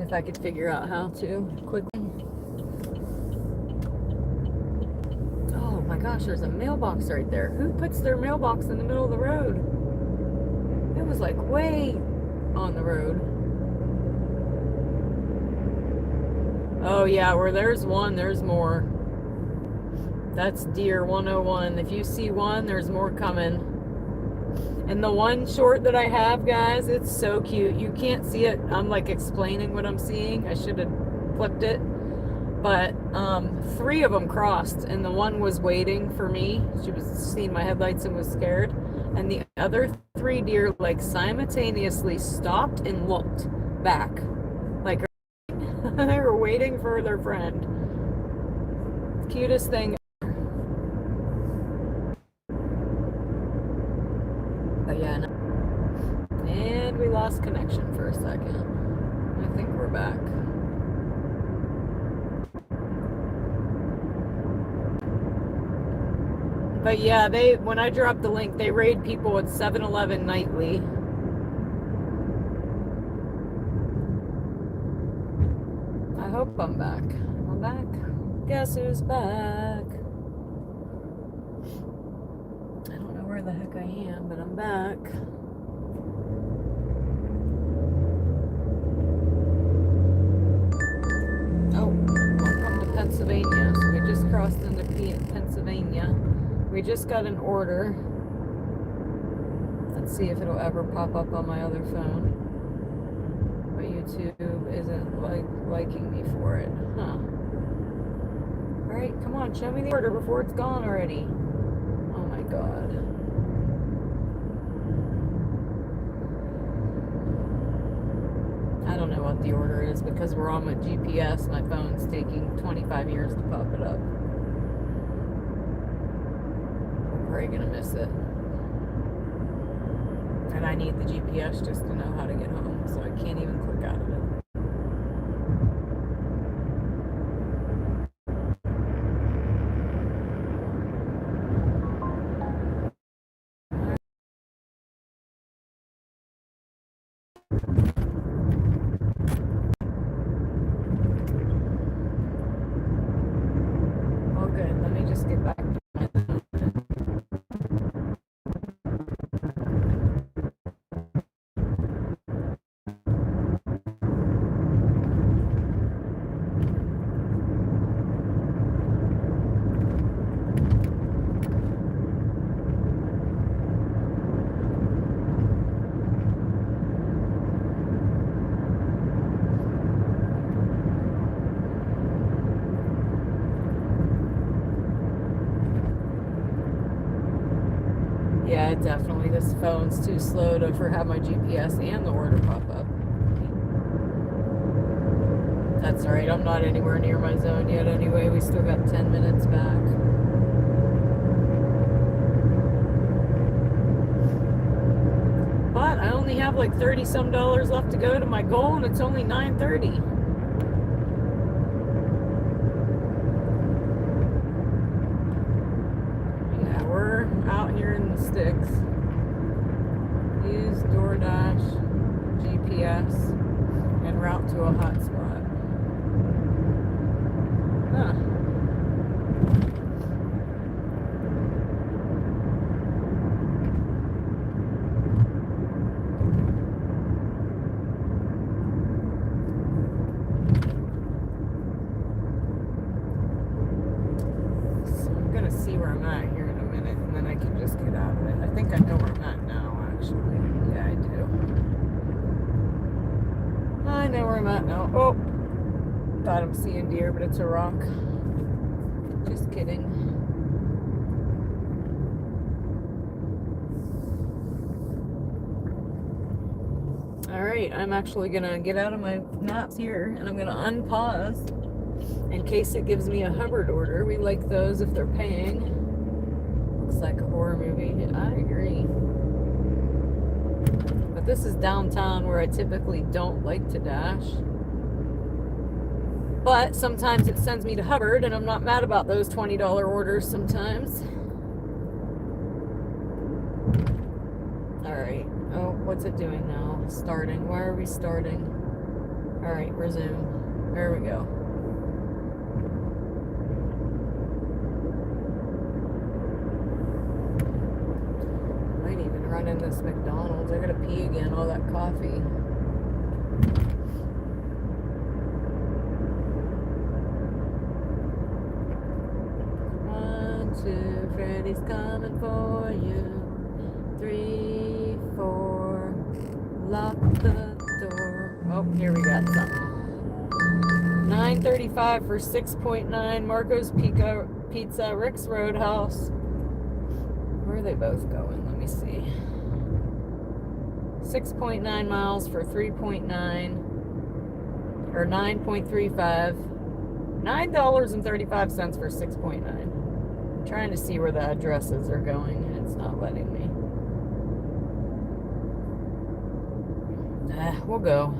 Speaker 1: If I could figure out how to quickly. Oh my gosh, there's a mailbox right there. Who puts their mailbox in the middle of the road? It was like way on the road. Oh yeah, where there's one, there's more. That's deer 101. If you see one, there's more coming. And the one short that I have, guys, it's so cute. You can't see it. I'm like explaining what I'm seeing. I should have flipped it. But 3 of them crossed, and the one was waiting for me. She was seeing my headlights and was scared. And the other 3 deer like simultaneously stopped and looked back. Like they were waiting for their friend. Cutest thing. But yeah, no. And we lost connection for a second. I think we're back. But yeah, when I dropped the link, they raid people at 7-Eleven nightly. I hope I'm back. I'm back. Guess who's back? I don't know where the heck I am, but I'm back. Oh, welcome to Pennsylvania. So we just crossed into Pennsylvania. We just got an order. Let's see if it'll ever pop up on my other phone. But YouTube isn't liking me for it. Huh. Alright, come on, show me the order before it's gone already. Oh my god. I don't know what the order is because we're on my GPS. My phone's taking 25 years to pop it up. We're probably gonna miss it. And I need the GPS just to know how to get home, so I can't even click out of it. Okay, let me just get back to yeah, definitely. This phone's too slow to have my GPS and the order pop up. That's alright. I'm not anywhere near my zone yet anyway. We still got 10 minutes back. But I only have like $30 some left to go to my goal, and it's only 9:30. we're out here in the sticks. Use DoorDash GPS and route to a hotspot. Huh. So I'm gonna see where I'm at here in a minute, and then I can just get out of it. I think I know where I'm at now, actually. Yeah, I do. I know where I'm at now. Oh, thought I'm seeing deer, but it's a rock. Just kidding. All right, I'm actually gonna get out of my maps here, and I'm gonna unpause in case it gives me a Hubbard order. We like those if they're paying. Looks like a horror movie. I agree. But this is downtown where I typically don't like to dash. But sometimes it sends me to Hubbard, and I'm not mad about those $20 orders sometimes. All right. Oh, what's it doing now? Starting. Why are we starting? All right, resume. There we go. Might even run in this McDonald's. I gotta pee again. All that coffee. Freddy's coming for you. 3, 4, lock the door. Oh, here we got something. $9.35 for 6.9 Marco's Pizza, Rick's Roadhouse. Where are they both going? Let me see. 6.9 miles for 3.9 or 9.35. $9.35 for 6.9. Trying to see where the addresses are going, and it's not letting me. We'll go.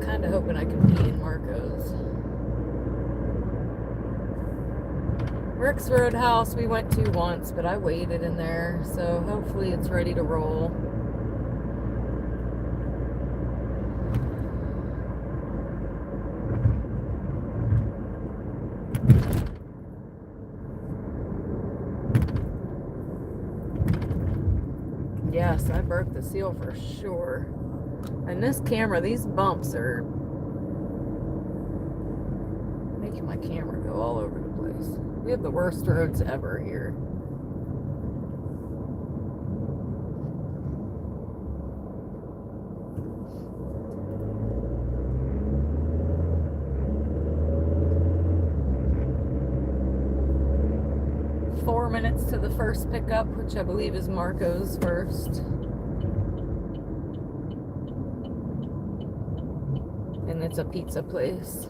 Speaker 1: Kind of hoping I can pee in Marco's. Rick's Roadhouse we went to once, but I waited in there, so hopefully it's ready to roll. Yes, I broke the seal for sure. And this camera, these bumps are making my camera go all over the place. We have the worst roads ever here. Minutes to the first pickup, which I believe is Marco's first. And it's a pizza place.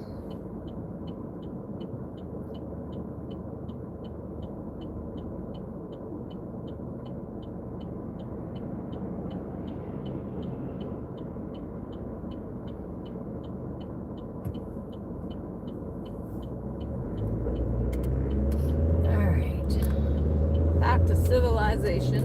Speaker 1: To civilization.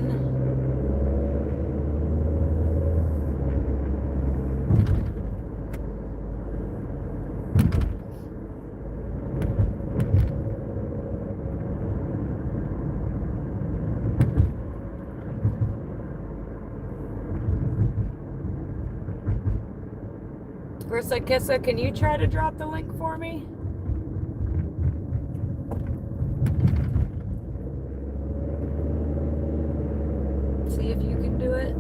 Speaker 1: Versa Kissa, can you try to drop the link for me? See if you can do it.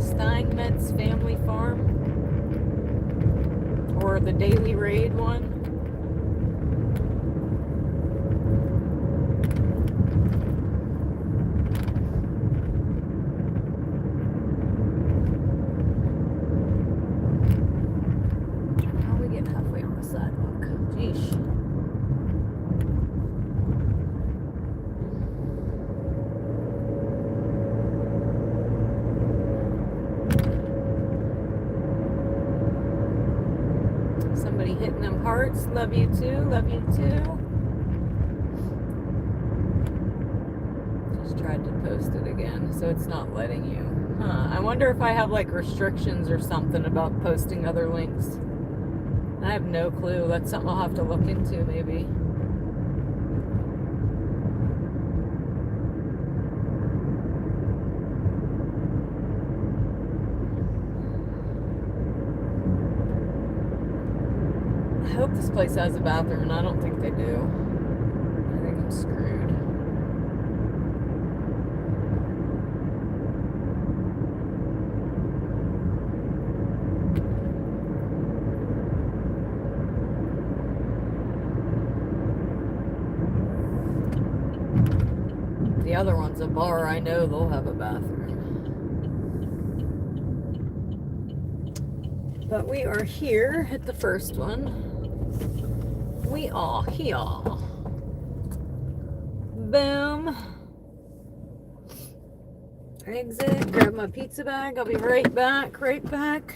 Speaker 1: Steinmetz Family Farm, or the Daily Raid one. Hearts, love you too, love you too. Just tried to post it again, so it's not letting you. I wonder if I have like restrictions or something about posting other links. I have no clue. That's something I'll have to look into maybe. I hope this place has a bathroom, and I don't think they do. I think I'm screwed. The other one's a bar. I know they'll have a bathroom. But we are here at the first one. We are here. Boom. Exit. Grab my pizza bag. I'll be right back. Right back.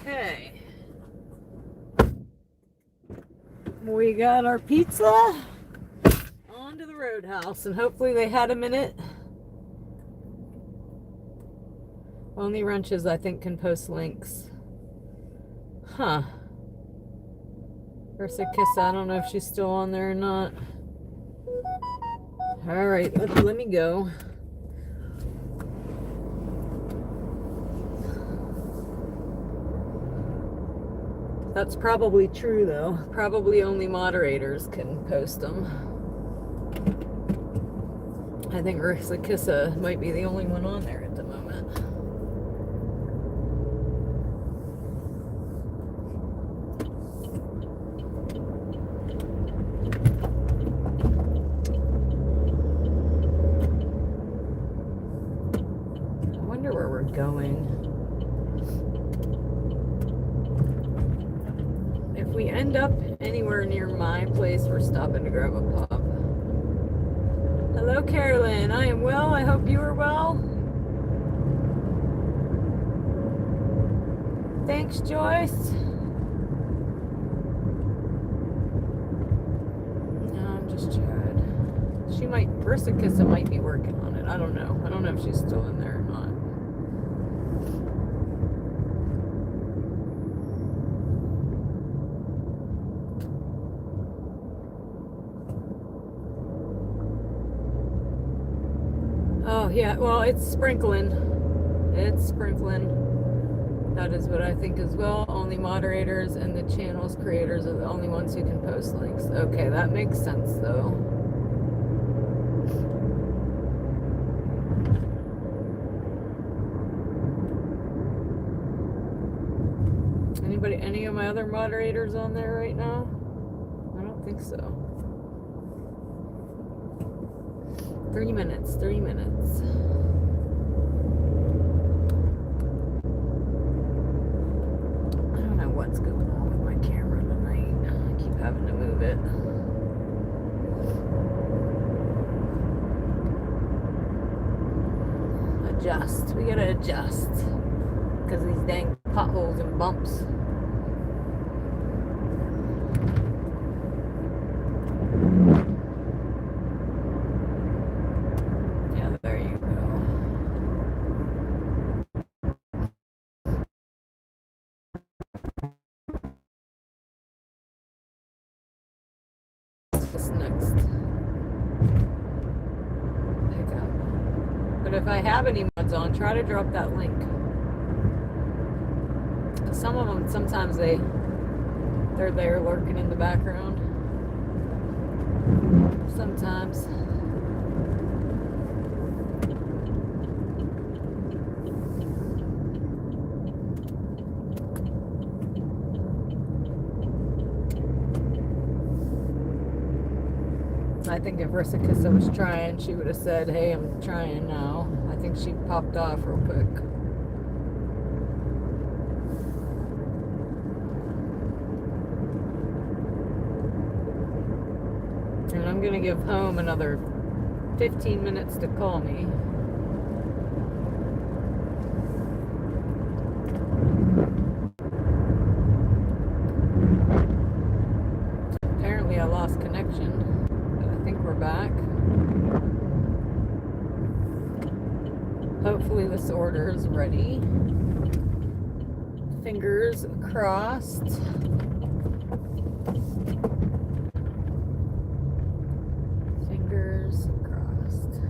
Speaker 1: Okay. We got our pizza onto the roadhouse, and hopefully they had a minute. Only Wrenches, I think, can post links. Huh. Versa Kiss, I don't know if she's still on there or not. Alright, let me go. That's probably true, though. Probably only moderators can post them. I think Rissa Kissa might be the only one on there at the moment. I wonder where we're going. If we end up anywhere near my place, we're stopping to grab a pop. Hello, Carolyn. I am well. I hope you are well. Thanks, Joyce. No, I'm just Chad. She might, Brissa Kissa might be working on it. I don't know. I don't know if she's still in there or not. Oh, yeah. Well, it's sprinkling. It's sprinkling. That is what I think as well. Only moderators and the channel's creators are the only ones who can post links. Okay, that makes sense though. Anybody, any of my other moderators on there right now? I don't think so. 3 minutes, 3 minutes. What's going on with my camera tonight? I keep having to move it. Adjust. We gotta adjust. Because these dang potholes and bumps. Yeah, there you go. What's next? Pick up. But if I have any mods on, try to drop that link. Some of them, sometimes they're there lurking in the background. Sometimes. I think if Rissa Kissa was trying, she would have said, hey, I'm trying now. I think she popped off real quick. And I'm going to give home another 15 minutes to call me. Apparently I lost connection. I think we're back. Hopefully this order is ready. Fingers crossed. Fingers crossed.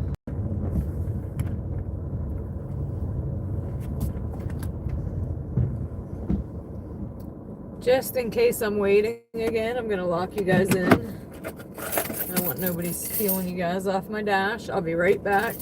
Speaker 1: Just in case I'm waiting again, I'm gonna lock you guys in. I don't want nobody stealing you guys off my dash. I'll be right back.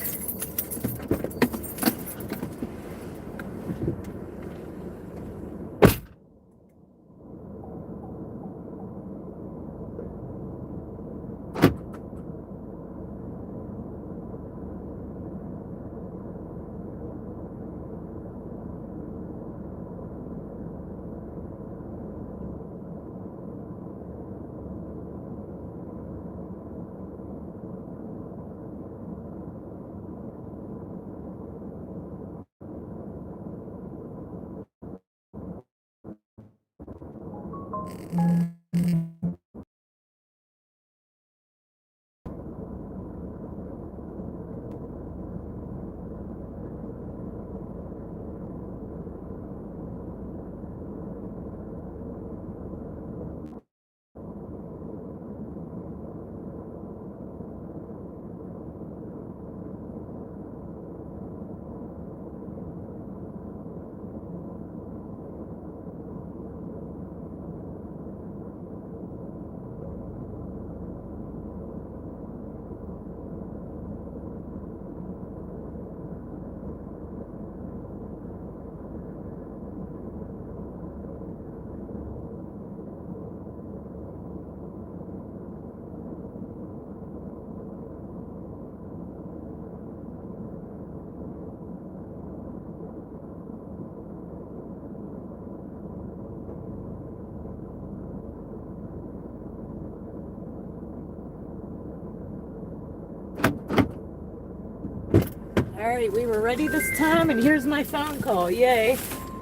Speaker 1: All right, we were ready this time, and here's my phone call. Yay.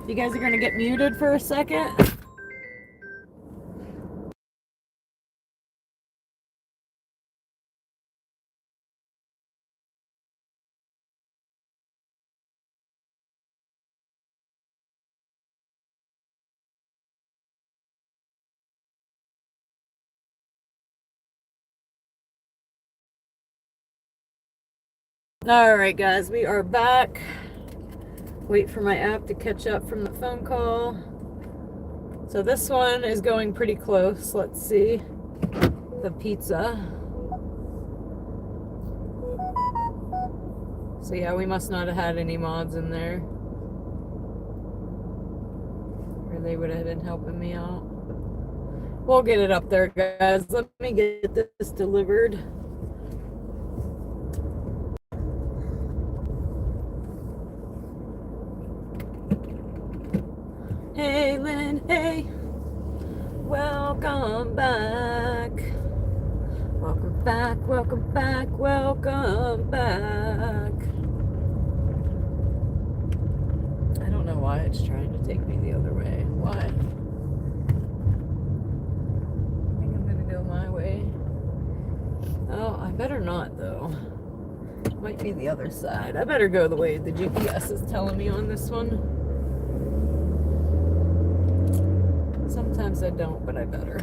Speaker 1: You guys are going to get muted for a second. All right, guys, we are back. Wait for my app to catch up from the phone call. So this one is going pretty close. Let's see. The pizza. So yeah, we must not have had any mods in there, or they would have been helping me out. We'll get it up there, guys. Let me get this delivered. Hey, Lynn, hey. Welcome back. Welcome back, welcome back, welcome back. I don't know why it's trying to take me the other way. Why? I think I'm gonna go my way. Oh, I better not though. Might be the other side. I better go the way the GPS is telling me on this one. Sometimes I don't, but I better.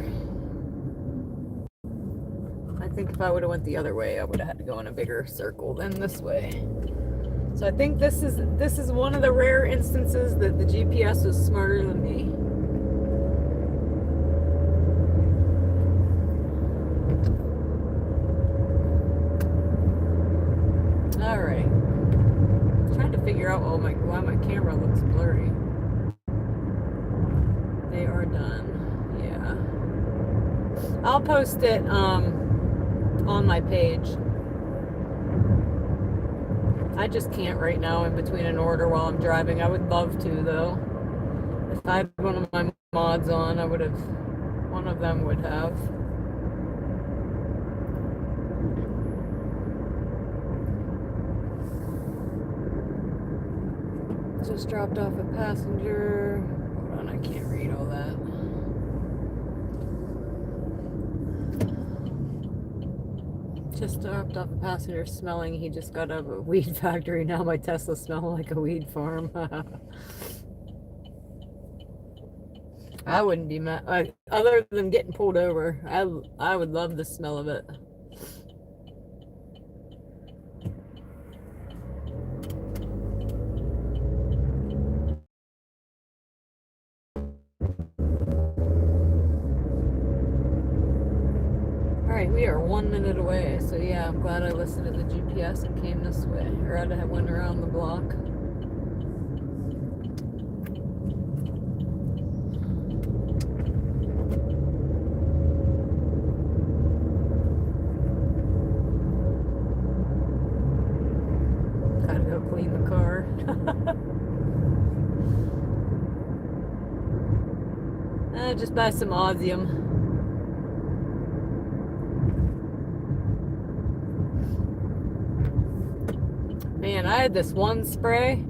Speaker 1: I think if I would have went the other way, I would have had to go in a bigger circle than this way. So I think this is one of the rare instances that the GPS is smarter than me. All right. Trying to figure out why my camera looks blurry. They are done. Yeah. I'll post it on my page. I just can't right now in between an order while I'm driving. I would love to though. If I had one of my mods on, I would have, one of them would have. Just dropped off a passenger. Hold on, I can't read all that. Just dropped off a passenger smelling he just got out of a weed factory. Now my Tesla smells like a weed farm. I wouldn't be mad. Other than getting pulled over, I would love the smell of it. Alright, we are 1 minute away, so yeah, I'm glad I listened to the GPS and came this way. Or I'd have went around the block. Gotta go clean the car. Just buy some Audium. Man, I had this one spray.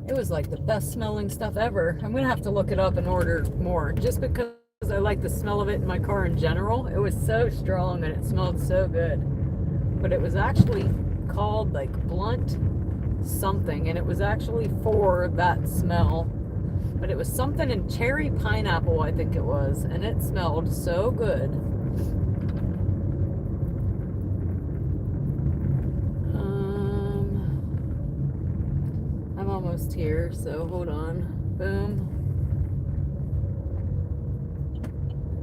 Speaker 1: It was like the best smelling stuff ever. I'm gonna have to look it up and order more, just because I like the smell of it in my car in general. It was so strong and it smelled so good. But it was actually called like blunt something, and it was actually for that smell. But it was something in cherry pineapple, I think it was, and it smelled so good. I'm almost here, so hold on. Boom.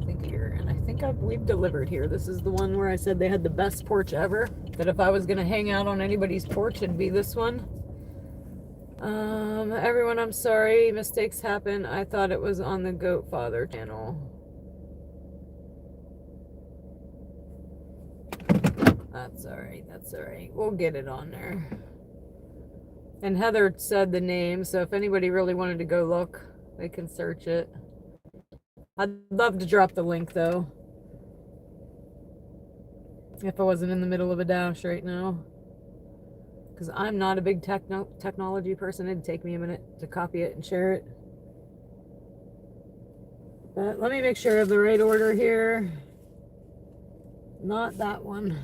Speaker 1: I think here, and I think we've delivered here. This is the one where I said they had the best porch ever. That if I was gonna hang out on anybody's porch, it'd be this one. Everyone, I'm sorry, mistakes happen. I thought it was on the Goat Father channel. That's alright, that's alright. We'll get it on there. And Heather said the name, so if anybody really wanted to go look, they can search it. I'd love to drop the link though, if I wasn't in the middle of a dash right now. because I'm not a big technology person. It'd take me a minute to copy it and share it. But let me make sure I have the right order here. Not that one.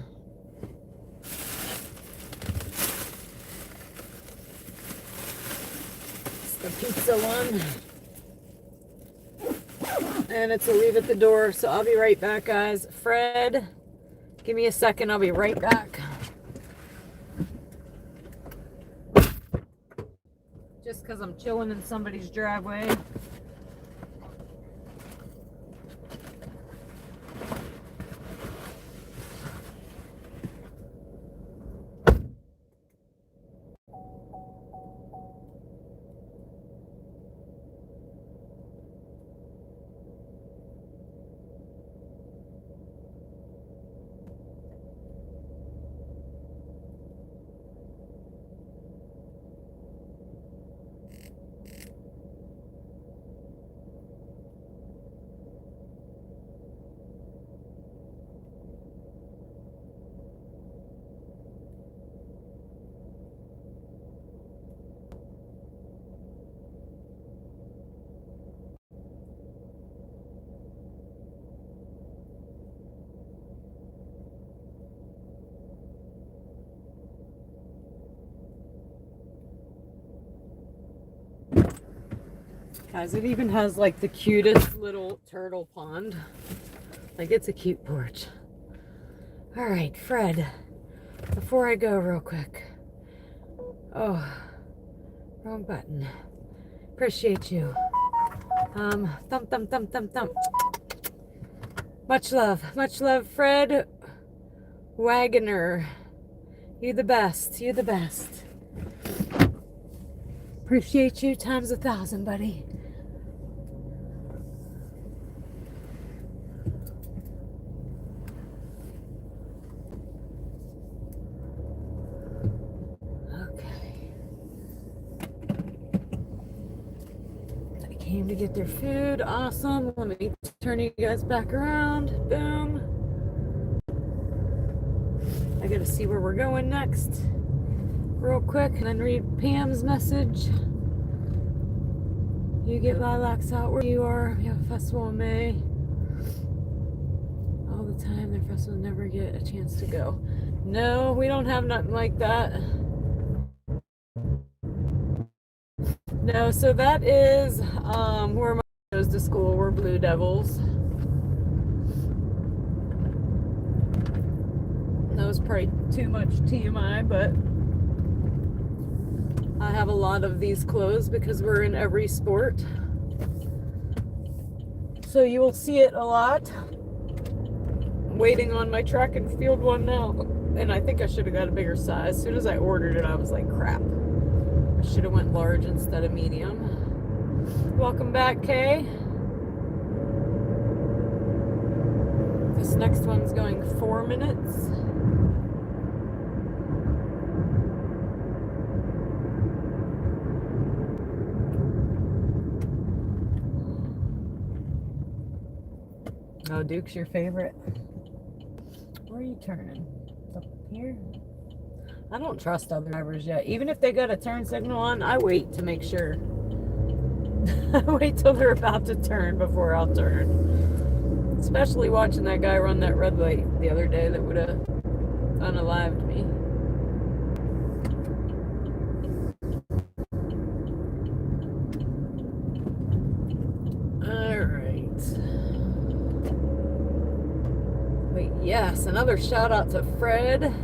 Speaker 1: It's the pizza one. And it's a leave at the door, so I'll be right back, guys. Fred, give me a second. I'll be right back. Just because I'm chilling in somebody's driveway. Guys, it even has like the cutest little turtle pond. Like, it's a cute porch. All right, Fred, before I go real quick. Oh, wrong button. Appreciate you. Thump, thump, thump, thump, thump. Much love, Fred Wagoner. You the best, you the best. Appreciate you times 1,000, buddy. Came to get their food. Awesome. Let me turn you guys back around. Boom. I gotta see where we're going next real quick and then read Pam's message. You get lilacs out where you are. We have a festival in May. All the time. Their festival never get a chance to go. No, we don't have nothing like that. No, so that is where my goes to school. We're Blue Devils. That was probably too much TMI, but I have a lot of these clothes because we're in every sport. So you will see it a lot. I'm waiting on my track and field one now, and I think I should have got a bigger size. As soon as I ordered it, I was like, crap. I should have went large instead of medium. Welcome back, Kay. This next one's going 4 minutes. Oh, Duke's your favorite. Where are you turning? Up here? I don't trust other drivers yet. Even if they got a turn signal on, I wait to make sure. I wait till they're about to turn before I'll turn. Especially watching that guy run that red light the other day that would have unalived me. Alright. Wait, yes, another shout out to Fred.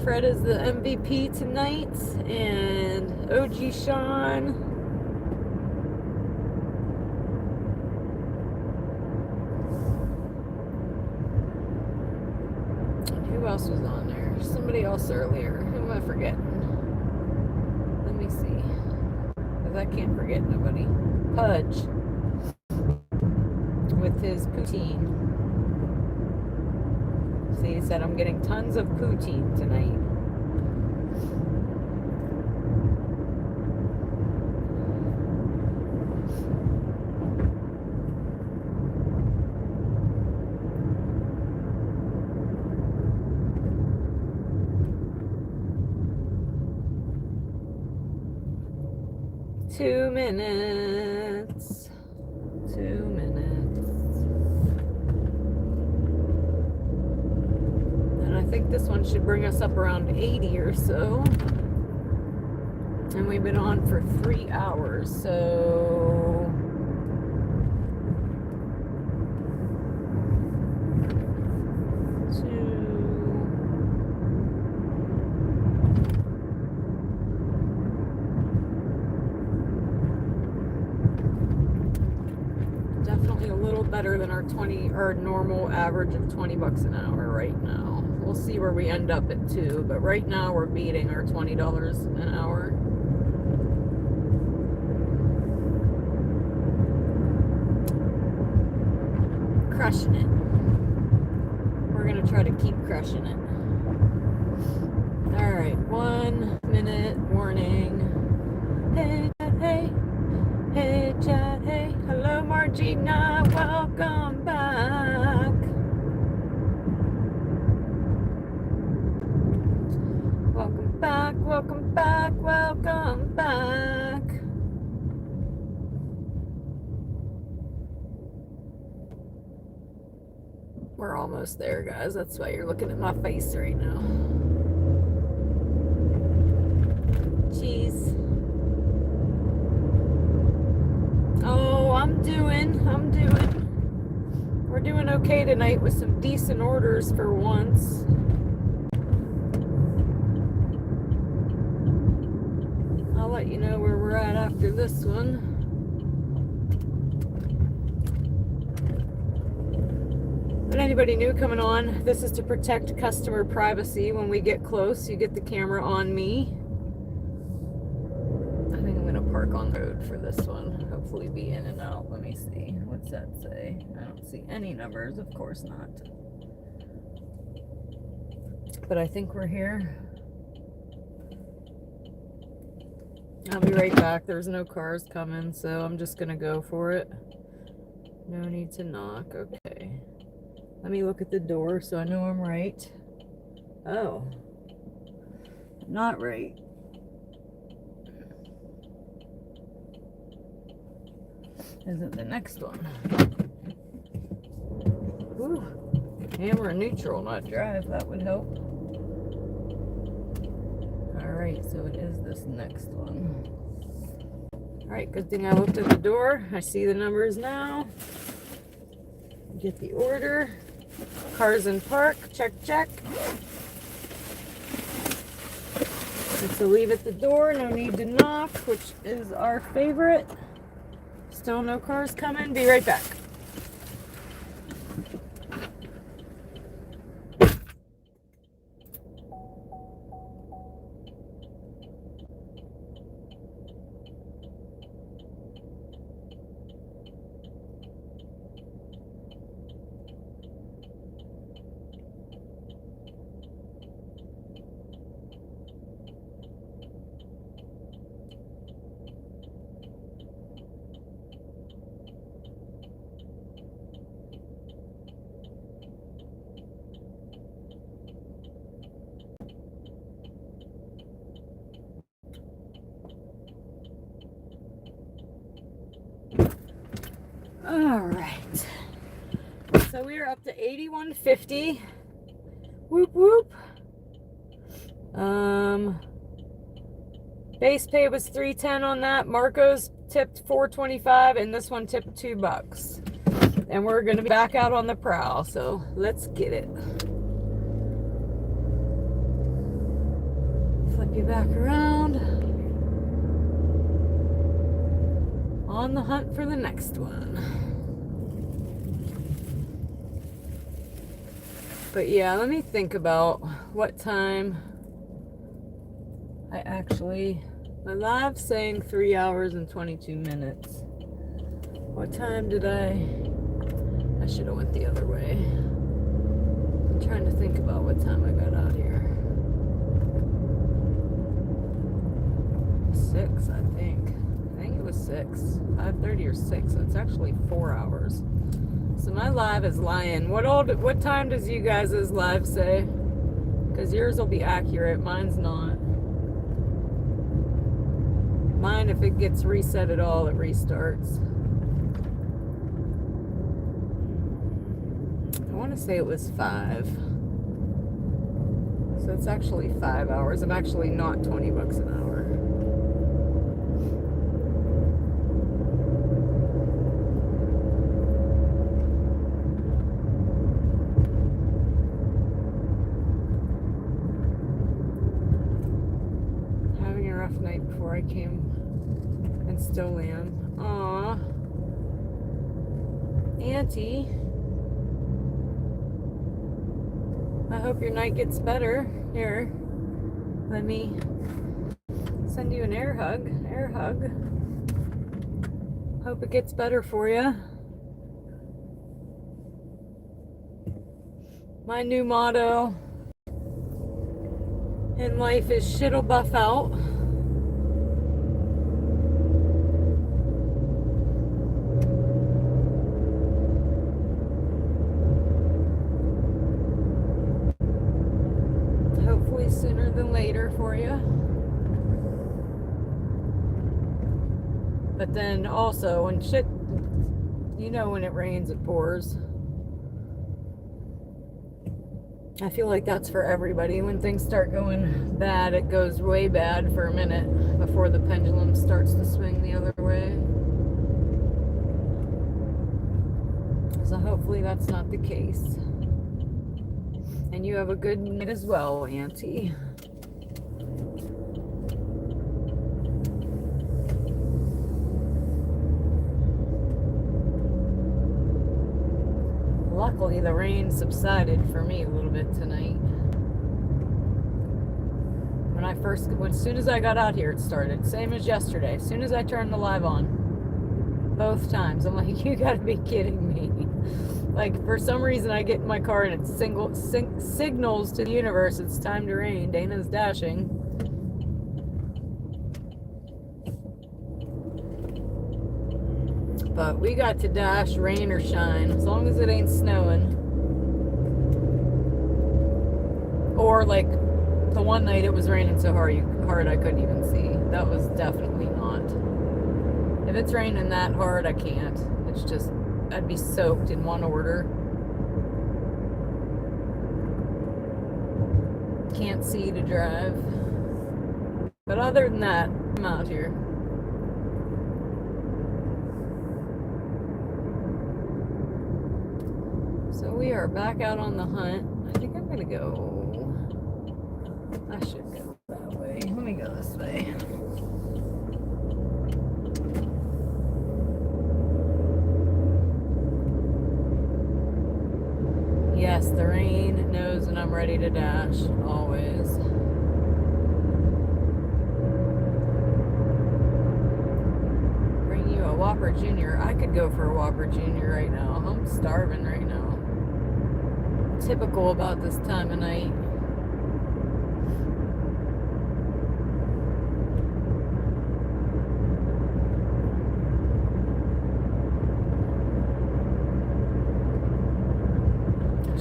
Speaker 1: Fred is the MVP tonight, and OG Sean. And who else was on there? Somebody else earlier. Who am I forgetting? Let me see. Because I can't forget nobody. Pudge. With his poutine. See, he said, I'm getting tons of poutine tonight. 2 minutes. 2 minutes. And I think this one should bring us up around 80 or so. And we've been on for 3 hours, so definitely a little better than our normal average of $20 an hour right now. We'll see where we end up at 2, but right now we're beating our $20 an hour. Crushing it. We're gonna try to keep crushing it. All right, 1 minute warning. Hey, hey, hey, chat, hey. Hello, Margina. Welcome back. Welcome back, welcome back, welcome back. We're almost there, guys. That's why you're looking at my face right now. Jeez. Oh, I'm doing. We're doing okay tonight with some decent orders for once. I'll let you know where we're at after this one. But anybody new coming on, this is to protect customer privacy. When we get close, you get the camera on me. I think I'm gonna park on the road for this one. Hopefully be in and out. Let me see. What's that say? I don't see any numbers, of course not. But I think we're here. I'll be right back. There's no cars coming, so I'm just gonna go for it. No need to knock. Okay. Let me look at the door so I know I'm right. Oh. Not right. Is it the next one? Ooh. Hammer neutral, not drive. That would help. Alright, so it is this next one. Alright, good thing I looked at the door. I see the numbers now. Get the order. Cars in park. Check, check. And so leave at the door. No need to knock, which is our favorite. Still no cars coming. Be right back. All right. So we are up to 81.50. Whoop whoop. Base pay was $3.10 on that. Marco's tipped $4.25, and this one tipped $2. And we're gonna be back out on the prowl. So let's get it. Flip you back around. On the hunt for the next one. But yeah, let me think about what time my live's saying 3 hours and 22 minutes. What time did I should have went the other way. I'm trying to think about what time I got out here. 6, I think. I think it was 6. 5:30 or 6. So it's actually 4 hours. So my live is lying. What time does you guys' live say? Because yours will be accurate. Mine's not. Mine, if it gets reset at all, it restarts. I want to say it was 5. So it's actually 5 hours. I'm actually not $20 an hour. Having a rough night before I came, and still am. Aw. Auntie. I hope your night gets better. Here, let me send you an air hug. Air hug. Hope it gets better for you. My new motto in life is shit'll buff out. Hopefully sooner than later for you. But then also when shit, you know, when it rains it pours. I feel like that's for everybody. When things start going bad, it goes way bad for a minute before the pendulum starts to swing the other way. So hopefully that's not the case. And you have a good night as well, Auntie. Luckily, the rain subsided for me a little bit tonight. As soon as I got out here, it started. Same as yesterday. As soon as I turned the live on, both times, I'm like, you gotta be kidding me. Like, for some reason, I get in my car and it signals to the universe it's time to rain. Dana's dashing. But we got to dash, rain or shine, as long as it ain't snowing. Or like the one night it was raining so hard I couldn't even see. That was definitely not. If it's raining that hard, I can't. It's just, I'd be soaked in one order. Can't see to drive. But other than that, I'm out here. So we are back out on the hunt. I think I'm gonna go. I should go that way. Let me go this way. Yes, the rain knows and I'm ready to dash, always. Bring you a Whopper Jr. I could go for a Whopper Jr. right now. I'm starving right now. Typical about this time of night.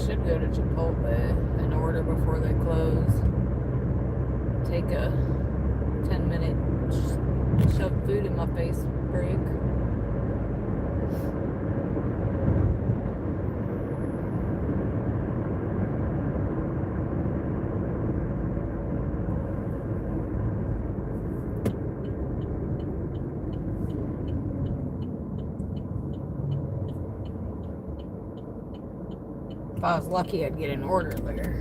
Speaker 1: Should go to Chipotle and order before they close. Take a 10-minute shove food in my face break. If I was lucky, I'd get an order there.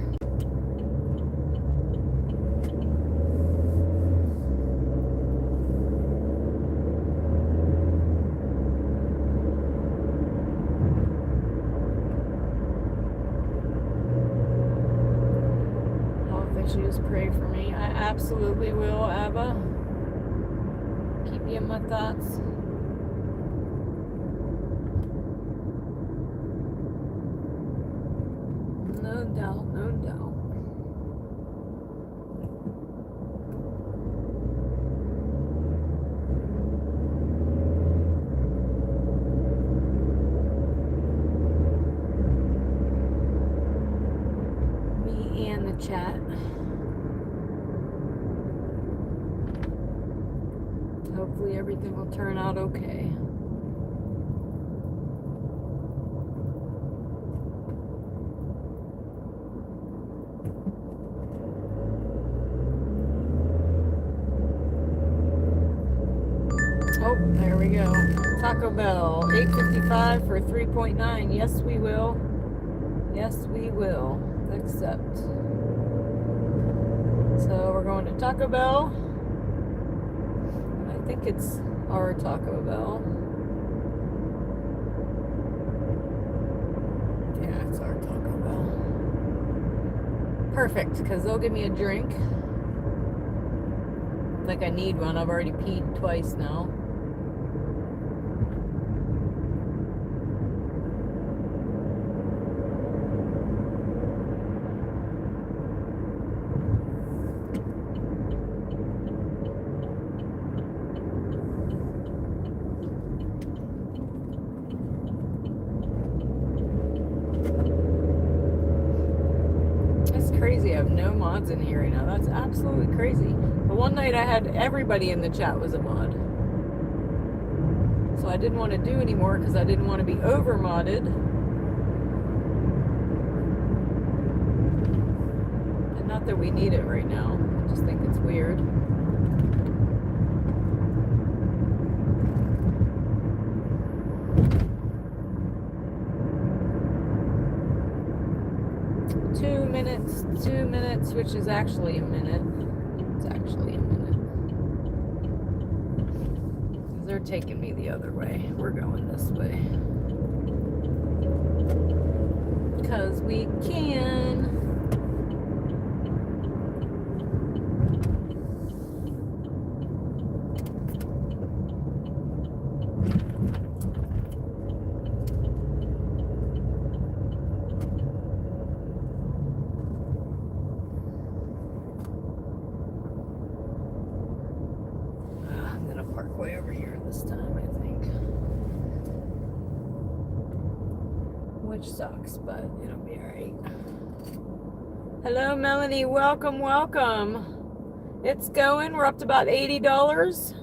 Speaker 1: Health issues, pray for me. I absolutely will, Abba. Keep you in my thoughts. No doubt, no doubt. Me and the chat. will turn out okay. Oh, there we go. Taco Bell, $8.55 for 3.9. Yes, we will. Yes, we will. Accept. So we're going to Taco Bell. I think it's our Taco Bell. Yeah, it's our Taco Bell. Perfect, because they'll give me a drink. Like I need one. I've already peed twice now. Crazy. I have no mods in here right now. That's absolutely crazy. But one night I had everybody in the chat was a mod. So I didn't want to do anymore because I didn't want to be over modded. And not that we need it right now. I just think it's weird. Two minutes, which is actually a minute. It's actually a minute. They're taking me the other way. We're going this way. Because we can. Way over here this time, I think. Which sucks, but it'll be alright. Hello, Melanie. Welcome, welcome. It's going. We're up to about $80.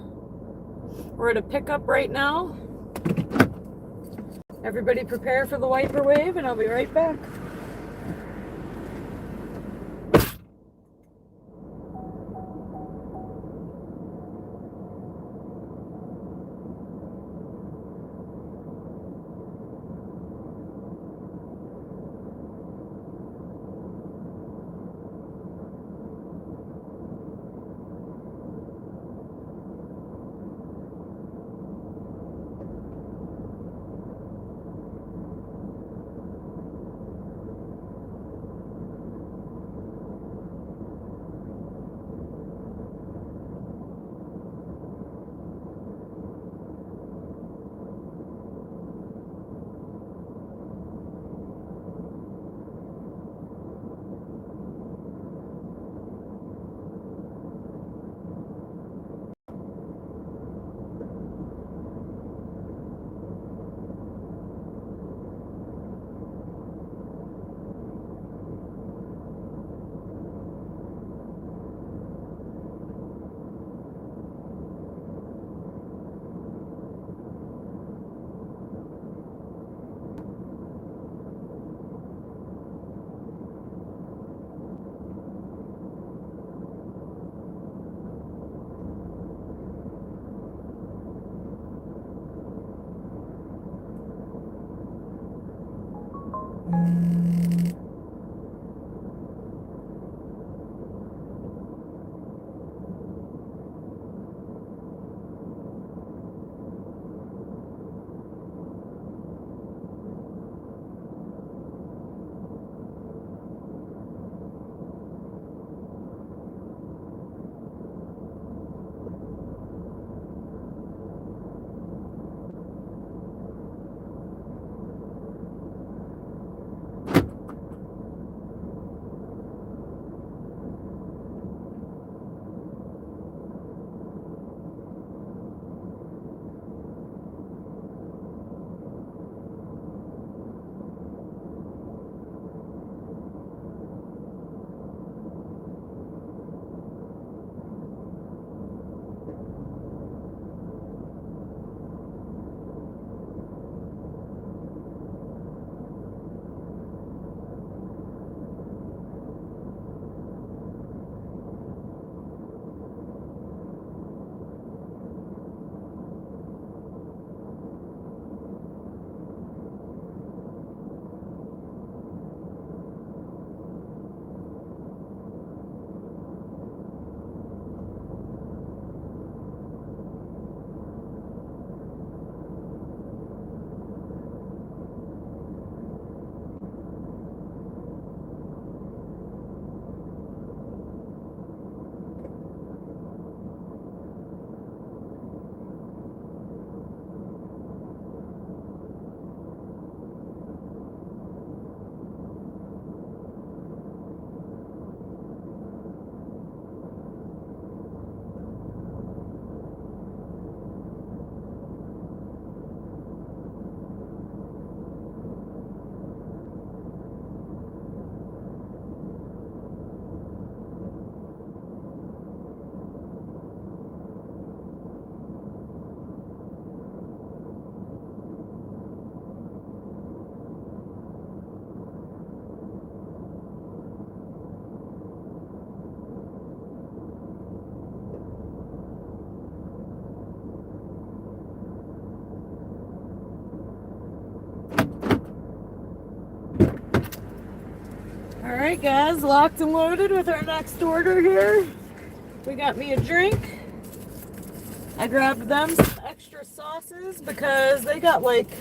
Speaker 1: We're at a pickup right now. Everybody prepare for the wiper wave, and I'll be right back. right, guys, locked and loaded with our next order here. We got me a drink. I grabbed them some extra sauces because they got like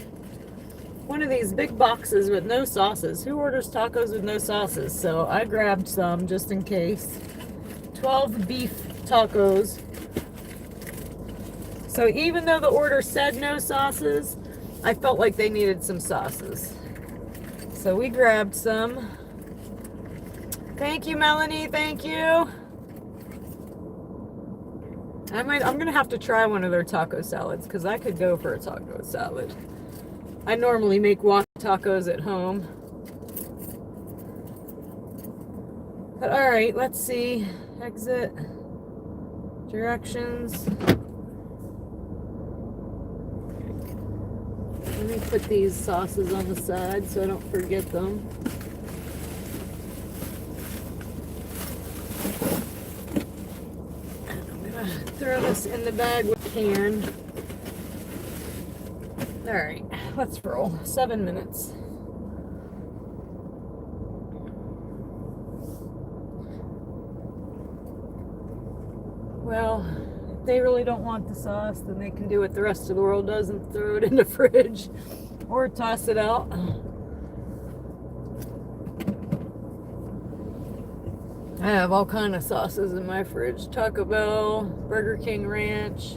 Speaker 1: one of these big boxes with no sauces. Who orders tacos with no sauces? So I grabbed some just in case. 12 beef tacos. So even though the order said no sauces, I felt like they needed some sauces. So we grabbed some. Thank you, Melanie. Thank you. I'm gonna have to try one of their taco salads because I could go for a taco salad. I normally make guac tacos at home. But all right, let's see. Exit. Directions. Let me put these sauces on the side so I don't forget them. I'm gonna throw this in the bag with a can. All right, let's roll. 7 minutes. Well, if they really don't want the sauce, then they can do what the rest of the world does and throw it in the fridge or toss it out. I have all kind of sauces in my fridge. Taco Bell, Burger King Ranch,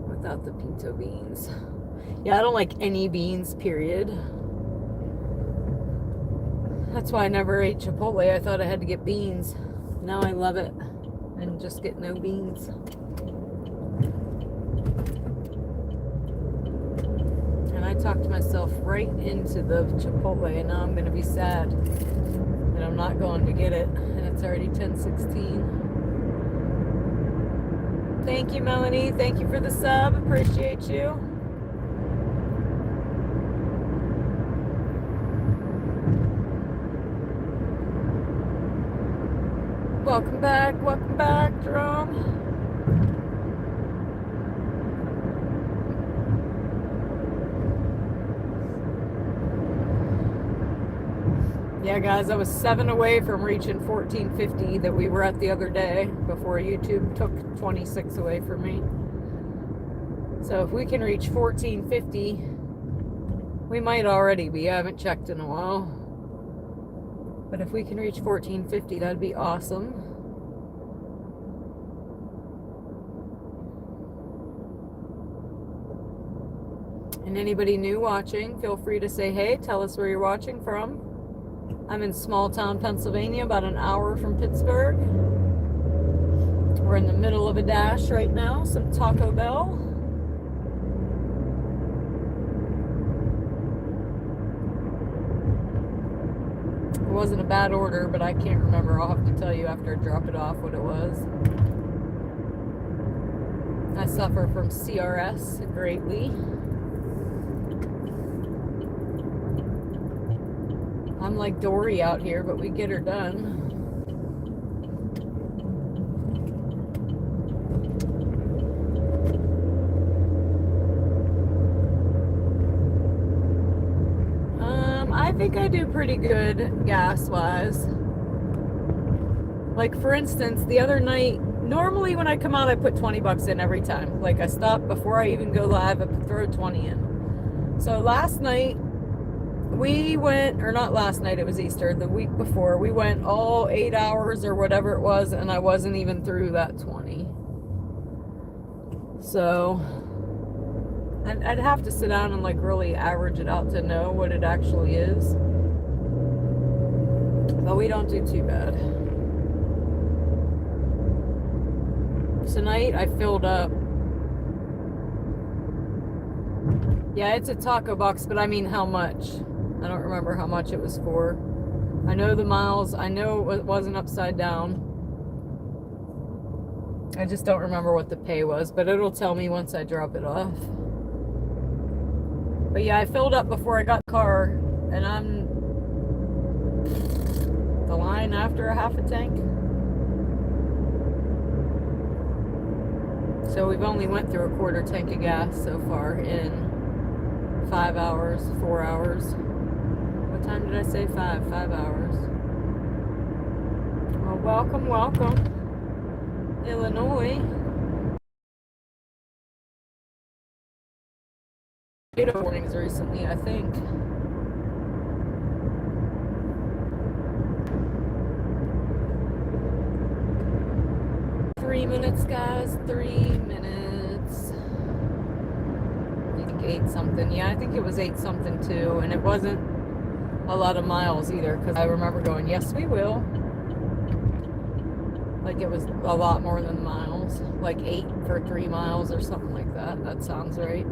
Speaker 1: without the pinto beans. Yeah, I don't like any beans, period. That's why I never ate Chipotle. I thought I had to get beans. Now I love it and just get no beans. And I talked myself right into the Chipotle, and now I'm going to be sad that I'm not going to get it. And it's already 10:16. Thank you, Melanie. Thank you for the sub. Appreciate you. Welcome back, Jerome. Yeah, guys, I was 7 away from reaching 1450 that we were at the other day before YouTube took 26 away from me. So if we can reach 1450, we might already be. I haven't checked in a while. But if we can reach 1450, that'd be awesome. And anybody new watching, feel free to say hey, tell us where you're watching from. I'm in small town Pennsylvania, about an hour from Pittsburgh. We're in the middle of a dash right now, some Taco Bell. It wasn't a bad order, but I can't remember. I'll have to tell you after I drop it off what it was. I suffer from CRS greatly. I'm like Dory out here, but we get her done. I think I do pretty good gas-wise. Like, for instance, the other night, normally when I come out, I put 20 bucks in every time. Like, I stop before I even go live, I throw 20 in. So last night, we went, or not last night, it was Easter, the week before, we went all 8 hours or whatever it was, and I wasn't even through that 20. So I'd have to sit down and like really average it out to know what it actually is. But we don't do too bad. Tonight I filled up. Yeah, it's a taco box, but I mean how much? I don't remember how much it was for. I know the miles. I know it wasn't upside down. I just don't remember what the pay was, but it'll tell me once I drop it off. But yeah, I filled up before I got the car, and I'm the line after a half a tank. So we've only went through a quarter tank of gas so far in 5 hours, 4 hours. What time did I say? 5 hours. Well, welcome, welcome, Illinois. Tornado warnings recently, I think. Three minutes, guys. 3 minutes. I think 8 something. Yeah, I think it was 8 something too, and it wasn't a lot of miles either, because I remember going, yes, we will. Like it was a lot more than miles, like 8 for 3 miles or something like that. That sounds right.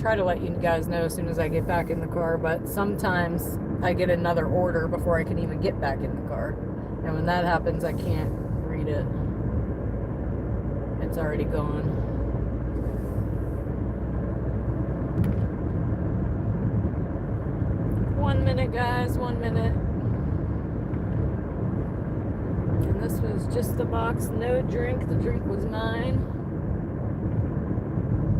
Speaker 1: Try to let you guys know as soon as I get back in the car, but sometimes I get another order before I can even get back in the car, and when that happens I can't read it. It's already gone. One minute, guys, 1 minute. And this was just the box, no drink. The drink was mine.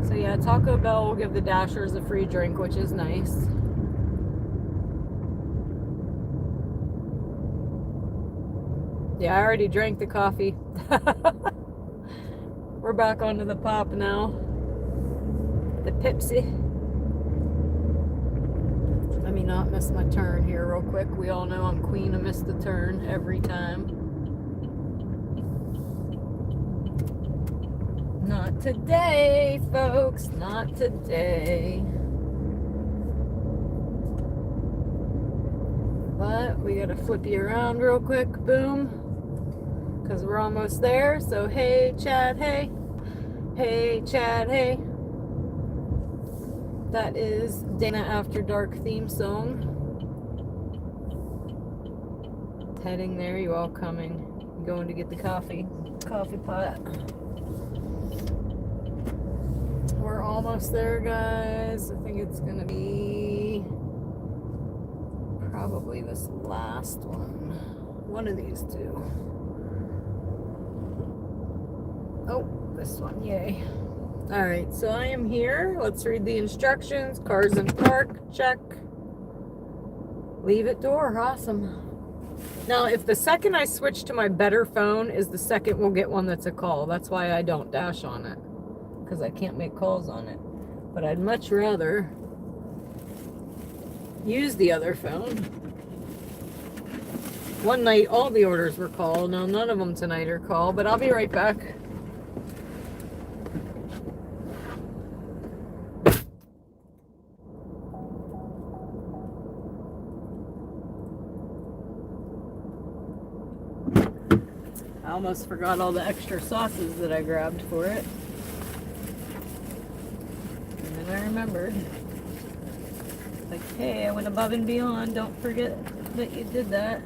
Speaker 1: So yeah, Taco Bell will give the Dashers a free drink, which is nice. Yeah, I already drank the coffee. We're back onto the pop now. The Pepsi. Let me not miss my turn here real quick. We all know I'm queen of miss the turn every time. Not today, folks, not today. But we gotta flip you around real quick, boom, because we're almost there. So hey, Chad, hey. Hey, Chad, hey. That is Dana After Dark theme song. Heading there, you all coming. I'm going to get the coffee pot. We're almost there, guys. I think it's gonna be probably this last one of these two. Oh, this one, yay. All right, so I am here. Let's read the instructions. Cars in park, check. Leave at door, awesome. Now, if the second I switch to my better phone is the second we'll get one that's a call. That's why I don't dash on it, because I can't make calls on it. But I'd much rather use the other phone. One night, all the orders were call. No, none of them tonight are call, but I'll be right back. I almost forgot all the extra sauces that I grabbed for it. And then I remembered. Like, hey, I went above and beyond. Don't forget that you did that.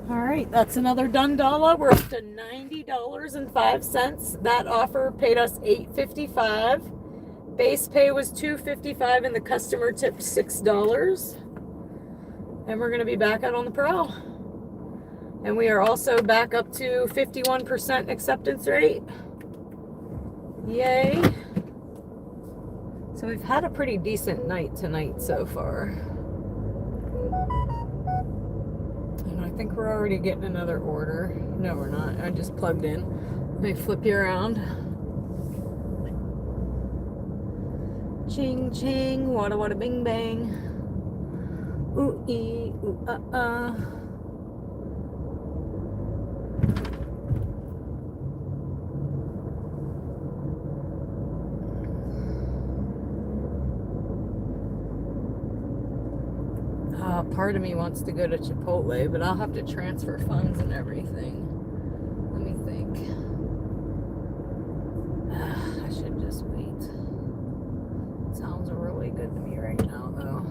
Speaker 1: Alright, that's another done dollar. We're up to $90.05. That offer paid us $8.55. Base pay was $2.55 and the customer tipped $6. And we're going to be back out on the prowl. And we are also back up to 51% acceptance rate. Yay. So we've had a pretty decent night tonight so far. I think we're already getting another order. No, we're not. I just plugged in. Let me flip you around. Ching ching, wada wada bing bang. Ooh ee, ooh Part of me wants to go to Chipotle, but I'll have to transfer funds and everything. Let me think. I should just wait. It sounds really good to me right now, though.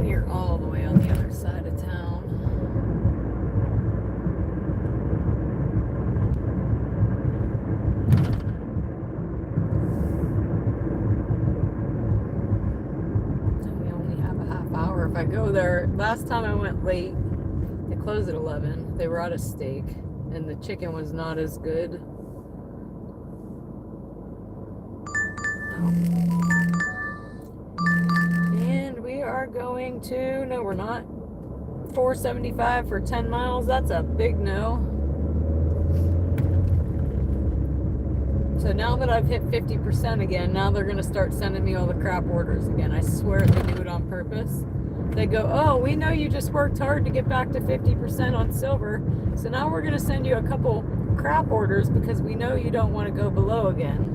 Speaker 1: We're all the way on the other side of town. If I go there, last time I went late, they closed at 11. They were out of steak, and the chicken was not as good. And we are going to, no, we're not. 475 for 10 miles. That's a big no. So now that I've hit 50% again, now they're going to start sending me all the crap orders again. I swear they do it on purpose. They go, oh, we know you just worked hard to get back to 50% on silver, so now we're going to send you a couple crap orders because we know you don't want to go below again.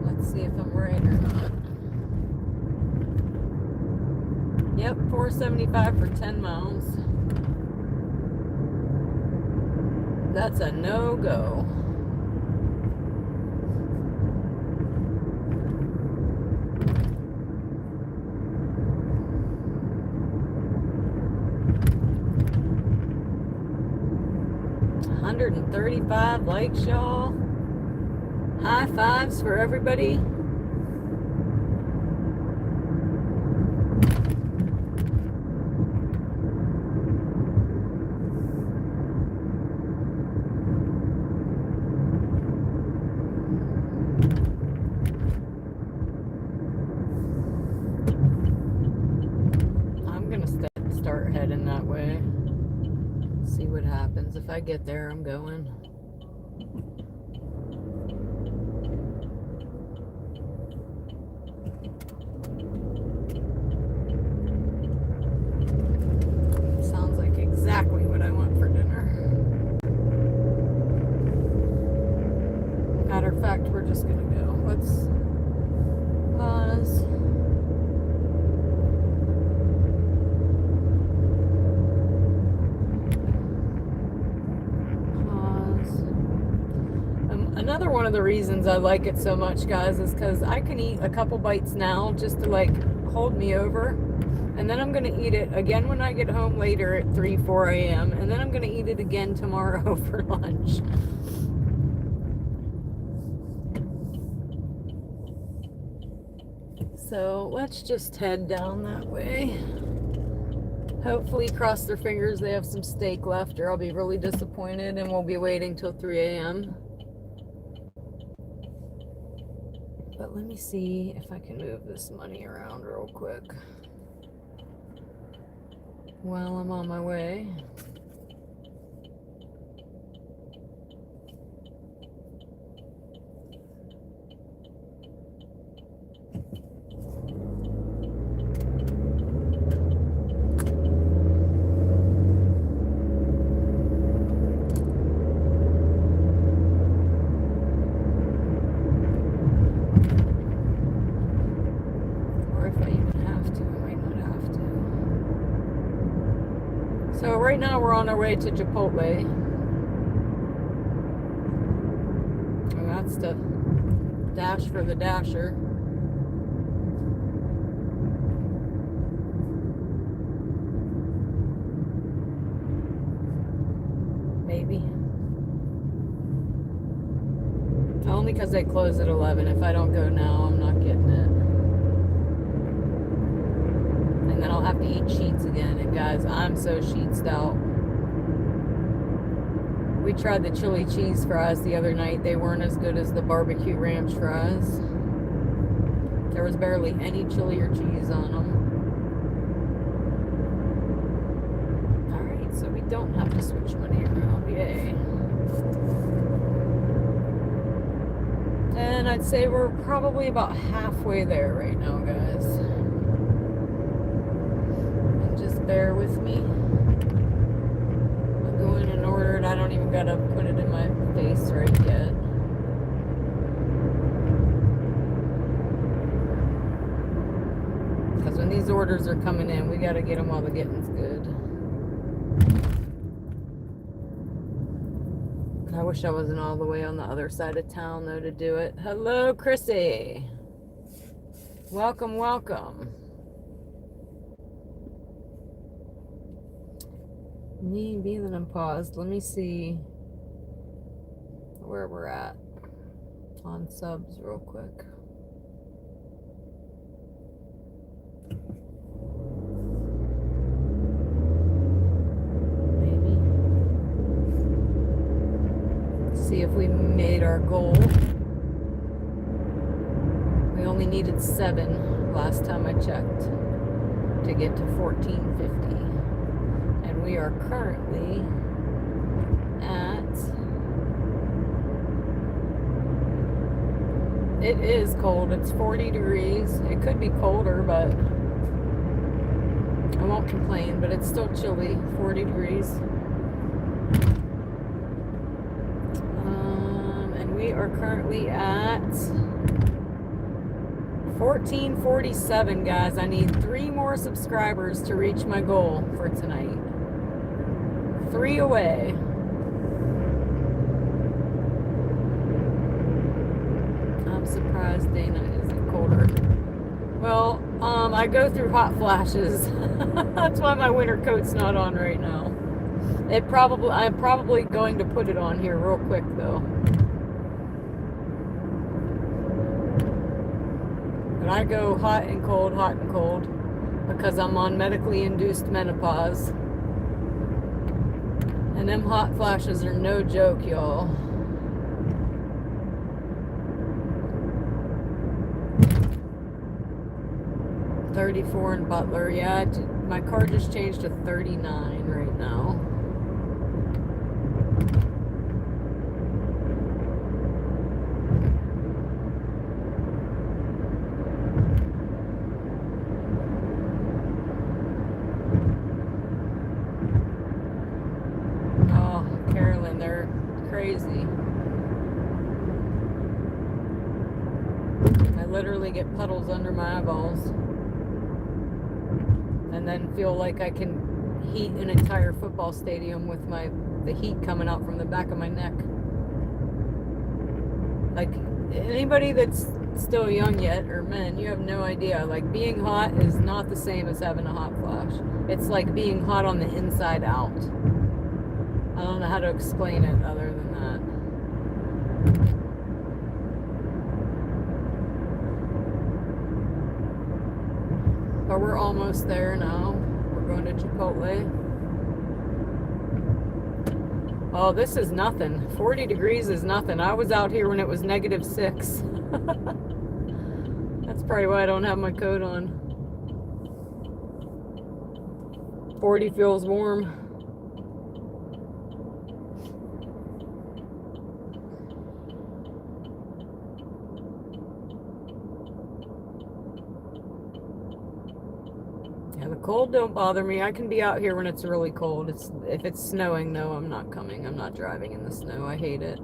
Speaker 1: Let's see if I'm right or not. Yep, 475 for 10 miles. That's a no-go. $135 likes, y'all. High fives for everybody. I'm gonna start heading that way. See what happens. If I get there, I'm going. Sounds like exactly what I want for dinner. Matter of fact, we're just gonna go. Let's pause. Another one of the reasons I like it so much, guys, is because I can eat a couple bites now just to like hold me over, and then I'm going to eat it again when I get home later at 4 a.m. and then I'm going to eat it again tomorrow for lunch. So let's just head down that way. Hopefully, cross their fingers, they have some steak left, or I'll be really disappointed and we'll be waiting till 3 a.m. But let me see if I can move this money around real quick while I'm on my way. So right now we're on our way to Chipotle. And that's the dash for the dasher. Maybe. Only because they close at 11. If I don't go now, I'm not getting it. And then I'll have to eat sheets again. And guys, I'm so sheetsed out. We tried the chili cheese fries the other night. They weren't as good as the barbecue ranch fries. There was barely any chili or cheese on them. Alright, so we don't have to switch money around. Yay. And I'd say we're probably about halfway there right now, guys. And just bear with me. I'm going in order, and I don't even gotta put it in my face right yet. Because when these orders are coming in, we gotta get them while the getting's good. I wish I wasn't all the way on the other side of town, though, to do it. Hello, Chrissy. Welcome, welcome. Me being that I'm paused, let me see where we're at on subs real quick. See if we made our goal. We only needed 7 last time I checked to get to 1450, and we are currently at, it is cold, it's 40 degrees. It could be colder, but I won't complain, but it's still chilly, 40 degrees. We are currently at 1447, guys. I need 3 more subscribers to reach my goal for tonight. 3 away. I'm surprised Dana isn't colder. Well, I go through hot flashes. That's why my winter coat's not on right now. I'm probably going to put it on here real quick, though. But I go hot and cold, because I'm on medically induced menopause. And them hot flashes are no joke, y'all. $34 in Butler. Yeah, my car just changed to 39 right now. Literally get puddles under my eyeballs and then feel like I can heat an entire football stadium with the heat coming out from the back of my neck. Like, anybody that's still young yet, or men, you have no idea. Like, being hot is not the same as having a hot flash. It's like being hot on the inside out. I don't know how to explain it other than that. But we're almost there now. We're going to Chipotle. Oh, this is nothing. 40 degrees is nothing. I was out here when it was -6. That's probably why I don't have my coat on. 40 feels warm. Cold don't bother me. I can be out here when it's really cold. If it's snowing, though, I'm not coming. I'm not driving in the snow. I hate it.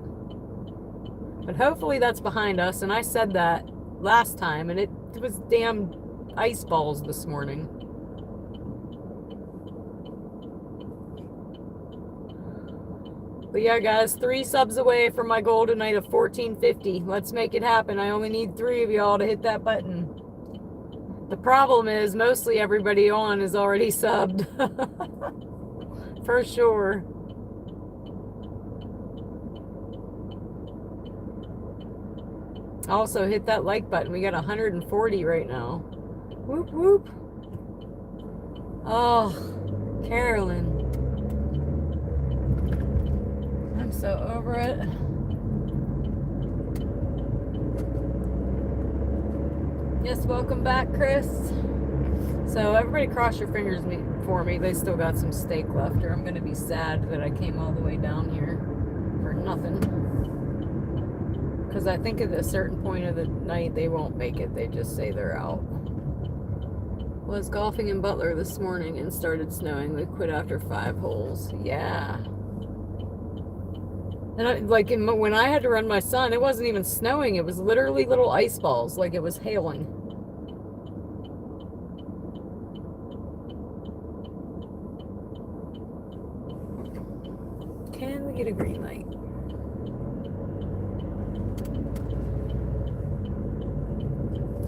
Speaker 1: But hopefully that's behind us. And I said that last time, and it was damn ice balls this morning. But yeah, guys, 3 subs away from my goal tonight of 1450. Let's make it happen. I only need 3 of y'all to hit that button. The problem is mostly everybody on is already subbed. For sure. Also, hit that like button. We got 140 right now. Whoop, whoop. Oh, Carolyn. I'm so over it. Yes, welcome back, Chris. So everybody cross your fingers for me. They still got some steak left, or I'm going to be sad that I came all the way down here for nothing. Because I think at a certain point of the night they won't make it. They just say they're out. Was golfing in Butler this morning and started snowing. We quit after 5 holes. Yeah. And when I had to run my son, it wasn't even snowing. It was literally little ice balls, like it was hailing. Can we get a green light?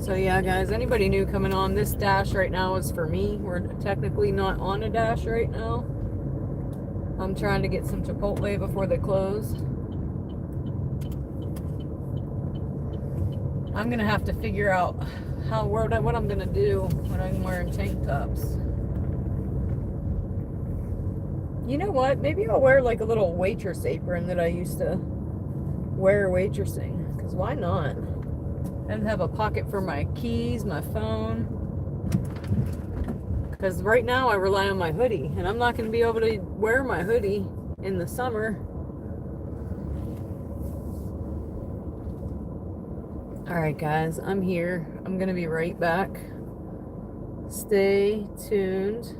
Speaker 1: So yeah, guys, anybody new coming on, this dash right now is for me. We're technically not on a dash right now. I'm trying to get some Chipotle before they close. I'm gonna have to figure out what I'm gonna do when I'm wearing tank tops. You know what? Maybe I'll wear like a little waitress apron that I used to wear waitressing. Because why not? And have a pocket for my keys, my phone. Because right now I rely on my hoodie. And I'm not going to be able to wear my hoodie in the summer. Alright guys, I'm here. I'm going to be right back. Stay tuned.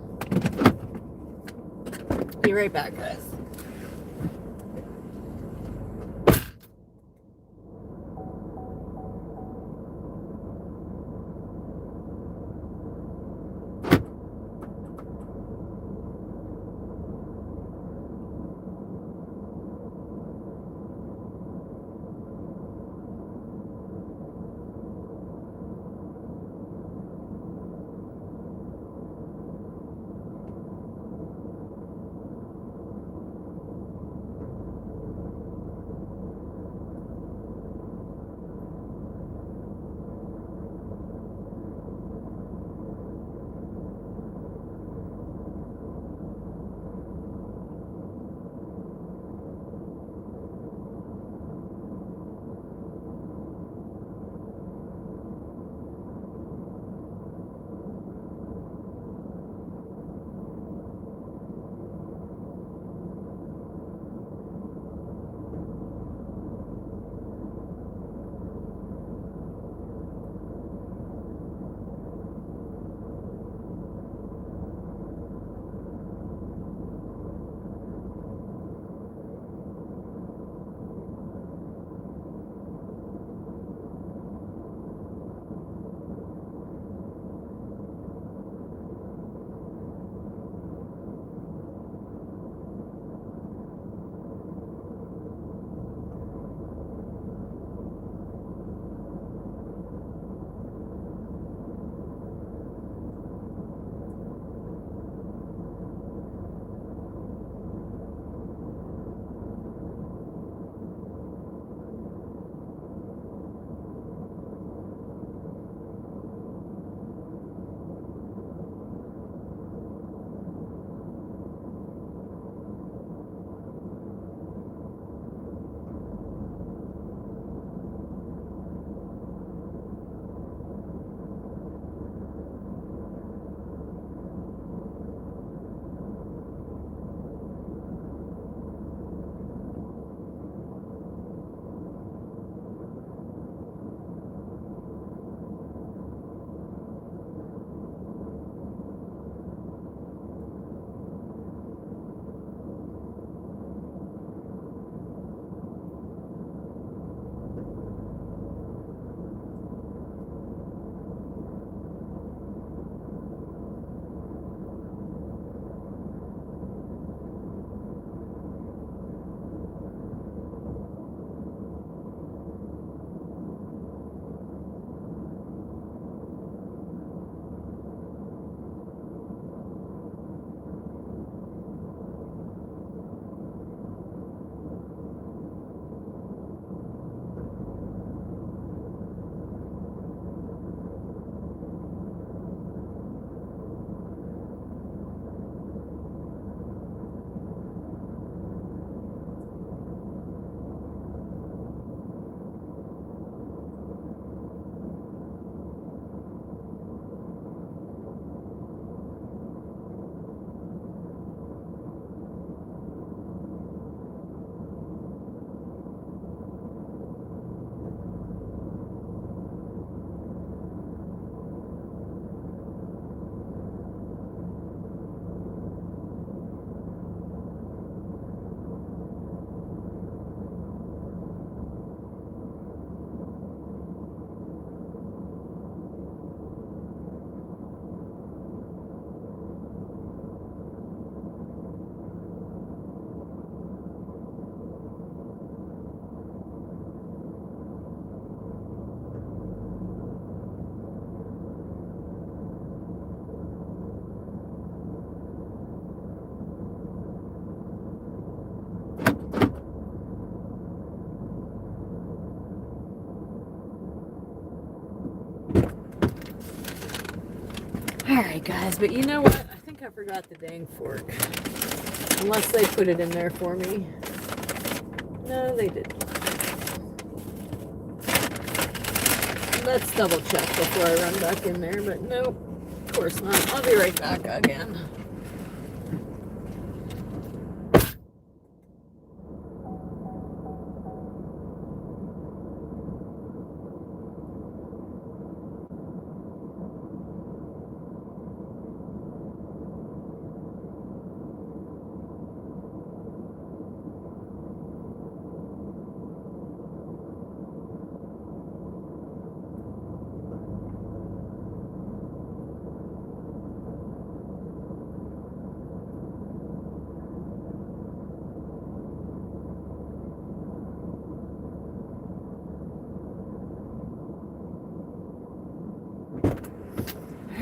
Speaker 1: Be right back, guys. Alright guys, but you know what? I think I forgot the dang fork. Unless they put it in there for me. No, they didn't. Let's double check before I run back in there, but nope, of course not. I'll be right back again.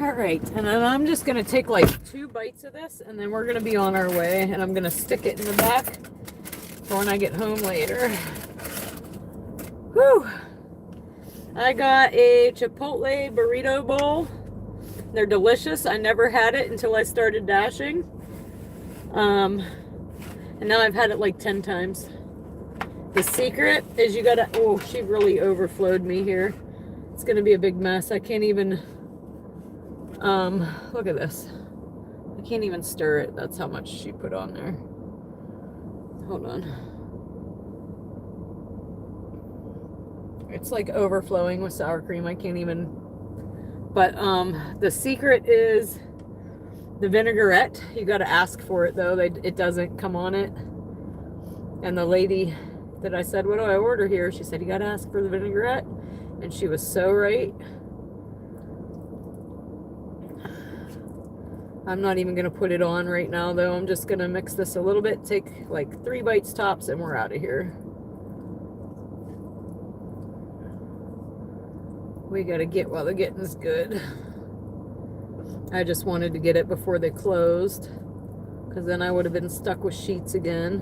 Speaker 1: All right, and then I'm just gonna take like 2 bites of this, and then we're gonna be on our way, and I'm gonna stick it in the back for when I get home later. Whew! I got a Chipotle burrito bowl. They're delicious. I never had it until I started dashing. And now I've had it like 10 times. The secret is you gotta, oh, she really overflowed me here. It's gonna be a big mess. I can't even, look at this. I can't even stir it. That's how much she put on there. Hold on. It's like overflowing with sour cream. I can't even, but the secret is the vinaigrette. You got to ask for it though. It doesn't come on it. And the lady that I said, what do I order here? She said, you got to ask for the vinaigrette. And she was so right. I'm not even going to put it on right now though. I'm just going to mix this a little bit, take like 3 bites tops, and we're out of here. We got to get while the getting's good. I just wanted to get it before they closed, because then I would have been stuck with sheets again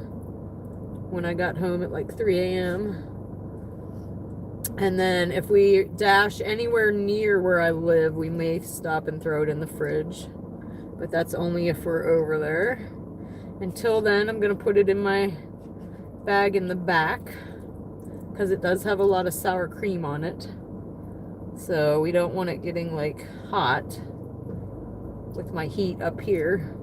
Speaker 1: when I got home at like 3 a.m. And then if we dash anywhere near where I live, we may stop and throw it in the fridge. But that's only if we're over there. Until then, I'm going to put it in my bag in the back, because it does have a lot of sour cream on it. So we don't want it getting like hot with my heat up here.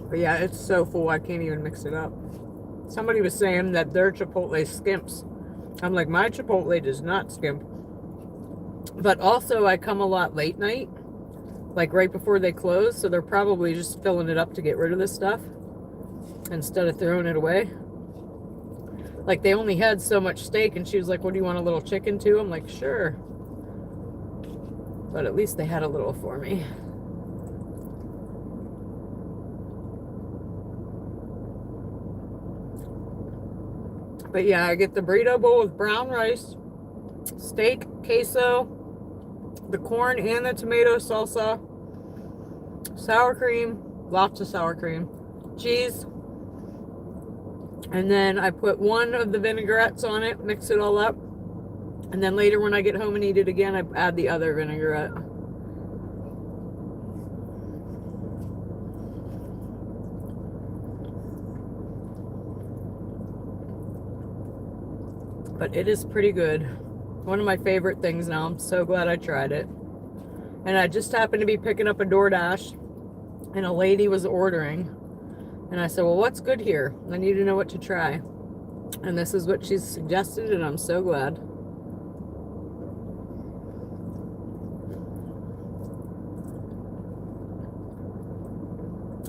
Speaker 1: But yeah, it's so full I can't even mix it up. Somebody was saying that their Chipotle skimps. I'm like, my Chipotle does not skimp. But also I come a lot late night, like right before they close, so they're probably just filling it up to get rid of this stuff instead of throwing it away. Like, they only had so much steak, and she was like, what do you want, a little chicken too? I'm like, sure. But at least they had a little for me. But yeah, I get the burrito bowl with brown rice, steak, queso, the corn and the tomato salsa, sour cream, lots of sour cream, cheese, and then I put 1 of the vinaigrettes on it, mix it all up, and then later when I get home and eat it again, I add the other vinaigrette. But it is pretty good. One of my favorite things now. I'm so glad I tried it. And I just happened to be picking up a DoorDash, and a lady was ordering. And I said, well, what's good here? I need to know what to try. And this is what she's suggested, and I'm so glad.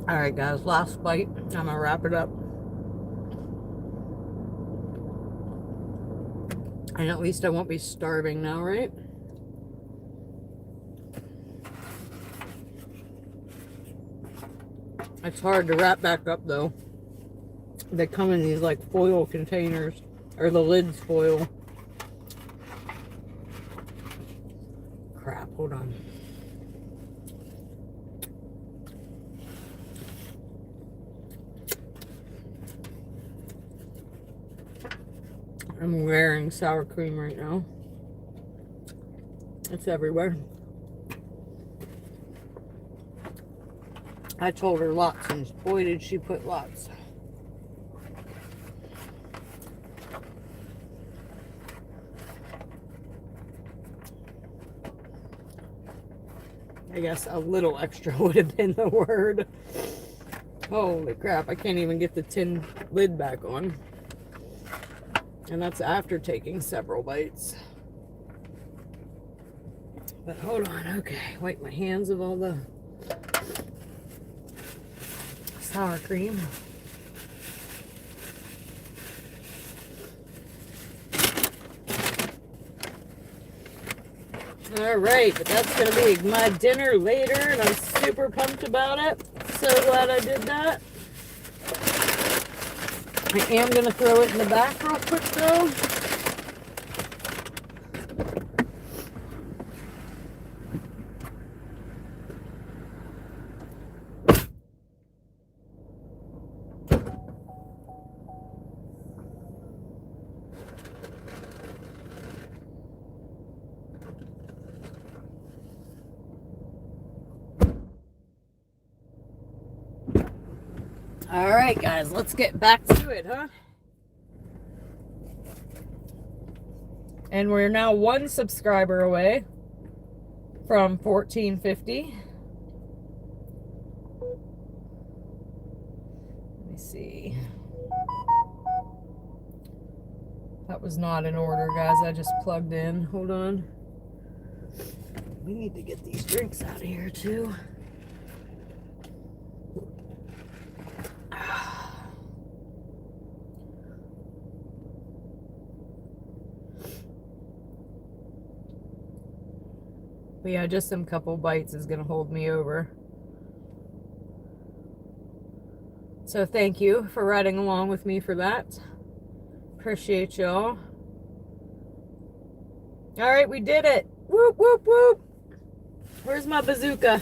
Speaker 1: All right, guys, last bite. I'm going to wrap it up. And at least I won't be starving now, right? It's hard to wrap back up, though. They come in these, like, foil containers. Or the lid's foil. Crap, hold on. I'm wearing sour cream right now. It's everywhere. I told her lots, and boy did she put lots. I guess a little extra would have been the word. Holy crap, I can't even get the tin lid back on. And that's after taking several bites. But hold on, okay. Wipe my hands of all the sour cream. Alright, but that's going to be my dinner later, and I'm super pumped about it. So glad I did that. I am going to throw it in the back real quick, though. All right, guys, let's get back to it, huh? And we're now 1 subscriber away from 1450. Let me see. That was not in order, guys. I just plugged in. Hold on. We need to get these drinks out of here, too. But yeah, just some couple bites is going to hold me over. So thank you for riding along with me for that. Appreciate y'all. All right, we did it. Whoop, whoop, whoop. Where's my bazooka?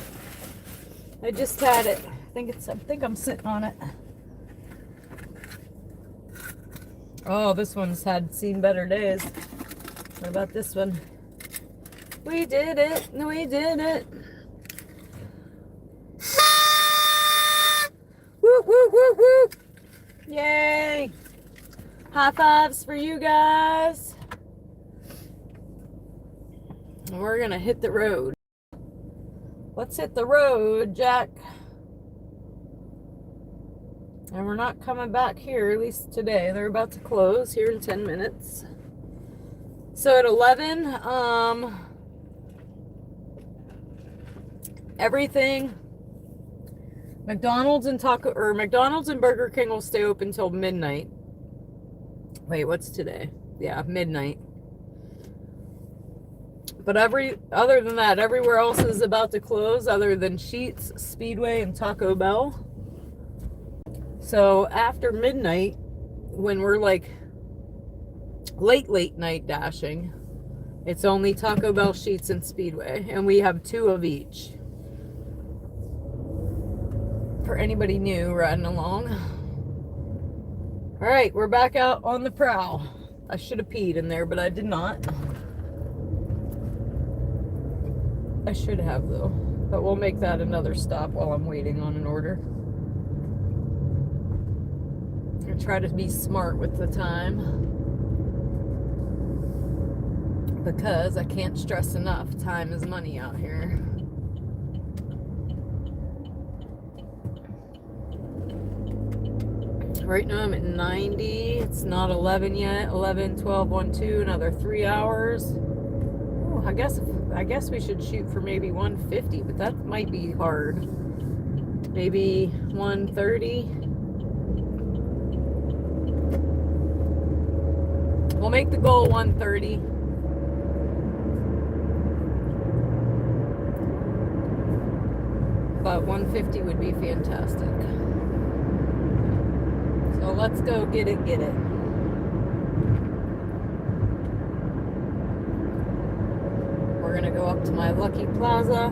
Speaker 1: I just had it. I think I'm sitting on it. Oh, this one's seen better days. What about this one? We did it. We did it. Whoop, whoop, whoop, whoop. Yay. High fives for you guys. And we're going to hit the road. Let's hit the road, Jack. And we're not coming back here, at least today. They're about to close here in 10 minutes. So at 11, everything, McDonald's and Burger King will stay open till midnight. Wait, what's today? Yeah, midnight. But other than that, everywhere else is about to close other than Sheetz, Speedway, and Taco Bell. So after midnight, when we're like late night dashing, it's only Taco Bell, Sheetz, and Speedway. And we have 2 of each. For anybody new riding along. Alright, we're back out on the prowl. I should have peed in there, but I did not. I should have, though. But we'll make that another stop while I'm waiting on an order. I try to be smart with the time. Because I can't stress enough. Time is money out here. Right now I'm at 90. It's not 11 yet. 11, 12, 1, 2. Another 3 hours. Ooh, I guess we should shoot for maybe 150, but that might be hard. Maybe 130. We'll make the goal 130. But 150 would be fantastic. So let's go get it. We're gonna go up to my Lucky Plaza.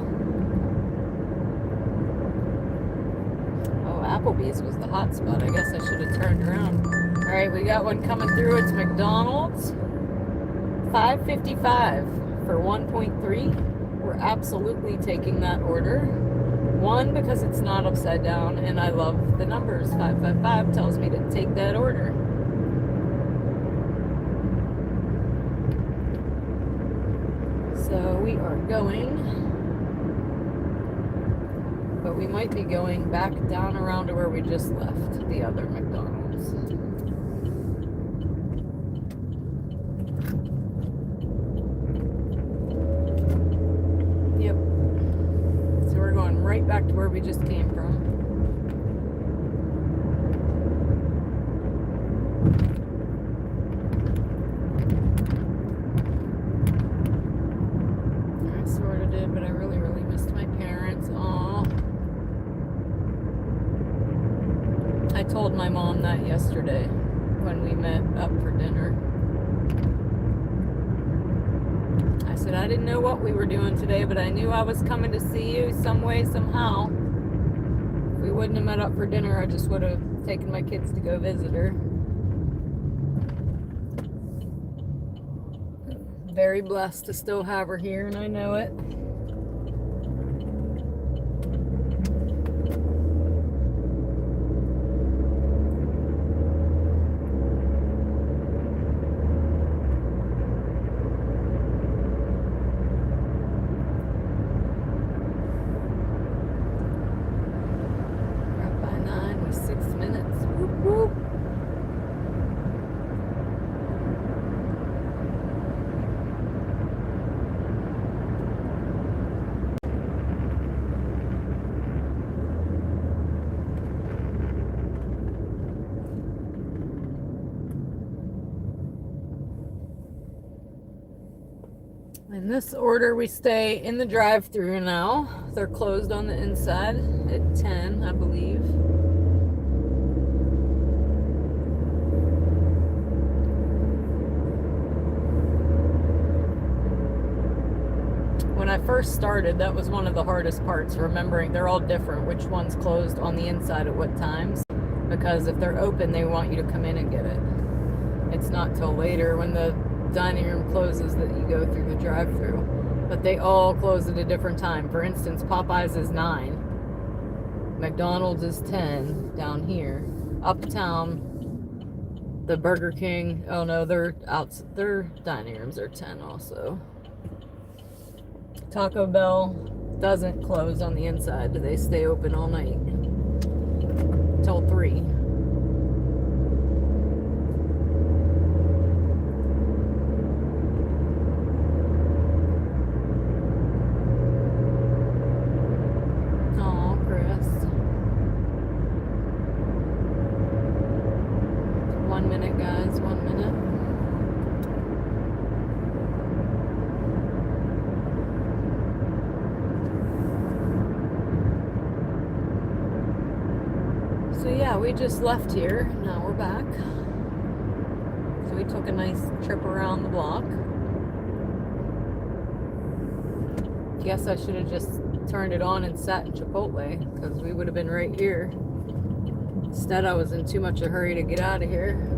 Speaker 1: Oh, Applebee's was the hot spot. I guess I should have turned around. right, we got one coming through. It's McDonald's. $5.55 for 1.3. We're absolutely taking that order. One, because it's not upside down, and I love the numbers. 555 tells me to take that order. So we are going, but we might be going back down around to where we just left the other McDonald's. Yep. So we're going right back to where we just came from. I sort of did, but I really, really missed my parents. Aw. I told my mom that yesterday when we met up for dinner. I said I didn't know what we were doing today, but I knew I was coming to see you some way, somehow. If we wouldn't have met up for dinner, I just would have taken my kids to go visit her. Very blessed to still have her here, and I know it. In this order, we stay in the drive-thru now. They're closed on the inside at 10, I believe. When I first started, that was one of the hardest parts, remembering they're all different, which one's closed on the inside at what times. Because if they're open, they want you to come in and get it. It's not till later when the dining room closes that you go through the drive-thru, but they all close at a different time. For instance, Popeyes is 9, McDonald's is 10 down here. Uptown, the Burger King, oh no, their dining rooms are 10 also. Taco Bell doesn't close on the inside, they stay open all night till 3. So yeah, we just left here. Now we're back. So we took a nice trip around the block. Guess I should have just turned it on and sat in Chipotle, because we would have been right here. Instead, I was in too much of a hurry to get out of here.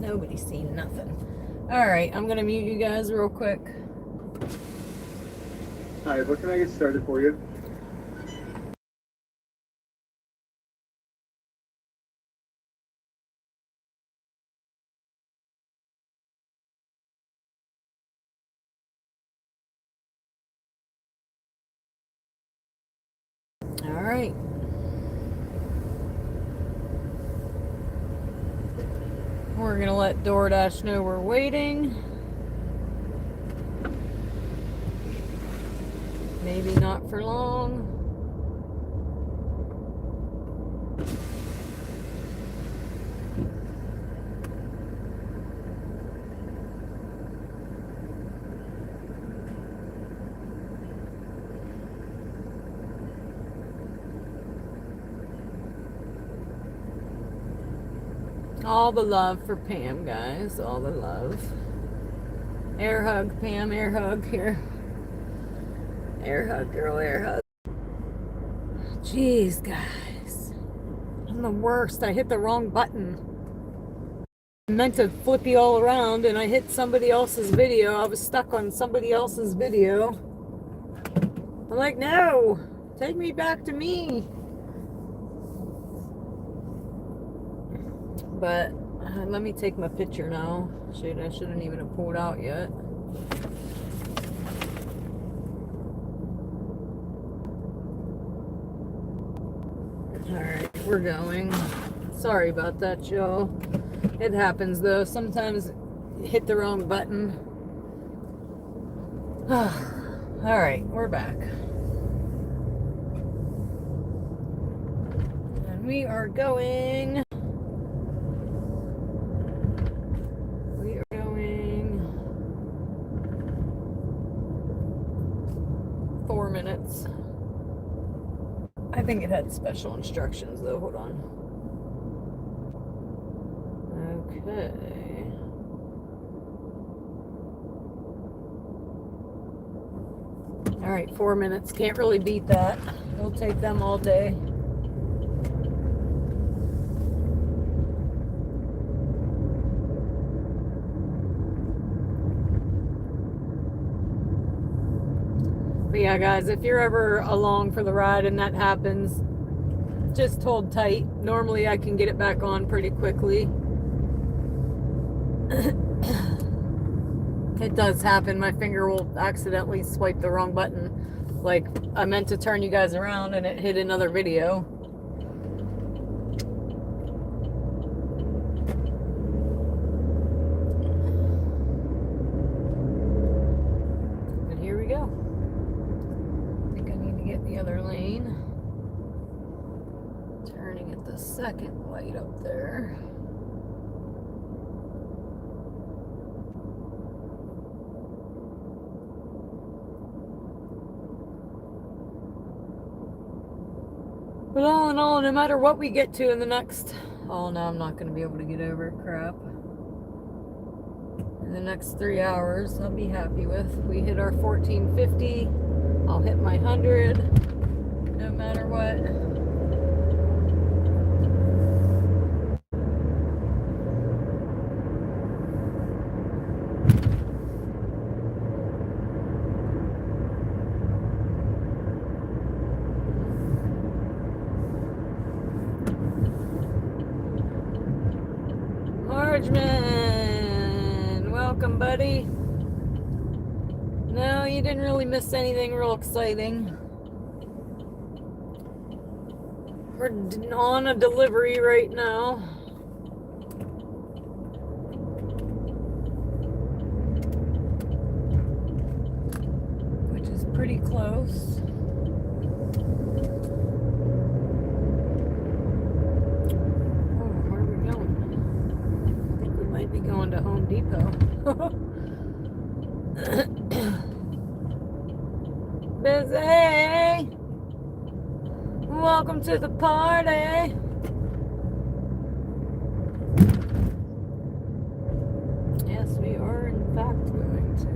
Speaker 1: Nobody's seen nothing. Alright, I'm gonna mute you guys real quick.
Speaker 3: Alright, what can I get started for you?
Speaker 1: Alright. We're gonna let DoorDash know we're waiting. Maybe not for long. All the love for Pam, guys. All the love. Air hug, Pam. Air hug here. Air hug, girl. Air hug. Jeez, guys. I'm the worst. I hit the wrong button. I meant to flip you all around and I hit somebody else's video. I was stuck on somebody else's video. I'm like, no. Take me back to me. But let me take my picture now. Shit, I shouldn't even have pulled out yet. Alright, we're going. Sorry about that, y'all. It happens though. Sometimes you hit the wrong button. Alright, we're back. And we are going. 4 minutes. I think it had special instructions though. Hold on. Okay. All right, 4 minutes. Can't really beat that. We'll take them all day. But yeah, guys, if you're ever along for the ride and that happens, just hold tight. Normally I can get it back on pretty quickly. It does happen. My finger will accidentally swipe the wrong button. Like, I meant to turn you guys around and it hit another video. And here we go. The other lane, turning at the second light up there. But all in all, no matter what we get to in the next, oh no, I'm not going to be able to get over, crap. In the next 3 hours, I'll be happy with. We hit our 1450. I'll hit my 100, no matter what. Margeman, welcome, buddy. No, you didn't really miss anything real exciting. We're on a delivery right now. Which is pretty close. Oh, where are we going? I think we might be going to Home Depot. Busy. Welcome to the party. Yes, we are in fact going to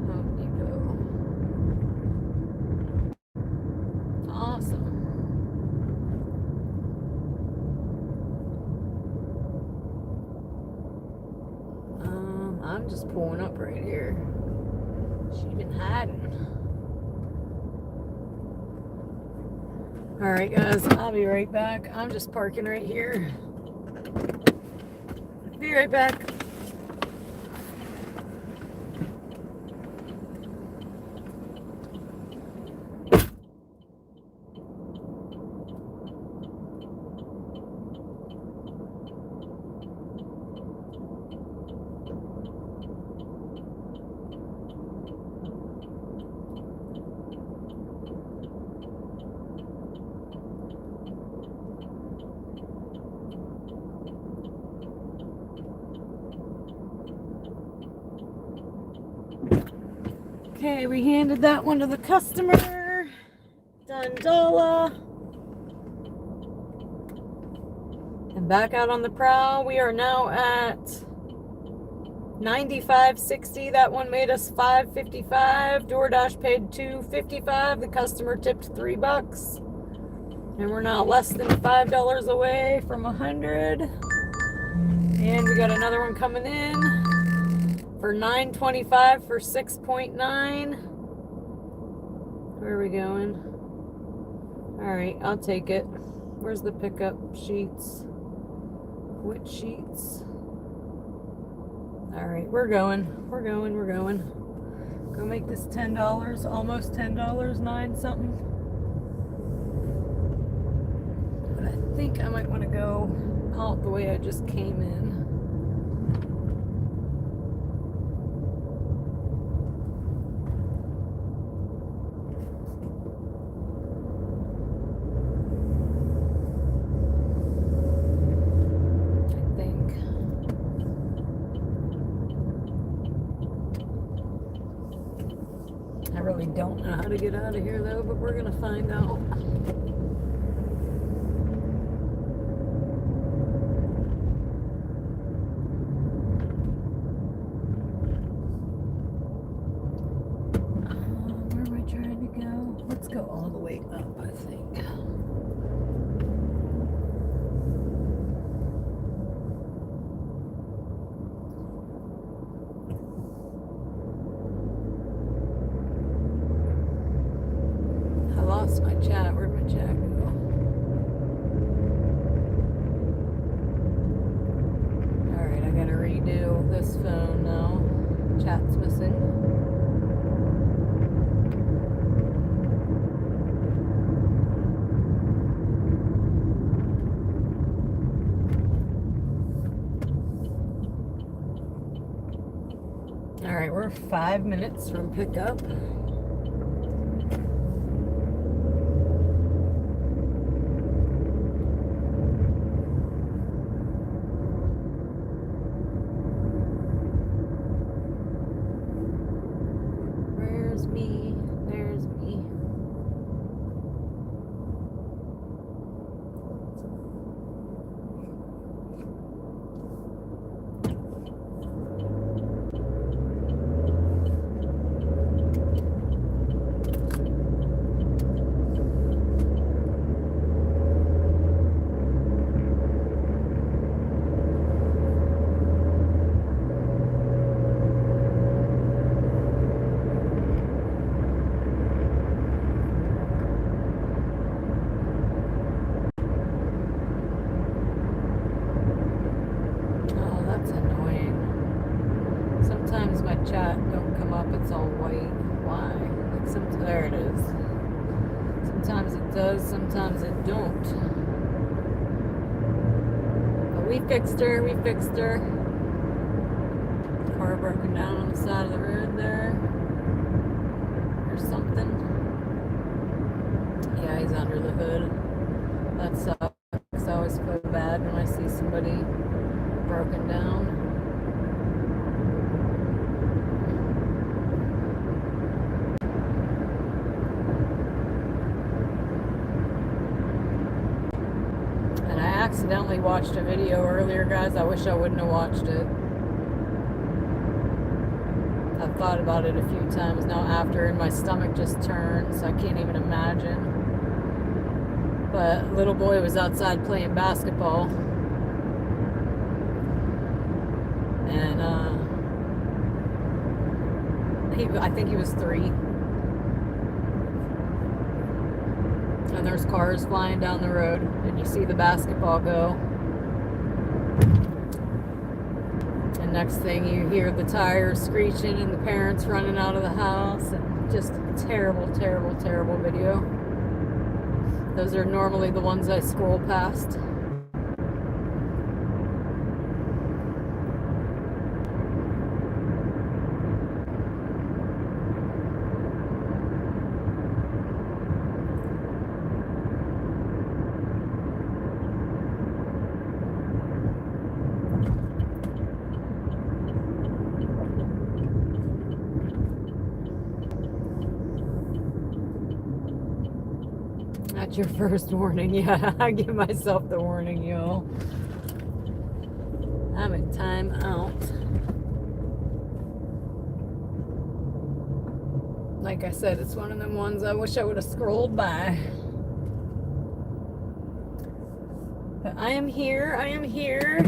Speaker 1: Home Depot. Awesome. I'm just pulling up right here. She's been hiding. Alright guys, I'll be right back. I'm just parking right here. Be right back. Okay, we handed that one to the customer. Done dollar. And back out on the prowl. We are now at 95.60. That one made us $5.55. DoorDash paid $2.55. The customer tipped $3. And we're now less than $5 away from 100. And we got another one coming in for $9.25 for 6.9. Where are we going? All right, I'll take it. Where's the pickup sheets? Which sheets? All right, we're going. Go make this $10, almost $10, 9 something. But I think I might want to go out the way I just came in. I really don't know how to get out of here though, but we're gonna find out. Where am I trying to go? Let's go all the way up, I think. Lost my chat. Where'd my chat go? Alright, I gotta redo this phone now. Chat's missing. Alright, we're 5 minutes from pickup. There's me. Sometimes my chat don't come up, it's all white. Why? Like there it is. Sometimes it does, sometimes it don't. But we fixed her. Car broken down on the side of the road there. Or something. Yeah, he's under the hood. That sucks. I always feel bad when I see somebody broken down. Accidentally watched a video earlier, guys. I wish I wouldn't have watched it. I've thought about it a few times now after, and my stomach just turns. I can't even imagine. But little boy was outside playing basketball, and I think he was 3. And there's cars flying down the road, and you see the basketball go. And next thing you hear the tires screeching and the parents running out of the house, and just terrible, terrible, terrible video. Those are normally the ones I scroll past. That's your first warning. Yeah, I give myself the warning, y'all. I'm in time out. Like I said, it's one of them ones I wish I would have scrolled by. But I am here. I am here.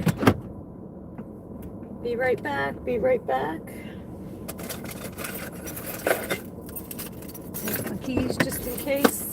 Speaker 1: Be right back. Be right back. Take my keys just in case.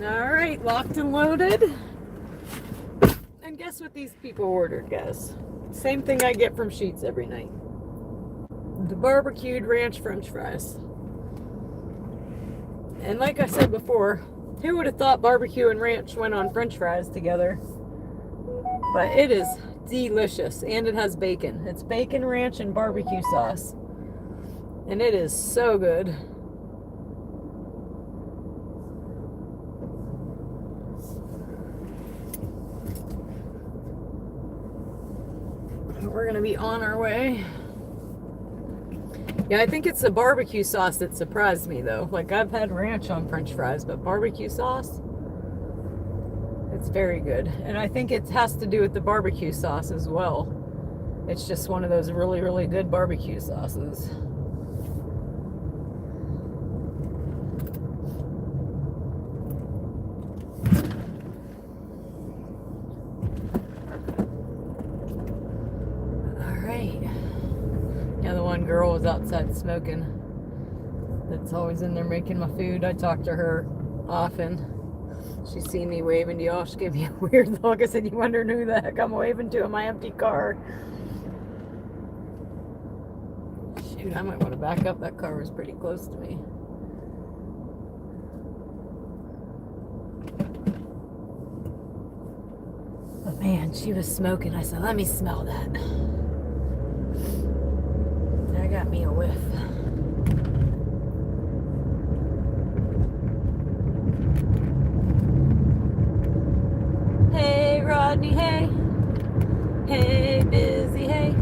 Speaker 1: All right, locked and loaded. And guess what these people ordered, guys? Same thing I get from Sheetz every night. The barbecued ranch french fries. And like I said before, who would have thought barbecue and ranch went on french fries together? But it is delicious, and it has bacon. It's bacon, ranch, and barbecue sauce. And it is so good. We're gonna be on our way. Yeah, I think it's the barbecue sauce that surprised me though. Like I've had ranch on French fries, but barbecue sauce, it's very good. And I think it has to do with the barbecue sauce as well. It's just one of those really, really good barbecue sauces. Yeah, the one girl was outside smoking. That's always in there making my food. I talk to her often. She seen me waving to y'all. She gave me a weird look. I said, "You wondering who the heck I'm waving to in my empty car?" Shoot, I might want to back up. That car was pretty close to me. But man, she was smoking. I said, "Let me smell that." That got me a whiff. Hey, Rodney, hey. Hey, Busy, hey.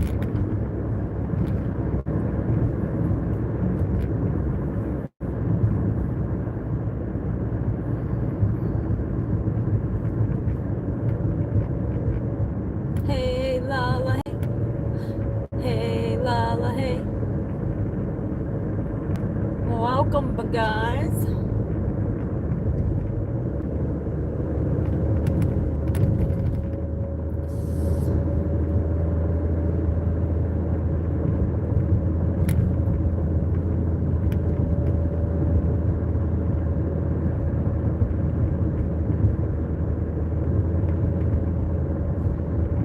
Speaker 1: Hey, Lala, hey. Hey, Lala, hey. Welcome, guys.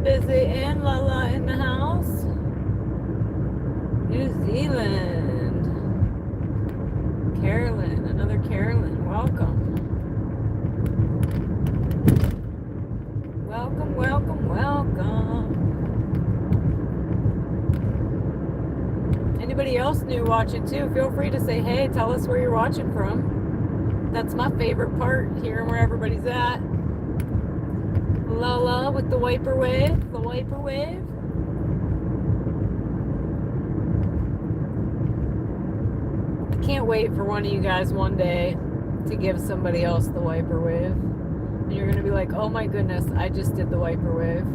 Speaker 1: Busy and Lala in the house. New Zealand. Carolyn, another Carolyn. Welcome. Welcome, welcome, welcome. Anybody else new watching too? Feel free to say hey. Tell us where you're watching from. That's my favorite part, hearing where everybody's at. Lala with the wiper wave. The wiper wave. I can't wait for one of you guys one day to give somebody else the wiper wave. And you're going to be like, oh my goodness, I just did the wiper wave.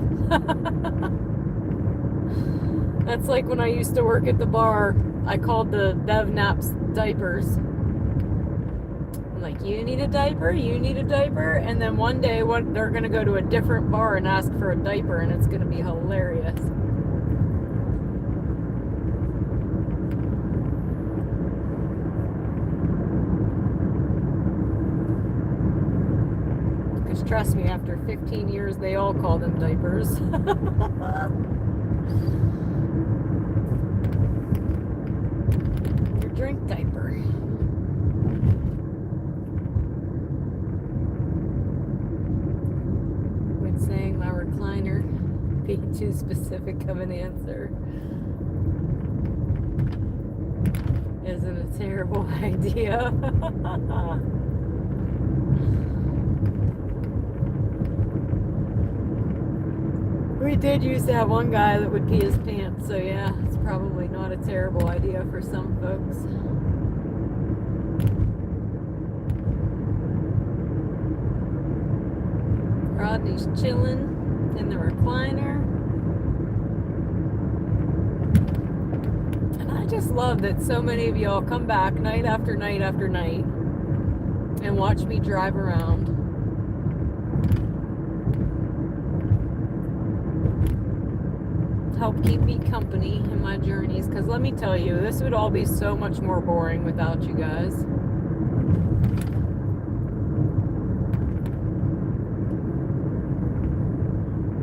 Speaker 1: That's like when I used to work at the bar. I called the Bev Naps diapers. I'm like, you need a diaper? You need a diaper? And then one day they're going to go to a different bar and ask for a diaper, and it's going to be hilarious. Because trust me, after 15 years, they all call them diapers. Your drink diaper. When saying my recliner, being too specific of an answer isn't a terrible idea. We did used to have one guy that would pee his pants, so yeah, it's probably not a terrible idea for some folks. Rodney's chilling in the recliner. And I just love that so many of y'all come back night after night after night and watch me drive around. Help keep me company in my journeys, because let me tell you, this would all be so much more boring without you guys.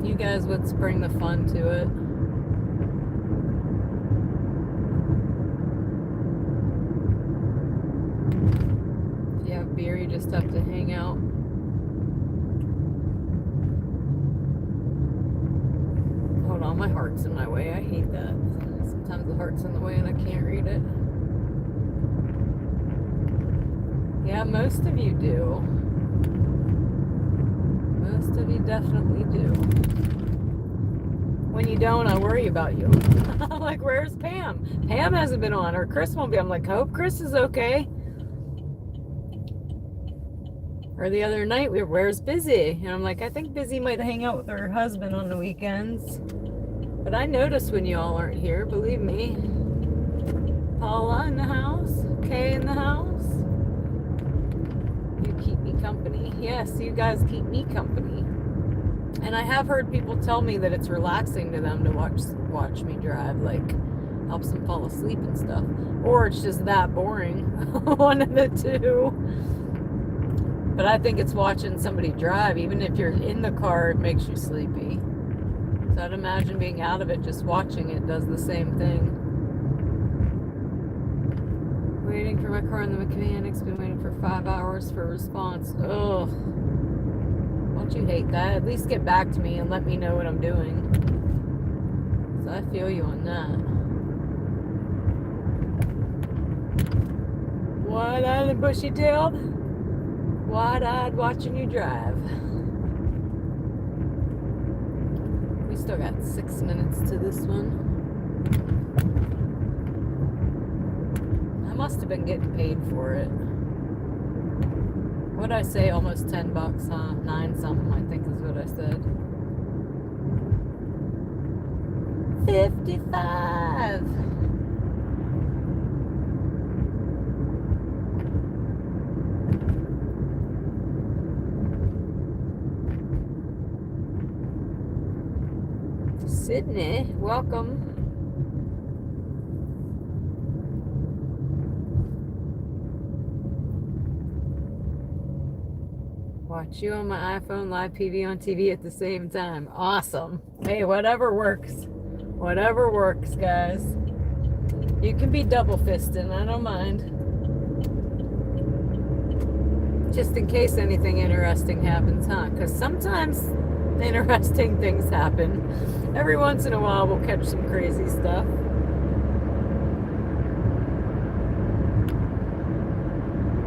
Speaker 1: You guys would bring the fun to it. If you have beer, you just have to hang out. Hold on, my heart's in my way. I hate that. Sometimes the heart's in the way and I can't read it. Yeah, most of you do. Most of you definitely do. When you don't, I worry about you. I'm like, where's Pam? Pam hasn't been on, or Chris won't be. I'm like, hope Chris is okay. Or the other night, where's Busy? And I'm like, I think Busy might hang out with her husband on the weekends. But I notice when y'all aren't here, believe me. Paula in the house, Kay in the house. You keep me company. Yes, you guys keep me company. And I have heard people tell me that it's relaxing to them to watch me drive, like helps them fall asleep and stuff. Or it's just that boring. One of the two. But I think it's watching somebody drive. Even if you're in the car, it makes you sleepy. So I'd imagine being out of it, just watching it does the same thing. Waiting for my car in the mechanic's been waiting for 5 hours for a response. Ugh. Don't you hate that? At least get back to me and let me know what I'm doing. So I feel you on that. Wide-eyed and bushy-tailed. Wide-eyed watching you drive. We still got 6 minutes to this one. I must have been getting paid for it. What'd I say? Almost 10 bucks, huh? 9 something, I think is what I said. 55. Sydney, welcome. Watch you on my iPhone, live PV on TV at the same time. Awesome. Hey, whatever works. Whatever works, guys. You can be double fisting, I don't mind. Just in case anything interesting happens, huh? Because sometimes interesting things happen. Every once in a while we'll catch some crazy stuff.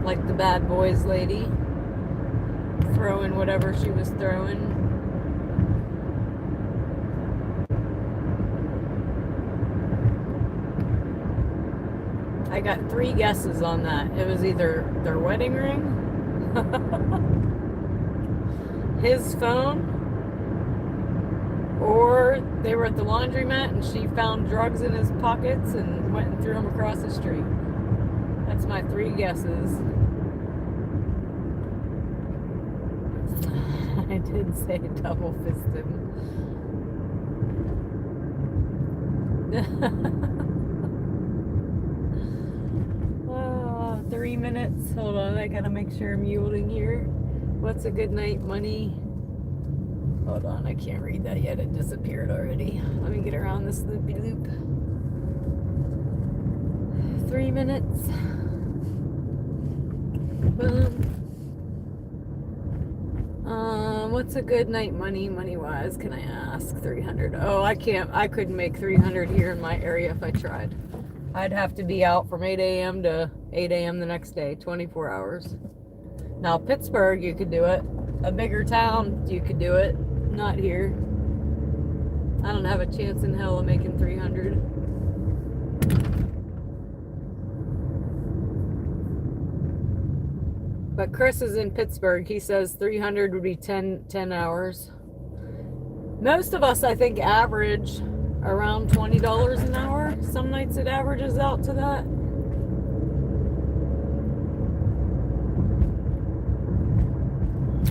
Speaker 1: Like the Bad Boys lady throwing whatever she was throwing. I got 3 guesses on that. It was either their wedding ring, his phone, or they were at the laundromat and she found drugs in his pockets and went and threw them across the street. That's my 3 guesses. I did say double fisted. 3 minutes. Hold on, I gotta make sure I'm yielding here. What's a good night money? Hold on, I can't read that yet. It disappeared already. Let me get around this loopy loop. 3 minutes. Boom. What's a good night money wise? Can I ask? 300. Oh, I can't. I couldn't make 300 here in my area if I tried. I'd have to be out from 8 a.m. to 8 a.m. the next day, 24 hours. Now, Pittsburgh, you could do it. A bigger town, you could do it. Not here. I don't have a chance in hell of making 300. But Chris is in Pittsburgh. He says 300 would be 10 hours. Most of us, I think, average around $20 an hour. Some nights it averages out to that.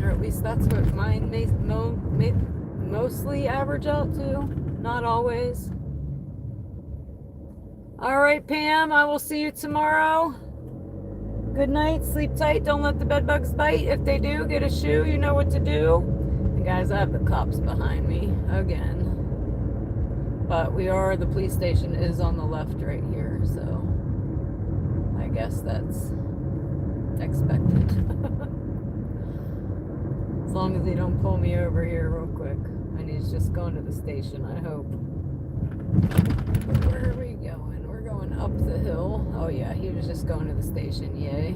Speaker 1: Or at least that's what mine mostly average out to. Not always. All right, Pam, I will see you tomorrow. Good night, sleep tight, don't let the bed bugs bite. If they do, get a shoe, you know what to do. And guys, I have the cops behind me again. But the police station is on the left right here, so I guess that's expected. As long as they don't pull me over here real quick. And he's just going to the station, I hope. Where are we going? We're going up the hill. Oh yeah, he was just going to the station, yay.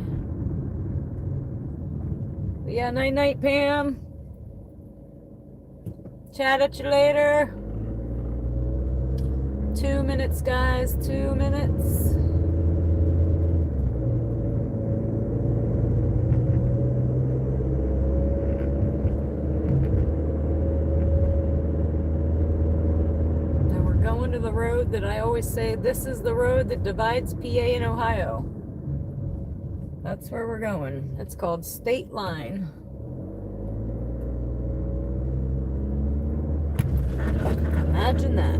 Speaker 1: But yeah, night night, Pam. Chat at you later. 2 minutes, guys. 2 minutes. Now we're going to the road that I always say, this is the road that divides PA and Ohio. That's where we're going. It's called State Line. Imagine that.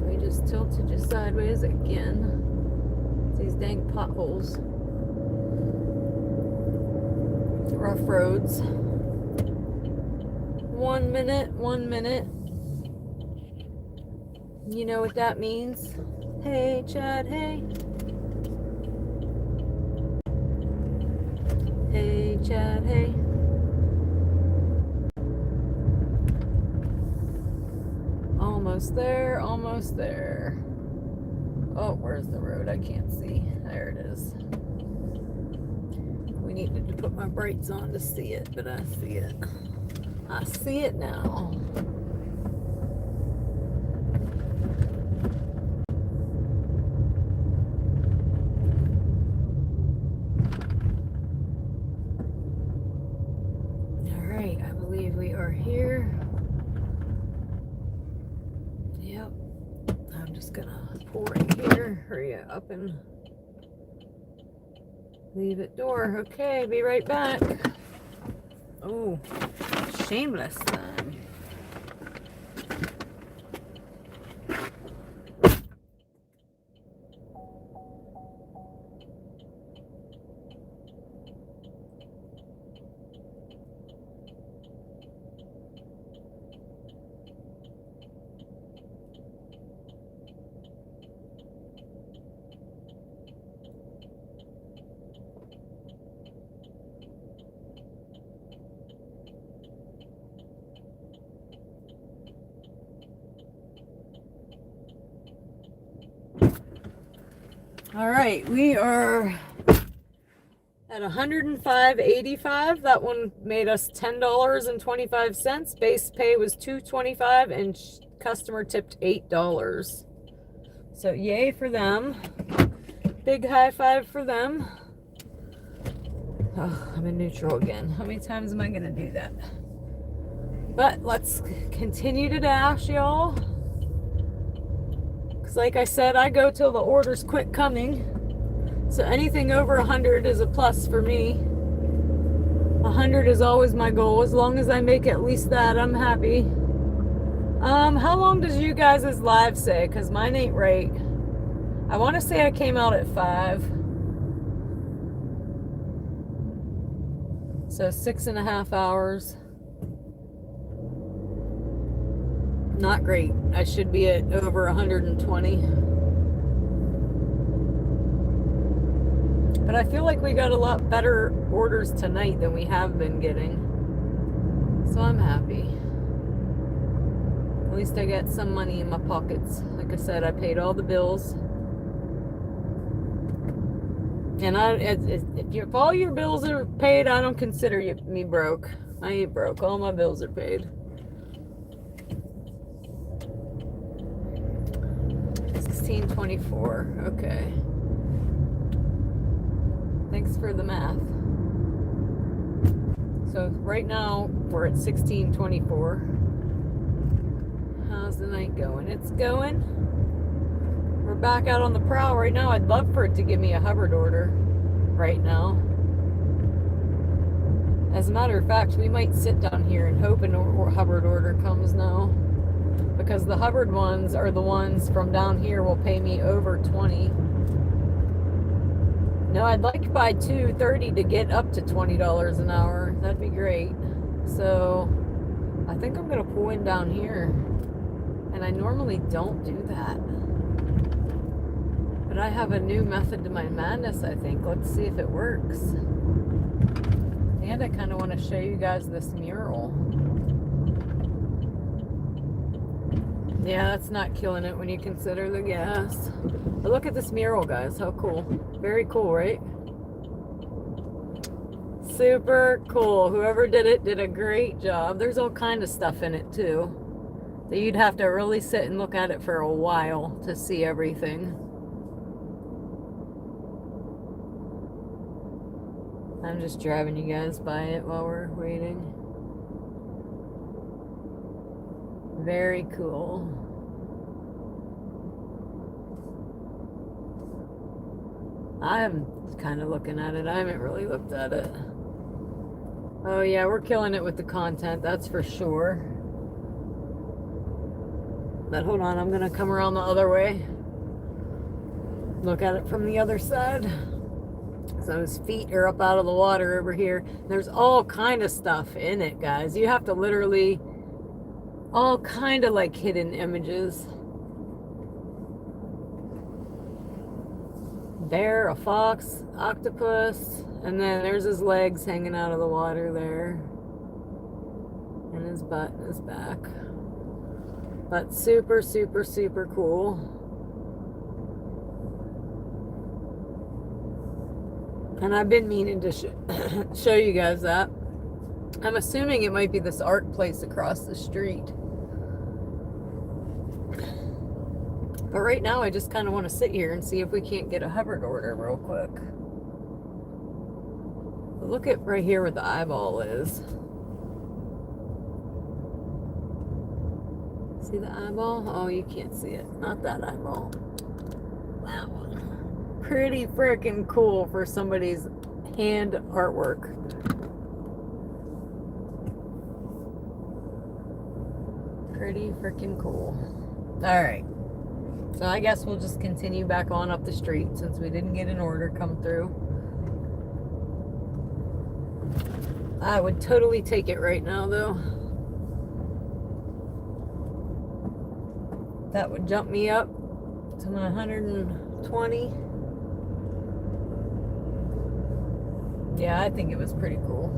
Speaker 1: We just tilted you sideways again. It's these dang potholes. Rough roads. 1 minute, 1 minute. You know what that means? Hey, Chad, hey. Hey, Chad, hey. Almost there, almost there. Oh, where's the road? I can't see. There it is. We needed to put my brights on to see it, but I see it. I see it now. Alright, I believe we are here. Yep. I'm just gonna pour in here. Hurry up and leave it door. Okay, be right back. Oh, shameless time. All right, we are at 105.85. That one made us $10.25. Base pay was $2.25 and customer tipped $8. So yay for them. Big high five for them. Oh, I'm in neutral again. How many times am I gonna do that? But let's continue to dash, y'all. Like I said, I go till the orders quit coming. So anything over 100 is a plus for me. 100 is always my goal. As long as I make at least that, I'm happy. How long does you guys' live say? Because mine ain't right. I want to say I came out at 5. So 6.5 hours. Not great. I should be at over 120. But I feel like we got a lot better orders tonight than we have been getting. So I'm happy. At least I got some money in my pockets. Like I said, I paid all the bills. And if all your bills are paid, I don't consider me broke. I ain't broke. All my bills are paid. 1624. Okay. Thanks for the math. So right now we're at 1624. How's the night going? It's going. We're back out on the prowl right now. I'd love for it to give me a Hubbard order right now. As a matter of fact, we might sit down here and hope a Hubbard order comes now. Because the Hubbard ones are the ones from down here will pay me over 20. No, I'd like by 2:30 to get up to $20 an hour. That'd be great. So I think I'm gonna pull in down here. And I normally don't do that. But I have a new method to my madness, I think. Let's see if it works. And I kind of want to show you guys this mural. Yeah, that's not killing it when you consider the gas. But look at this mural, guys. How cool. Very cool, right? Super cool. Whoever did it did a great job. There's all kind of stuff in it too. So you'd have to really sit and look at it for a while to see everything. I'm just driving you guys by it while we're waiting. Very cool. I'm kind of looking at it. I haven't really looked at it. Oh yeah, we're killing it with the content, that's for sure. But hold on, I'm gonna come around the other way. Look at it from the other side. So his feet are up out of the water over here. There's all kind of stuff in it, guys. You have to literally, all kind of like hidden images. Bear, a fox, octopus, and then there's his legs hanging out of the water there. And his butt and his back. But super, super, super cool. And I've been meaning to show you guys that. I'm assuming it might be this art place across the street. But right now I just kind of want to sit here and see if we can't get a hovered order real quick. Look at right here where the eyeball is. See the eyeball? Oh, you can't see it. Not that eyeball. That one. Pretty freaking cool for somebody's hand artwork. Pretty freaking cool. All right. So I guess we'll just continue back on up the street since we didn't get an order come through. I would totally take it right now though. That would jump me up to my 120. Yeah, I think it was pretty cool.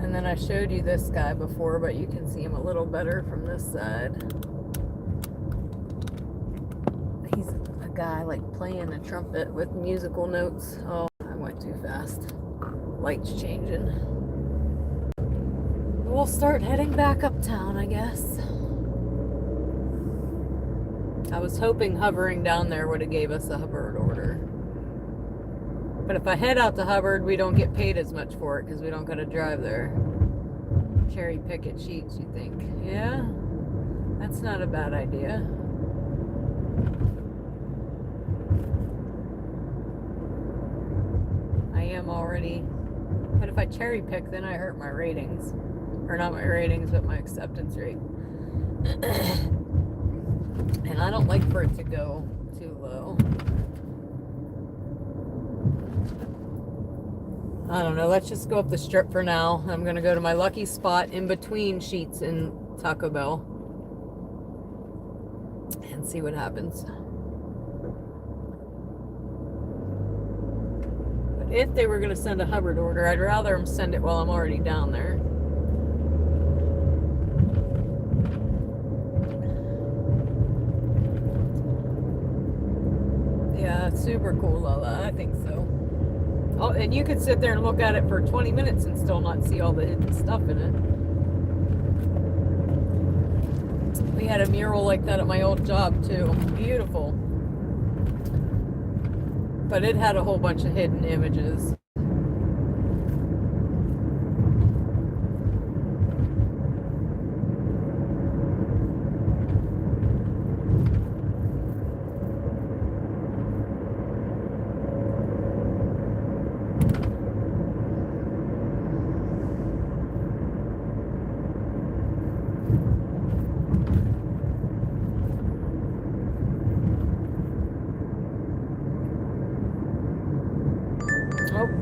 Speaker 1: And then I showed you this guy before, but you can see him a little better from this side. He's a guy like playing a trumpet with musical notes. Oh, I went too fast. Lights changing. We'll start heading back uptown, I guess. I was hoping hovering down there would have gave us a Hubbard order. But if I head out to Hubbard, we don't get paid as much for it because we don't got to drive there. Cherry pick at sheets, you think? Yeah, that's not a bad idea. I am already, but if I cherry pick, then I hurt my ratings. Or not my ratings, but my acceptance rate. And I don't like for it to go too low. I don't know, let's just go up the strip for now. I'm gonna go to my lucky spot in between Sheets and Taco Bell and see what happens. But if they were gonna send a Hubbard order, I'd rather them send it while I'm already down there. Yeah, it's super cool, Lola. I think so. Oh, and you could sit there and look at it for 20 minutes and still not see all the hidden stuff in it. We had a mural like that at my old job too. Beautiful. But it had a whole bunch of hidden images.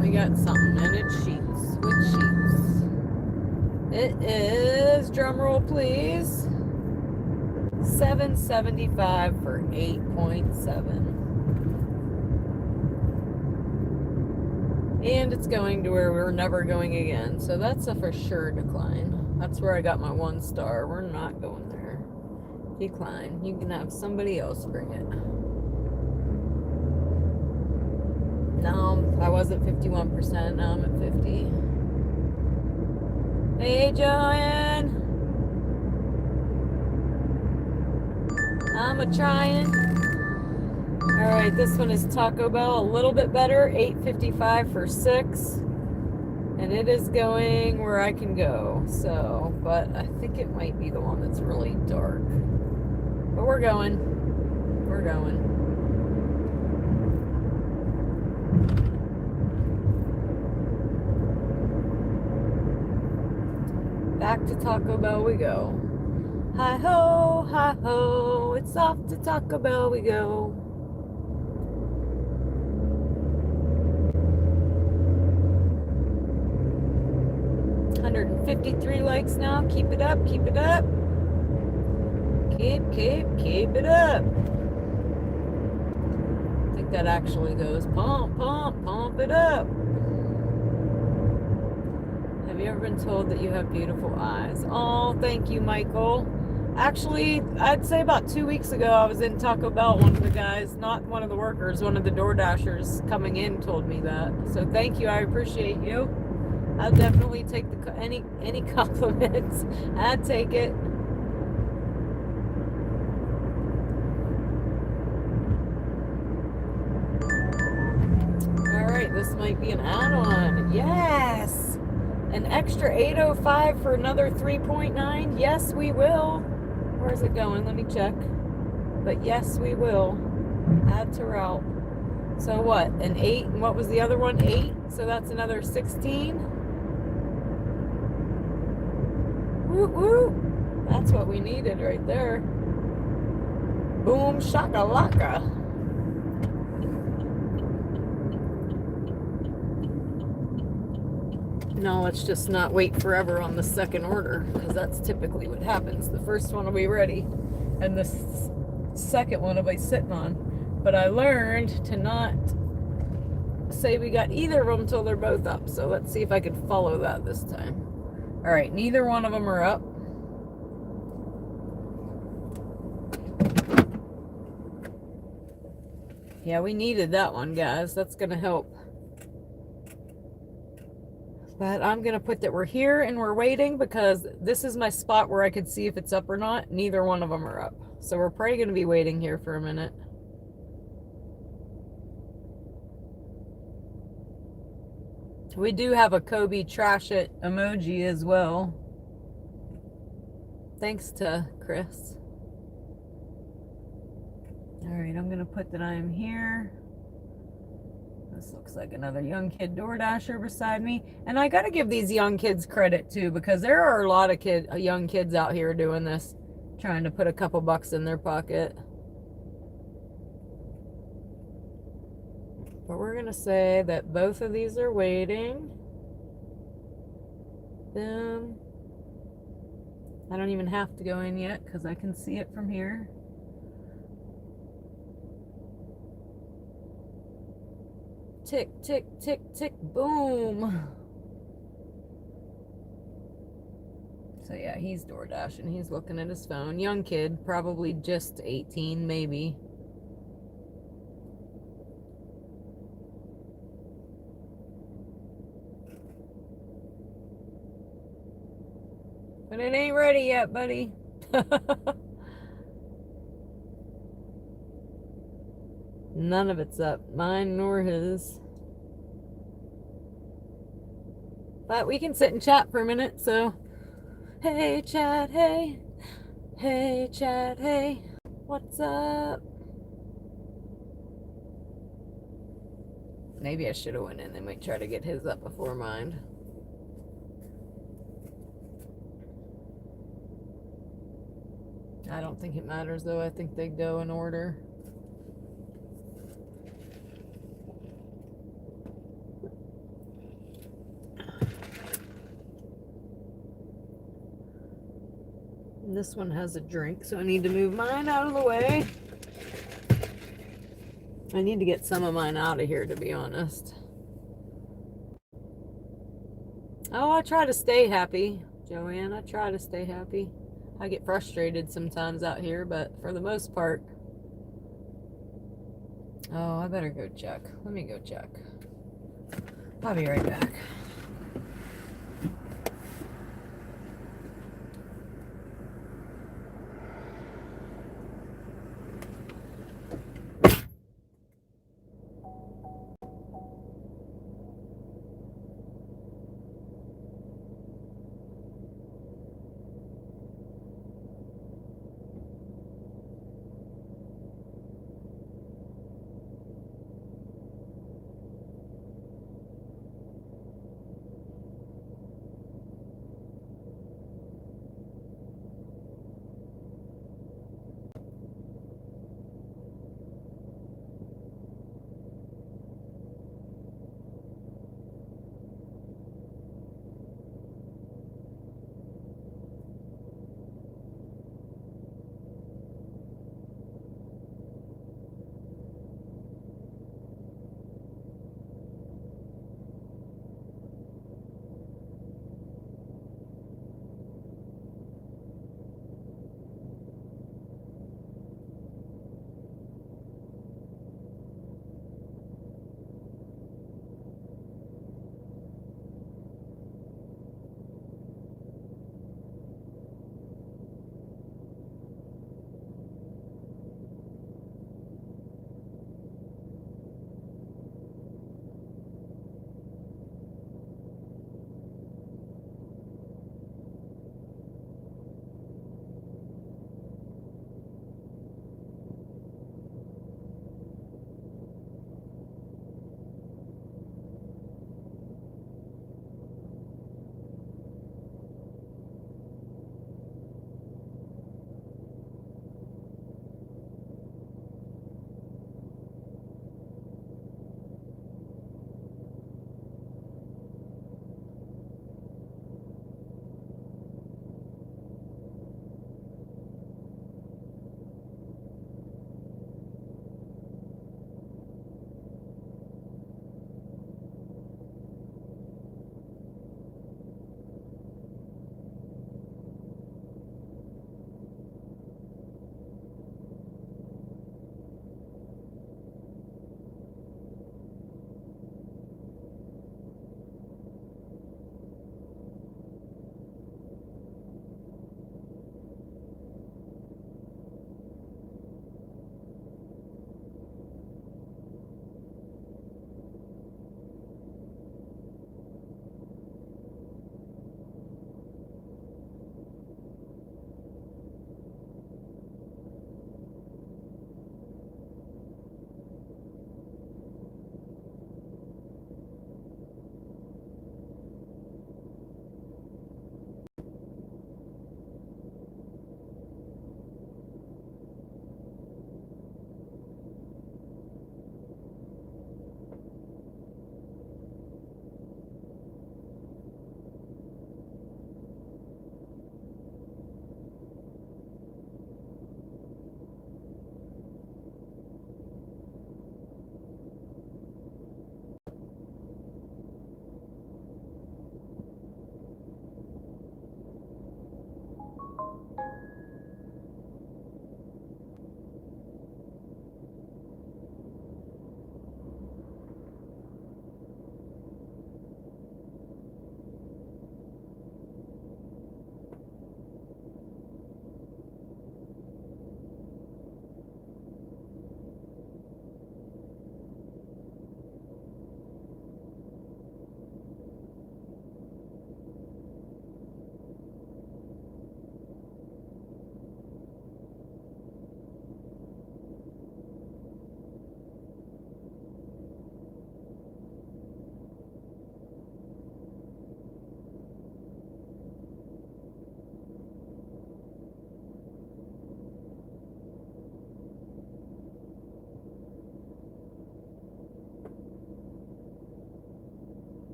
Speaker 1: We got something, and it's Sheets. Which Sheets? It is, drum roll please, $7.75 for 8.7. And it's going to where we're never going again, so that's a for sure decline. That's where I got my 1 star. We're not going there. Decline. You can have somebody else bring it. No, I was at 51%. Now I'm at 50. Hey, Joanne. I'm a trying. All right, this one is Taco Bell, a little bit better, $8.55 for 6. And it is going where I can go. So, but I think it might be the one that's really dark. But we're going. We're going. Back to Taco Bell we go. Hi ho, it's off to Taco Bell we go. $153 likes now. Keep it up, keep it up. Keep it up. I think that actually goes pump it up. Have you ever been told that you have beautiful eyes? Oh, thank you, Michael. Actually, I'd say about 2 weeks ago, I was in Taco Bell. One of the guys, not one of the workers, one of the DoorDashers coming in told me that. So thank you. I appreciate you. I'll definitely take any compliments. I'd take it. All right, this might be an add-on. Yes! An extra 805 for another 3.9. Yes, we will. Where's it going? Let me check. But yes, we will. Add to route. So what? An 8, and what was the other one? 8. So that's another 16. Woo woo! That's what we needed right there. Boom shakalaka. No, let's just not wait forever on the second order, because that's typically what happens. The first one will be ready, and the second one will be sitting on. But I learned to not say we got either of them till they're both up. So let's see if I can follow that this time. All right, neither one of them are up. Yeah, we needed that one, guys. That's going to help. But I'm going to put that we're here and we're waiting, because this is my spot where I could see if it's up or not. Neither one of them are up. So we're probably going to be waiting here for a minute. We do have a Kobe trash it emoji as well. Thanks to Chris. All right, I'm going to put that I am here. This looks like another young kid DoorDasher beside me. And I got to give these young kids credit too, because there are a lot of young kids out here doing this, trying to put a couple bucks in their pocket. But we're going to say that both of these are waiting. Boom. I don't even have to go in yet, because I can see it from here. Tick, tick, tick, tick, boom. So yeah, he's DoorDashing. He's looking at his phone. Young kid, probably just 18, maybe. But it ain't ready yet, buddy. None of it's up. Mine nor his. But we can sit and chat for a minute, so. Hey, chat, hey. Hey, chat, hey. What's up? Maybe I should have went in. They might try to get his up before mine. I don't think it matters, though. I think they go in order. And this one has a drink, so I need to move mine out of the way. I need to get some of mine out of here, to be honest. Oh, I try to stay happy, Joanne. I try to stay happy. I get frustrated sometimes out here, but for the most part, Oh, I better go check. Let me go check. I'll be right back.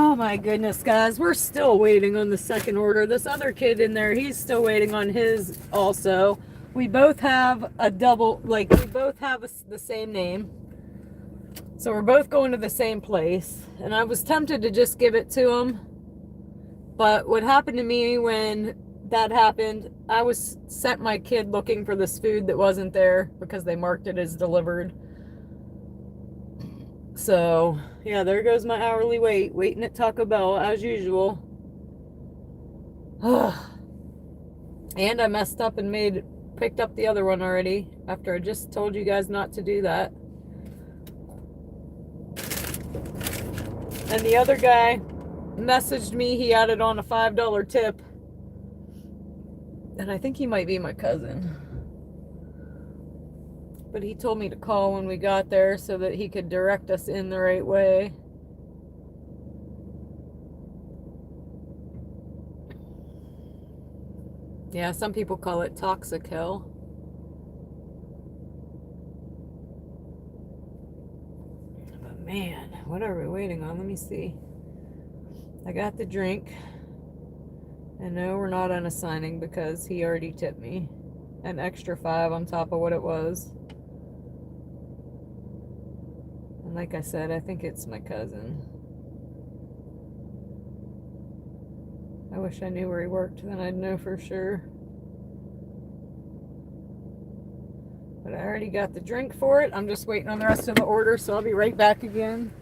Speaker 1: Oh my goodness, guys. We're still waiting on the second order. This other kid in there, he's still waiting on his also. We both have a double, like, we both have the same name. So we're both going to the same place. And I was tempted to just give it to him. But what happened to me when that happened, I was sent my kid looking for this food that wasn't there because they marked it as delivered. So, yeah, there goes my hourly wait, waiting at Taco Bell as usual. And I messed up and picked up the other one already after I just told you guys not to do that. And the other guy messaged me, he added on a $5 tip. And I think he might be my cousin. But he told me to call when we got there so that he could direct us in the right way. Yeah, some people call it Toxic Hill. But man, what are we waiting on? Let me see. I got the drink. And no, we're not unassigning because he already tipped me an extra $5 on top of what it was. And like I said, I think it's my cousin. I wish I knew where he worked, then I'd know for sure. But I already got the drink for it. I'm just waiting on the rest of the order, so I'll be right back again.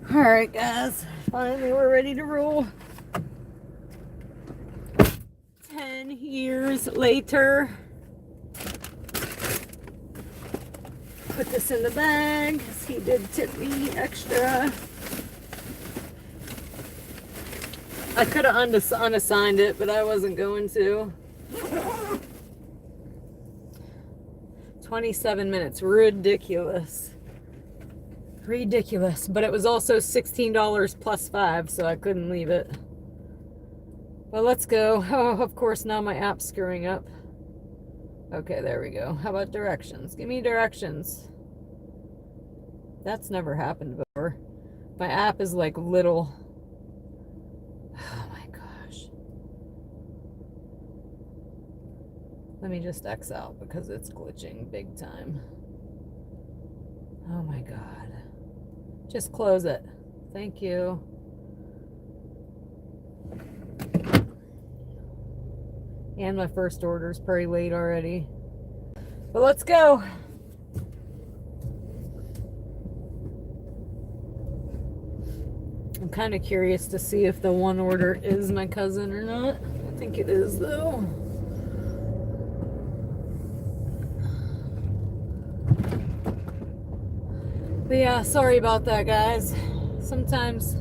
Speaker 1: All right, guys. Finally, we're ready to roll. 10 years later. Put this in the bag, 'cause he did tip me extra. I could have unassigned it, but I wasn't going to. 27 minutes. Ridiculous. Ridiculous. But it was also $16 plus 5, so I couldn't leave it. But let's go. Oh, of course, now my app's screwing up. Okay, there we go. How about directions? Give me directions. That's never happened before. My app is like little. Oh my gosh. Let me just X out because it's glitching big time. Oh my God. Just close it. Thank you. And my first order's pretty late already. But let's go. I'm kind of curious to see if the one order is my cousin or not. I think it is though. But yeah, sorry about that, guys. Sometimes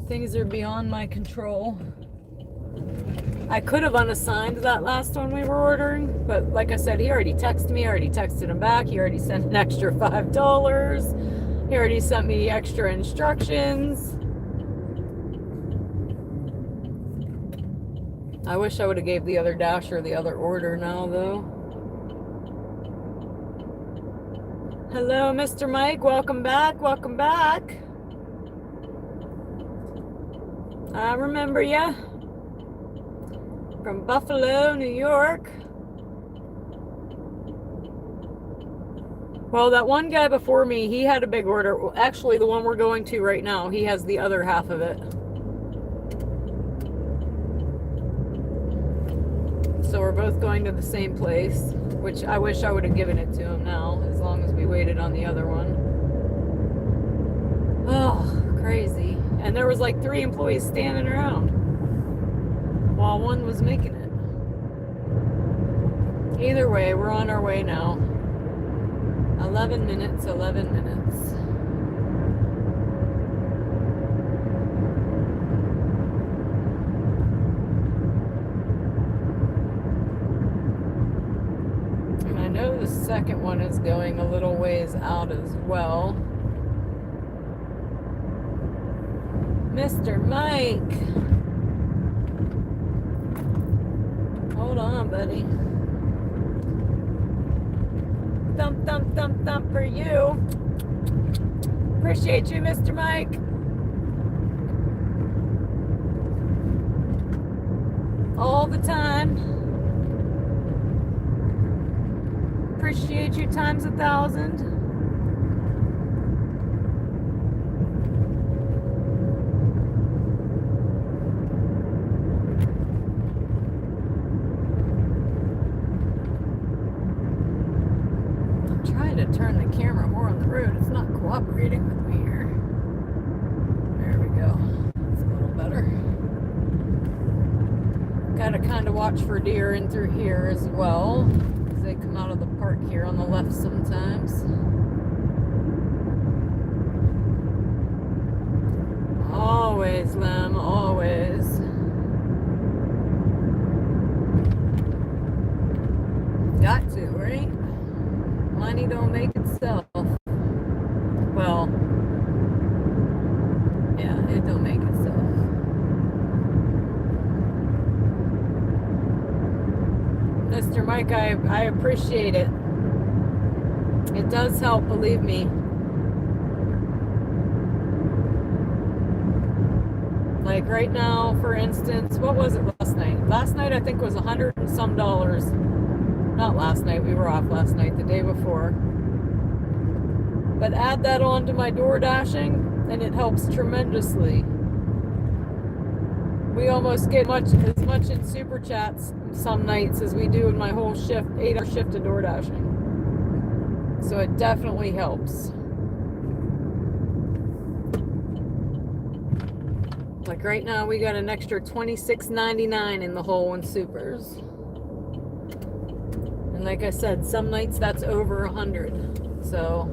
Speaker 1: things are beyond my control. I could have unassigned that last one we were ordering, but like I said, he already texted me. I already texted him back. He already sent an extra $5. He already sent me extra instructions. I wish I would have gave the other dasher the other order now, though. Hello, Mr. Mike. Welcome back. Welcome back. I remember ya. From Buffalo, New York. Well, that one guy before me, he had a big order. Well, actually, the one we're going to right now, he has the other half of it. So we're both going to the same place, which I wish I would have given it to him now, as long as we waited on the other one. Oh, crazy. And there was like 3 employees standing around while one was making it. Either way, we're on our way now. 11 minutes, 11 minutes. And I know the second one is going a little ways out as well. Mr. Mike. Hold on, buddy. Thump, thump, thump, thump for you. Appreciate you, Mr. Mike. All the time. Appreciate you times 1,000. Turn the camera more on the road. It's not cooperating with me here. There we go. It's a little better. Gotta kind of watch for deer in through here as well, because they come out of the park here on the left sometimes. Always, Lem, always. Got to, right? Money don't make itself. Well, yeah, it don't make itself. Mr. Mike, I appreciate it. It does help, believe me. Like right now, for instance, what was it last night? Last night I think was $100 and some. Not last night, we were off last night, the day before. But add that on to my door dashing, and it helps tremendously. We almost get as much in super chats some nights as we do in my whole shift, 8-hour shift of door dashing. So it definitely helps. Like right now, we got an extra $26.99 in the hole in supers. Like I said, some nights that's over 100, so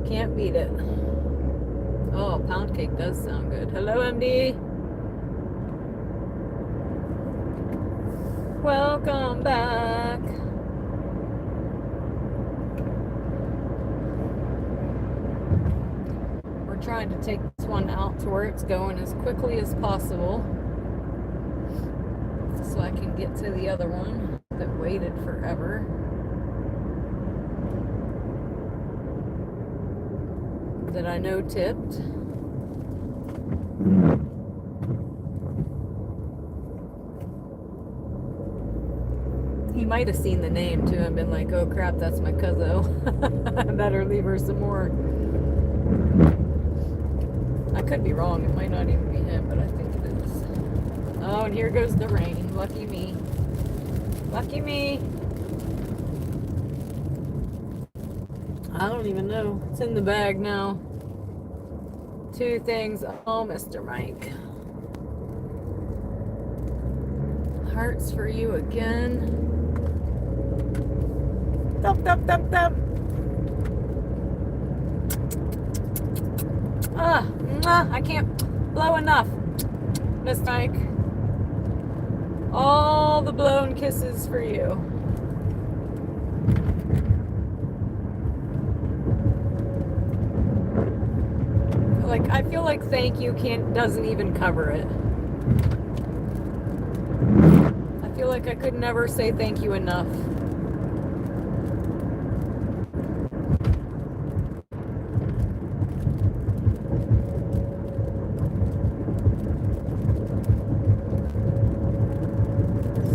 Speaker 1: can't beat it. Oh, pound cake does sound good. Hello, MD. Welcome back. We're trying to take this one out to where it's going as quickly as possible, so I can get to the other one that waited forever. That I know tipped. He might have seen the name too and been like, oh crap, that's my cuzzo. I better leave her some more. I could be wrong, it might not even be him, but I think it is. Oh, and here goes the rain. Lucky me. Lucky me. I don't even know. It's in the bag now. 2 things. Oh, Mr. Mike. Hearts for you again. Thump, thump, thump, thump. I can't blow enough, Mr. Mike. All the blown kisses for you. Like, I feel like thank you doesn't even cover it. I feel like I could never say thank you enough.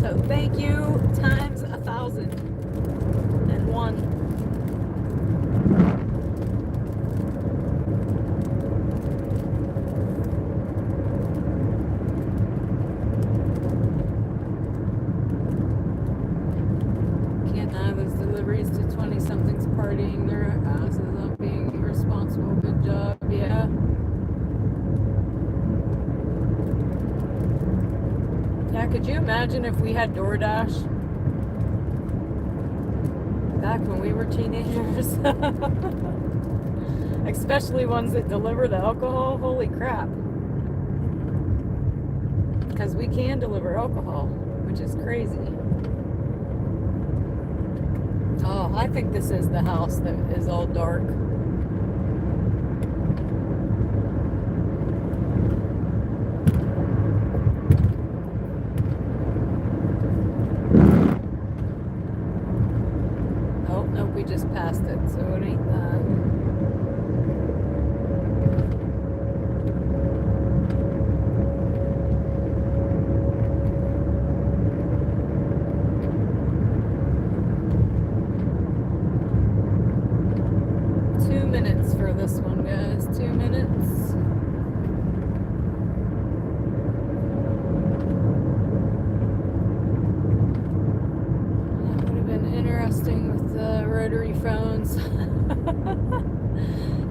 Speaker 1: So thank you times 1,001. deliveries to 20-somethings partying their asses off, being irresponsible. Good job. Yeah. Yeah, could you imagine if we had DoorDash back when we were teenagers? Especially ones that deliver the alcohol. Holy crap. Because we can deliver alcohol, which is crazy. Oh, I think this is the house that is all dark. Oh, nope, we just passed it, so it ain't that. For this one, guys. 2 minutes. That would have been interesting with the rotary phones.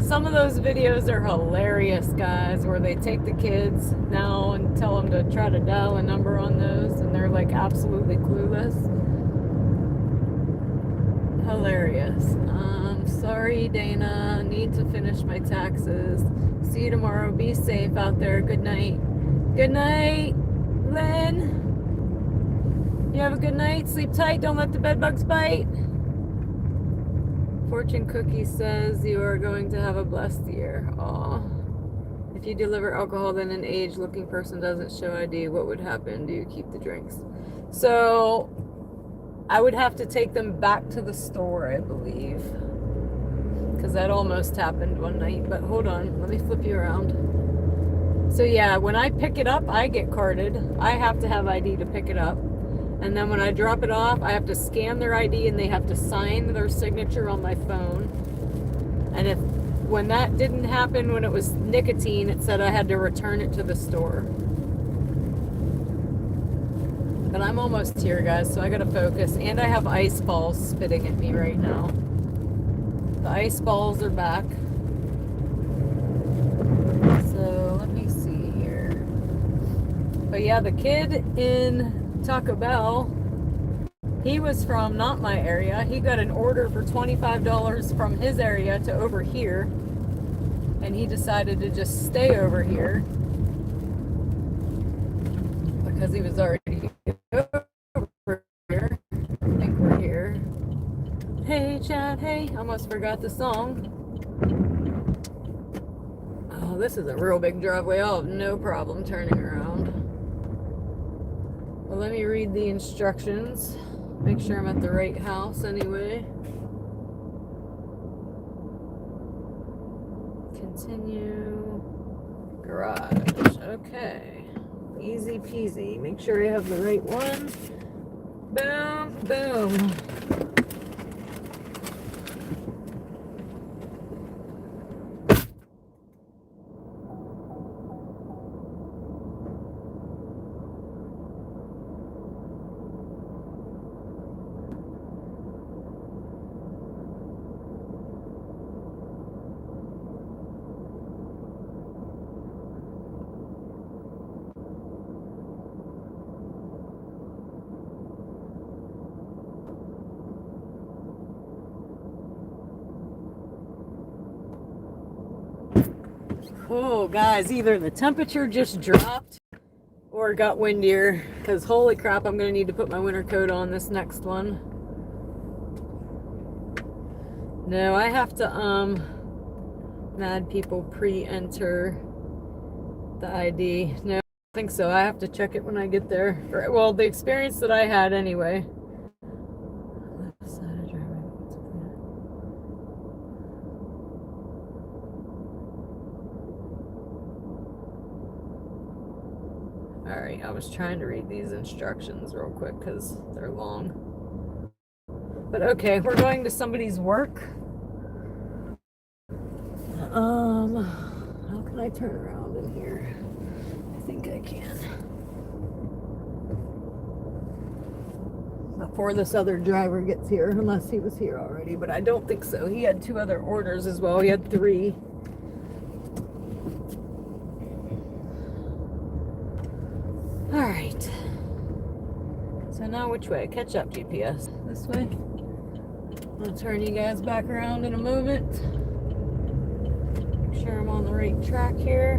Speaker 1: Some of those videos are hilarious, guys, where they take the kids now and tell them to try to dial a number on those, and they're like absolutely clueless. Hilarious. Sorry, Dana. Need to finish my taxes. See you tomorrow. Be safe out there. Good night. Good night, Lynn. You have a good night. Sleep tight. Don't let the bed bugs bite. Fortune Cookie says you are going to have a blessed year. Aw. If you deliver alcohol, then an age-looking person doesn't show ID, what would happen? Do you keep the drinks? So I would have to take them back to the store, I believe. Because that almost happened one night. But hold on, let me flip you around. So yeah, when I pick it up, I get carded. I have to have ID to pick it up. And then when I drop it off, I have to scan their ID and they have to sign their signature on my phone. And when that didn't happen, when it was nicotine, it said I had to return it to the store. But I'm almost here, guys, so I gotta focus. And I have ice balls spitting at me right now. The ice balls are back. So let me see here. But yeah, the kid in Taco Bell, he was from not my area. He got an order for $25 from his area to over here. And he decided to just stay over here. Because he was already over here. I think we're here. Hey, Chad, hey. Almost forgot the song. Oh, this is a real big driveway. I'll have no problem turning around. Well, let me read the instructions. Make sure I'm at the right house anyway. Continue. Garage. Okay. Easy peasy. Make sure you have the right one. Boom, boom. Oh, guys, either the temperature just dropped or it got windier, because holy crap, I'm going to need to put my winter coat on this next one. No, I have to, mad people pre-enter the ID. No, I don't think so. I have to check it when I get there. Well, the experience that I had anyway. Left side of driveway. Alright, I was trying to read these instructions real quick because they're long. But okay, we're going to somebody's work. How can I turn around in here? I think I can. before this other driver gets here, unless he was here already, but I don't think so. He had 2 other orders as well. He had 3. All right. So now which way? Catch up, GPS. This way? I'll turn you guys back around in a moment. Make sure I'm on the right track here.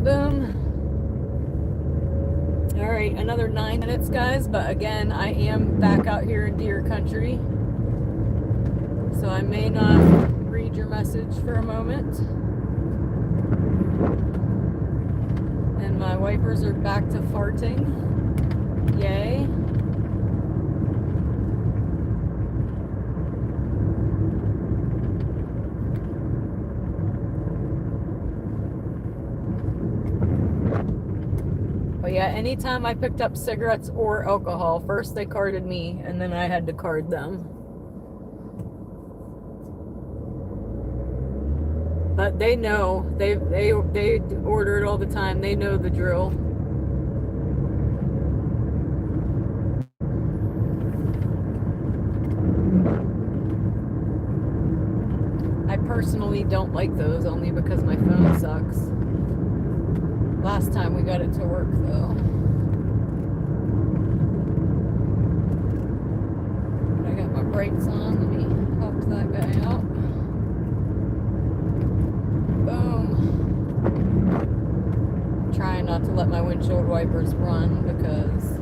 Speaker 1: Boom. All right, another 9 minutes, guys. But again, I am back out here in deer country. So I may not read your message for a moment. And my wipers are back to farting. Yay. But yeah, anytime I picked up cigarettes or alcohol, first they carded me and then I had to card them. But they know, they order it all the time. They know the drill. I personally don't like those, only because my phone sucks. Last time we got it to work though. I got my brakes on. Let me help that guy out. Boom. I'm trying not to let my windshield wipers run because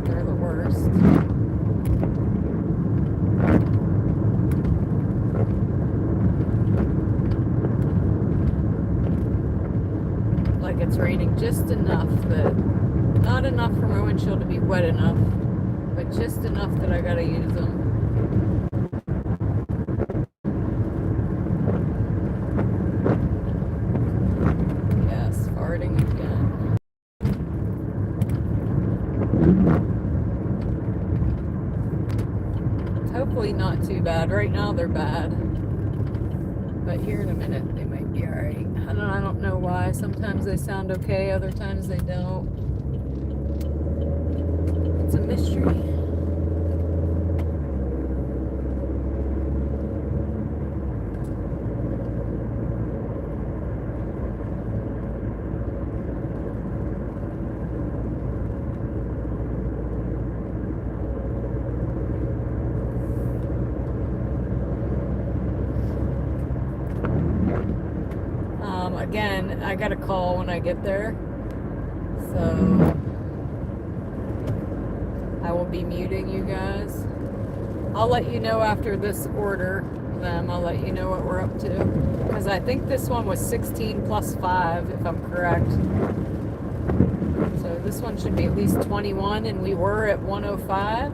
Speaker 1: they're the worst. Like it's raining just enough that, not enough for my windshield to be wet enough, but just enough that I gotta use them. Hopefully not too bad. Right now they're bad, but here in a minute they might be all right. I don't know why. Sometimes they sound okay, other times they don't. It's a mystery. Again, I got a call when I get there, so I will be muting you guys. I'll let you know after this order, I'll let you know what we're up to, because I think this one was 16 plus 5, if I'm correct. So this one should be at least 21, and we were at 105.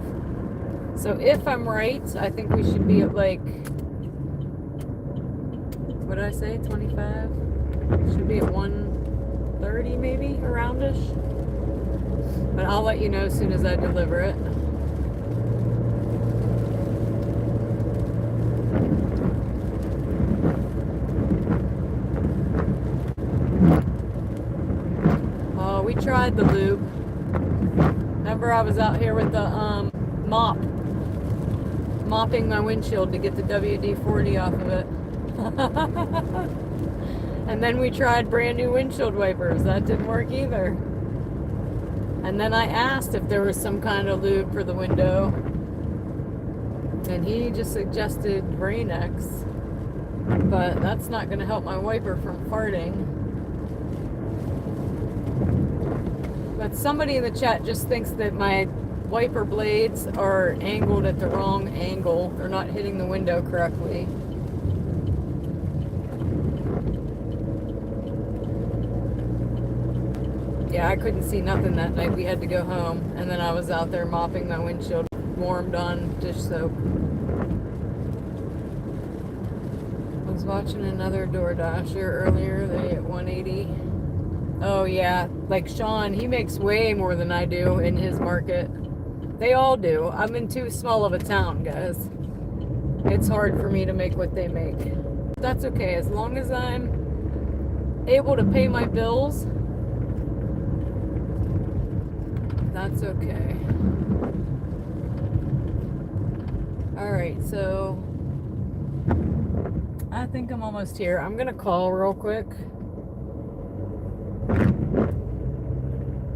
Speaker 1: So if I'm right, I think we should be at like, what did I say, 25? Should be at 130 maybe, aroundish. But I'll let you know as soon as I deliver it. Oh, we tried the lube. Remember I was out here with the mopping my windshield to get the WD-40 off of it. And then we tried brand new windshield wipers. That didn't work either. And then I asked if there was some kind of lube for the window. And he just suggested Rain-X. But that's not going to help my wiper from farting. But somebody in the chat just thinks that my wiper blades are angled at the wrong angle. They're not hitting the window correctly. Yeah, I couldn't see nothing that night. We had to go home. And then I was out there mopping my windshield, warmed on dish soap. I was watching another DoorDasher earlier. They at 180. Oh yeah, like Sean, he makes way more than I do in his market. They all do. I'm in too small of a town, guys. It's hard for me to make what they make. That's okay, as long as I'm able to pay my bills That's okay. Alright, so I think I'm almost here. I'm gonna call real quick.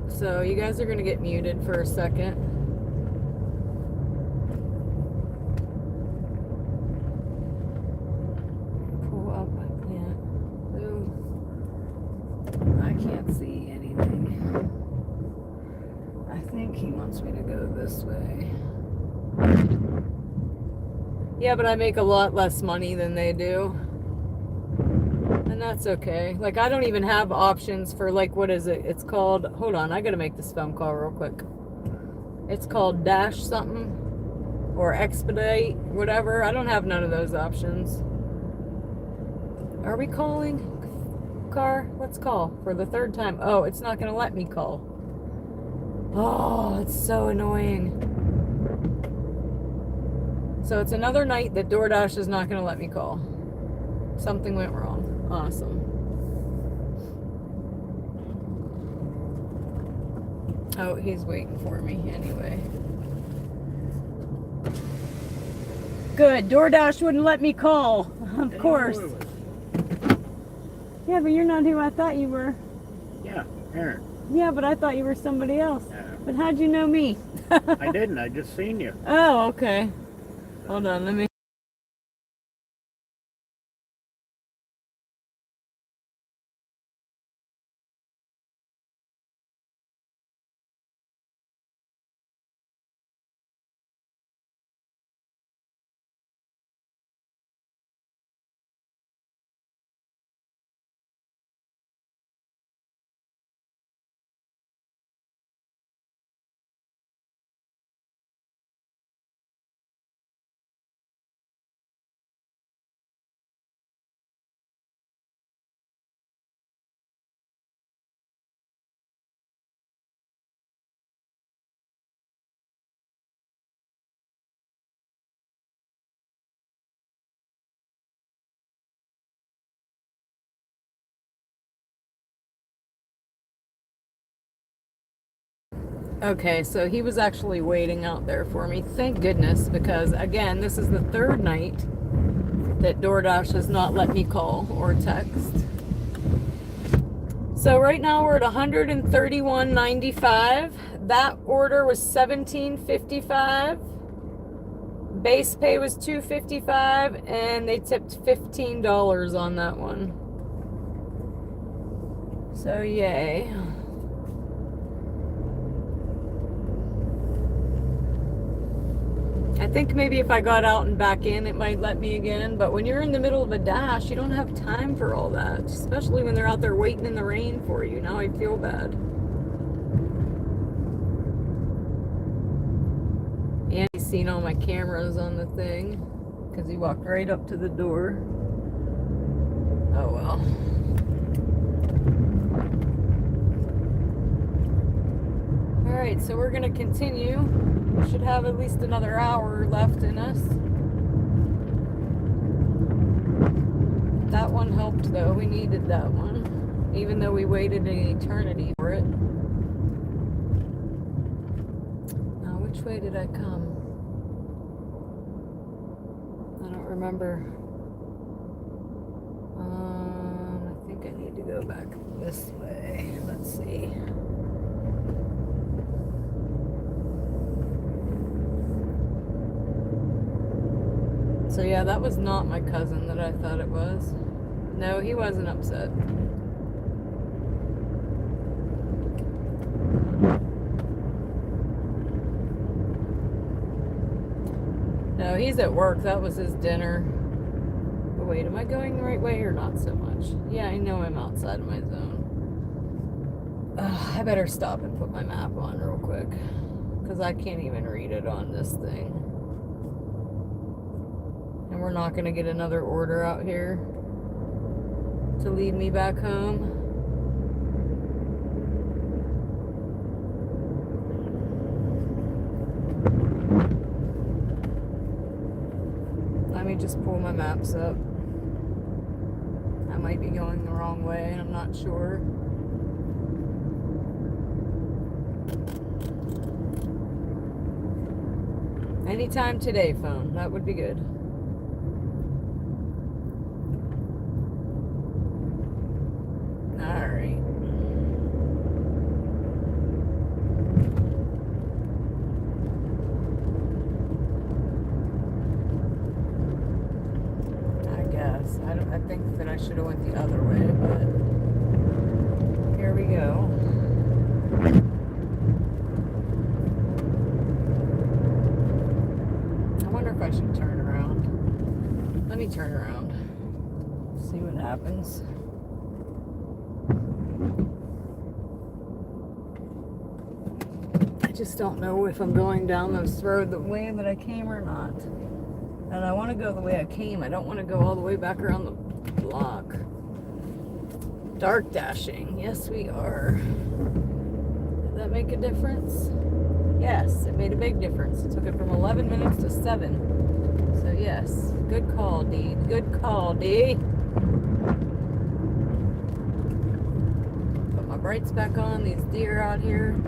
Speaker 1: So you guys are gonna get muted for a second. Pull up, I can't see anything. I think he wants me to go this way. Yeah, but I make a lot less money than they do. And that's okay. Like, I don't even have options for, like, what is it? It's called, hold on, I gotta make this phone call real quick. It's called Dash something. Or Expedite, whatever. I don't have none of those options. Are we calling? Car? Let's call for the third time. Oh, it's not gonna let me call. Oh, it's so annoying. So it's another night that DoorDash is not gonna let me call. Something went wrong. Awesome. Oh, he's waiting for me anyway. Good. DoorDash wouldn't let me call. Of course. Yeah, but you're not who I thought you were.
Speaker 5: Yeah, Aaron.
Speaker 1: Yeah, but I thought you were somebody else.
Speaker 5: Yeah.
Speaker 1: But how'd you know me?
Speaker 5: I didn't. I just seen you.
Speaker 1: Oh, okay. Hold on, let me. Okay, so he was actually waiting out there for me. Thank goodness, because again, this is the third night that DoorDash has not let me call or text. So right now we're at $131.95. That order was $17.55. Base pay was $2.55, and they tipped $15 on that one. So yay. I think maybe if I got out and back in, it might let me again. But when you're in the middle of a dash, you don't have time for all that. Especially when they're out there waiting in the rain for you. Now I feel bad. And he's seen all my cameras on the thing. Because he walked right up to the door. Oh well. Alright, so we're going to continue. We should have at least another hour left in us. That one helped though. We needed that one. Even though we waited an eternity for it. Now, which way did I come? I don't remember. I think I need to go back this way. Let's see. So yeah, that was not my cousin that I thought it was. No, he wasn't upset. No, he's at work. That was his dinner. But wait, am I going the right way or not so much? Yeah, I know I'm outside of my zone. I better stop and put my map on real quick. Because I can't even read it on this thing. And we're not going to get another order out here to lead me back home. Let me just pull my maps up. I might be going the wrong way, I'm not sure. Anytime today phone. That would be good. All right. I think that I should have went the other way, but here we go. I wonder if I should turn around. Let me turn around. See what happens. I just don't know if I'm going down this road the way that I came or not. And I want to go the way I came. I don't want to go all the way back around the block. Dark dashing. Yes, we are. Did that make a difference? Yes, it made a big difference. It took it from 11 minutes to 7. So yes, good call, D. Good call, D. Put my brights back on. These deer out here.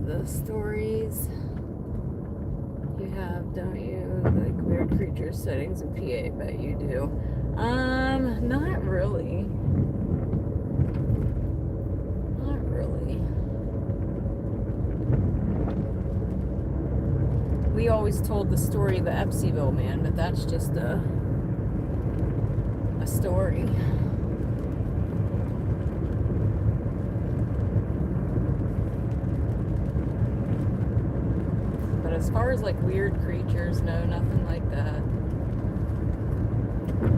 Speaker 1: The stories you have, don't you? Like weird creatures settings in PA, bet you do. Not really. Not really. We always told the story of the Epseville man, but that's just a story. As far as like weird creatures, no, nothing like that.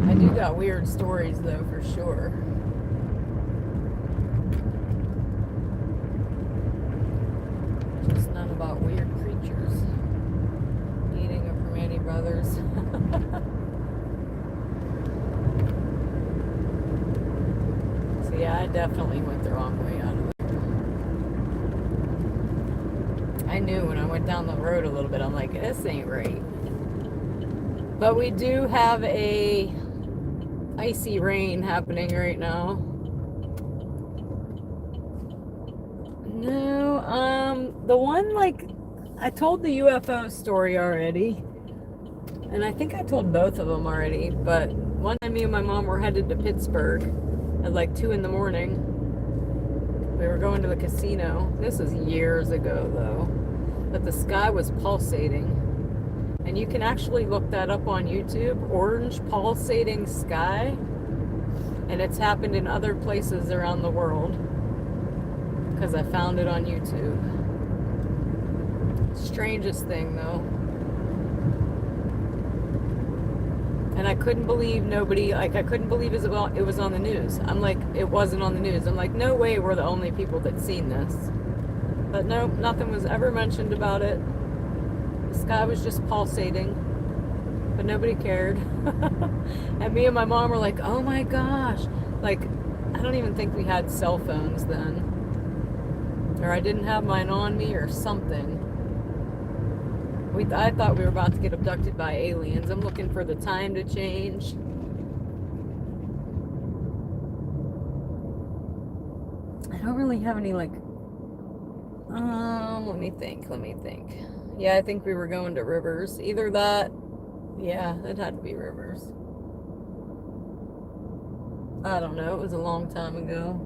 Speaker 1: I do got weird stories though, for sure. Just none about weird creatures. Eating a Permani Brothers. So yeah, I definitely went the wrong way out of it. I knew when I went down the road a little bit, I'm like, this ain't right. But we do have a icy rain happening right now. No, the one, like, I told the UFO story already. And I think I told both of them already. But one time me and my mom were headed to Pittsburgh at like 2 in the morning. We were going to the casino. This was years ago though. But the sky was pulsating. And you can actually look that up on YouTube. Orange pulsating sky. And it's happened in other places around the world. Because I found it on YouTube. Strangest thing though. And I couldn't believe nobody, like I couldn't believe it was on the news. I'm like, it wasn't on the news. I'm like, no way we're the only people that seen this. But no, nothing was ever mentioned about it. The sky was just pulsating. But nobody cared. And me and my mom were like, oh my gosh. Like, I don't even think we had cell phones then. Or I didn't have mine on me or something. I thought we were about to get abducted by aliens. I'm looking for the time to change. I don't really have any like, let me think. Yeah, I think we were going to Rivers. Either that, yeah, it had to be Rivers. I don't know, it was a long time ago.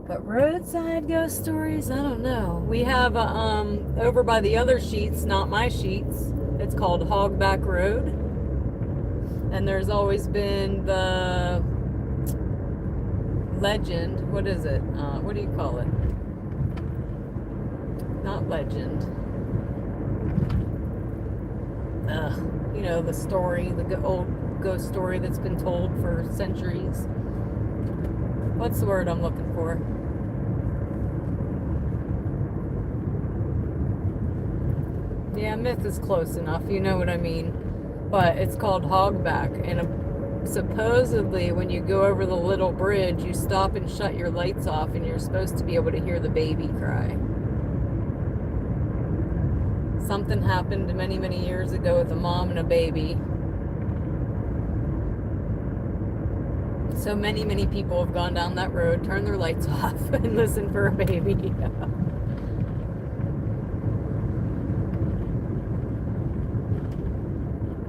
Speaker 1: But roadside ghost stories, I don't know. We have over by the other sheets, not my sheets. It's called Hogback Road. And there's always been the legend. What is it? What do you call it? Not legend. You know, the story, the old ghost story that's been told for centuries. What's the word I'm looking for? Yeah, myth is close enough. You know what I mean. But it's called Hogback. And supposedly when you go over the little bridge, you stop and shut your lights off and you're supposed to be able to hear the baby cry. Something happened many, many years ago with a mom and a baby. So many, many people have gone down that road, turned their lights off, and listened for a baby.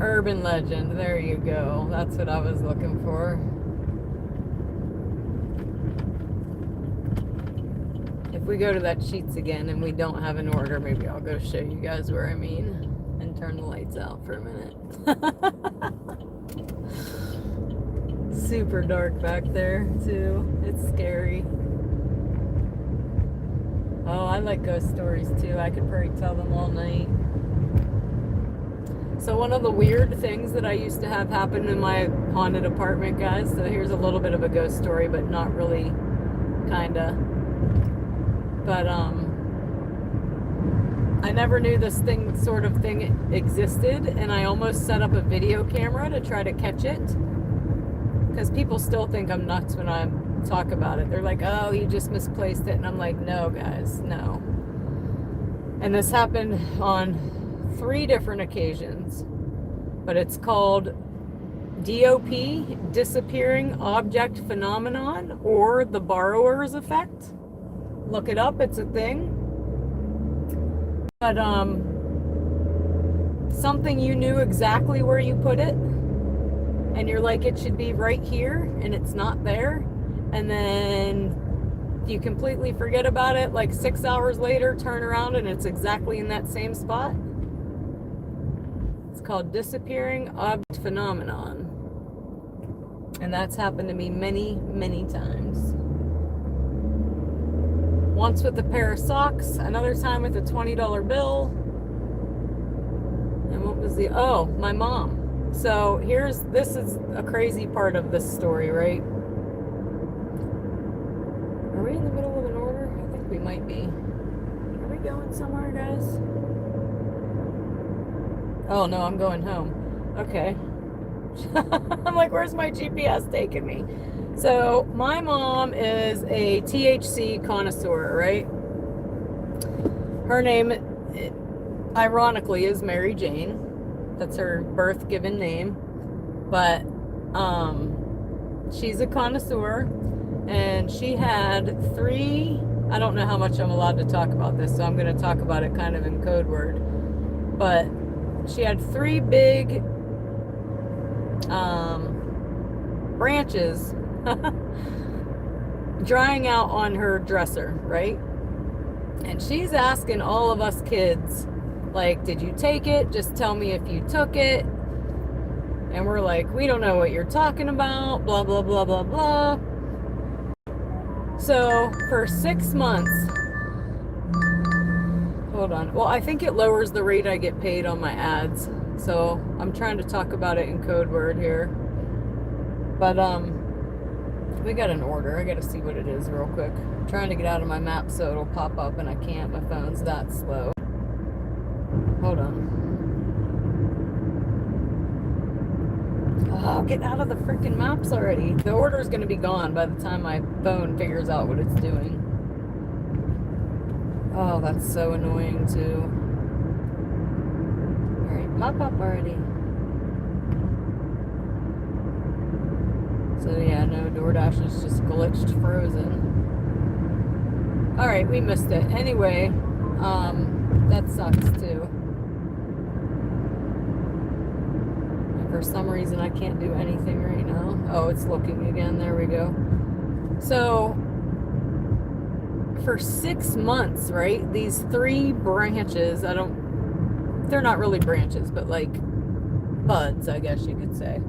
Speaker 1: Urban legend. There you go. That's what I was looking for. If we go to that Sheets again and we don't have an order, maybe I'll go show you guys where I mean and turn the lights out for a minute. Super dark back there too. It's scary. Oh, I like ghost stories too. I could probably tell them all night. So one of the weird things that I used to have happen in my haunted apartment, guys, so here's a little bit of a ghost story, but not really, kinda. But I never knew this sort of thing existed, and I almost set up a video camera to try to catch it. Because people still think I'm nuts when I talk about it. They're like, oh, you just misplaced it. And I'm like, no, guys, no. And this happened on 3 different occasions. But it's called DOP, Disappearing Object Phenomenon, or the Borrower's Effect. Look it up, it's a thing. But something you knew exactly where you put it, and you're like, it should be right here, and it's not there, and then you completely forget about it, like 6 hours later, turn around and it's exactly in that same spot. It's called Disappearing Object Phenomenon, and that's happened to me many, many times. Once with a pair of socks, another time with a $20 bill, and what was my mom. So this is a crazy part of this story, right? Are we in the middle of an order? I think we might be. Are we going somewhere, guys? Oh no, I'm going home. Okay. I'm like, where's my GPS taking me? So my mom is a THC connoisseur, right? Her name, ironically, is Mary Jane. That's her birth given name. But she's a connoisseur, and she had 3, I don't know how much I'm allowed to talk about this, so I'm going to talk about it kind of in code word. But she had 3 big branches drying out on her dresser, right? And she's asking all of us kids, like, did you take it? Just tell me if you took it. And we're like, we don't know what you're talking about, blah, blah, blah, blah, blah. So for 6 months, hold on. Well, I think it lowers the rate I get paid on my ads. So I'm trying to talk about it in code word here. But we got an order. I got to see what it is real quick. I'm trying to get out of my map so it'll pop up, and I can't. My phone's that slow. Hold on. Oh, get out of the freaking maps already. The order's going to be gone by the time my phone figures out what it's doing. Oh, that's so annoying too. Alright, pop up already. So yeah, no, DoorDash is just glitched, frozen. Alright, we missed it. Anyway, that sucks too. And for some reason I can't do anything right now. Oh, it's looking again. There we go. So for 6 months, right, these 3 branches, they're not really branches, but like buds, I guess you could say,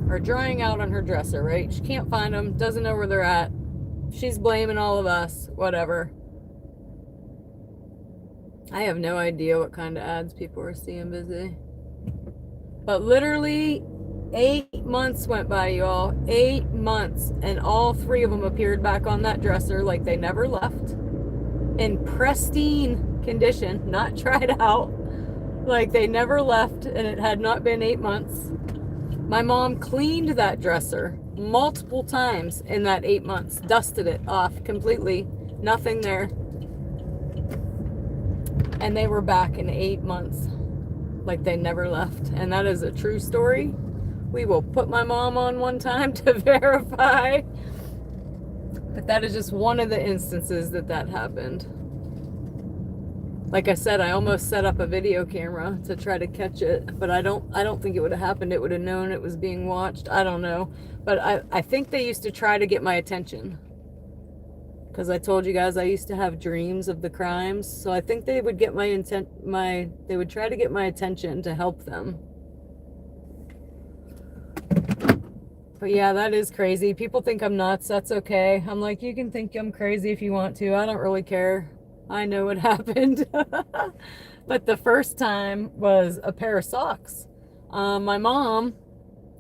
Speaker 1: are drying out on her dresser, right? She can't find them, doesn't know where they're at. She's blaming all of us, whatever. I have no idea what kind of ads people are seeing, busy. But literally 8 months went by, y'all. 8 months. And all 3 of them appeared back on that dresser like they never left. In pristine condition, not tried out. Like they never left, and it had not been 8 months. My mom cleaned that dresser multiple times in that 8 months. Dusted it off completely. Nothing there. And they were back in 8 months. Like they never left. And that is a true story. We will put my mom on one time to verify. But that is just one of the instances that happened. Like I said, I almost set up a video camera to try to catch it, but I don't think it would have happened. It would have known it was being watched. I don't know. But I think they used to try to get my attention. Because I told you guys I used to have dreams of the crimes. So I think they would get they would try to get my attention to help them. But yeah, that is crazy. People think I'm nuts. That's okay. I'm like, you can think I'm crazy if you want to. I don't really care. I know what happened. But the first time was a pair of socks. My mom,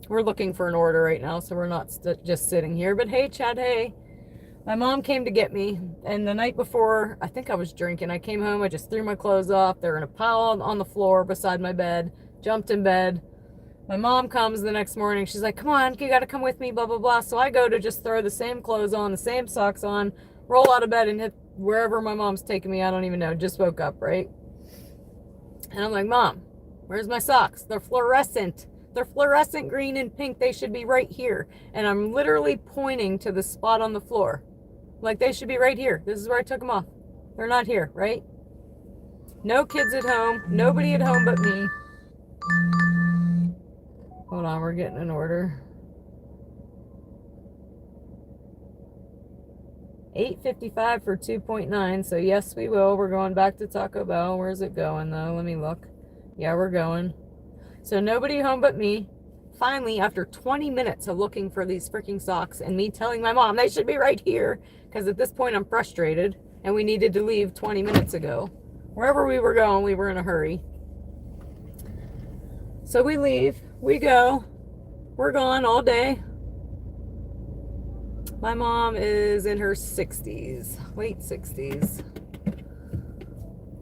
Speaker 1: we're looking for an order right now, so we're not just sitting here. But hey, Chad, hey. My mom came to get me, and the night before, I think I was drinking. I came home, I just threw my clothes off. They're in a pile on the floor beside my bed, jumped in bed. My mom comes the next morning. She's like, come on, you got to come with me, blah, blah, blah. So I go to just throw the same clothes on, the same socks on, roll out of bed and hit wherever my mom's taking me. I don't even know. Just woke up, right? And I'm like, Mom, where's my socks? They're fluorescent. They're fluorescent green and pink. They should be right here. And I'm literally pointing to the spot on the floor. Like, they should be right here. This is where I took them off. They're not here, right? No kids at home. Nobody at home but me. Hold on, we're getting an order. 8.55 for 2.9. So yes, we will. We're going back to Taco Bell. Where's it going though? Let me look. Yeah, we're going. So nobody home but me. Finally, after 20 minutes of looking for these freaking socks and me telling my mom they should be right here, because at this point I'm frustrated and we needed to leave 20 minutes ago. Wherever we were going, we were in a hurry. So we leave, we go, we're gone all day. My mom is in her 60s, late 60s.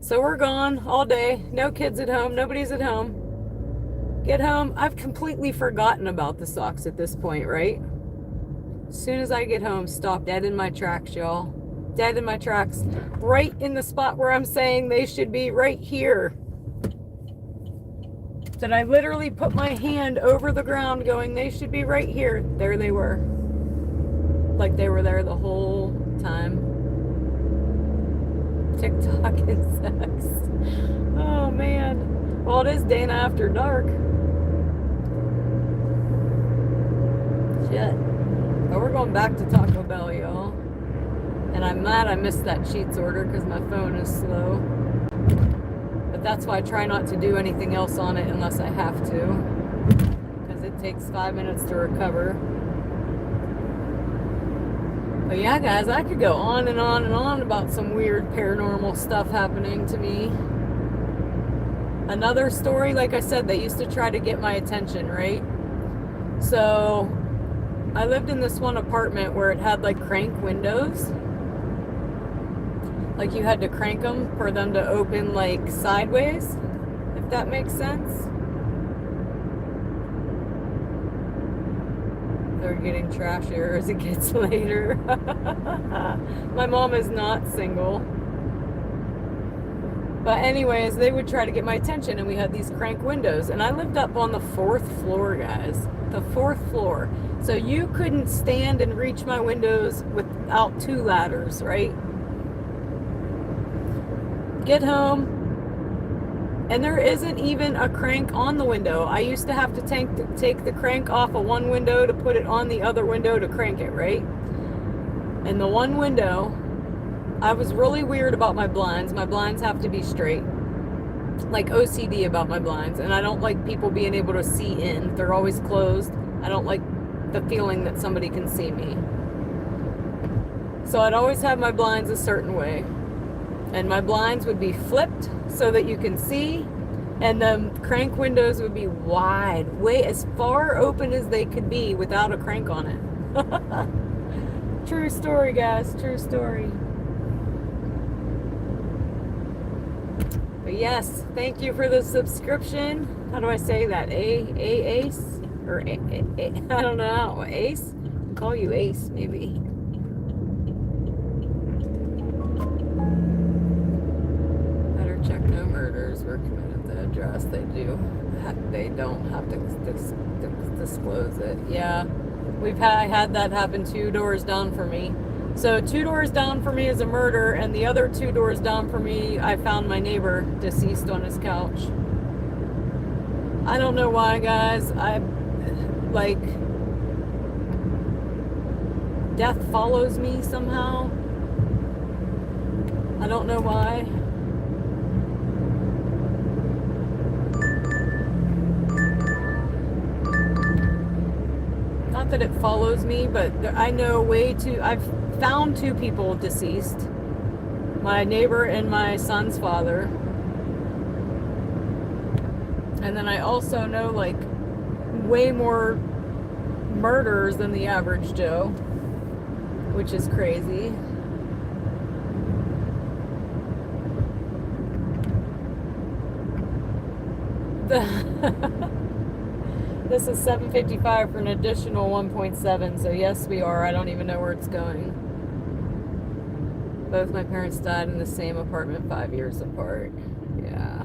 Speaker 1: So we're gone all day, no kids at home, nobody's at home. Get home, I've completely forgotten about the socks at this point, right? As soon as I get home, stop dead in my tracks, y'all. Dead in my tracks. Right in the spot where I'm saying they should be, right here. That I literally put my hand over the ground going, they should be right here. There they were. Like they were there the whole time. TikTok and sex. Oh man. Well, it is Dana after dark. Shit. But we're going back to Taco Bell, y'all. And I'm mad I missed that Sheetz order because my phone is slow. But that's why I try not to do anything else on it unless I have to. Because it takes 5 minutes to recover. But yeah, guys, I could go on and on and on about some weird paranormal stuff happening to me. Another story, like I said, they used to try to get my attention, right? So I lived in this one apartment where it had like crank windows. Like you had to crank them for them to open like sideways, if that makes sense. They're getting trashier as it gets later. My mom is not single. But anyways, they would try to get my attention and we had these crank windows. And I lived up on the 4th floor, guys. The 4th floor. So you couldn't stand and reach my windows without 2 ladders, right? Get home. And there isn't even a crank on the window. I used to have to take the crank off of one window to put it on the other window to crank it, right? And the one window, I was really weird about my blinds. My blinds have to be straight. Like OCD about my blinds. And I don't like people being able to see in. They're always closed. I don't like the feeling that somebody can see me. So I'd always have my blinds a certain way. And my blinds would be flipped so that you can see. And the crank windows would be wide, way as far open as they could be without a crank on it. True story, guys. True story. But yes, thank you for the subscription. How do I say that? Ace? Or I don't know. Ace? I'll call you Ace, maybe. Better check no murders were committed at the address. They do. They don't have to disclose it. Yeah, I had that happen 2 doors down for me. So 2 doors down for me is a murder, and the other 2 doors down for me, I found my neighbor deceased on his couch. I don't know why, guys. Death follows me somehow. I don't know why. Not that it follows me, but I know I've found 2 people deceased. My neighbor and my son's father. And then I also know like way more murders than the average Joe, which is crazy. This is 755 for an additional 1.7, so yes, we are. I don't even know where it's going. Both my parents died in the same apartment 5 years apart. Yeah.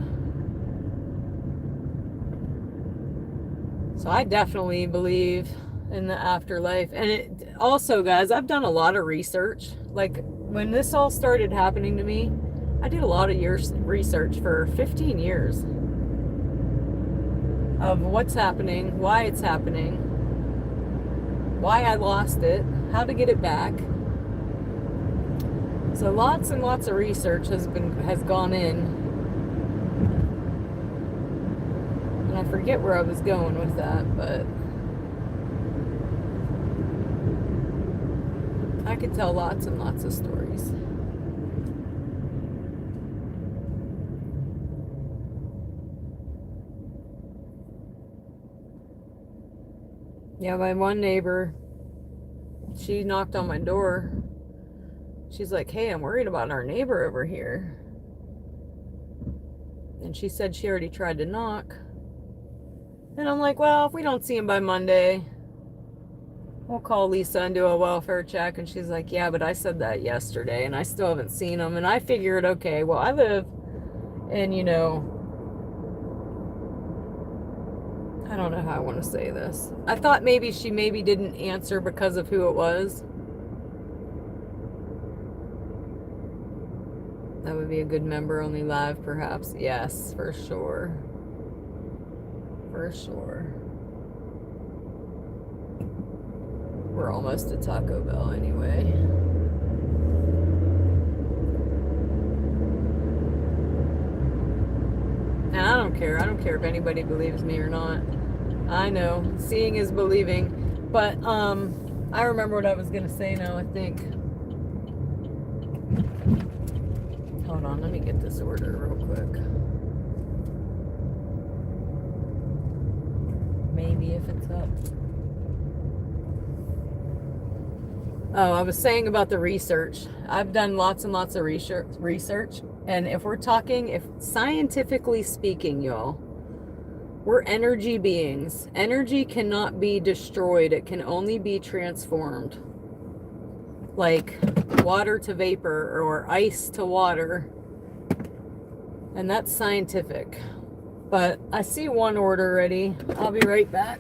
Speaker 1: So I definitely believe in the afterlife. And it also, guys, I've done a lot of research. Like when this all started happening to me, I did a lot of years research for 15 years of what's happening, why it's happening, why I lost it, how to get it back. So lots and lots of research has gone in. And I forget where I was going with that, but I could tell lots and lots of stories. Yeah, my one neighbor, she knocked on my door. She's like, hey, I'm worried about our neighbor over here. And she said she already tried to knock. And I'm like, well, if we don't see him by Monday, we'll call Lisa and do a welfare check. And she's like, yeah, but I said that yesterday and I still haven't seen him. And I figured, okay, well, I live in, I don't know how I want to say this. I thought maybe she didn't answer because of who it was. That would be a good member only live, perhaps. Yes, for sure. For sure. We're almost at Taco Bell anyway. And I don't care. I don't care if anybody believes me or not. I know. Seeing is believing. But I remember what I was gonna say now, I think. Hold on, let me get this order real quick. Maybe if it's up. Oh, I was saying about the research. I've done lots and lots of research. And if we're talking, if scientifically speaking, y'all, we're energy beings. Energy cannot be destroyed. It can only be transformed. Like water to vapor or ice to water. And that's scientific. But I see one order ready. I'll be right back.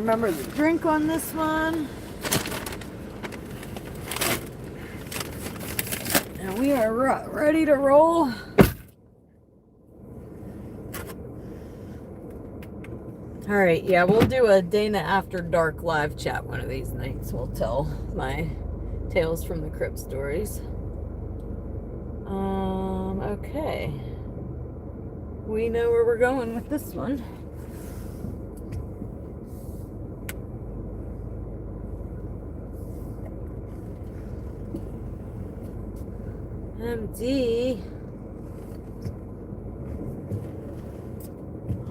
Speaker 1: remember the drink on this one. And we are ready to roll. All right, yeah, we'll do a Dana After Dark live chat one of these nights. We'll tell my Tales from the Crypt stories. Okay. We know where we're going with this one. MD.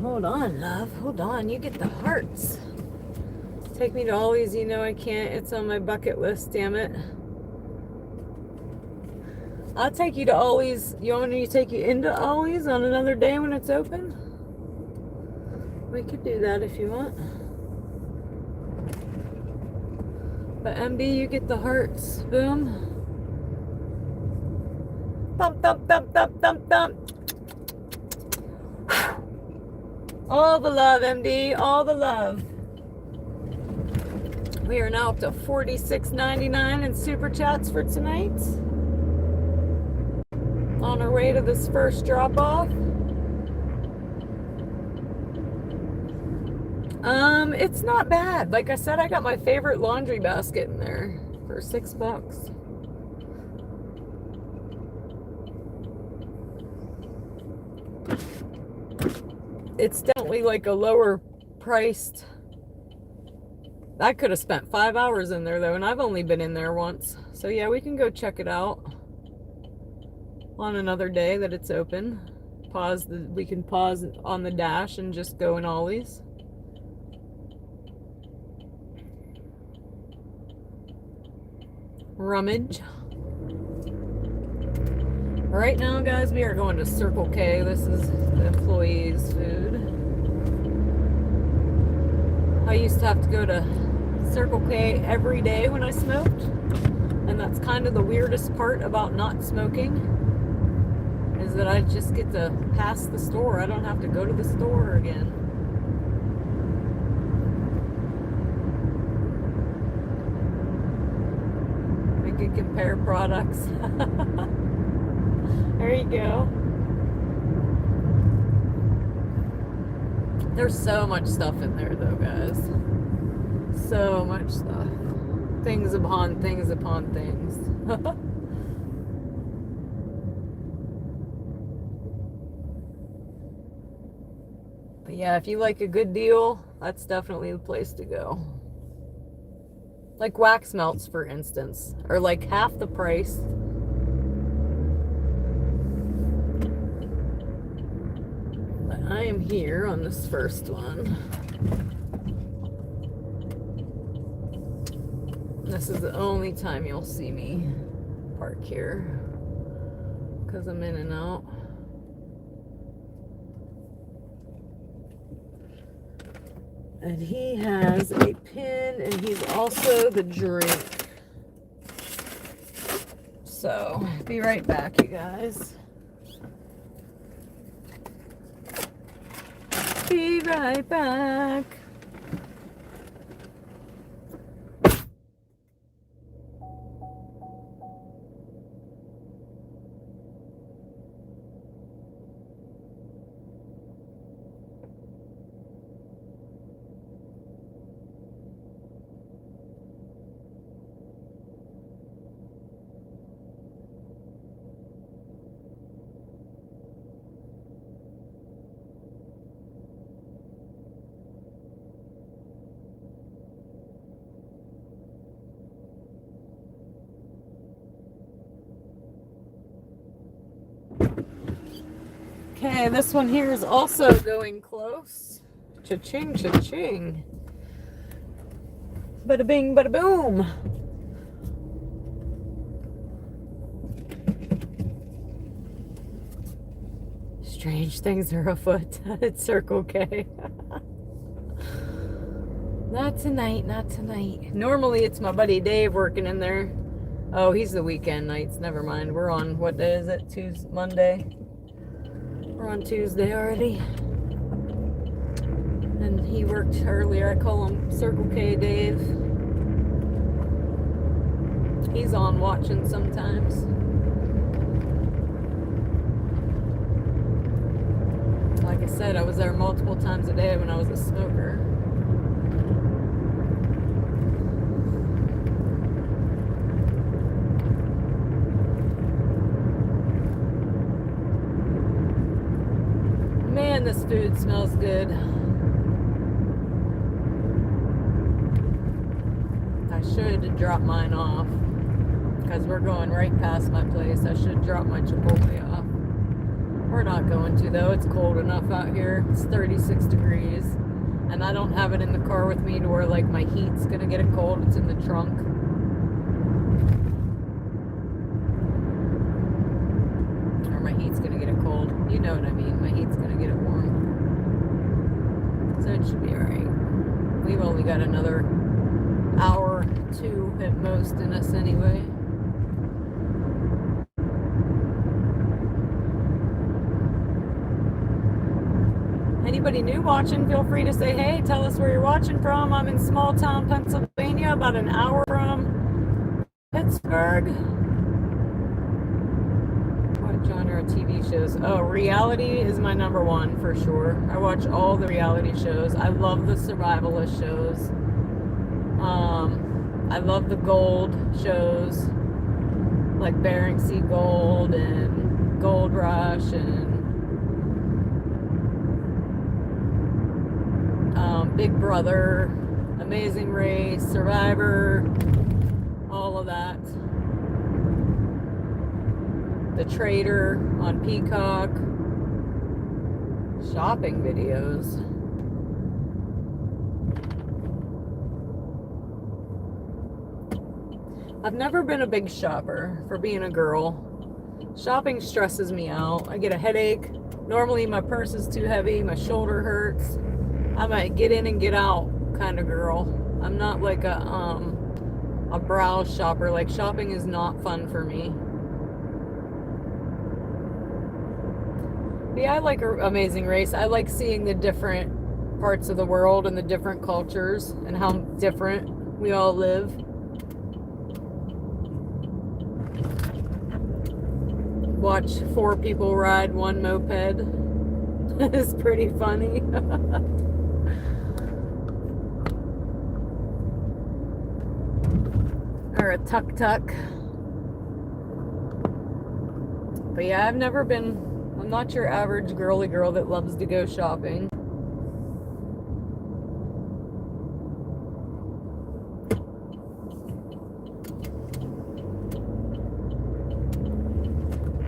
Speaker 1: Hold on, love. Hold on. You get the hearts. Take me to Ollie's. You know I can't. It's on my bucket list, damn it. I'll take you to Ollie's. You want me to take you into Ollie's on another day when it's open? We could do that if you want. But MB, you get the hearts. Boom. Thump, thump, thump, thump, thump, thump. All the love, MD. All the love. We are now up to $46.99 in super chats for tonight. On our way to this first drop off. It's not bad. Like I said, I got my favorite laundry basket in there for $6. It's definitely like a lower priced. I could have spent 5 hours in there though, and I've only been in there once. So yeah, we can go check it out on another day that it's open. We can pause on the dash and just go in Ollie's. Rummage. Right now, guys, we are going to Circle K. This is the employees' food. I used to have to go to Circle K every day when I smoked. And that's kind of the weirdest part about not smoking, is that I just get to pass the store. I don't have to go to the store again. We could compare products. There you go. There's so much stuff in there though, guys. So much stuff. Things upon things upon things. But yeah, if you like a good deal, that's definitely the place to go. Like wax melts, for instance, are like half the price. But I am here on this first one. This is the only time you'll see me park here, because I'm in and out. And he has a pin, and he's also the drink. So, be right back, you guys. Be right back. Okay, this one here is also going close. Cha-ching, cha-ching. Bada bing, bada boom. Strange things are afoot at Circle K. Not tonight, not tonight. Normally it's my buddy Dave working in there. Oh, he's the weekend nights. Never mind. We're on, what day is it? Tuesday, Monday. We're on Tuesday already. And He worked earlier. I call him Circle K Dave. He's on watching sometimes. Like I said, I was there multiple times a day when I was a smoker. Man, this food smells good. I should drop mine off because we're going right past my place. I should drop my Chipotle off. We're not going to though. It's cold enough out here. It's 36 degrees. And I don't have it in the car with me to where like my heat's gonna get a cold. It's in the trunk. Or my heat's gonna get a cold. You know what I mean. My heat's gonna get it warm. So it should be alright. We've only got another hour, 2 at most in us anyway. Anybody new watching, feel free to say hey, tell us where you're watching from. I'm in small town Pennsylvania, about an hour from Pittsburgh. What genre of TV shows? Oh, reality is my number one for sure. I watch all the reality shows. I love the survivalist shows. I love the gold shows, like Bering Sea Gold and Gold Rush and Big Brother, Amazing Race, Survivor, all of that. The Trader on Peacock. Shopping videos. I've never been a big shopper for being a girl. Shopping stresses me out. I get a headache. Normally my purse is too heavy. My shoulder hurts. I'm a get in and get out kind of girl. I'm not like a browse shopper. Like shopping is not fun for me. Yeah, I like Amazing Race. I like seeing the different parts of the world and the different cultures and how different we all live. Watch 4 people ride 1 moped. It's pretty funny. Or a tuk-tuk. But yeah, I'm not your average girly girl that loves to go shopping.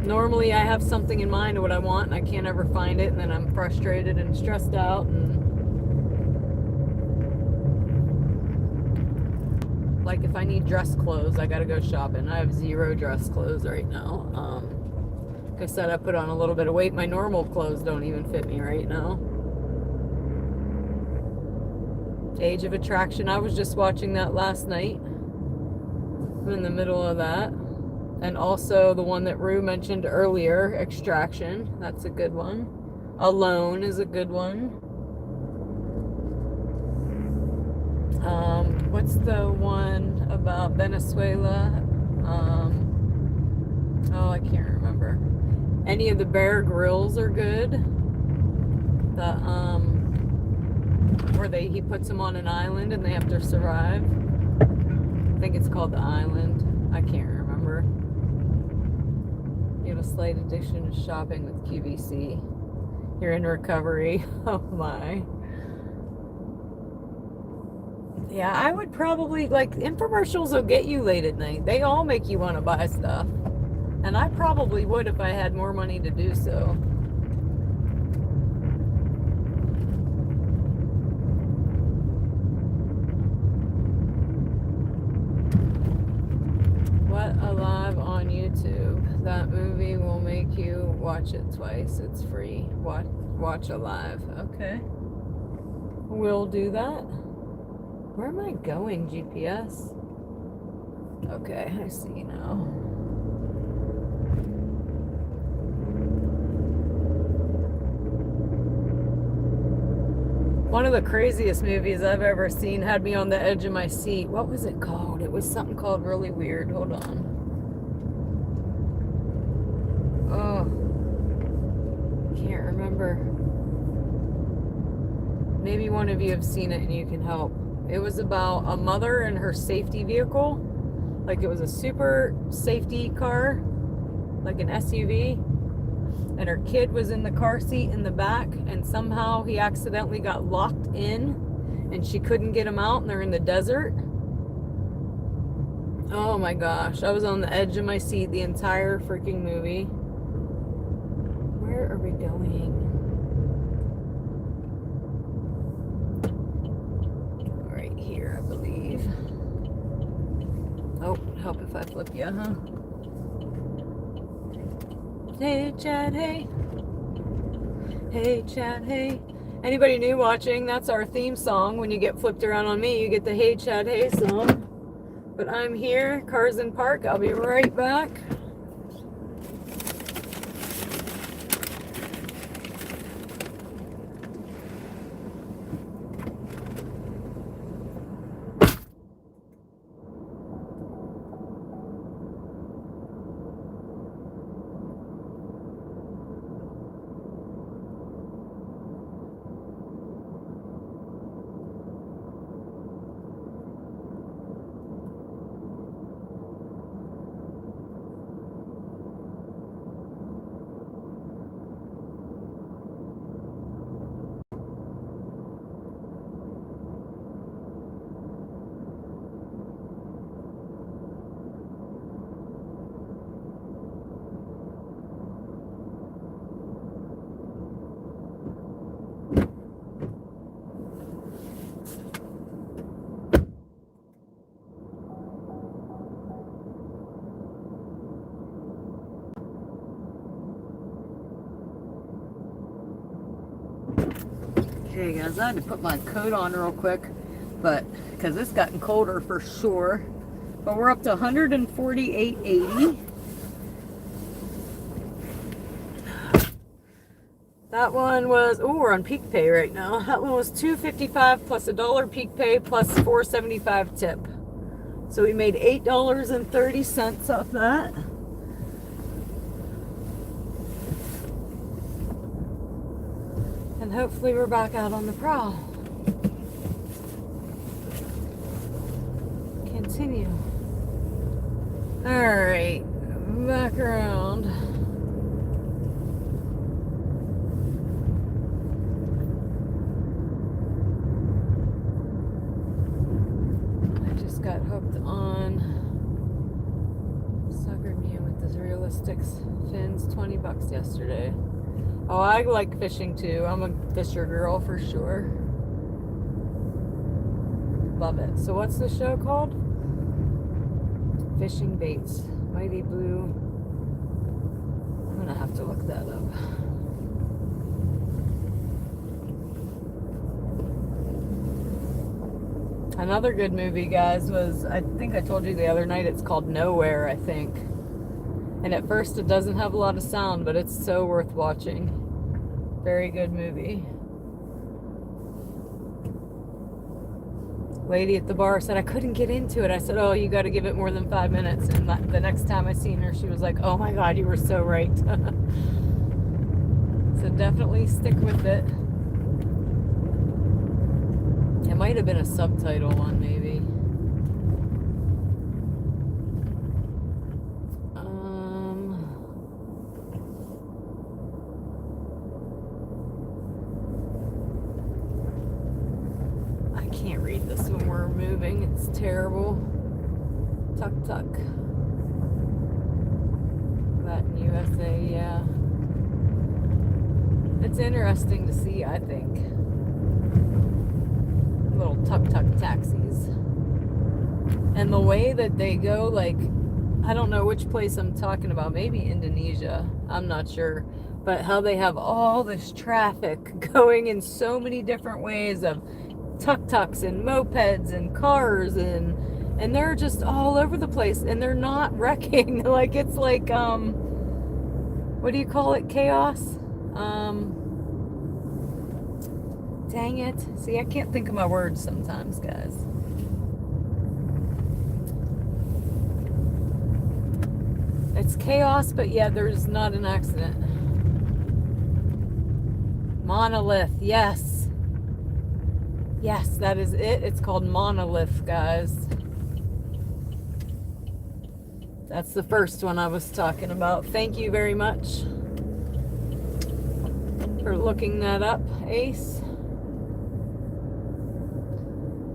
Speaker 1: Normally I have something in mind of what I want and I can't ever find it, and then I'm frustrated and stressed out, and like if I need dress clothes, I gotta go shopping. I have 0 dress clothes right now. Like I said, I put on a little bit of weight. My normal clothes don't even fit me right now. Age of Attraction. I was just watching that last night. I'm in the middle of that. And also the one that Rue mentioned earlier, Extraction. That's a good one. Alone is a good one. What's the one about Venezuela? Oh, I can't remember. Any of the Bear Grylls are good. The where he puts them on an island and they have to survive. I think it's called The Island. I can't remember. You have a slight addiction to shopping with QVC. You're in recovery. Oh my. Yeah, I would probably, like, infomercials will get you late at night. They all make you want to buy stuff. And I probably would if I had more money to do so. What Alive on YouTube. That movie will make you watch it twice. It's free. Watch Alive. Okay. We'll do that. Where am I going, GPS? Okay, I see now. One of the craziest movies I've ever seen had me on the edge of my seat. What was it called? It was something called really weird. Hold on. Oh, can't remember. Maybe one of you have seen it and you can help. It was about a mother and her safety vehicle. Like it was a super safety car, like an SUV. And her kid was in the car seat in the back, and somehow he accidentally got locked in and she couldn't get him out, and they're in the desert. Oh my gosh, I was on the edge of my seat the entire freaking movie. Where are we going? Right here, I believe. Oh, help if I flip you, huh? Hey Chad, hey. Hey Chad, hey. Anybody new watching, that's our theme song. When you get flipped around on me, you get the Hey Chad, hey song. But I'm here, cars in park. I'll be right back. Okay guys, I had to put my coat on real quick, but because it's gotten colder for sure. But we're up to 148.80. That one was, oh, we're on peak pay right now. That one was $2.55 plus $1 peak pay plus $4.75 tip. So we made $8.30 off that. And hopefully we're back out on the prowl. Continue. Alright, back around. I just got hooked on suckered me with this realistic fins, $20 yesterday. Oh, I like fishing too. I'm a fisher girl for sure. Love it. So what's the show called? Fishing Baits. Mighty Blue. I'm gonna have to look that up. Another good movie, guys, was, I think I told you the other night, it's called Nowhere, I think. And at first it doesn't have a lot of sound, but it's so worth watching. Very good movie. Lady at the bar said I couldn't get into it. I said, oh, you got to give it more than 5 minutes. And the next time I seen her, she was like, oh my God, you were so right. So definitely stick with it. It might have been a subtitle one, maybe. I can't read this when we're moving. It's terrible. Tuck tuck. Latin USA, yeah. It's interesting to see, I think. Little tuk tuk taxis. And the way that they go, like, I don't know which place I'm talking about, maybe Indonesia, I'm not sure, but how they have all this traffic going in so many different ways of tuk tuks and mopeds and cars, and they're just all over the place, and they're not wrecking. Like, it's like, what do you call it? Chaos? Dang it. See, I can't think of my words sometimes, guys. It's chaos, but yeah, there's not an accident. Monolith, yes. Yes, that is it. It's called Monolith, guys. That's the first one I was talking about. Thank you very much for looking that up, Ace.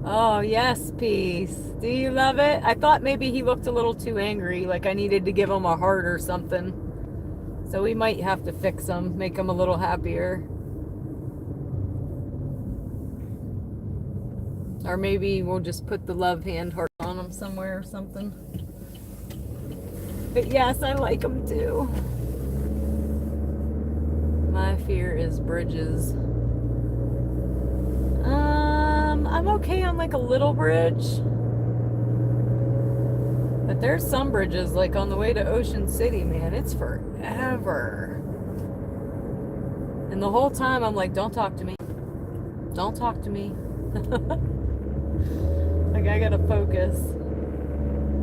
Speaker 1: Oh, yes, Peace. Do you love it? I thought maybe he looked a little too angry, like I needed to give him a heart or something. So we might have to fix him, make him a little happier. Or maybe we'll just put the love hand heart on him somewhere or something. But yes, I like him too. My fear is bridges. I'm okay on like a little bridge. But there's some bridges, like on the way to Ocean City, man, it's forever. And the whole time I'm like, don't talk to me. Don't talk to me. Like I gotta focus.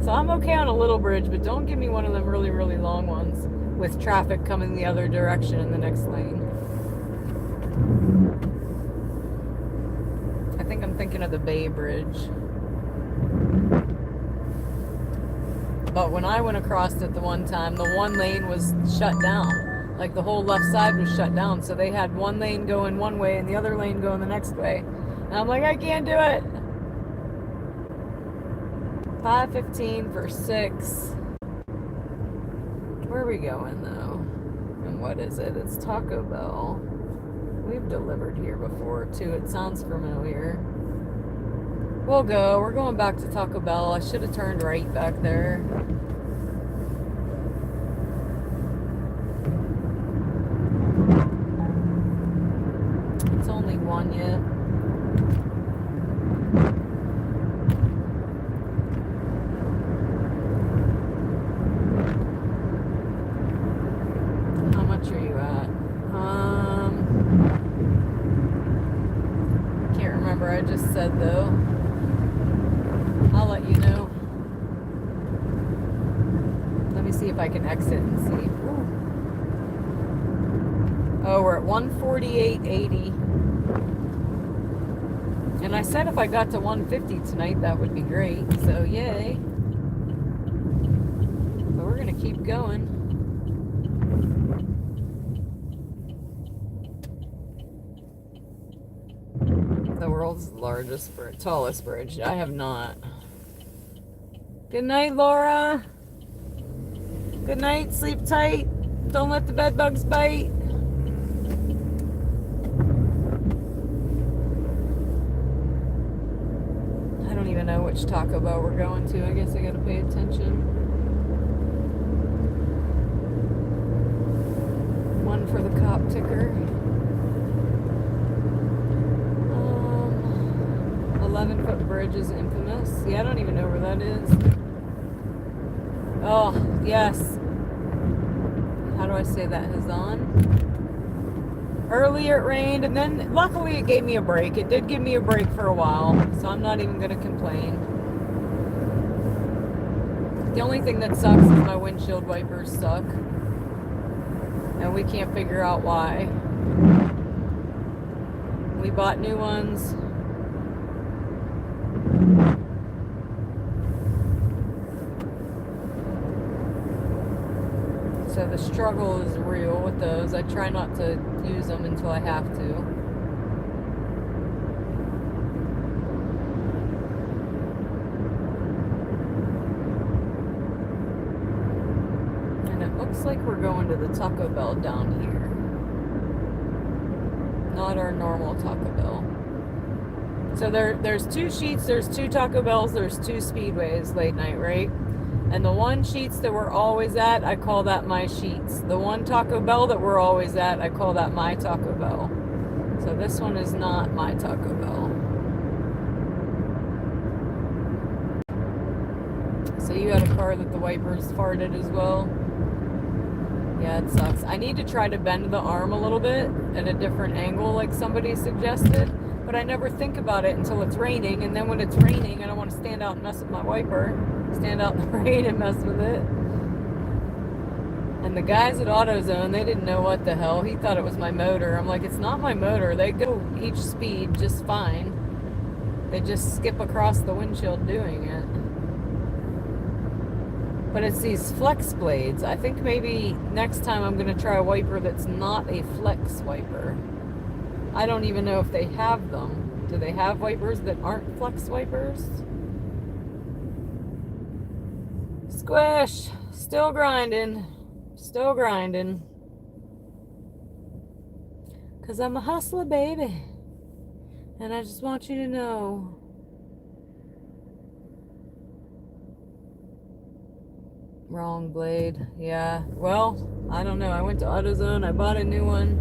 Speaker 1: So I'm okay on a little bridge, but don't give me one of them really, really long ones with traffic coming the other direction in the next lane. I think I'm thinking of the Bay Bridge. But when I went across it the one time, the one lane was shut down. Like the whole left side was shut down. So they had one lane going one way and the other lane going the next way. And I'm like, I can't do it. 5:15 for 6. Where are we going though? And what is it? It's Taco Bell. We've delivered here before too. It sounds familiar. We'll go. We're going back to Taco Bell. I should have turned right back there. It's only one yet. How much are you at? Can't remember. I just said though. I'll let you know. Let me see if I can exit and see. Ooh. Oh, we're at 148.80. And I said if I got to 150 tonight, that would be great. So, yay. But we're going to keep going. The world's largest, tallest bridge. I have not. Good night, Laura. Good night. Sleep tight. Don't let the bed bugs bite. I don't even know which Taco Bell we're going to. I guess I gotta pay attention. One for the cop ticker. 11-foot bridge is infamous. Yeah, I don't even know where that is. Oh, yes. How do I say that? Hazan? Earlier it rained, and then luckily it gave me a break. It did give me a break for a while, so I'm not even going to complain. The only thing that sucks is my windshield wipers suck. And we can't figure out why. We bought new ones. So the struggle is real with those. I try not to use them until I have to. And it looks like we're going to the Taco Bell down here. Not our normal Taco Bell. So there's two Sheets, there's two Taco Bells, there's two Speedways late night, right? And the one Sheets that we're always at, I call that my Sheets. The one Taco Bell that we're always at, I call that my Taco Bell. So this one is not my Taco Bell. So you had a car that the wipers farted as well? Yeah, it sucks. I need to try to bend the arm a little bit at a different angle like somebody suggested, but I never think about it until it's raining, and then when it's raining, I don't want to stand out and mess with my wiper. Stand out in the rain and mess with it. And the guys at AutoZone, they didn't know what the hell. He thought it was my motor. I'm like, it's not my motor. They go each speed just fine. They just skip across the windshield doing it. But it's these flex blades. I think maybe next time I'm going to try a wiper that's not a flex wiper. I don't even know if they have them. Do they have wipers that aren't flex wipers? Squish. Still grinding. Still grinding. 'Cause I'm a hustler, baby. And I just want you to know. Wrong blade. Yeah. Well, I don't know. I went to AutoZone. I bought a new one.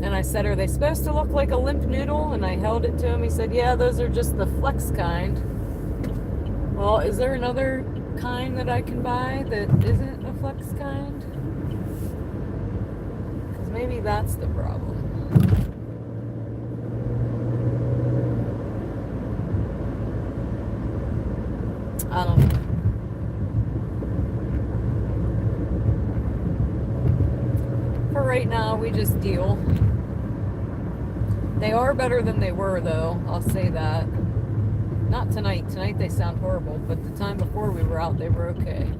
Speaker 1: And I said, are they supposed to look like a limp noodle? And I held it to him. He said, yeah, those are just the flex kind. Well, is there another kind that I can buy that isn't a flex kind? Because maybe that's the problem. I don't know. For right now, we just deal. They are better than they were, though. I'll say that. Not tonight. Tonight they sound horrible, but the time before we were out, they were okay.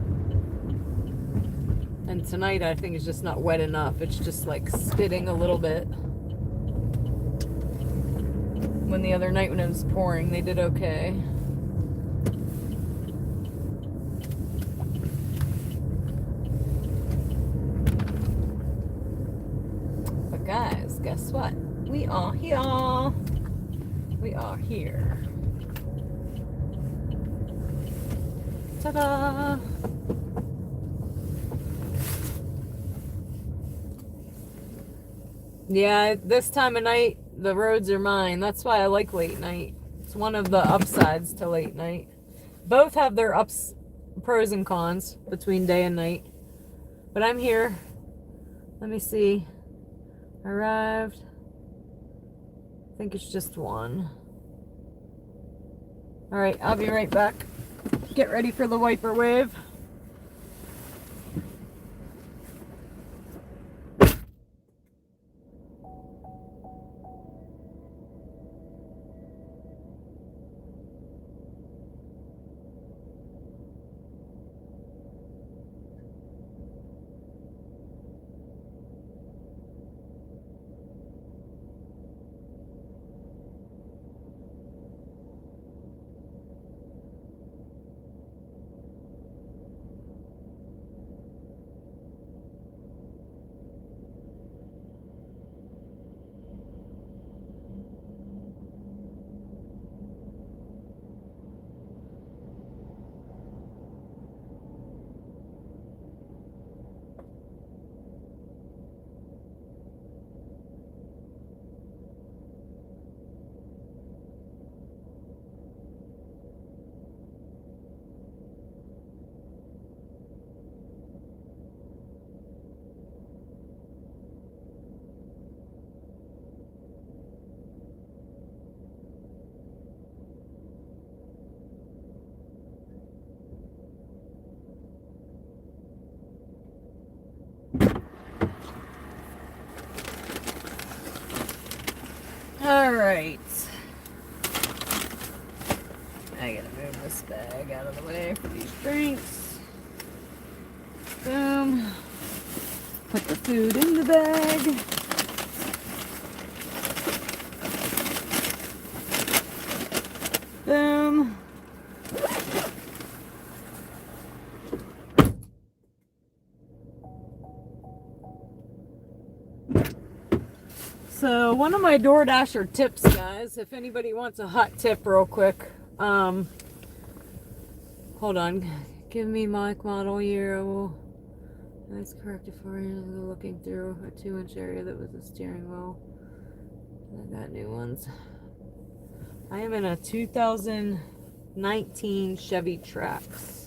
Speaker 1: And tonight, I think it's just not wet enough. It's just like spitting a little bit. When the other night when it was pouring, they did okay. But guys, guess what? We are here. We are here. Ta-da! Yeah, this time of night, the roads are mine. That's why I like late night. It's one of the upsides to late night. Both have their pros and cons between day and night. But I'm here. Let me see. Arrived. I think it's just one. Alright, I'll be right back. Get ready for the wiper wave. Alright. I gotta move this bag out of the way for these drinks. Boom. Put the food in the bag. Boom. So one of my DoorDasher tips, guys, if anybody wants a hot tip real quick, hold on, give me mic model year. That's corrected for you. Looking through a 2-inch area that was the steering wheel. I got new ones. I am in a 2019 Chevy Trax.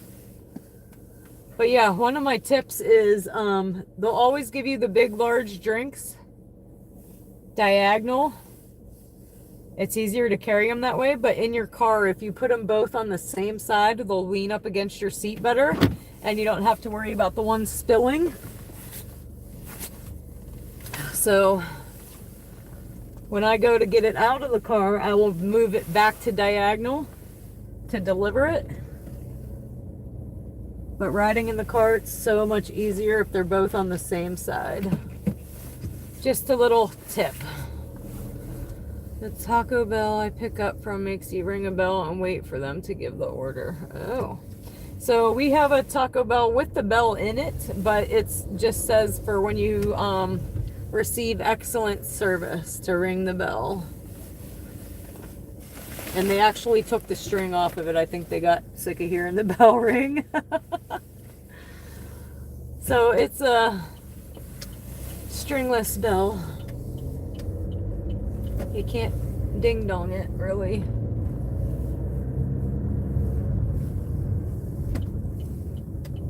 Speaker 1: But yeah, one of my tips is they'll always give you the big, large drinks diagonal. It's easier to carry them that way, but in your car, if you put them both on the same side, they'll lean up against your seat better, and you don't have to worry about the one spilling. So when I go to get it out of the car, I will move it back to diagonal to deliver it. But riding in the car, it's so much easier if they're both on the same side. Just a little tip. The Taco Bell I pick up from makes you ring a bell and wait for them to give the order. Oh. So we have a Taco Bell with the bell in it, but it just says for when you receive excellent service to ring the bell. And they actually took the string off of it. I think they got sick of hearing the bell ring. So it's a stringless bell. You can't ding dong it, really.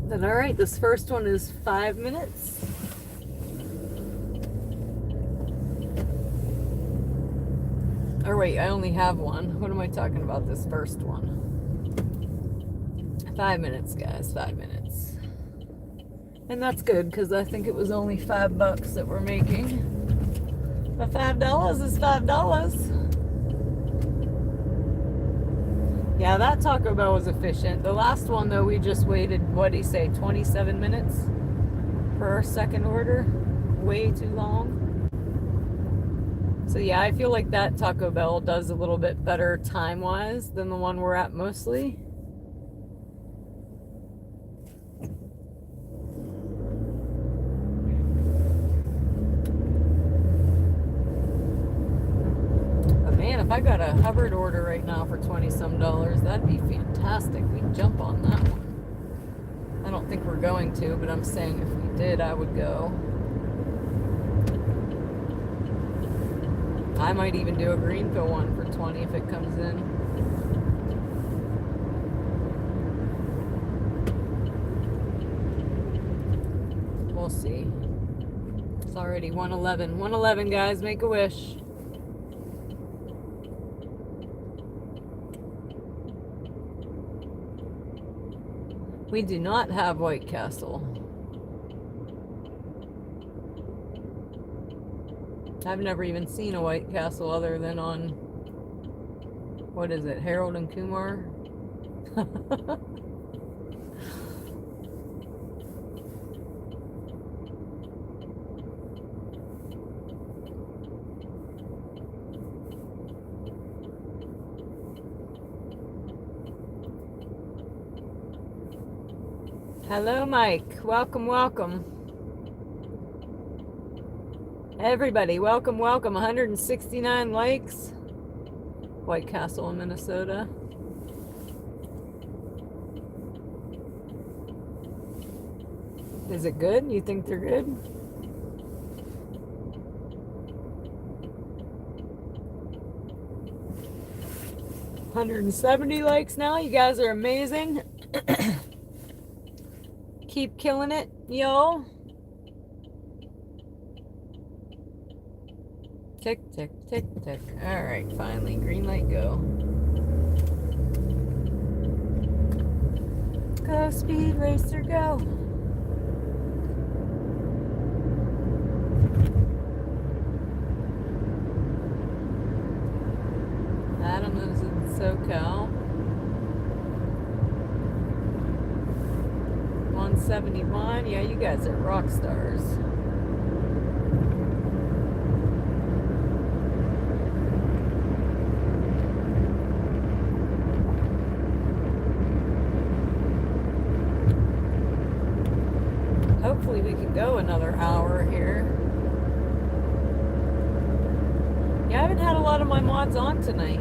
Speaker 1: Then all right, this first one is 5 minutes. Or wait, I only have one. What am I talking about? This first one. 5 minutes, guys, 5 minutes. And that's good because I think it was only $5 that we're making. But $5 is $5. Yeah, that Taco Bell was efficient. The last one, though, we just waited, what did he say, 27 minutes for our second order? Way too long. So yeah, I feel like that Taco Bell does a little bit better time-wise than the one we're at mostly. Man, if I got a Hubbard order right now for $20-some, that'd be fantastic. We'd jump on that one. I don't think we're going to, but I'm saying if we did, I would go. I might even do a Greenville one for 20 if it comes in. We'll see. It's already 111. 111, guys, make a wish. We do not have White Castle. I've never even seen a White Castle other than on, what is it, Harold and Kumar? Hello, Mike. Welcome, welcome. Everybody, welcome, welcome. 169 likes. White Castle in Minnesota. Is it good? You think they're good? $170 likes now. You guys are amazing. Keep killing it, yo. Tick, tick, tick, tick. All right, finally, green light, go. Go, speed racer, go. Adam lives in SoCal. 171. Yeah, you guys are rock stars. Hopefully we can go another hour here. Yeah, I haven't had a lot of my mods on tonight.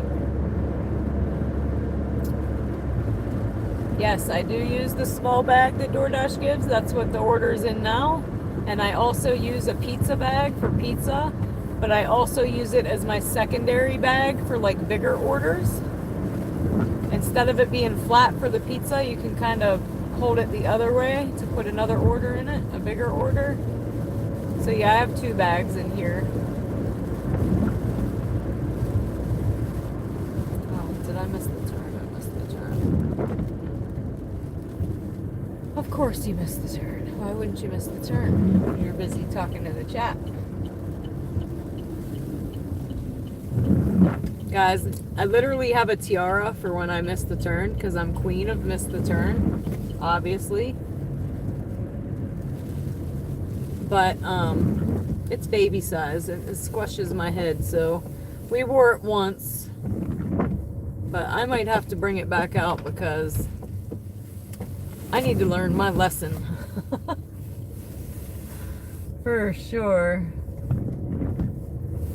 Speaker 1: Yes, I do use the small bag that DoorDash gives. That's what the order is in now. And I also use a pizza bag for pizza, but I also use it as my secondary bag for like bigger orders. Instead of it being flat for the pizza, you can kind of hold it the other way to put another order in it, a bigger order. So yeah, I have 2 bags in here. Oh, did I miss the turn? I missed the turn. Of course you missed the turn. Why wouldn't you miss the turn? You're busy talking to the chat. Guys, I literally have a tiara for when I miss the turn because I'm queen of miss the turn, obviously. But it's baby size and it squishes my head, so we wore it once. But I might have to bring it back out because I need to learn my lesson. For sure.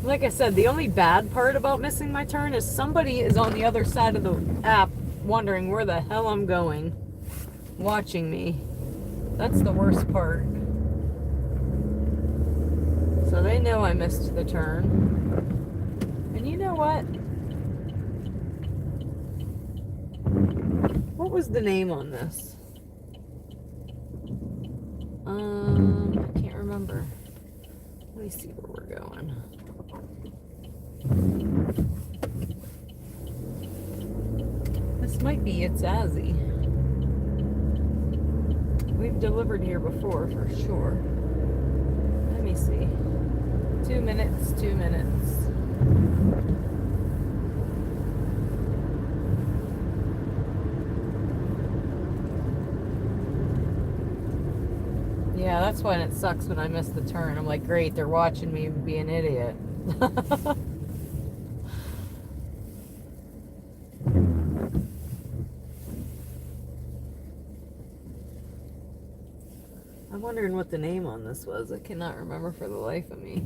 Speaker 1: Like I said, the only bad part about missing my turn is somebody is on the other side of the app wondering where the hell I'm going, watching me. That's the worst part. So they know I missed the turn. And you know what? What was the name on this? I can't remember. Let me see where we're going. This might be It's Azzy. We've delivered here before for sure. Let me see. 2 minutes, 2 minutes. Yeah, that's when it sucks when I miss the turn. I'm like, great, they're watching me be an idiot. I'm wondering what the name on this was. I cannot remember for the life of me.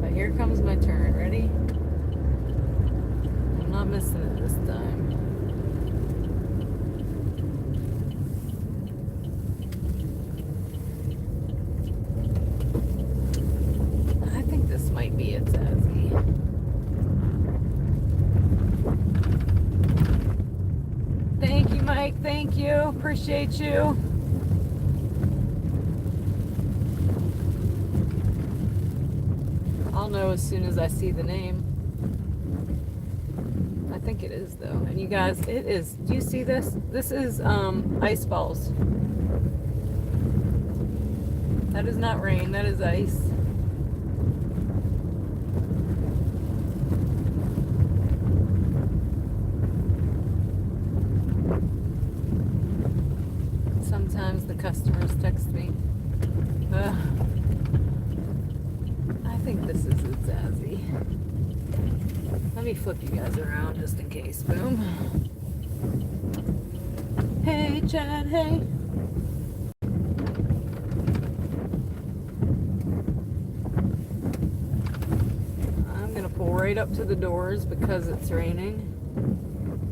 Speaker 1: But here comes my turn. Ready? I'm not missing it this time. I think this might be It's Azzy. Thank you, Mike. Thank you. Appreciate you. I'll know as soon as I see the name. I think it is, though. And you guys, it is. Do you see this? This is ice balls. That is not rain. That is ice. Sometimes the customers text me. I think this is It's Azzy. Let me flip you guys around just in case. Boom. Hey, Chad. Hey. I'm gonna pull right up to the doors because it's raining.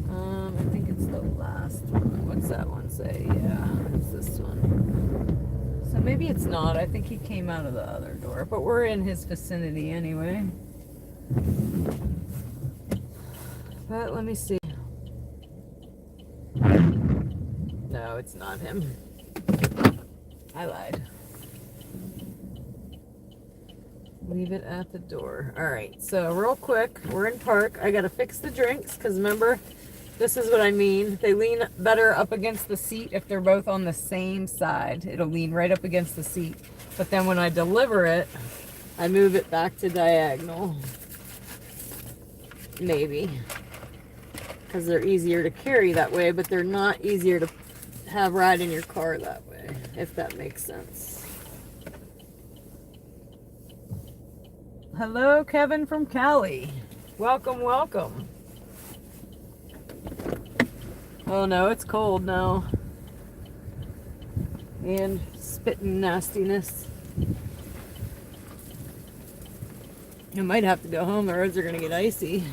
Speaker 1: I think it's the last one. What's that one say? Yeah, it's this one. So maybe it's not. I think he came out of the other door, but we're in his vicinity anyway. But let me see. No, it's not him. I lied. Leave it at the door. Alright, so real quick, we're in park. I gotta fix the drinks, because remember, this is what I mean. They lean better up against the seat if they're both on the same side. It'll lean right up against the seat. But then when I deliver it, I move it back to diagonal. Maybe. Because they're easier to carry that way, but they're not easier to have ride in your car that way, if that makes sense. Hello, Kevin from Cali. Welcome, welcome. Oh no, it's cold now. And spitting nastiness. I might have to go home. The roads are going to get icy.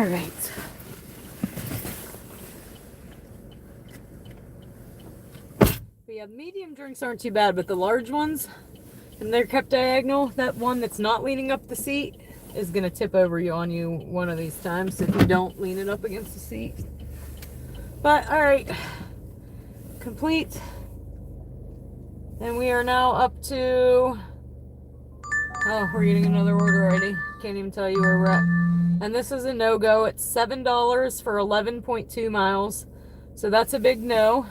Speaker 1: All right. But yeah, medium drinks aren't too bad, but the large ones, and they're kept diagonal, that one that's not leaning up the seat is gonna tip over on you one of these times if you don't lean it up against the seat. But all right, complete. And we are now up to, oh, we're getting another order already. Can't even tell you where we're at. And this is a no-go. It's $7 for 11.2 miles. So that's a big no.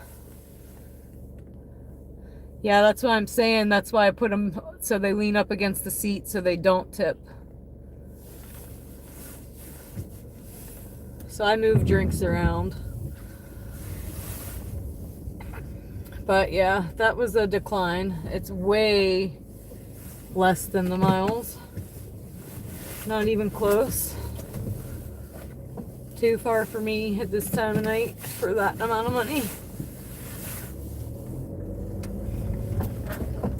Speaker 1: Yeah, that's what I'm saying. That's why I put them so they lean up against the seat so they don't tip. So I move drinks around. But yeah, that was a decline. It's way less than the miles. Not even close. Too far for me at this time of night for that amount of money.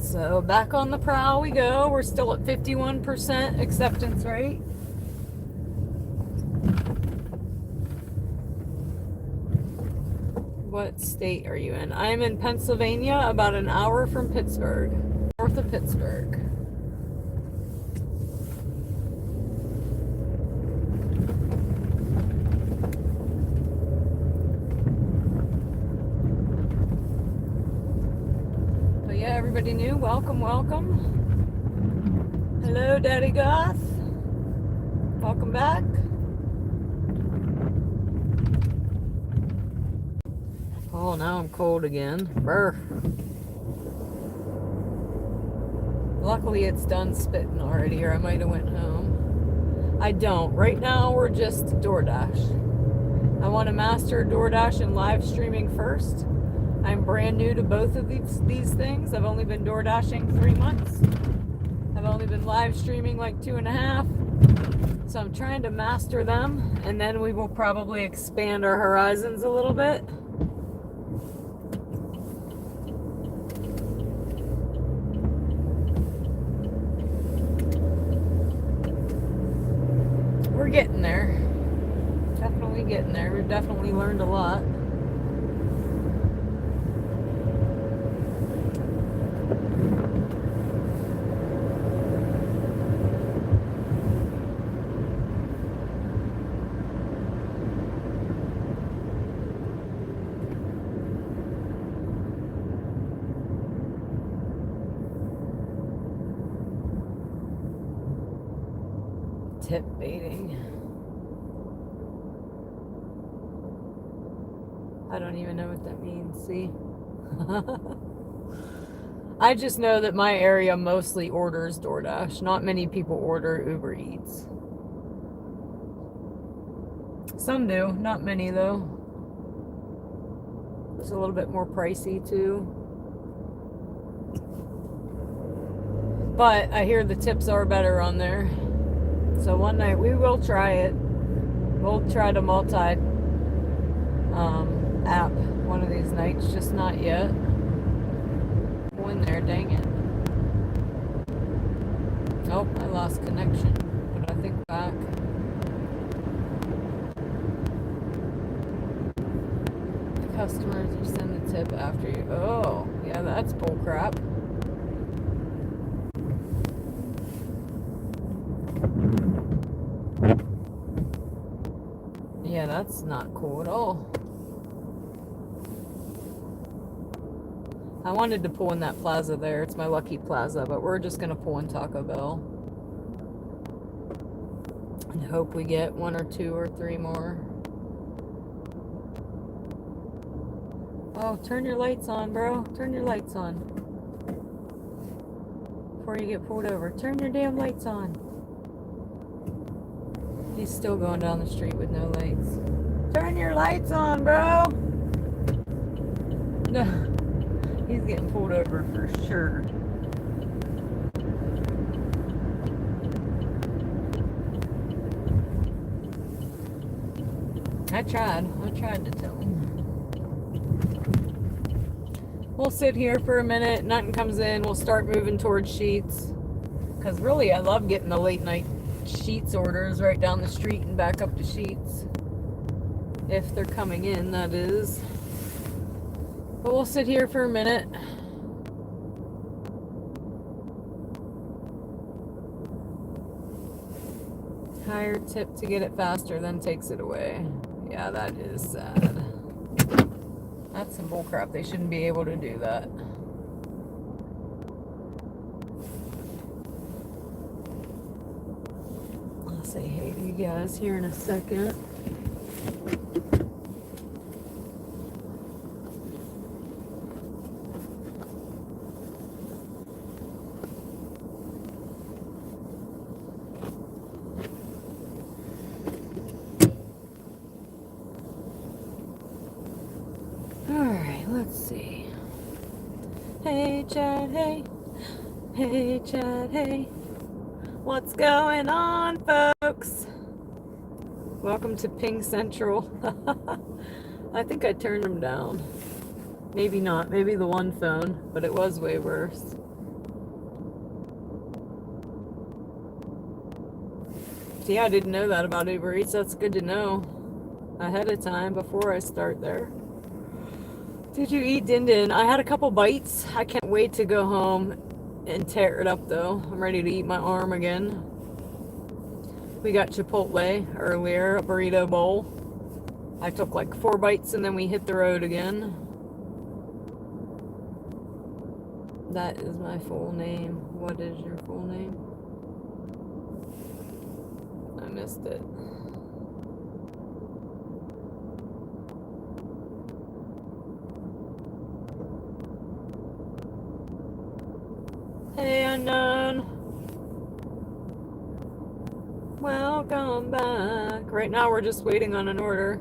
Speaker 1: So back on the prowl we go. We're still at 51% acceptance rate. What state are you in? I'm in Pennsylvania, about an hour from Pittsburgh, north of Pittsburgh. But yeah, everybody new, welcome, welcome. Hello, Daddy Goth. Welcome back. Oh, now I'm cold again. Brr. Luckily it's done spitting already, or I might have went home. I don't. Right now we're just DoorDash. I want to master DoorDash and live streaming first. I'm brand new to both of these things. I've only been DoorDashing 3 months. I've only been live streaming like 2.5. So I'm trying to master them, and then we will probably expand our horizons a little bit. We're getting there. Definitely getting there. We've definitely learned a lot. Tip baiting. I don't even know what that means, see? I just know that my area mostly orders DoorDash. Not many people order Uber Eats. Some do, not many though. It's a little bit more pricey too. But I hear the tips are better on there. So one night we will try it. We'll try to multi app one of these nights, just not yet. Go in there, dang it. Nope, I lost connection. But I think back. The customers, you send the tip after you. Oh, yeah, that's bull crap. Yeah, that's not cool at all. I wanted to pull in that plaza there. It's my lucky plaza, but we're just gonna pull in Taco Bell and hope we get 1 or 2 or 3 more. Oh, turn your lights on, bro. Turn your lights on before you get pulled over. Turn your damn lights on. He's still going down the street with no lights. Turn your lights on, bro. No, he's getting pulled over for sure. I tried to tell him. We'll sit here for a minute. Nothing comes in. We'll start moving towards Sheets. Because really, I love getting the late night Sheets orders right down the street and back up to Sheets. If they're coming in, that is. But we'll sit here for a minute. Higher tip to get it faster, then takes it away. Yeah, that is sad. That's some bullcrap. They shouldn't be able to do that. I'll say hey to you guys here in a second. Alright, let's see. Hey Chad, hey. Hey Chad, hey. What's going on, folks? Welcome to Ping Central. I think I turned them down. Maybe not. Maybe the one phone, but it was way worse. See, I didn't know that about Uber Eats. That's good to know ahead of time before I start there. Did you eat din din? I had a couple bites. I can't wait to go home and tear it up though. I'm ready to eat my arm again. We got Chipotle earlier, a burrito bowl. I took like 4 bites and then we hit the road again. That is my full name. What is your full name? I missed it. Hey, unknown. Welcome back. Right now we're just waiting on an order.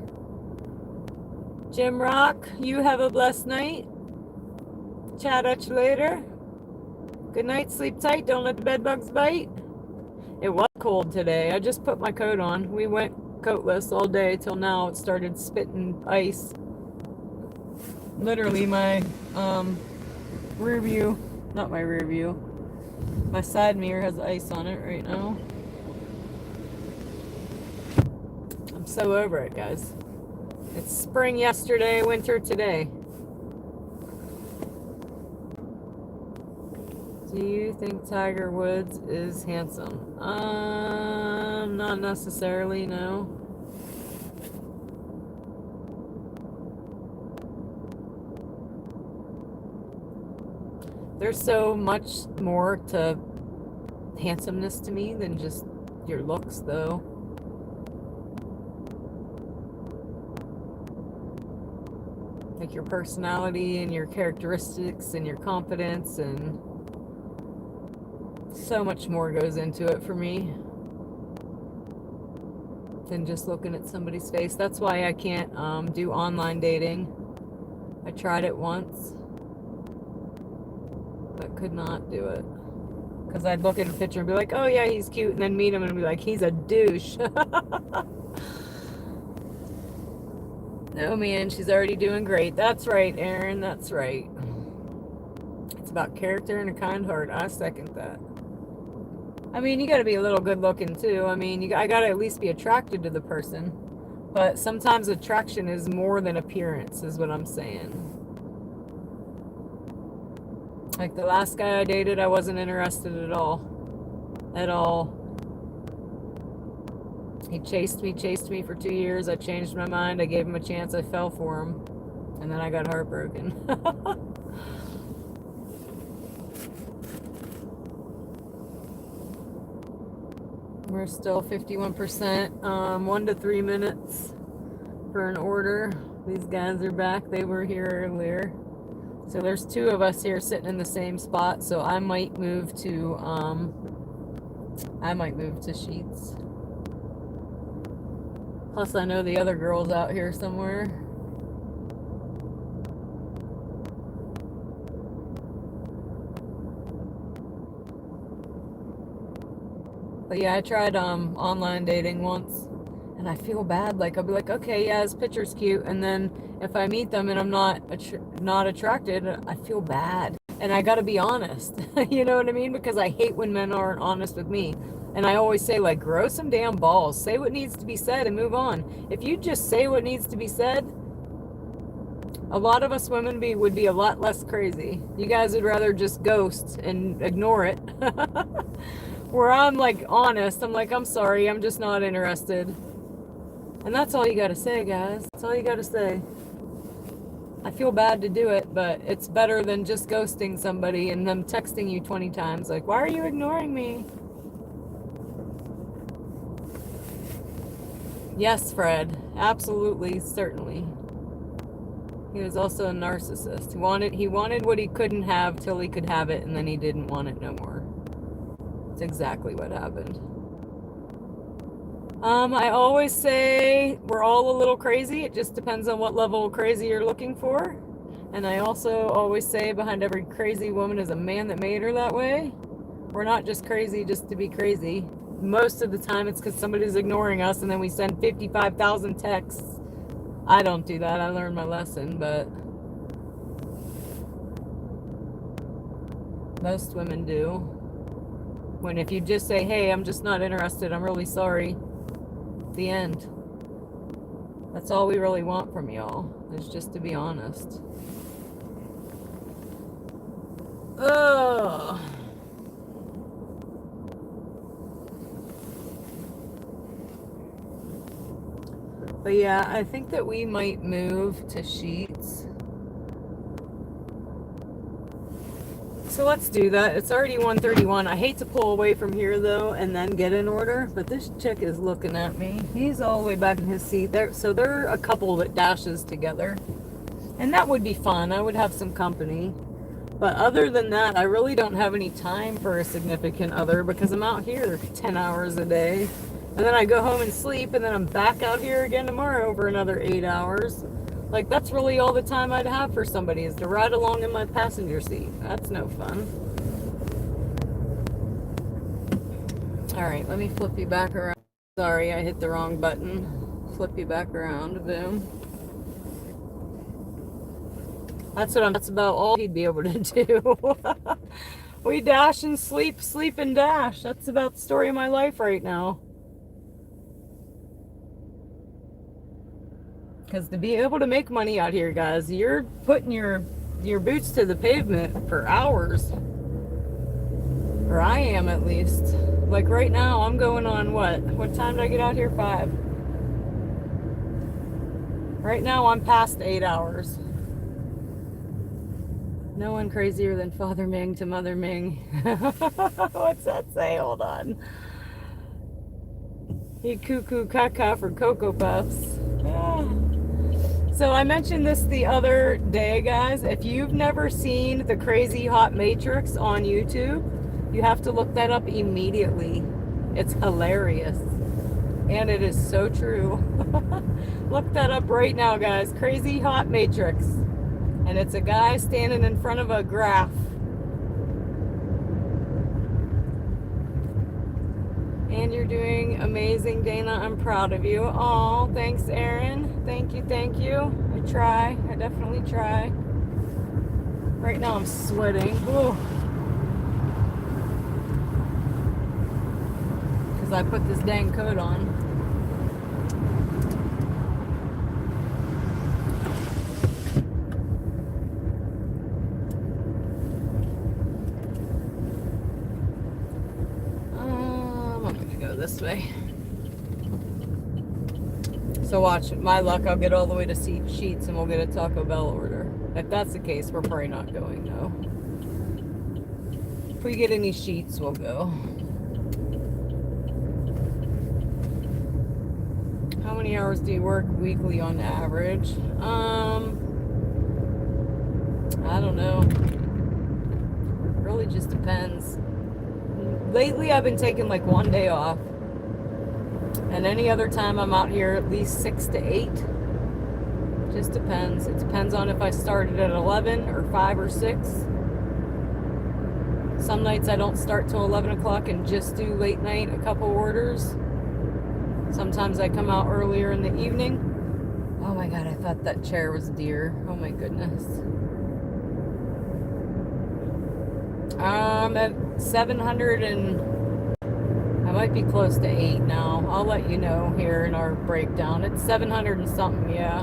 Speaker 1: Jim Rock, you have a blessed night. Chat at you later. Good night, sleep tight, don't let the bed bugs bite. It was cold today. I just put my coat on. We went coatless all day till now. It started spitting ice. Literally my rear view, not my rear view, my side mirror has ice on it right now. I'm so over it, guys. It's spring yesterday, winter today. Do you think Tiger Woods is handsome? Not necessarily, no. There's so much more to handsomeness to me than just your looks, though. Like your personality and your characteristics and your confidence, and so much more goes into it for me than just looking at somebody's face. That's why I can't do online dating. I tried it once, but could not do it. Because I'd look at a picture and be like, oh yeah, he's cute, and then meet him and be like, he's a douche. No, man, she's already doing great. That's right, Aaron, that's right. It's about character and a kind heart. I second that. I mean, you gotta be a little good looking too. I mean, I gotta at least be attracted to the person. But sometimes attraction is more than appearance, is what I'm saying. Like the last guy I dated, I wasn't interested at all. At all. He chased me for 2 years. I changed my mind. I gave him a chance. I fell for him. And then I got heartbroken. We're still 51%. 1 to 3 minutes for an order. These guys are back. They were here earlier. So there's 2 of us here sitting in the same spot. So I might move to Sheets. Plus I know the other girl's out here somewhere. But yeah, I tried online dating once, and I feel bad. Like I'll be like, okay, yeah, his picture's cute, and then if I meet them and I'm not attracted, I feel bad. And I gotta be honest. You know what I mean? Because I hate when men aren't honest with me. And I always say, like, grow some damn balls. Say what needs to be said and move on. If you just say what needs to be said, a lot of us women would be a lot less crazy. You guys would rather just ghost and ignore it. Where I'm, like, honest. I'm like, I'm sorry, I'm just not interested. And that's all you gotta say, guys. That's all you gotta say. I feel bad to do it, but it's better than just ghosting somebody and them texting you 20 times. Like, why are you ignoring me? Yes, Fred. Absolutely, certainly. He was also a narcissist. He wanted what he couldn't have till he could have it, and then he didn't want it no more. That's exactly what happened. I always say we're all a little crazy. It just depends on what level of crazy you're looking for. And I also always say behind every crazy woman is a man that made her that way. We're not just crazy just to be crazy. Most of the time it's because somebody's ignoring us and then we send 55,000 texts. I don't do that. I learned my lesson, but most women do. When if you just say, hey, I'm just not interested, I'm really sorry. The end. That's all we really want from y'all, is just to be honest. Ugh. But yeah, I think that we might move to sheets. So let's do that. It's already 1:31. I hate to pull away from here though and then get an order, but this chick is looking at me. He's all the way back in his seat there. So they're a couple that dashes together. And that would be fun. I would have some company. But other than that, I really don't have any time for a significant other because I'm out here 10 hours a day. And then I go home and sleep, and then I'm back out here again tomorrow for another 8 hours. Like, that's really all the time I'd have for somebody, is to ride along in my passenger seat. That's no fun. Alright, let me flip you back around. Sorry, I hit the wrong button. Flip you back around. Boom. That's about all he'd be able to do. We dash and sleep, sleep and dash. That's about the story of my life right now. Because to be able to make money out here, guys, you're putting your boots to the pavement for hours. Or I am, at least. Like right now, I'm going on what? What time did I get out here? 5. Right now, I'm past 8 hours. No one crazier than Father Ming to Mother Ming. What's that say? Hold on. He cuckoo caca for Cocoa Puffs. Yeah. So I mentioned this the other day, guys. If you've never seen the Crazy Hot Matrix on YouTube, you have to look that up immediately. It's hilarious. And it is so true. Look that up right now, guys. Crazy Hot Matrix. And it's a guy standing in front of a graph. And you're doing amazing, Dana. I'm proud of you. Oh, thanks, Aaron. Thank you, thank you. I try. I definitely try. Right now I'm sweating. Ooh. Because I put this dang coat on. This way. So watch, my luck, I'll get all the way to Sheets and we'll get a Taco Bell order. If that's the case, we're probably not going though. If we get any Sheets, we'll go. How many hours do you work weekly on average? I don't know. It really just depends. Lately, I've been taking like one day off. And any other time I'm out here at least 6 to 8. Just depends. It depends on if I started at 11 or 5 or 6. Some nights I don't start till 11 o'clock and just do late night, a couple orders. Sometimes I come out earlier in the evening. Oh my God, I thought that chair was deer. Oh my goodness. At 700 and... I might be close to 8 now. I'll let you know here in our breakdown. It's 700 and something, yeah.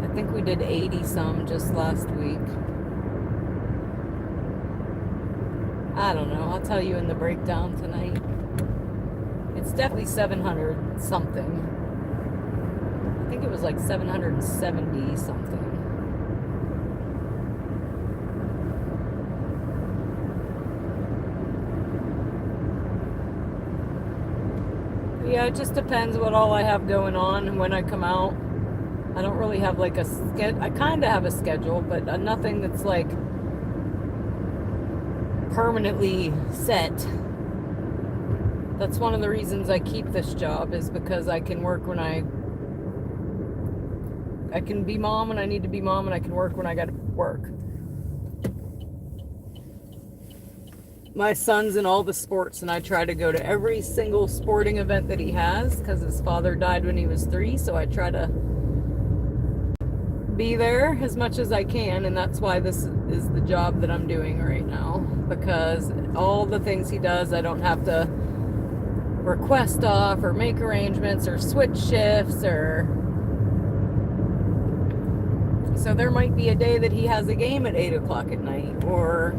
Speaker 1: I think we did 80 some just last week. I don't know. I'll tell you in the breakdown tonight. It's definitely 700 something. I think it was like 770 something. Yeah, it just depends what all I have going on and when I come out. I don't really have like a schedule. I kind of have a schedule, but nothing that's like permanently set. That's one of the reasons I keep this job, is because I can work when I can be mom when I need to be mom, and I can work when I got to work. My son's in all the sports, and I try to go to every single sporting event that he has, because his father died when he was 3, so I try to be there as much as I can, and that's why this is the job that I'm doing right now, because all the things he does, I don't have to request off or make arrangements or switch shifts, or so there might be a day that he has a game at 8 o'clock at night or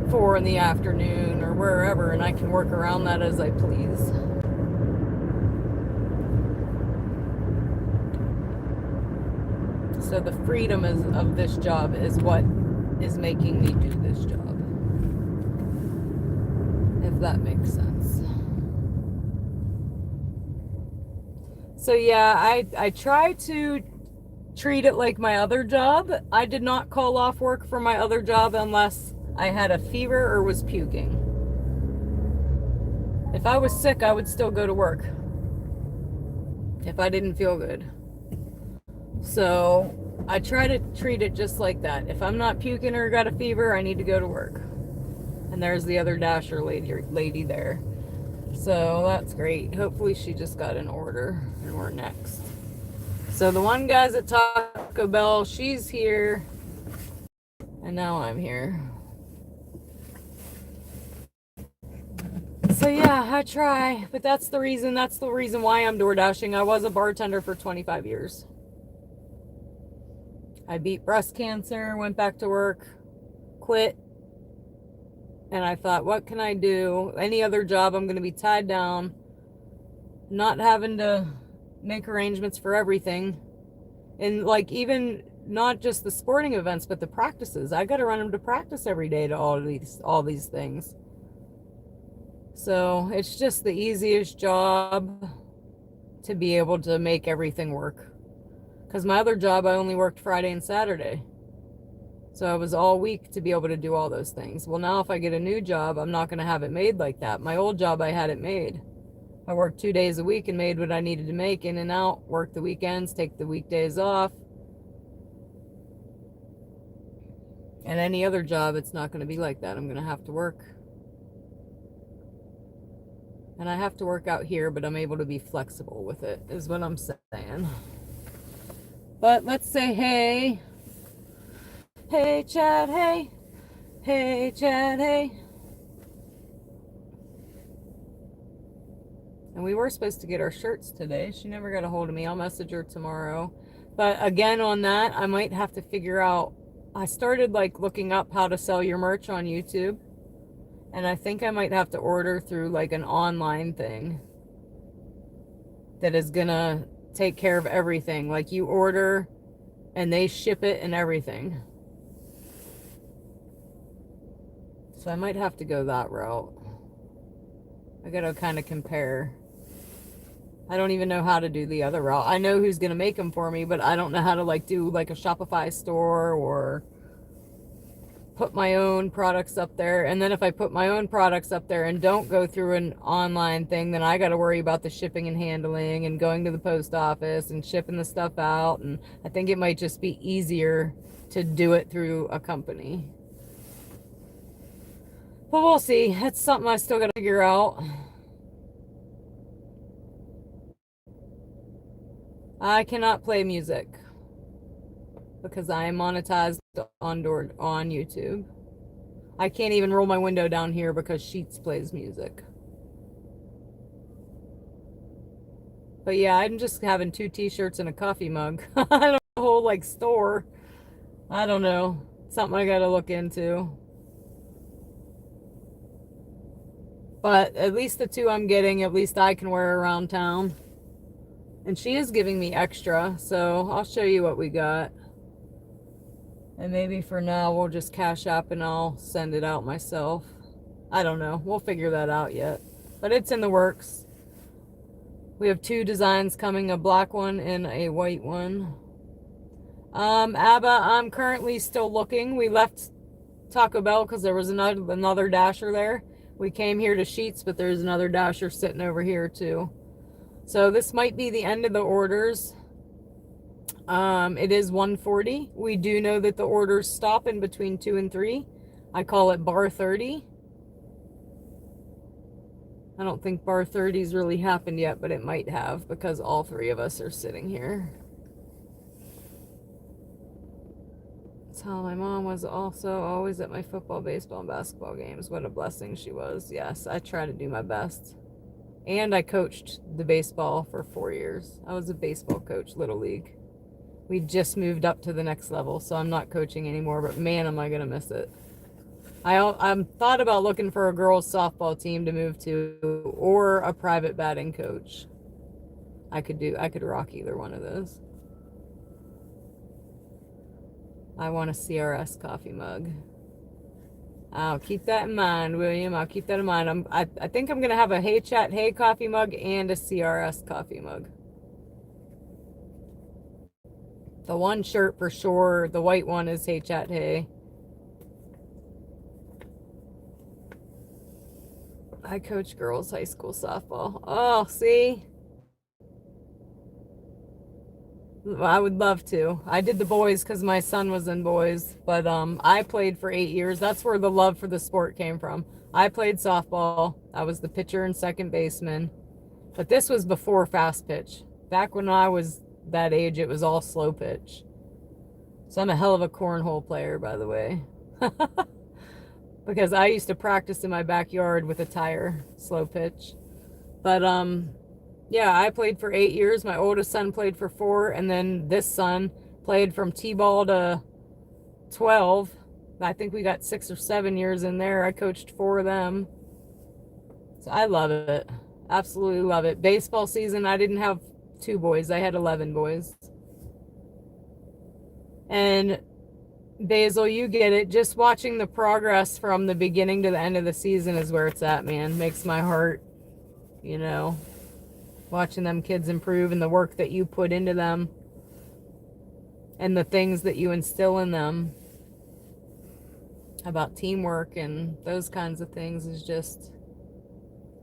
Speaker 1: 4 in the afternoon or wherever, and I can work around that as I please. So the freedom of this job is what is making me do this job, if that makes sense. So yeah, I try to treat it like my other job. I did not call off work for my other job unless I had a fever or was puking. If I was sick, I would still go to work if I didn't feel good. So I try to treat it just like that. If I'm not puking or got a fever, I need to go to work. And there's the other dasher lady there. So that's great. Hopefully she just got an order and we're next. So the one guy's at Taco Bell, she's here, and now I'm here. So yeah, I try, but that's the reason why I'm door dashing. I was a bartender for 25 years. I beat breast cancer, went back to work, quit, and I thought, what can I do? Any other job, I'm going to be tied down, not having to make arrangements for everything. And like, even not just the sporting events, but the practices. I got to run them to practice every day to all these things. So it's just the easiest job to be able to make everything work. Because my other job, I only worked Friday and Saturday. So I was all week to be able to do all those things. Well, now if I get a new job, I'm not going to have it made like that. My old job, I had it made. I worked 2 days a week and made what I needed to make in and out, work the weekends, take the weekdays off. And any other job, it's not going to be like that. I'm going to have to work. And I have to work out here, but I'm able to be flexible with it, is what I'm saying. But let's say, hey. Hey, Chad, hey. Hey, Chad, hey. And we were supposed to get our shirts today. She never got a hold of me. I'll message her tomorrow. But again, on that, I might have to figure out. I started like looking up how to sell your merch on YouTube. And I think I might have to order through like an online thing that is gonna take care of everything. Like you order and they ship it and everything. So I might have to go that route. I gotta kind of compare. I don't even know how to do the other route. I know who's gonna make them for me, but I don't know how to like do like a Shopify store or put my own products up there. And then if I put my own products up there and don't go through an online thing, then I got to worry about the shipping and handling and going to the post office and shipping the stuff out. And I think it might just be easier to do it through a company. But we'll see. It's something I still got to figure out. I cannot play music. because I am monetized on YouTube. I can't even roll my window down here because Sheets plays music. But yeah, I'm just having 2 t-shirts and a coffee mug. I don't know, a whole like store. I don't know. Something I gotta look into. But at least the 2 I'm getting, at least I can wear around town. And she is giving me extra, so I'll show you what we got. And maybe for now we'll just cash app and I'll send it out myself. I don't know. We'll figure that out yet. But it's in the works. We have 2 designs coming, a black one and a white one. ABBA, I'm currently still looking. We left Taco Bell because there was another Dasher there. We came here to Sheets, but there's another Dasher sitting over here too. So this might be the end of the orders. It is 1:40. We do know that the orders stop in between 2 and 3. I call it bar 30. I don't think bar 30's really happened yet, but it might have because all 3 of us are sitting here. So my mom was also always at my football, baseball, and basketball games. What a blessing she was. Yes, I try to do my best. And I coached the baseball for 4 years. I was a baseball coach, Little League. We just moved up to the next level, so I'm not coaching anymore, but man, am I going to miss it. I'm thought about looking for a girls softball team to move to or a private batting coach. I could rock either one of those. I want a CRS coffee mug. I'll keep that in mind, William. I'll keep that in mind. I think I'm going to have a Hey Chat Hey coffee mug and a CRS coffee mug. The one shirt for sure, the white one is Hey Chat Hey. I coach girls high school softball. Oh, see? I would love to. I did the boys because my son was in boys, but I played for 8 years. That's where the love for the sport came from. I played softball. I was the pitcher and second baseman, but this was before fast pitch. Back when I was that age, it was all slow pitch. So I'm a hell of a cornhole player, by the way. Because I used to practice in my backyard with a tire, slow pitch. But yeah, I played for 8 years. My oldest son played for 4, and then this son played from T-ball to 12. I think we got 6 or 7 years in there. I coached 4 of them. So I love it. Absolutely love it. Baseball season, I didn't have 2 boys. I had 11 boys. And Basil, you get it. Just watching the progress from the beginning to the end of the season is where it's at, man. Makes my heart, you know, watching them kids improve and the work that you put into them and the things that you instill in them about teamwork and those kinds of things is just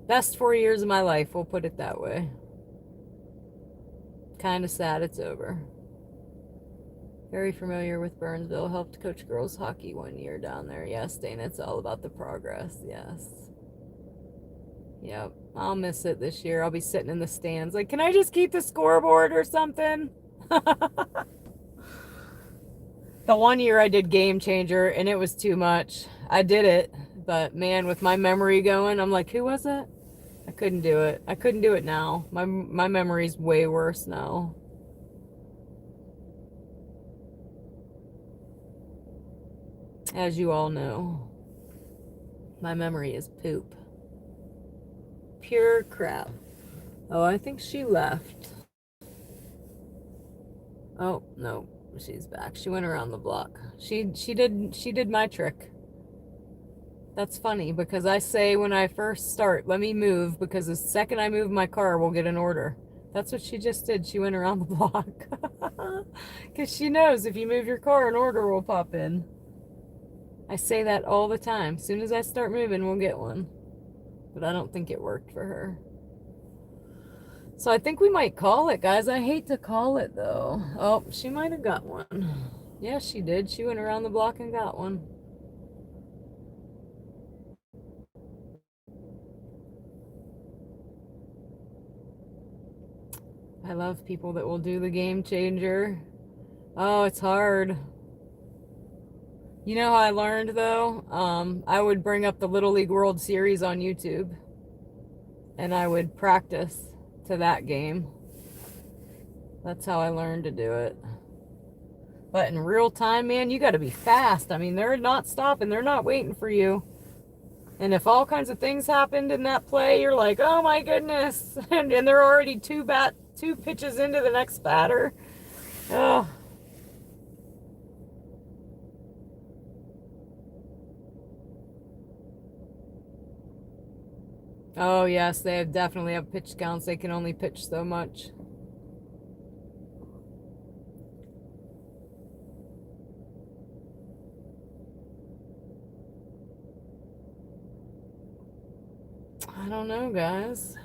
Speaker 1: best 4 years of my life. We'll put it that way. Kind of sad it's over. Very familiar with Burnsville. Helped coach girls hockey 1 year down there. Yes, Dana, it's all about the progress. Yes. Yep. I'll miss it this year. I'll be sitting in the stands like, can I just keep the scoreboard or something? The 1 year I did Game Changer and it was too much. I did it, but man, with my memory going, I'm like, who was it? I couldn't do it. I couldn't do it now. My memory's way worse now. As you all know, my memory is poop. Pure crap. Oh, I think she left. Oh, no, she's back. She went around the block. She did my trick. That's funny because I say when I first start, let me move because the second I move my car, we'll get an order. That's what she just did. She went around the block. Because she knows if you move your car, an order will pop in. I say that all the time. As soon as I start moving, we'll get one. But I don't think it worked for her. So I think we might call it, guys. I hate to call it, though. Oh, she might have got one. Yeah, she did. She went around the block and got one. I love people that will do the Game Changer. Oh, it's hard. You know how I learned though? I would bring up the Little League World Series on YouTube and I would practice to that game. That's how I learned to do it. But in real time, man, you got to be fast. I mean, they're not stopping. They're not waiting for you. And if all kinds of things happened in that play, you're like, oh my goodness. And they're already two pitches into the next batter. Oh. Oh, yes, they definitely have pitch counts. They can only pitch so much. I don't know, guys.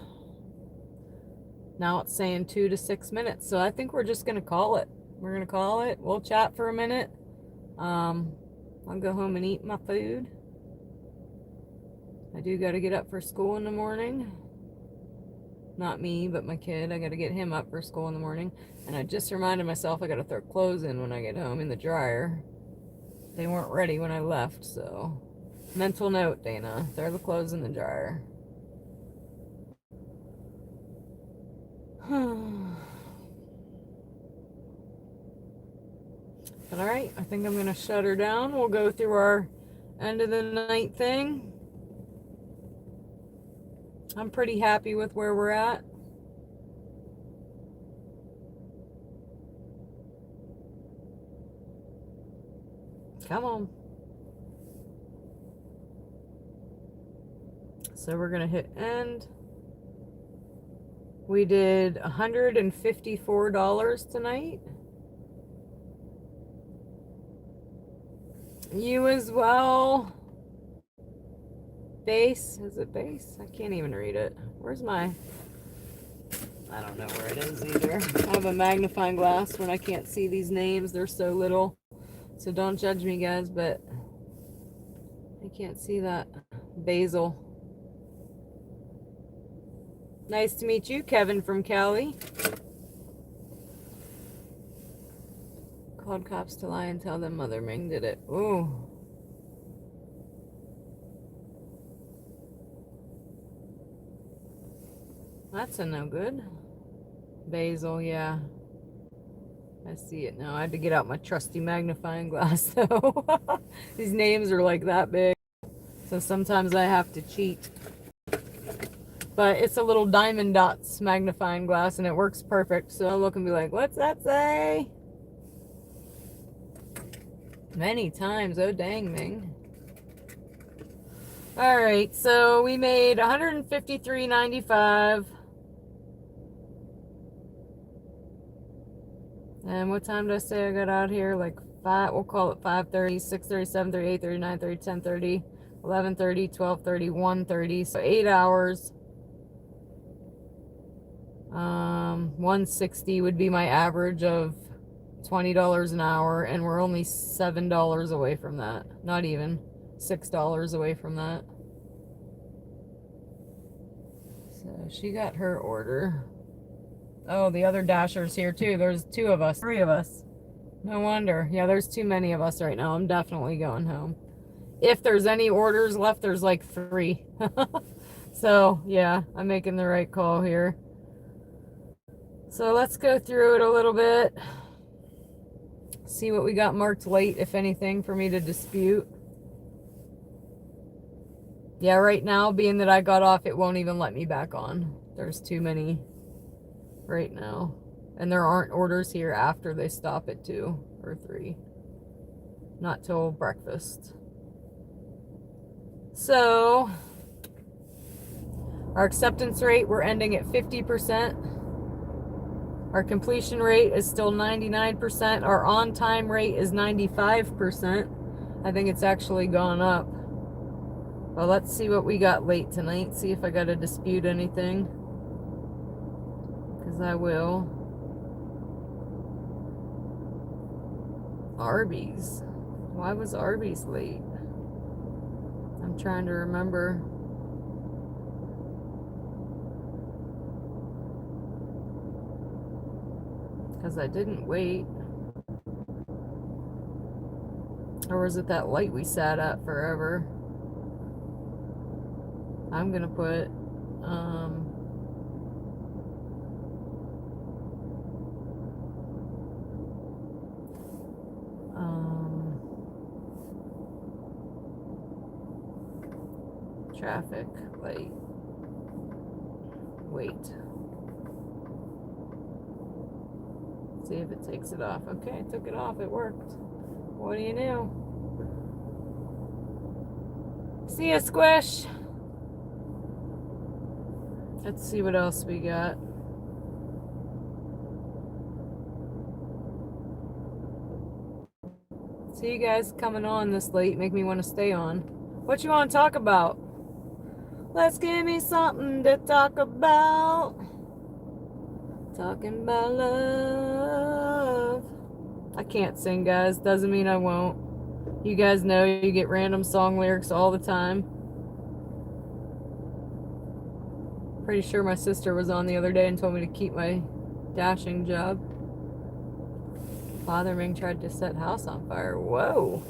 Speaker 1: Now it's saying 2 to 6 minutes, so I think we're just gonna call it. We're gonna call it. We'll chat for a minute. I'll go home and eat my food. I do got to get up for school in the morning. Not me, but my kid. I got to get him up for school in the morning. And I just reminded myself I got to throw clothes in when I get home in the dryer. They weren't ready when I left, so mental note, Dana. Throw the clothes in the dryer. But alright, I think I'm going to shut her down. We'll go through our end of the night thing. I'm pretty happy with where we're at. Come on. So we're going to hit end. We did $154 tonight. You as well. Base. Is it base? I can't even read it. Where's my... I don't know where it is either. I have a magnifying glass when I can't see these names. They're so little. So don't judge me, guys, but I can't see that. Basil. Nice to meet you, Kevin from Cali. Called cops to lie and tell them Mother Ming did it. Ooh. That's a no good. Basil, yeah. I see it now. I had to get out my trusty magnifying glass, though. These names are like that big. So sometimes I have to cheat. But it's a little diamond dots magnifying glass, and it works perfect. So I'll look and be like, what's that say? Many times. Oh, dang, Ming. All right, so we made $153.95. And what time did I say I got out here? Like 5, we'll call it 5:30, 6:30, 7:30, 8:30, 9:30, 10:30, 11:30, 12:30, 1:30. So 8 hours. 160 would be my average of $20 an hour, and we're only $7 away from that. Not even $6 away from that. So she got her order. Oh, the other Dasher's here too. There's 2 of us, 3 of us. No wonder. Yeah, there's too many of us right now. I'm definitely going home. If there's any orders left, there's like 3. So, yeah, I'm making the right call here. So let's go through it a little bit. See what we got marked late, if anything, for me to dispute. Yeah, right now, being that I got off, it won't even let me back on. There's too many right now. And there aren't orders here after they stop at 2 or 3. Not till breakfast. So, our acceptance rate, we're ending at 50%. Our completion rate is still 99%. Our on-time rate is 95%. I think it's actually gone up. Well, let's see what we got late tonight. See if I got to dispute anything. Because I will. Arby's. Why was Arby's late? I'm trying to remember. Because I didn't wait. Or was it that light we sat at forever? I'm gonna put, traffic light. Wait. See if it takes it off. Okay, it took it off. It worked. What do you know? See ya, Squish. Let's see what else we got. See you guys coming on this late. Make me want to stay on. What you want to talk about? Let's give me something to talk about. Talking about love. I can't sing, guys. Doesn't mean I won't. You guys know you get random song lyrics all the time. Pretty sure my sister was on the other day and told me to keep my dashing job. Father Ming tried to set house on fire. Whoa.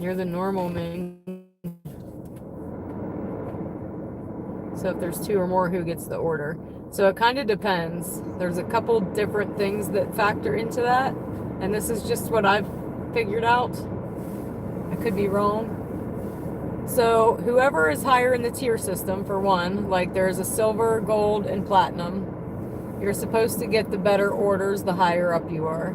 Speaker 1: You're the normal Ming. So if there's 2 or more, who gets the order? So it kind of depends. There's a couple different things that factor into that. And this is just what I've figured out. I could be wrong. So whoever is higher in the tier system, for one, like there's a silver, gold, and platinum. You're supposed to get the better orders the higher up you are.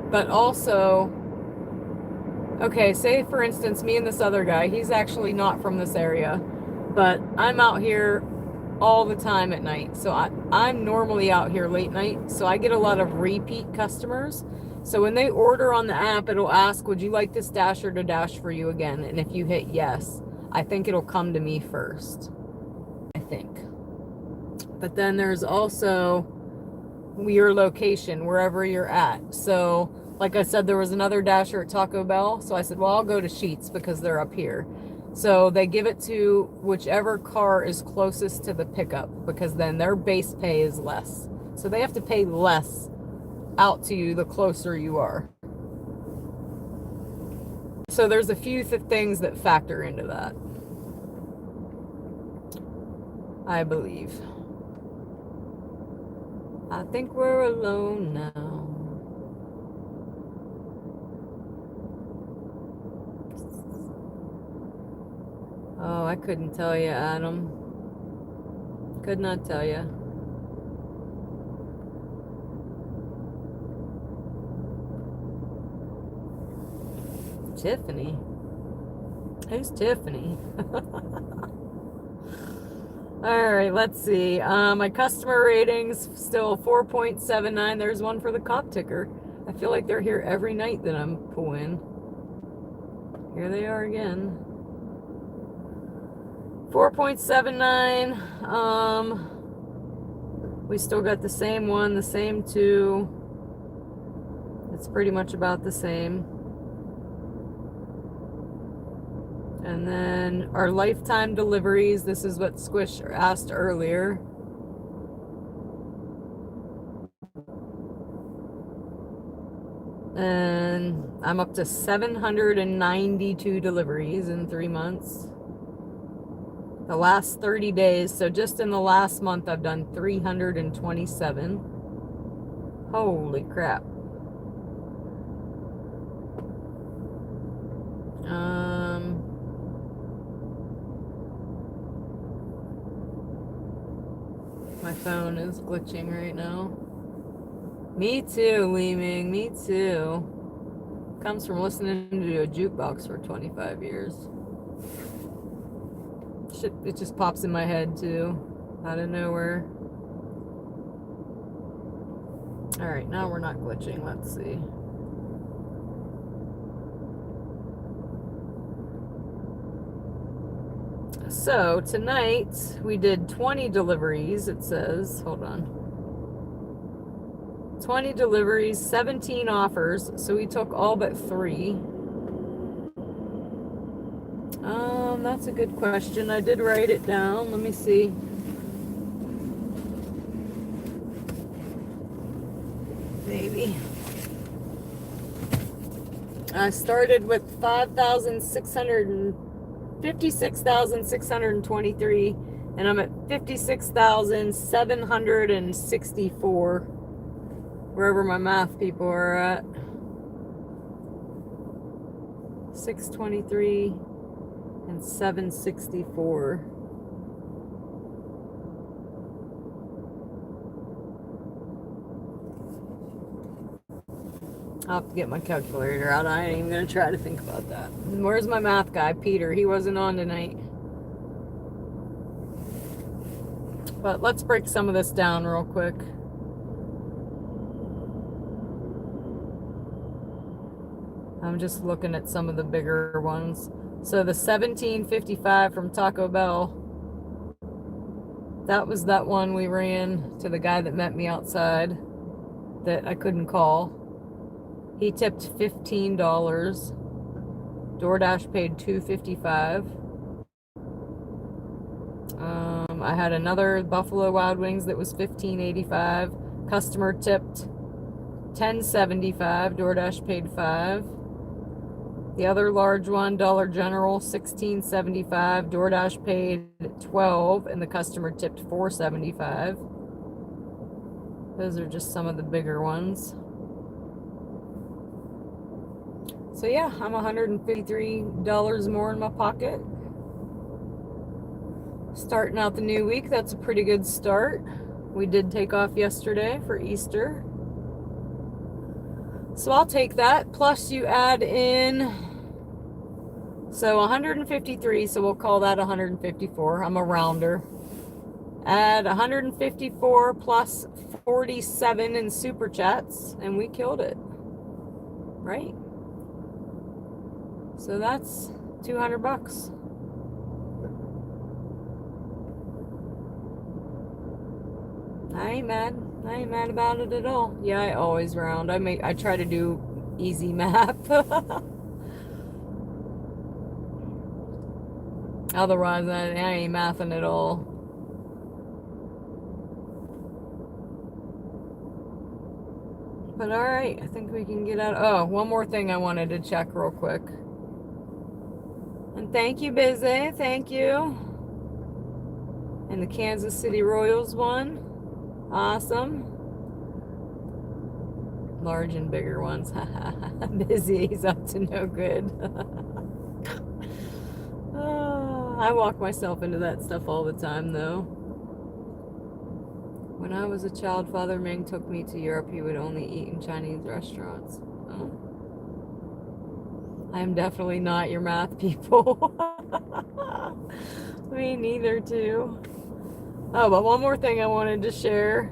Speaker 1: But also, okay, say for instance, me and this other guy, he's actually not from this area, but I'm out here all the time at night. So I'm normally out here late night, so I get a lot of repeat customers. So when they order on the app, it'll ask, would you like this dasher to dash for you again? And if you hit yes, I think it'll come to me first. I think. But then there's also your location, wherever you're at. So like I said, there was another dasher at Taco Bell. So I said, well, I'll go to Sheetz because they're up here. So they give it to whichever car is closest to the pickup, because then their base pay is less. So they have to pay less out to you the closer you are. So there's a few things that factor into that, I believe. I think we're alone now. Oh, I couldn't tell you, Adam. Could not tell you. Tiffany? Who's Tiffany? Alright, let's see. My customer ratings still 4.79. There's one for the cop ticker. I feel like they're here every night that I'm pulling. Here they are again. 4.79. We still got the same one, the same 2. It's pretty much about the same. And then our lifetime deliveries, this is what Squish asked earlier. And I'm up to 792 deliveries in 3 months. The last 30 days, so just in the last month, I've done 327. Holy crap. My phone is glitching right now. Me too, Leeming. Me too. Comes from listening to a jukebox for 25 years. Shit, it just pops in my head too, out of nowhere. All right, now we're not glitching. Let's see. So tonight we did 20 deliveries, it says. Hold on. 20 deliveries, 17 offers. So we took all but 3. That's a good question. I did write it down. Let me see. baby. I started with 56,623, and I'm at 56,764, wherever my math people are at. 623 and 764. I'll have to get my calculator out. I ain't even gonna try to think about that. Where's my math guy, Peter? He wasn't on tonight. But let's break some of this down real quick. I'm just looking at some of the bigger ones. So the 1755 from Taco Bell, that was that one we ran to the guy that met me outside that I couldn't call. He tipped $15. DoorDash paid $2.55. I had another Buffalo Wild Wings that was $15.85. Customer tipped $10.75. DoorDash paid $5. The other large one, Dollar General, $16.75. DoorDash paid $12, and the customer tipped $4.75. Those are just some of the bigger ones. So yeah, I'm $153 more in my pocket. Starting out the new week, that's a pretty good start. We did take off yesterday for Easter. So I'll take that. Plus you add in, so 153, so we'll call that 154. I'm a rounder. Add 154 plus 47 in super chats, and we killed it. Right? So that's $200. I ain't mad. I ain't mad about it at all. Yeah, I always round. I try to do easy math. Otherwise, I ain't mathing at all. But all right, I think we can get out. Oh, one more thing I wanted to check real quick. And thank you, Busy. Thank you. And the Kansas City Royals won. Awesome. Large and bigger ones. Busy. He's up to no good. I walk myself into that stuff all the time, though. When I was a child, Father Ming took me to Europe. He would only eat in Chinese restaurants. Oh. I'm definitely not your math people. Me neither, too. Oh, but one more thing I wanted to share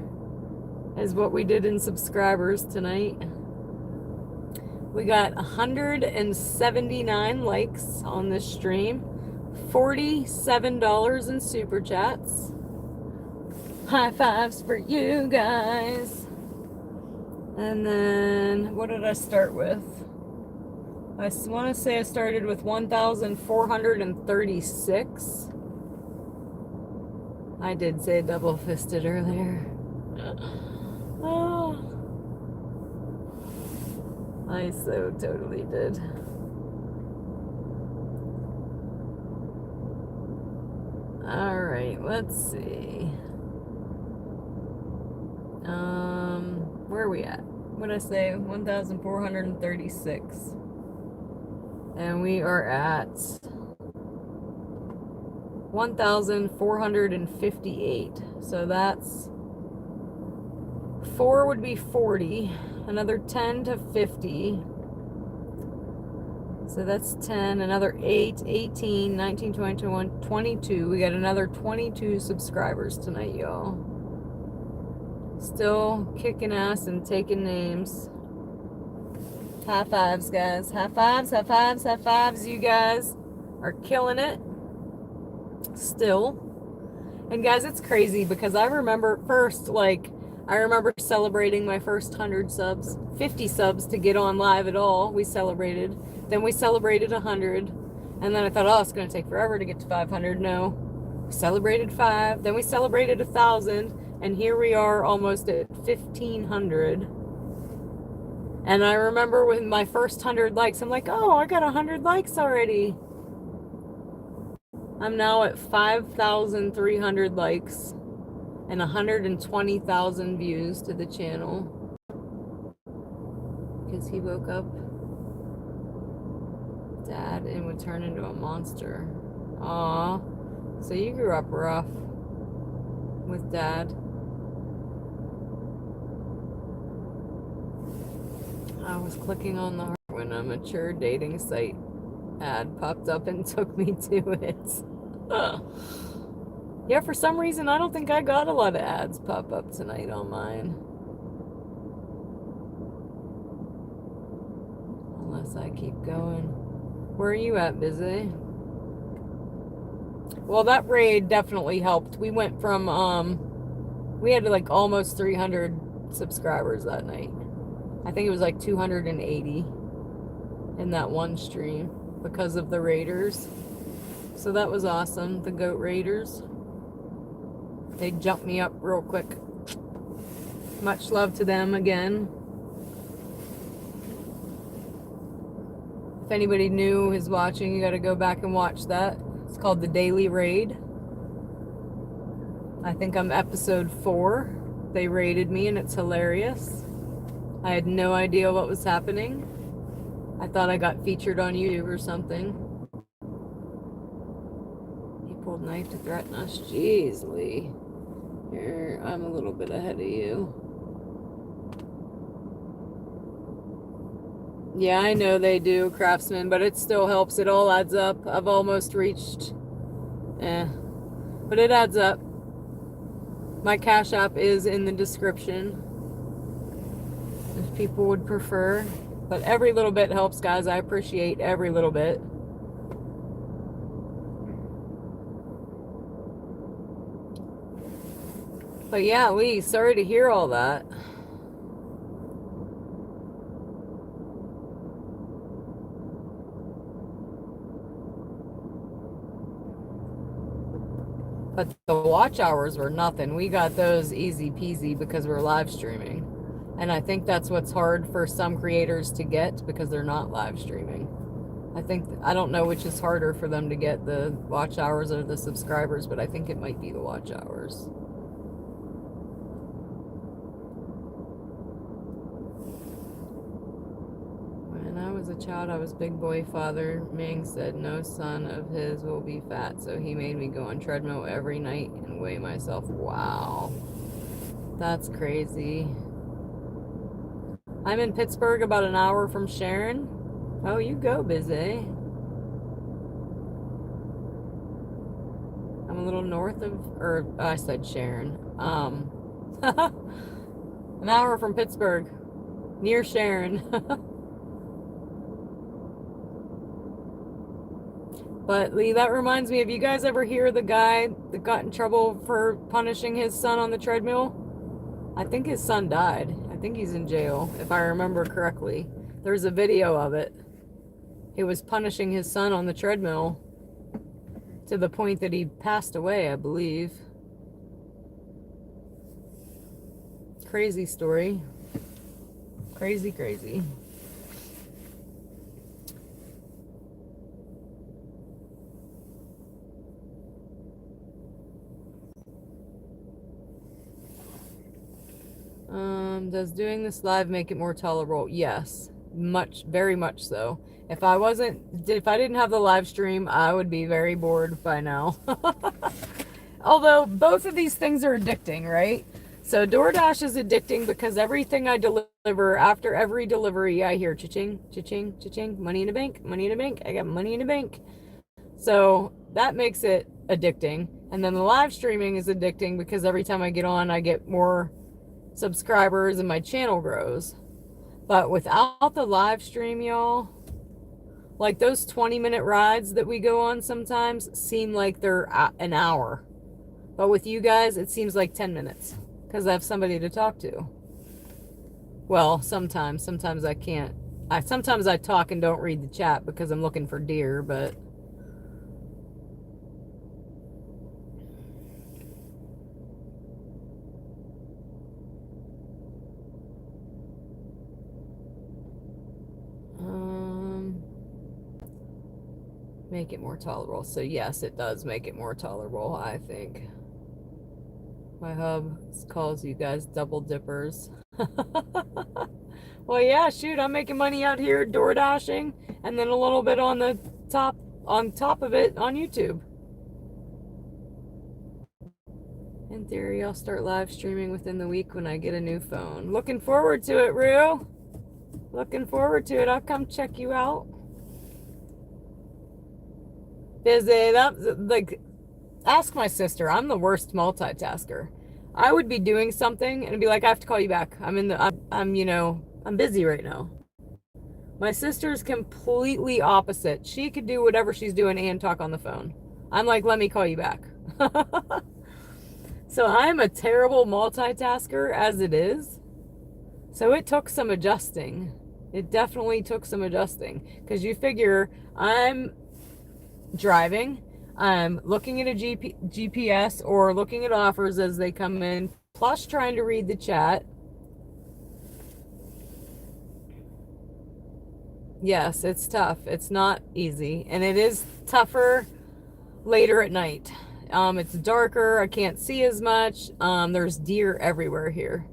Speaker 1: is what we did in subscribers tonight. We got 179 likes on this stream, $47 in super chats. High fives for you guys. And then, what did I start with? I want to say I started with 1,436. I did say double-fisted earlier. Oh, I so totally did. All right, let's see. Where are we at? What did I say? 1,436. And we are at 1,458. So that's 4 would be 40, another 10 to 50. So that's 10, another 8, 18, 19, 20, 21, 22. We got another 22 subscribers tonight, y'all. Still kicking ass and taking names. High fives, guys. High fives, high fives, high fives. You guys are killing it. Still. And guys, it's crazy because I remember first, I remember celebrating my first 100 subs, 50 subs to get on live at all. We celebrated. Then we celebrated 100. And then I thought, oh, it's going to take forever to get to 500. No. We celebrated 5. Then we celebrated 1,000. And here we are almost at 1,500. And I remember with my first 100 likes, I'm like, oh, I got 100 likes already. I'm now at 5,300 likes and 120,000 views to the channel. Because he woke up Dad and would turn into a monster. Aw. So you grew up rough with Dad. I was clicking on the heart when a mature dating site ad popped up and took me to it. Yeah, for some reason, I don't think I got a lot of ads pop up tonight on mine. Unless I keep going. Where are you at, Busy? Well, that raid definitely helped. We went from, we had like almost 300 subscribers that night. I think it was like 280 in that one stream because of the raiders. So that was awesome, the goat raiders. They jumped me up real quick. Much love to them again. If anybody new is watching, you gotta go back and watch that. It's called The Daily Raid. I think I'm episode 4. They raided me and it's hilarious. I had no idea what was happening. I thought I got featured on YouTube or something. He pulled a knife to threaten us. Jeez, Lee. Here, I'm a little bit ahead of you. Yeah, I know they do, Craftsman, but it still helps. It all adds up. I've almost reached... But it adds up. My Cash App is in the description. If people would prefer. But every little bit helps, guys. I appreciate every little bit. But yeah, Lee, sorry to hear all that. But the watch hours were nothing. We got those easy peasy because we're live streaming. And I think that's what's hard for some creators to get because they're not live streaming. I don't know which is harder for them to get, the watch hours or the subscribers, but I think it might be the watch hours. When I was a child, I was big boy. Father Ming said no son of his will be fat, so he made me go on treadmill every night and weigh myself. Wow. That's crazy. I'm in Pittsburgh, about an hour from Sharon. Oh, you go, Busy. I'm a little north of, or I said Sharon. An hour from Pittsburgh, near Sharon. But Lee, that reminds me, have you guys ever hear the guy that got in trouble for punishing his son on the treadmill? I think his son died. I think he's in jail, if I remember correctly. There's a video of it. He was punishing his son on the treadmill to the point that he passed away, I believe. Crazy story. Crazy, crazy. Does doing this live make it more tolerable? Yes, very much so. If I didn't have the live stream, I would be very bored by now. Although both of these things are addicting, right? So DoorDash is addicting because everything I deliver, after every delivery, I hear cha-ching, cha-ching, cha-ching, money in the bank, money in the bank. I got money in the bank. So that makes it addicting. And then the live streaming is addicting because every time I get on, I get more subscribers and my channel grows. But without the live stream, y'all, like those 20-minute rides that we go on sometimes seem like they're an hour. But with you guys, it seems like 10 minutes because I have somebody to talk to. Well, sometimes I can't. Sometimes I talk and don't read the chat because I'm looking for deer, but Make it more tolerable. So yes, it does make it more tolerable, I think. My hub calls you guys double dippers. Well, yeah, shoot, I'm making money out here door dashing, and then a little bit on top of it on YouTube. In theory, I'll start live streaming within the week when I get a new phone. Looking forward to it, Rue. Looking forward to it. I'll come check you out. Busy. That's like, ask my sister. I'm the worst multitasker. I would be doing something and be like, I have to call you back. I'm busy right now. My sister's completely opposite. She could do whatever she's doing and talk on the phone. I'm like, let me call you back. So I'm a terrible multitasker as it is. So it took some adjusting. It definitely took some adjusting. Because you figure I'm driving, I'm looking at a GPS or looking at offers as they come in, plus trying to read the chat. Yes, it's tough. It's not easy. And it is tougher later at night. It's darker. I can't see as much. There's deer everywhere here.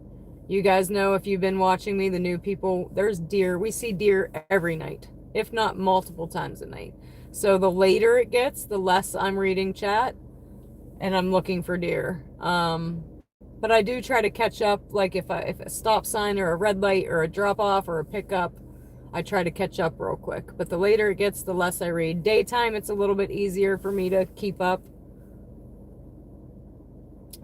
Speaker 1: You guys know, if you've been watching me, the new people, there's deer. We see deer every night, if not multiple times a night. So the later it gets, the less I'm reading chat and I'm looking for deer. But I do try to catch up. Like if a stop sign or a red light or a drop off or a pickup, I try to catch up real quick. But the later it gets, the less I read. Daytime, it's a little bit easier for me to keep up.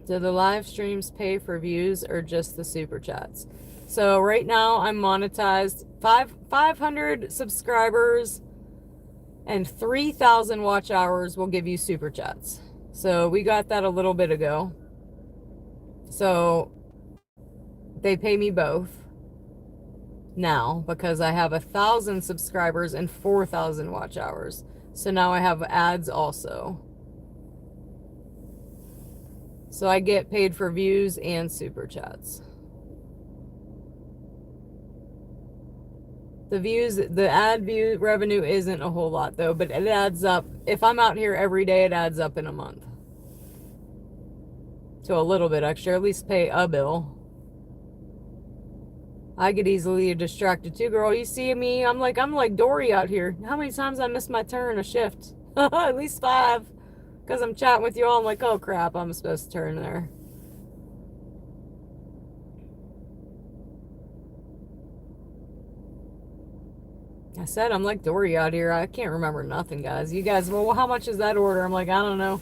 Speaker 1: Do the live streams pay for views or just the super chats? So right now I'm monetized. 500 subscribers and 3,000 watch hours will give you super chats. So we got that a little bit ago. So they pay me both now because I have 1,000 subscribers and 4,000 watch hours. So now I have ads also. So I get paid for views and super chats. The ad view revenue isn't a whole lot though, but it adds up. If I'm out here every day, it adds up in a month. To a little bit extra, at least pay a bill. I get easily distracted too, girl. You see me? I'm like Dory out here. How many times I missed my turn a shift? At least 5. Because I'm chatting with you all, I'm like, oh crap, I'm supposed to turn there. I said I'm like Dory out here. I can't remember nothing, guys. You guys, well, how much is that order? I'm like, I don't know.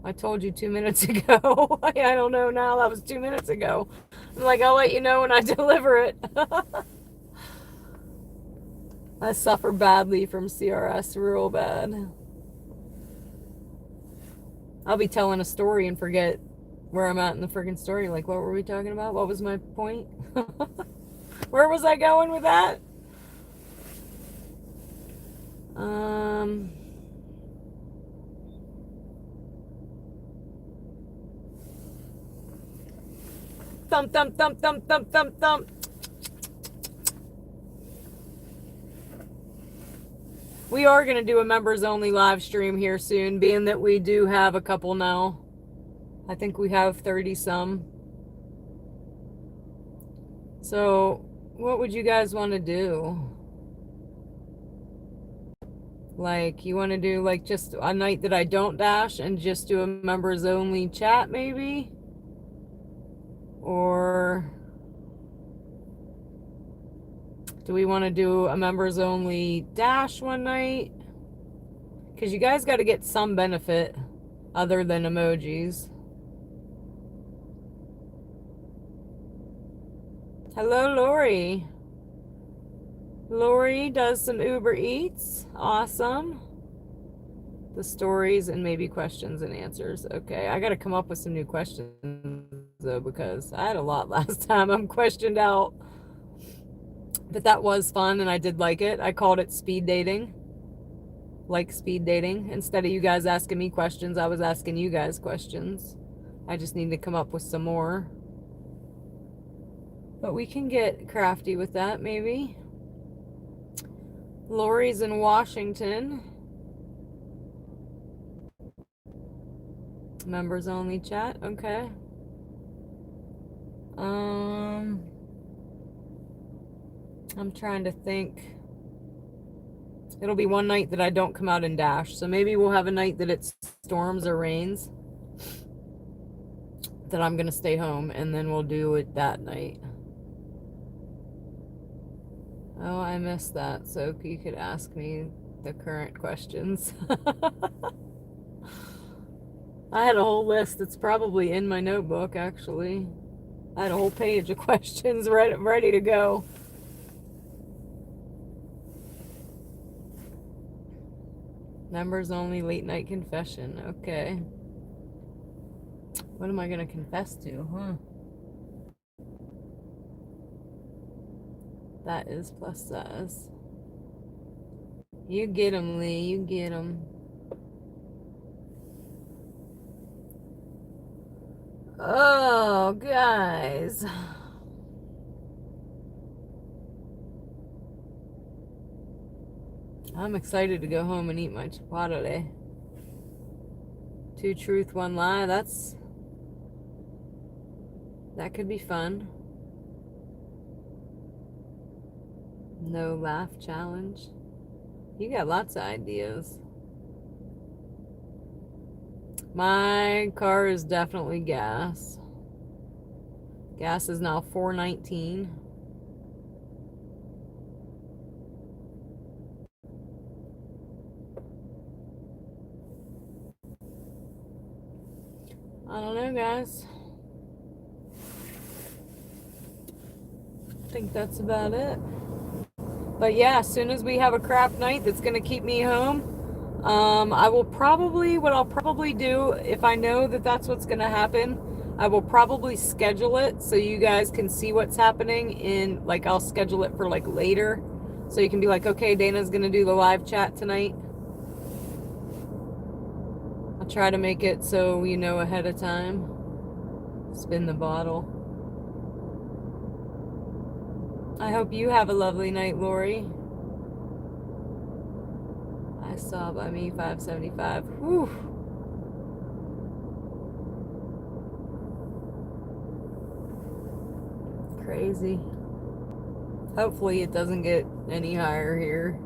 Speaker 1: I told you 2 minutes ago. I don't know now. That was 2 minutes ago. I'm like, I'll let you know when I deliver it. I suffer badly from CRS, real bad. I'll be telling a story and forget where I'm at in the friggin' story. Like, what were we talking about? What was my point? Where was I going with that? Thump, thump, thump, thump, thump, thump, thump. We are going to do a members only live stream here soon, being that we do have a couple now. I think we have 30 some. So what would you guys want to do? Like, you want to do like just a night that I don't dash and just do a members only chat maybe? Or do we want to do a members only dash one night? Because you guys got to get some benefit other than emojis. Hello, Lori. Lori does some Uber Eats. Awesome. The stories and maybe questions and answers. Okay, I got to come up with some new questions though, because I had a lot last time. I'm questioned out. But that was fun and I did like it. I called it speed dating. Like speed dating. Instead of you guys asking me questions, I was asking you guys questions. I just need to come up with some more. But we can get crafty with that, maybe. Lori's in Washington. Members only chat. Okay. I'm trying to think. It'll be one night that I don't come out and dash. So maybe we'll have a night that it storms or rains, that I'm gonna stay home, and then we'll do it that night. Oh, I missed that. So you could ask me the current questions. I had a whole list that's probably in my notebook, actually. I had a whole page of questions ready to go. Members only late night confession. Okay. What am I going to confess to? Huh? That is plus size. You get 'em, Lee. You get 'em. Oh, guys. I'm excited to go home and eat my chipotle. 2 truth, 1 lie. That could be fun. No laugh challenge. You got lots of ideas. My car is definitely gas. Gas is now $4.19. I don't know, guys. I think that's about it. But yeah, as soon as we have a crap night that's gonna keep me home, what I'll probably do, if I know that that's what's gonna happen, I will probably schedule it so you guys can see what's happening like I'll schedule it for like later. So you can be like, okay, Dana's gonna do the live chat tonight. I'll try to make it so you know ahead of time. Spin the bottle. I hope you have a lovely night, Lori. I saw by me 575. Whew. Crazy. Hopefully it doesn't get any higher here.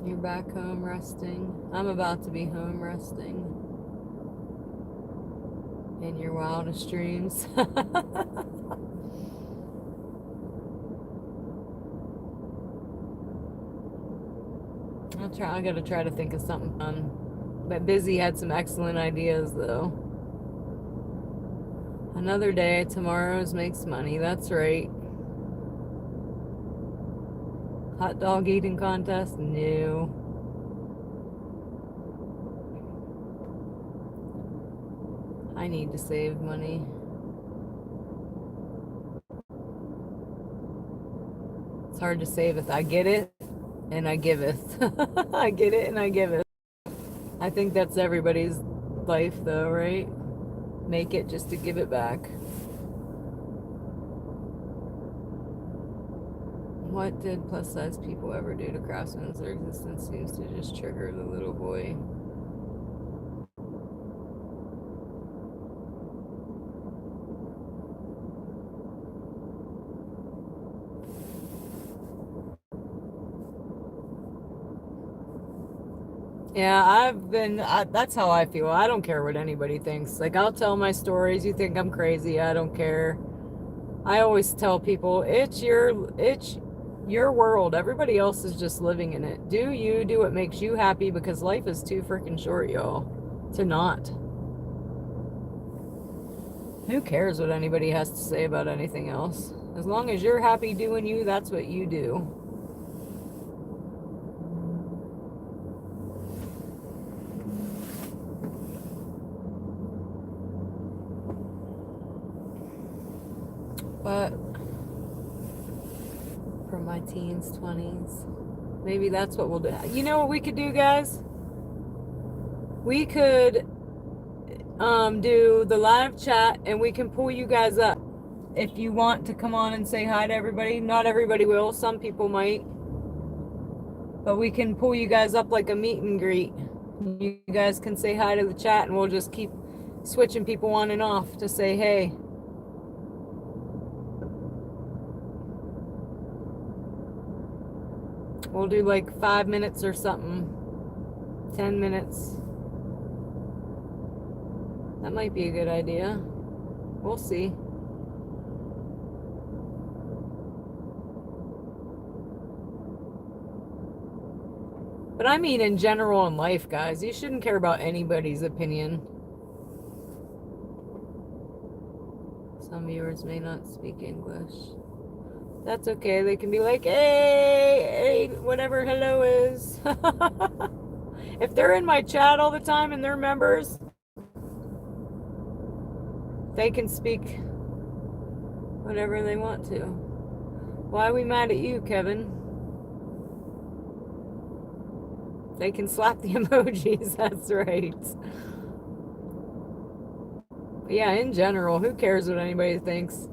Speaker 1: You're back home resting. I'm about to be home resting. In your wildest dreams. I gotta try to think of something fun. But Busy had some excellent ideas, though. Another day, tomorrow's makes money. That's right. Hot dog eating contest? No. I need to save money. It's hard to save it. I get it. And I giveth. I get it and I giveth. I think that's everybody's life, though, right? Make it just to give it back. What did plus size people ever do to craftsmen? Their existence seems to just trigger the little boy. Yeah, that's how I feel. I don't care what anybody thinks. Like, I'll tell my stories. You think I'm crazy. I don't care. I always tell people, it's your world. Everybody else is just living in it. Do what makes you happy, because life is too freaking short, y'all, to not. Who cares what anybody has to say about anything else? As long as you're happy doing you, that's what you do. But from my teens, 20s, maybe that's what we'll do. You know what we could do, guys? We could do the live chat, and we can pull you guys up if you want to come on and say hi to everybody. Not everybody will. Some people might. But we can pull you guys up like a meet and greet. You guys can say hi to the chat and we'll just keep switching people on and off to say hey. We'll do like 5 minutes or something. 10 minutes. That might be a good idea. We'll see. But I mean in general in life, guys, you shouldn't care about anybody's opinion. Some viewers may not speak English. That's okay. They can be like, hey, whatever hello is. If they're in my chat all the time and they're members, they can speak whatever they want to. Why are we mad at you, Kevin? They can slap the emojis, that's right. But yeah, in general, who cares what anybody thinks?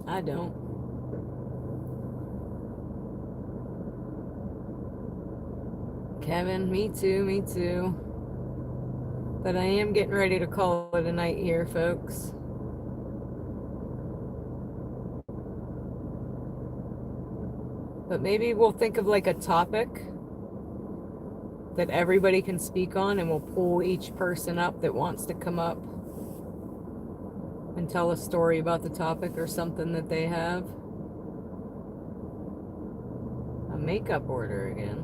Speaker 1: I don't. Kevin, me too, me too. But I am getting ready to call it a night here, folks. But maybe we'll think of like a topic that everybody can speak on, and we'll pull each person up that wants to come up and tell a story about the topic or something that they have. A makeup order again.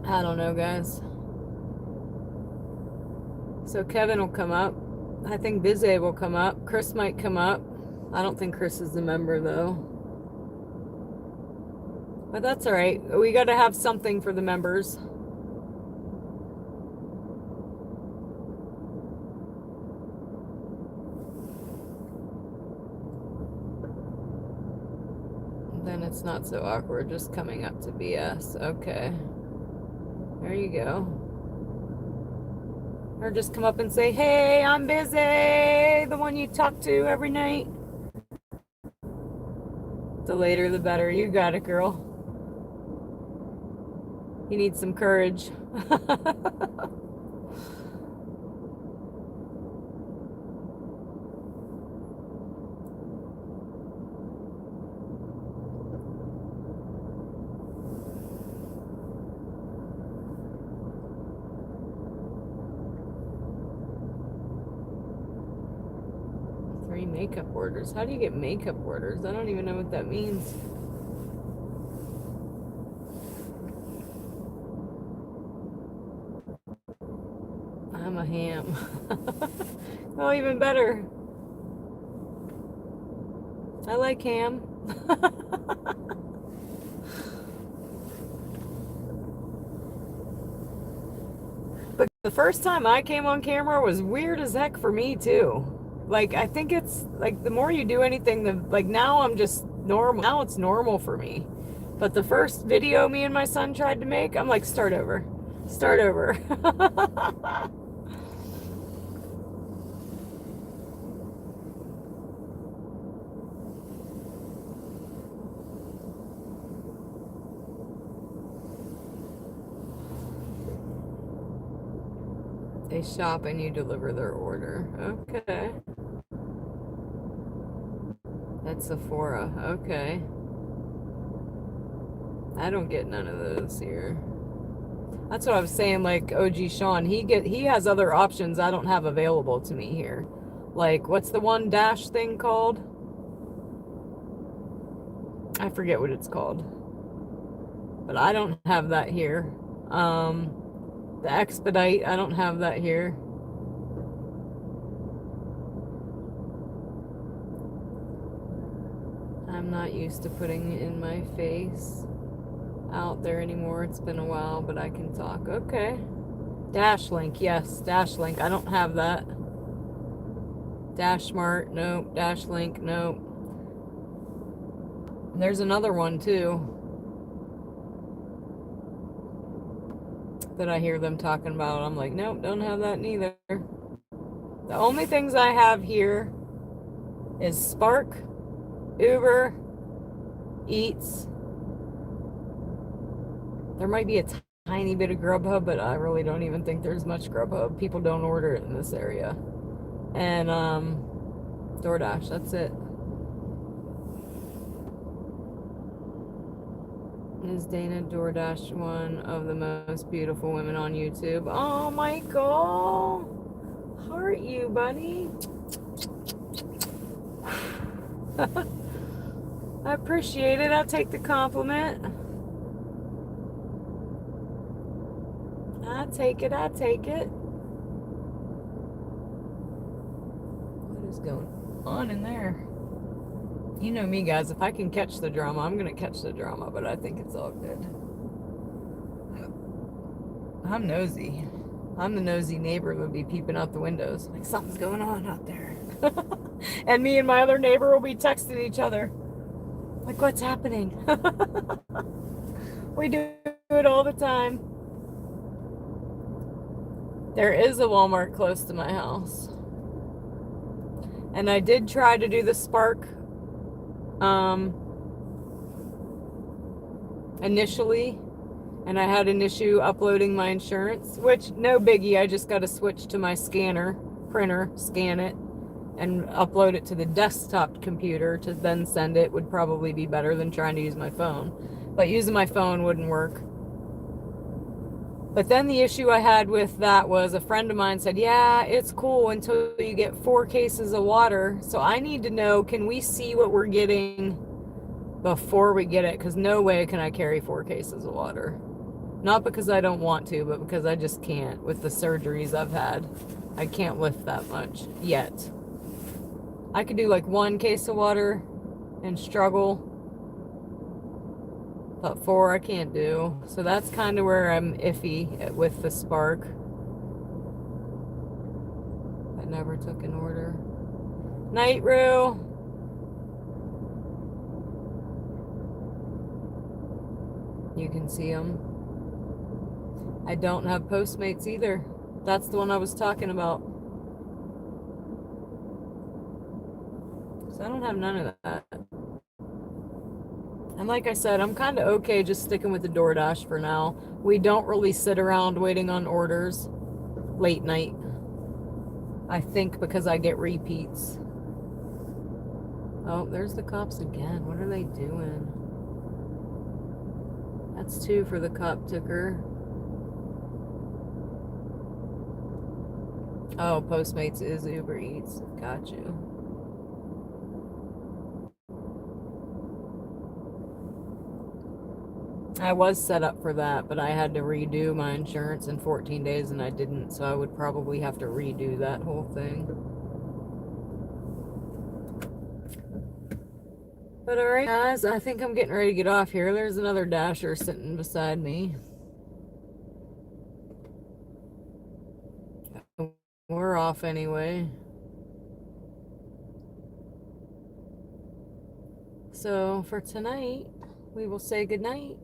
Speaker 1: I don't know, guys. So Kevin will come up. I think Bizay will come up. Chris might come up. I don't think Chris is a member, though. But that's all right. We got to have something for the members. Then it's not so awkward just coming up to BS. Okay. There you go. Or just come up and say, hey, I'm busy. The one you talk to every night. The later, the better. You got it, girl. You need some courage. 3 makeup orders. How do you get makeup orders? I don't even know what that means. I'm a ham. Oh, even better. I like ham. But the first time I came on camera was weird as heck for me too. Like, I think it's like the more you do anything, the like now I'm just normal. Now it's normal for me. But the first video me and my son tried to make, I'm like, start over. Start over. They shop and you deliver their order. Okay. That's Sephora. Okay. I don't get none of those here. That's what I was saying, like OG Sean, he has other options I don't have available to me here. Like, what's the one dash thing called? I forget what it's called. But I don't have that here. The expedite, I don't have that here. I'm not used to putting in my face out there anymore. It's been a while, but I can talk. Okay. Dash link, yes, dash link. I don't have that. Dash smart, nope. Dash link, nope. And there's another one too that I hear them talking about. I'm like, nope, don't have that neither. The only things I have here is Spark, Uber, Eats. There might be a tiny bit of Grubhub, but I really don't even think there's much Grubhub. People don't order it in this area. And DoorDash, that's it. Is Dana DoorDash one of the most beautiful women on YouTube? Oh, Michael! Heart you, buddy. I appreciate it. I'll take the compliment. I take it. What is going on in there? You know me, guys. If I can catch the drama, I'm going to catch the drama, but I think it's all good. I'm nosy. I'm the nosy neighbor who would be peeping out the windows. Like, something's going on out there. And me and my other neighbor will be texting each other. Like, what's happening? We do it all the time. There is a Walmart close to my house. And I did try to do the Spark initially, and I had an issue uploading my insurance, which no biggie. I just got to switch to my printer, scan it, and upload it to the desktop computer to then send it would probably be better than trying to use my phone. But using my phone wouldn't work. But then the issue I had with that was a friend of mine said, yeah, it's cool until you get 4 cases of water. So I need to know, can we see what we're getting before we get it? Because no way can I carry 4 cases of water. Not because I don't want to, but because I just can't with the surgeries I've had. I can't lift that much yet. I could do like 1 case of water and struggle. But 4 I can't do. So that's kind of where I'm iffy with the Spark. I never took an order. Night Roo. You can see them. I don't have Postmates either. That's the one I was talking about. So I don't have none of that. And like I said, I'm kind of okay just sticking with the DoorDash for now. We don't really sit around waiting on orders late night. I think because I get repeats. Oh, there's the cops again. What are they doing? That's 2 for the cop ticker. Oh, Postmates is Uber Eats. Got you. I was set up for that, but I had to redo my insurance in 14 days and I didn't, so I would probably have to redo that whole thing. But alright guys, I think I'm getting ready to get off here. There's another Dasher sitting beside me. We're off anyway. So for tonight, we will say goodnight.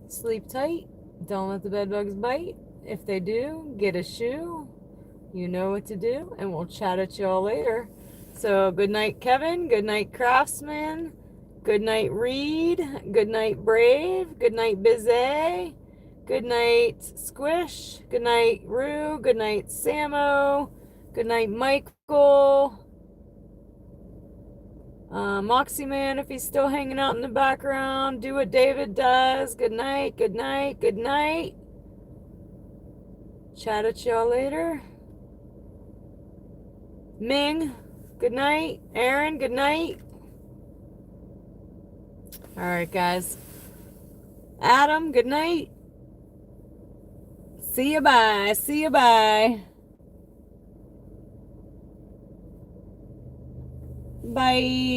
Speaker 1: Sleep tight. Don't let the bed bugs bite. If they do, get a shoe. You know what to do. And we'll chat at y'all later. So good night, Kevin. Good night, Craftsman. Good night, Reed. Good night, Brave. Good night, Bizet. Good night, Squish. Good night, Rue. Good night, Samo. Good night, Michael. Moxie Man, if he's still hanging out in the background, do what David does. Good night, good night, good night. Chat at y'all later. Ming, good night. Aaron, good night. Alright, guys. Adam, good night. See you, bye. See you, bye. Bye.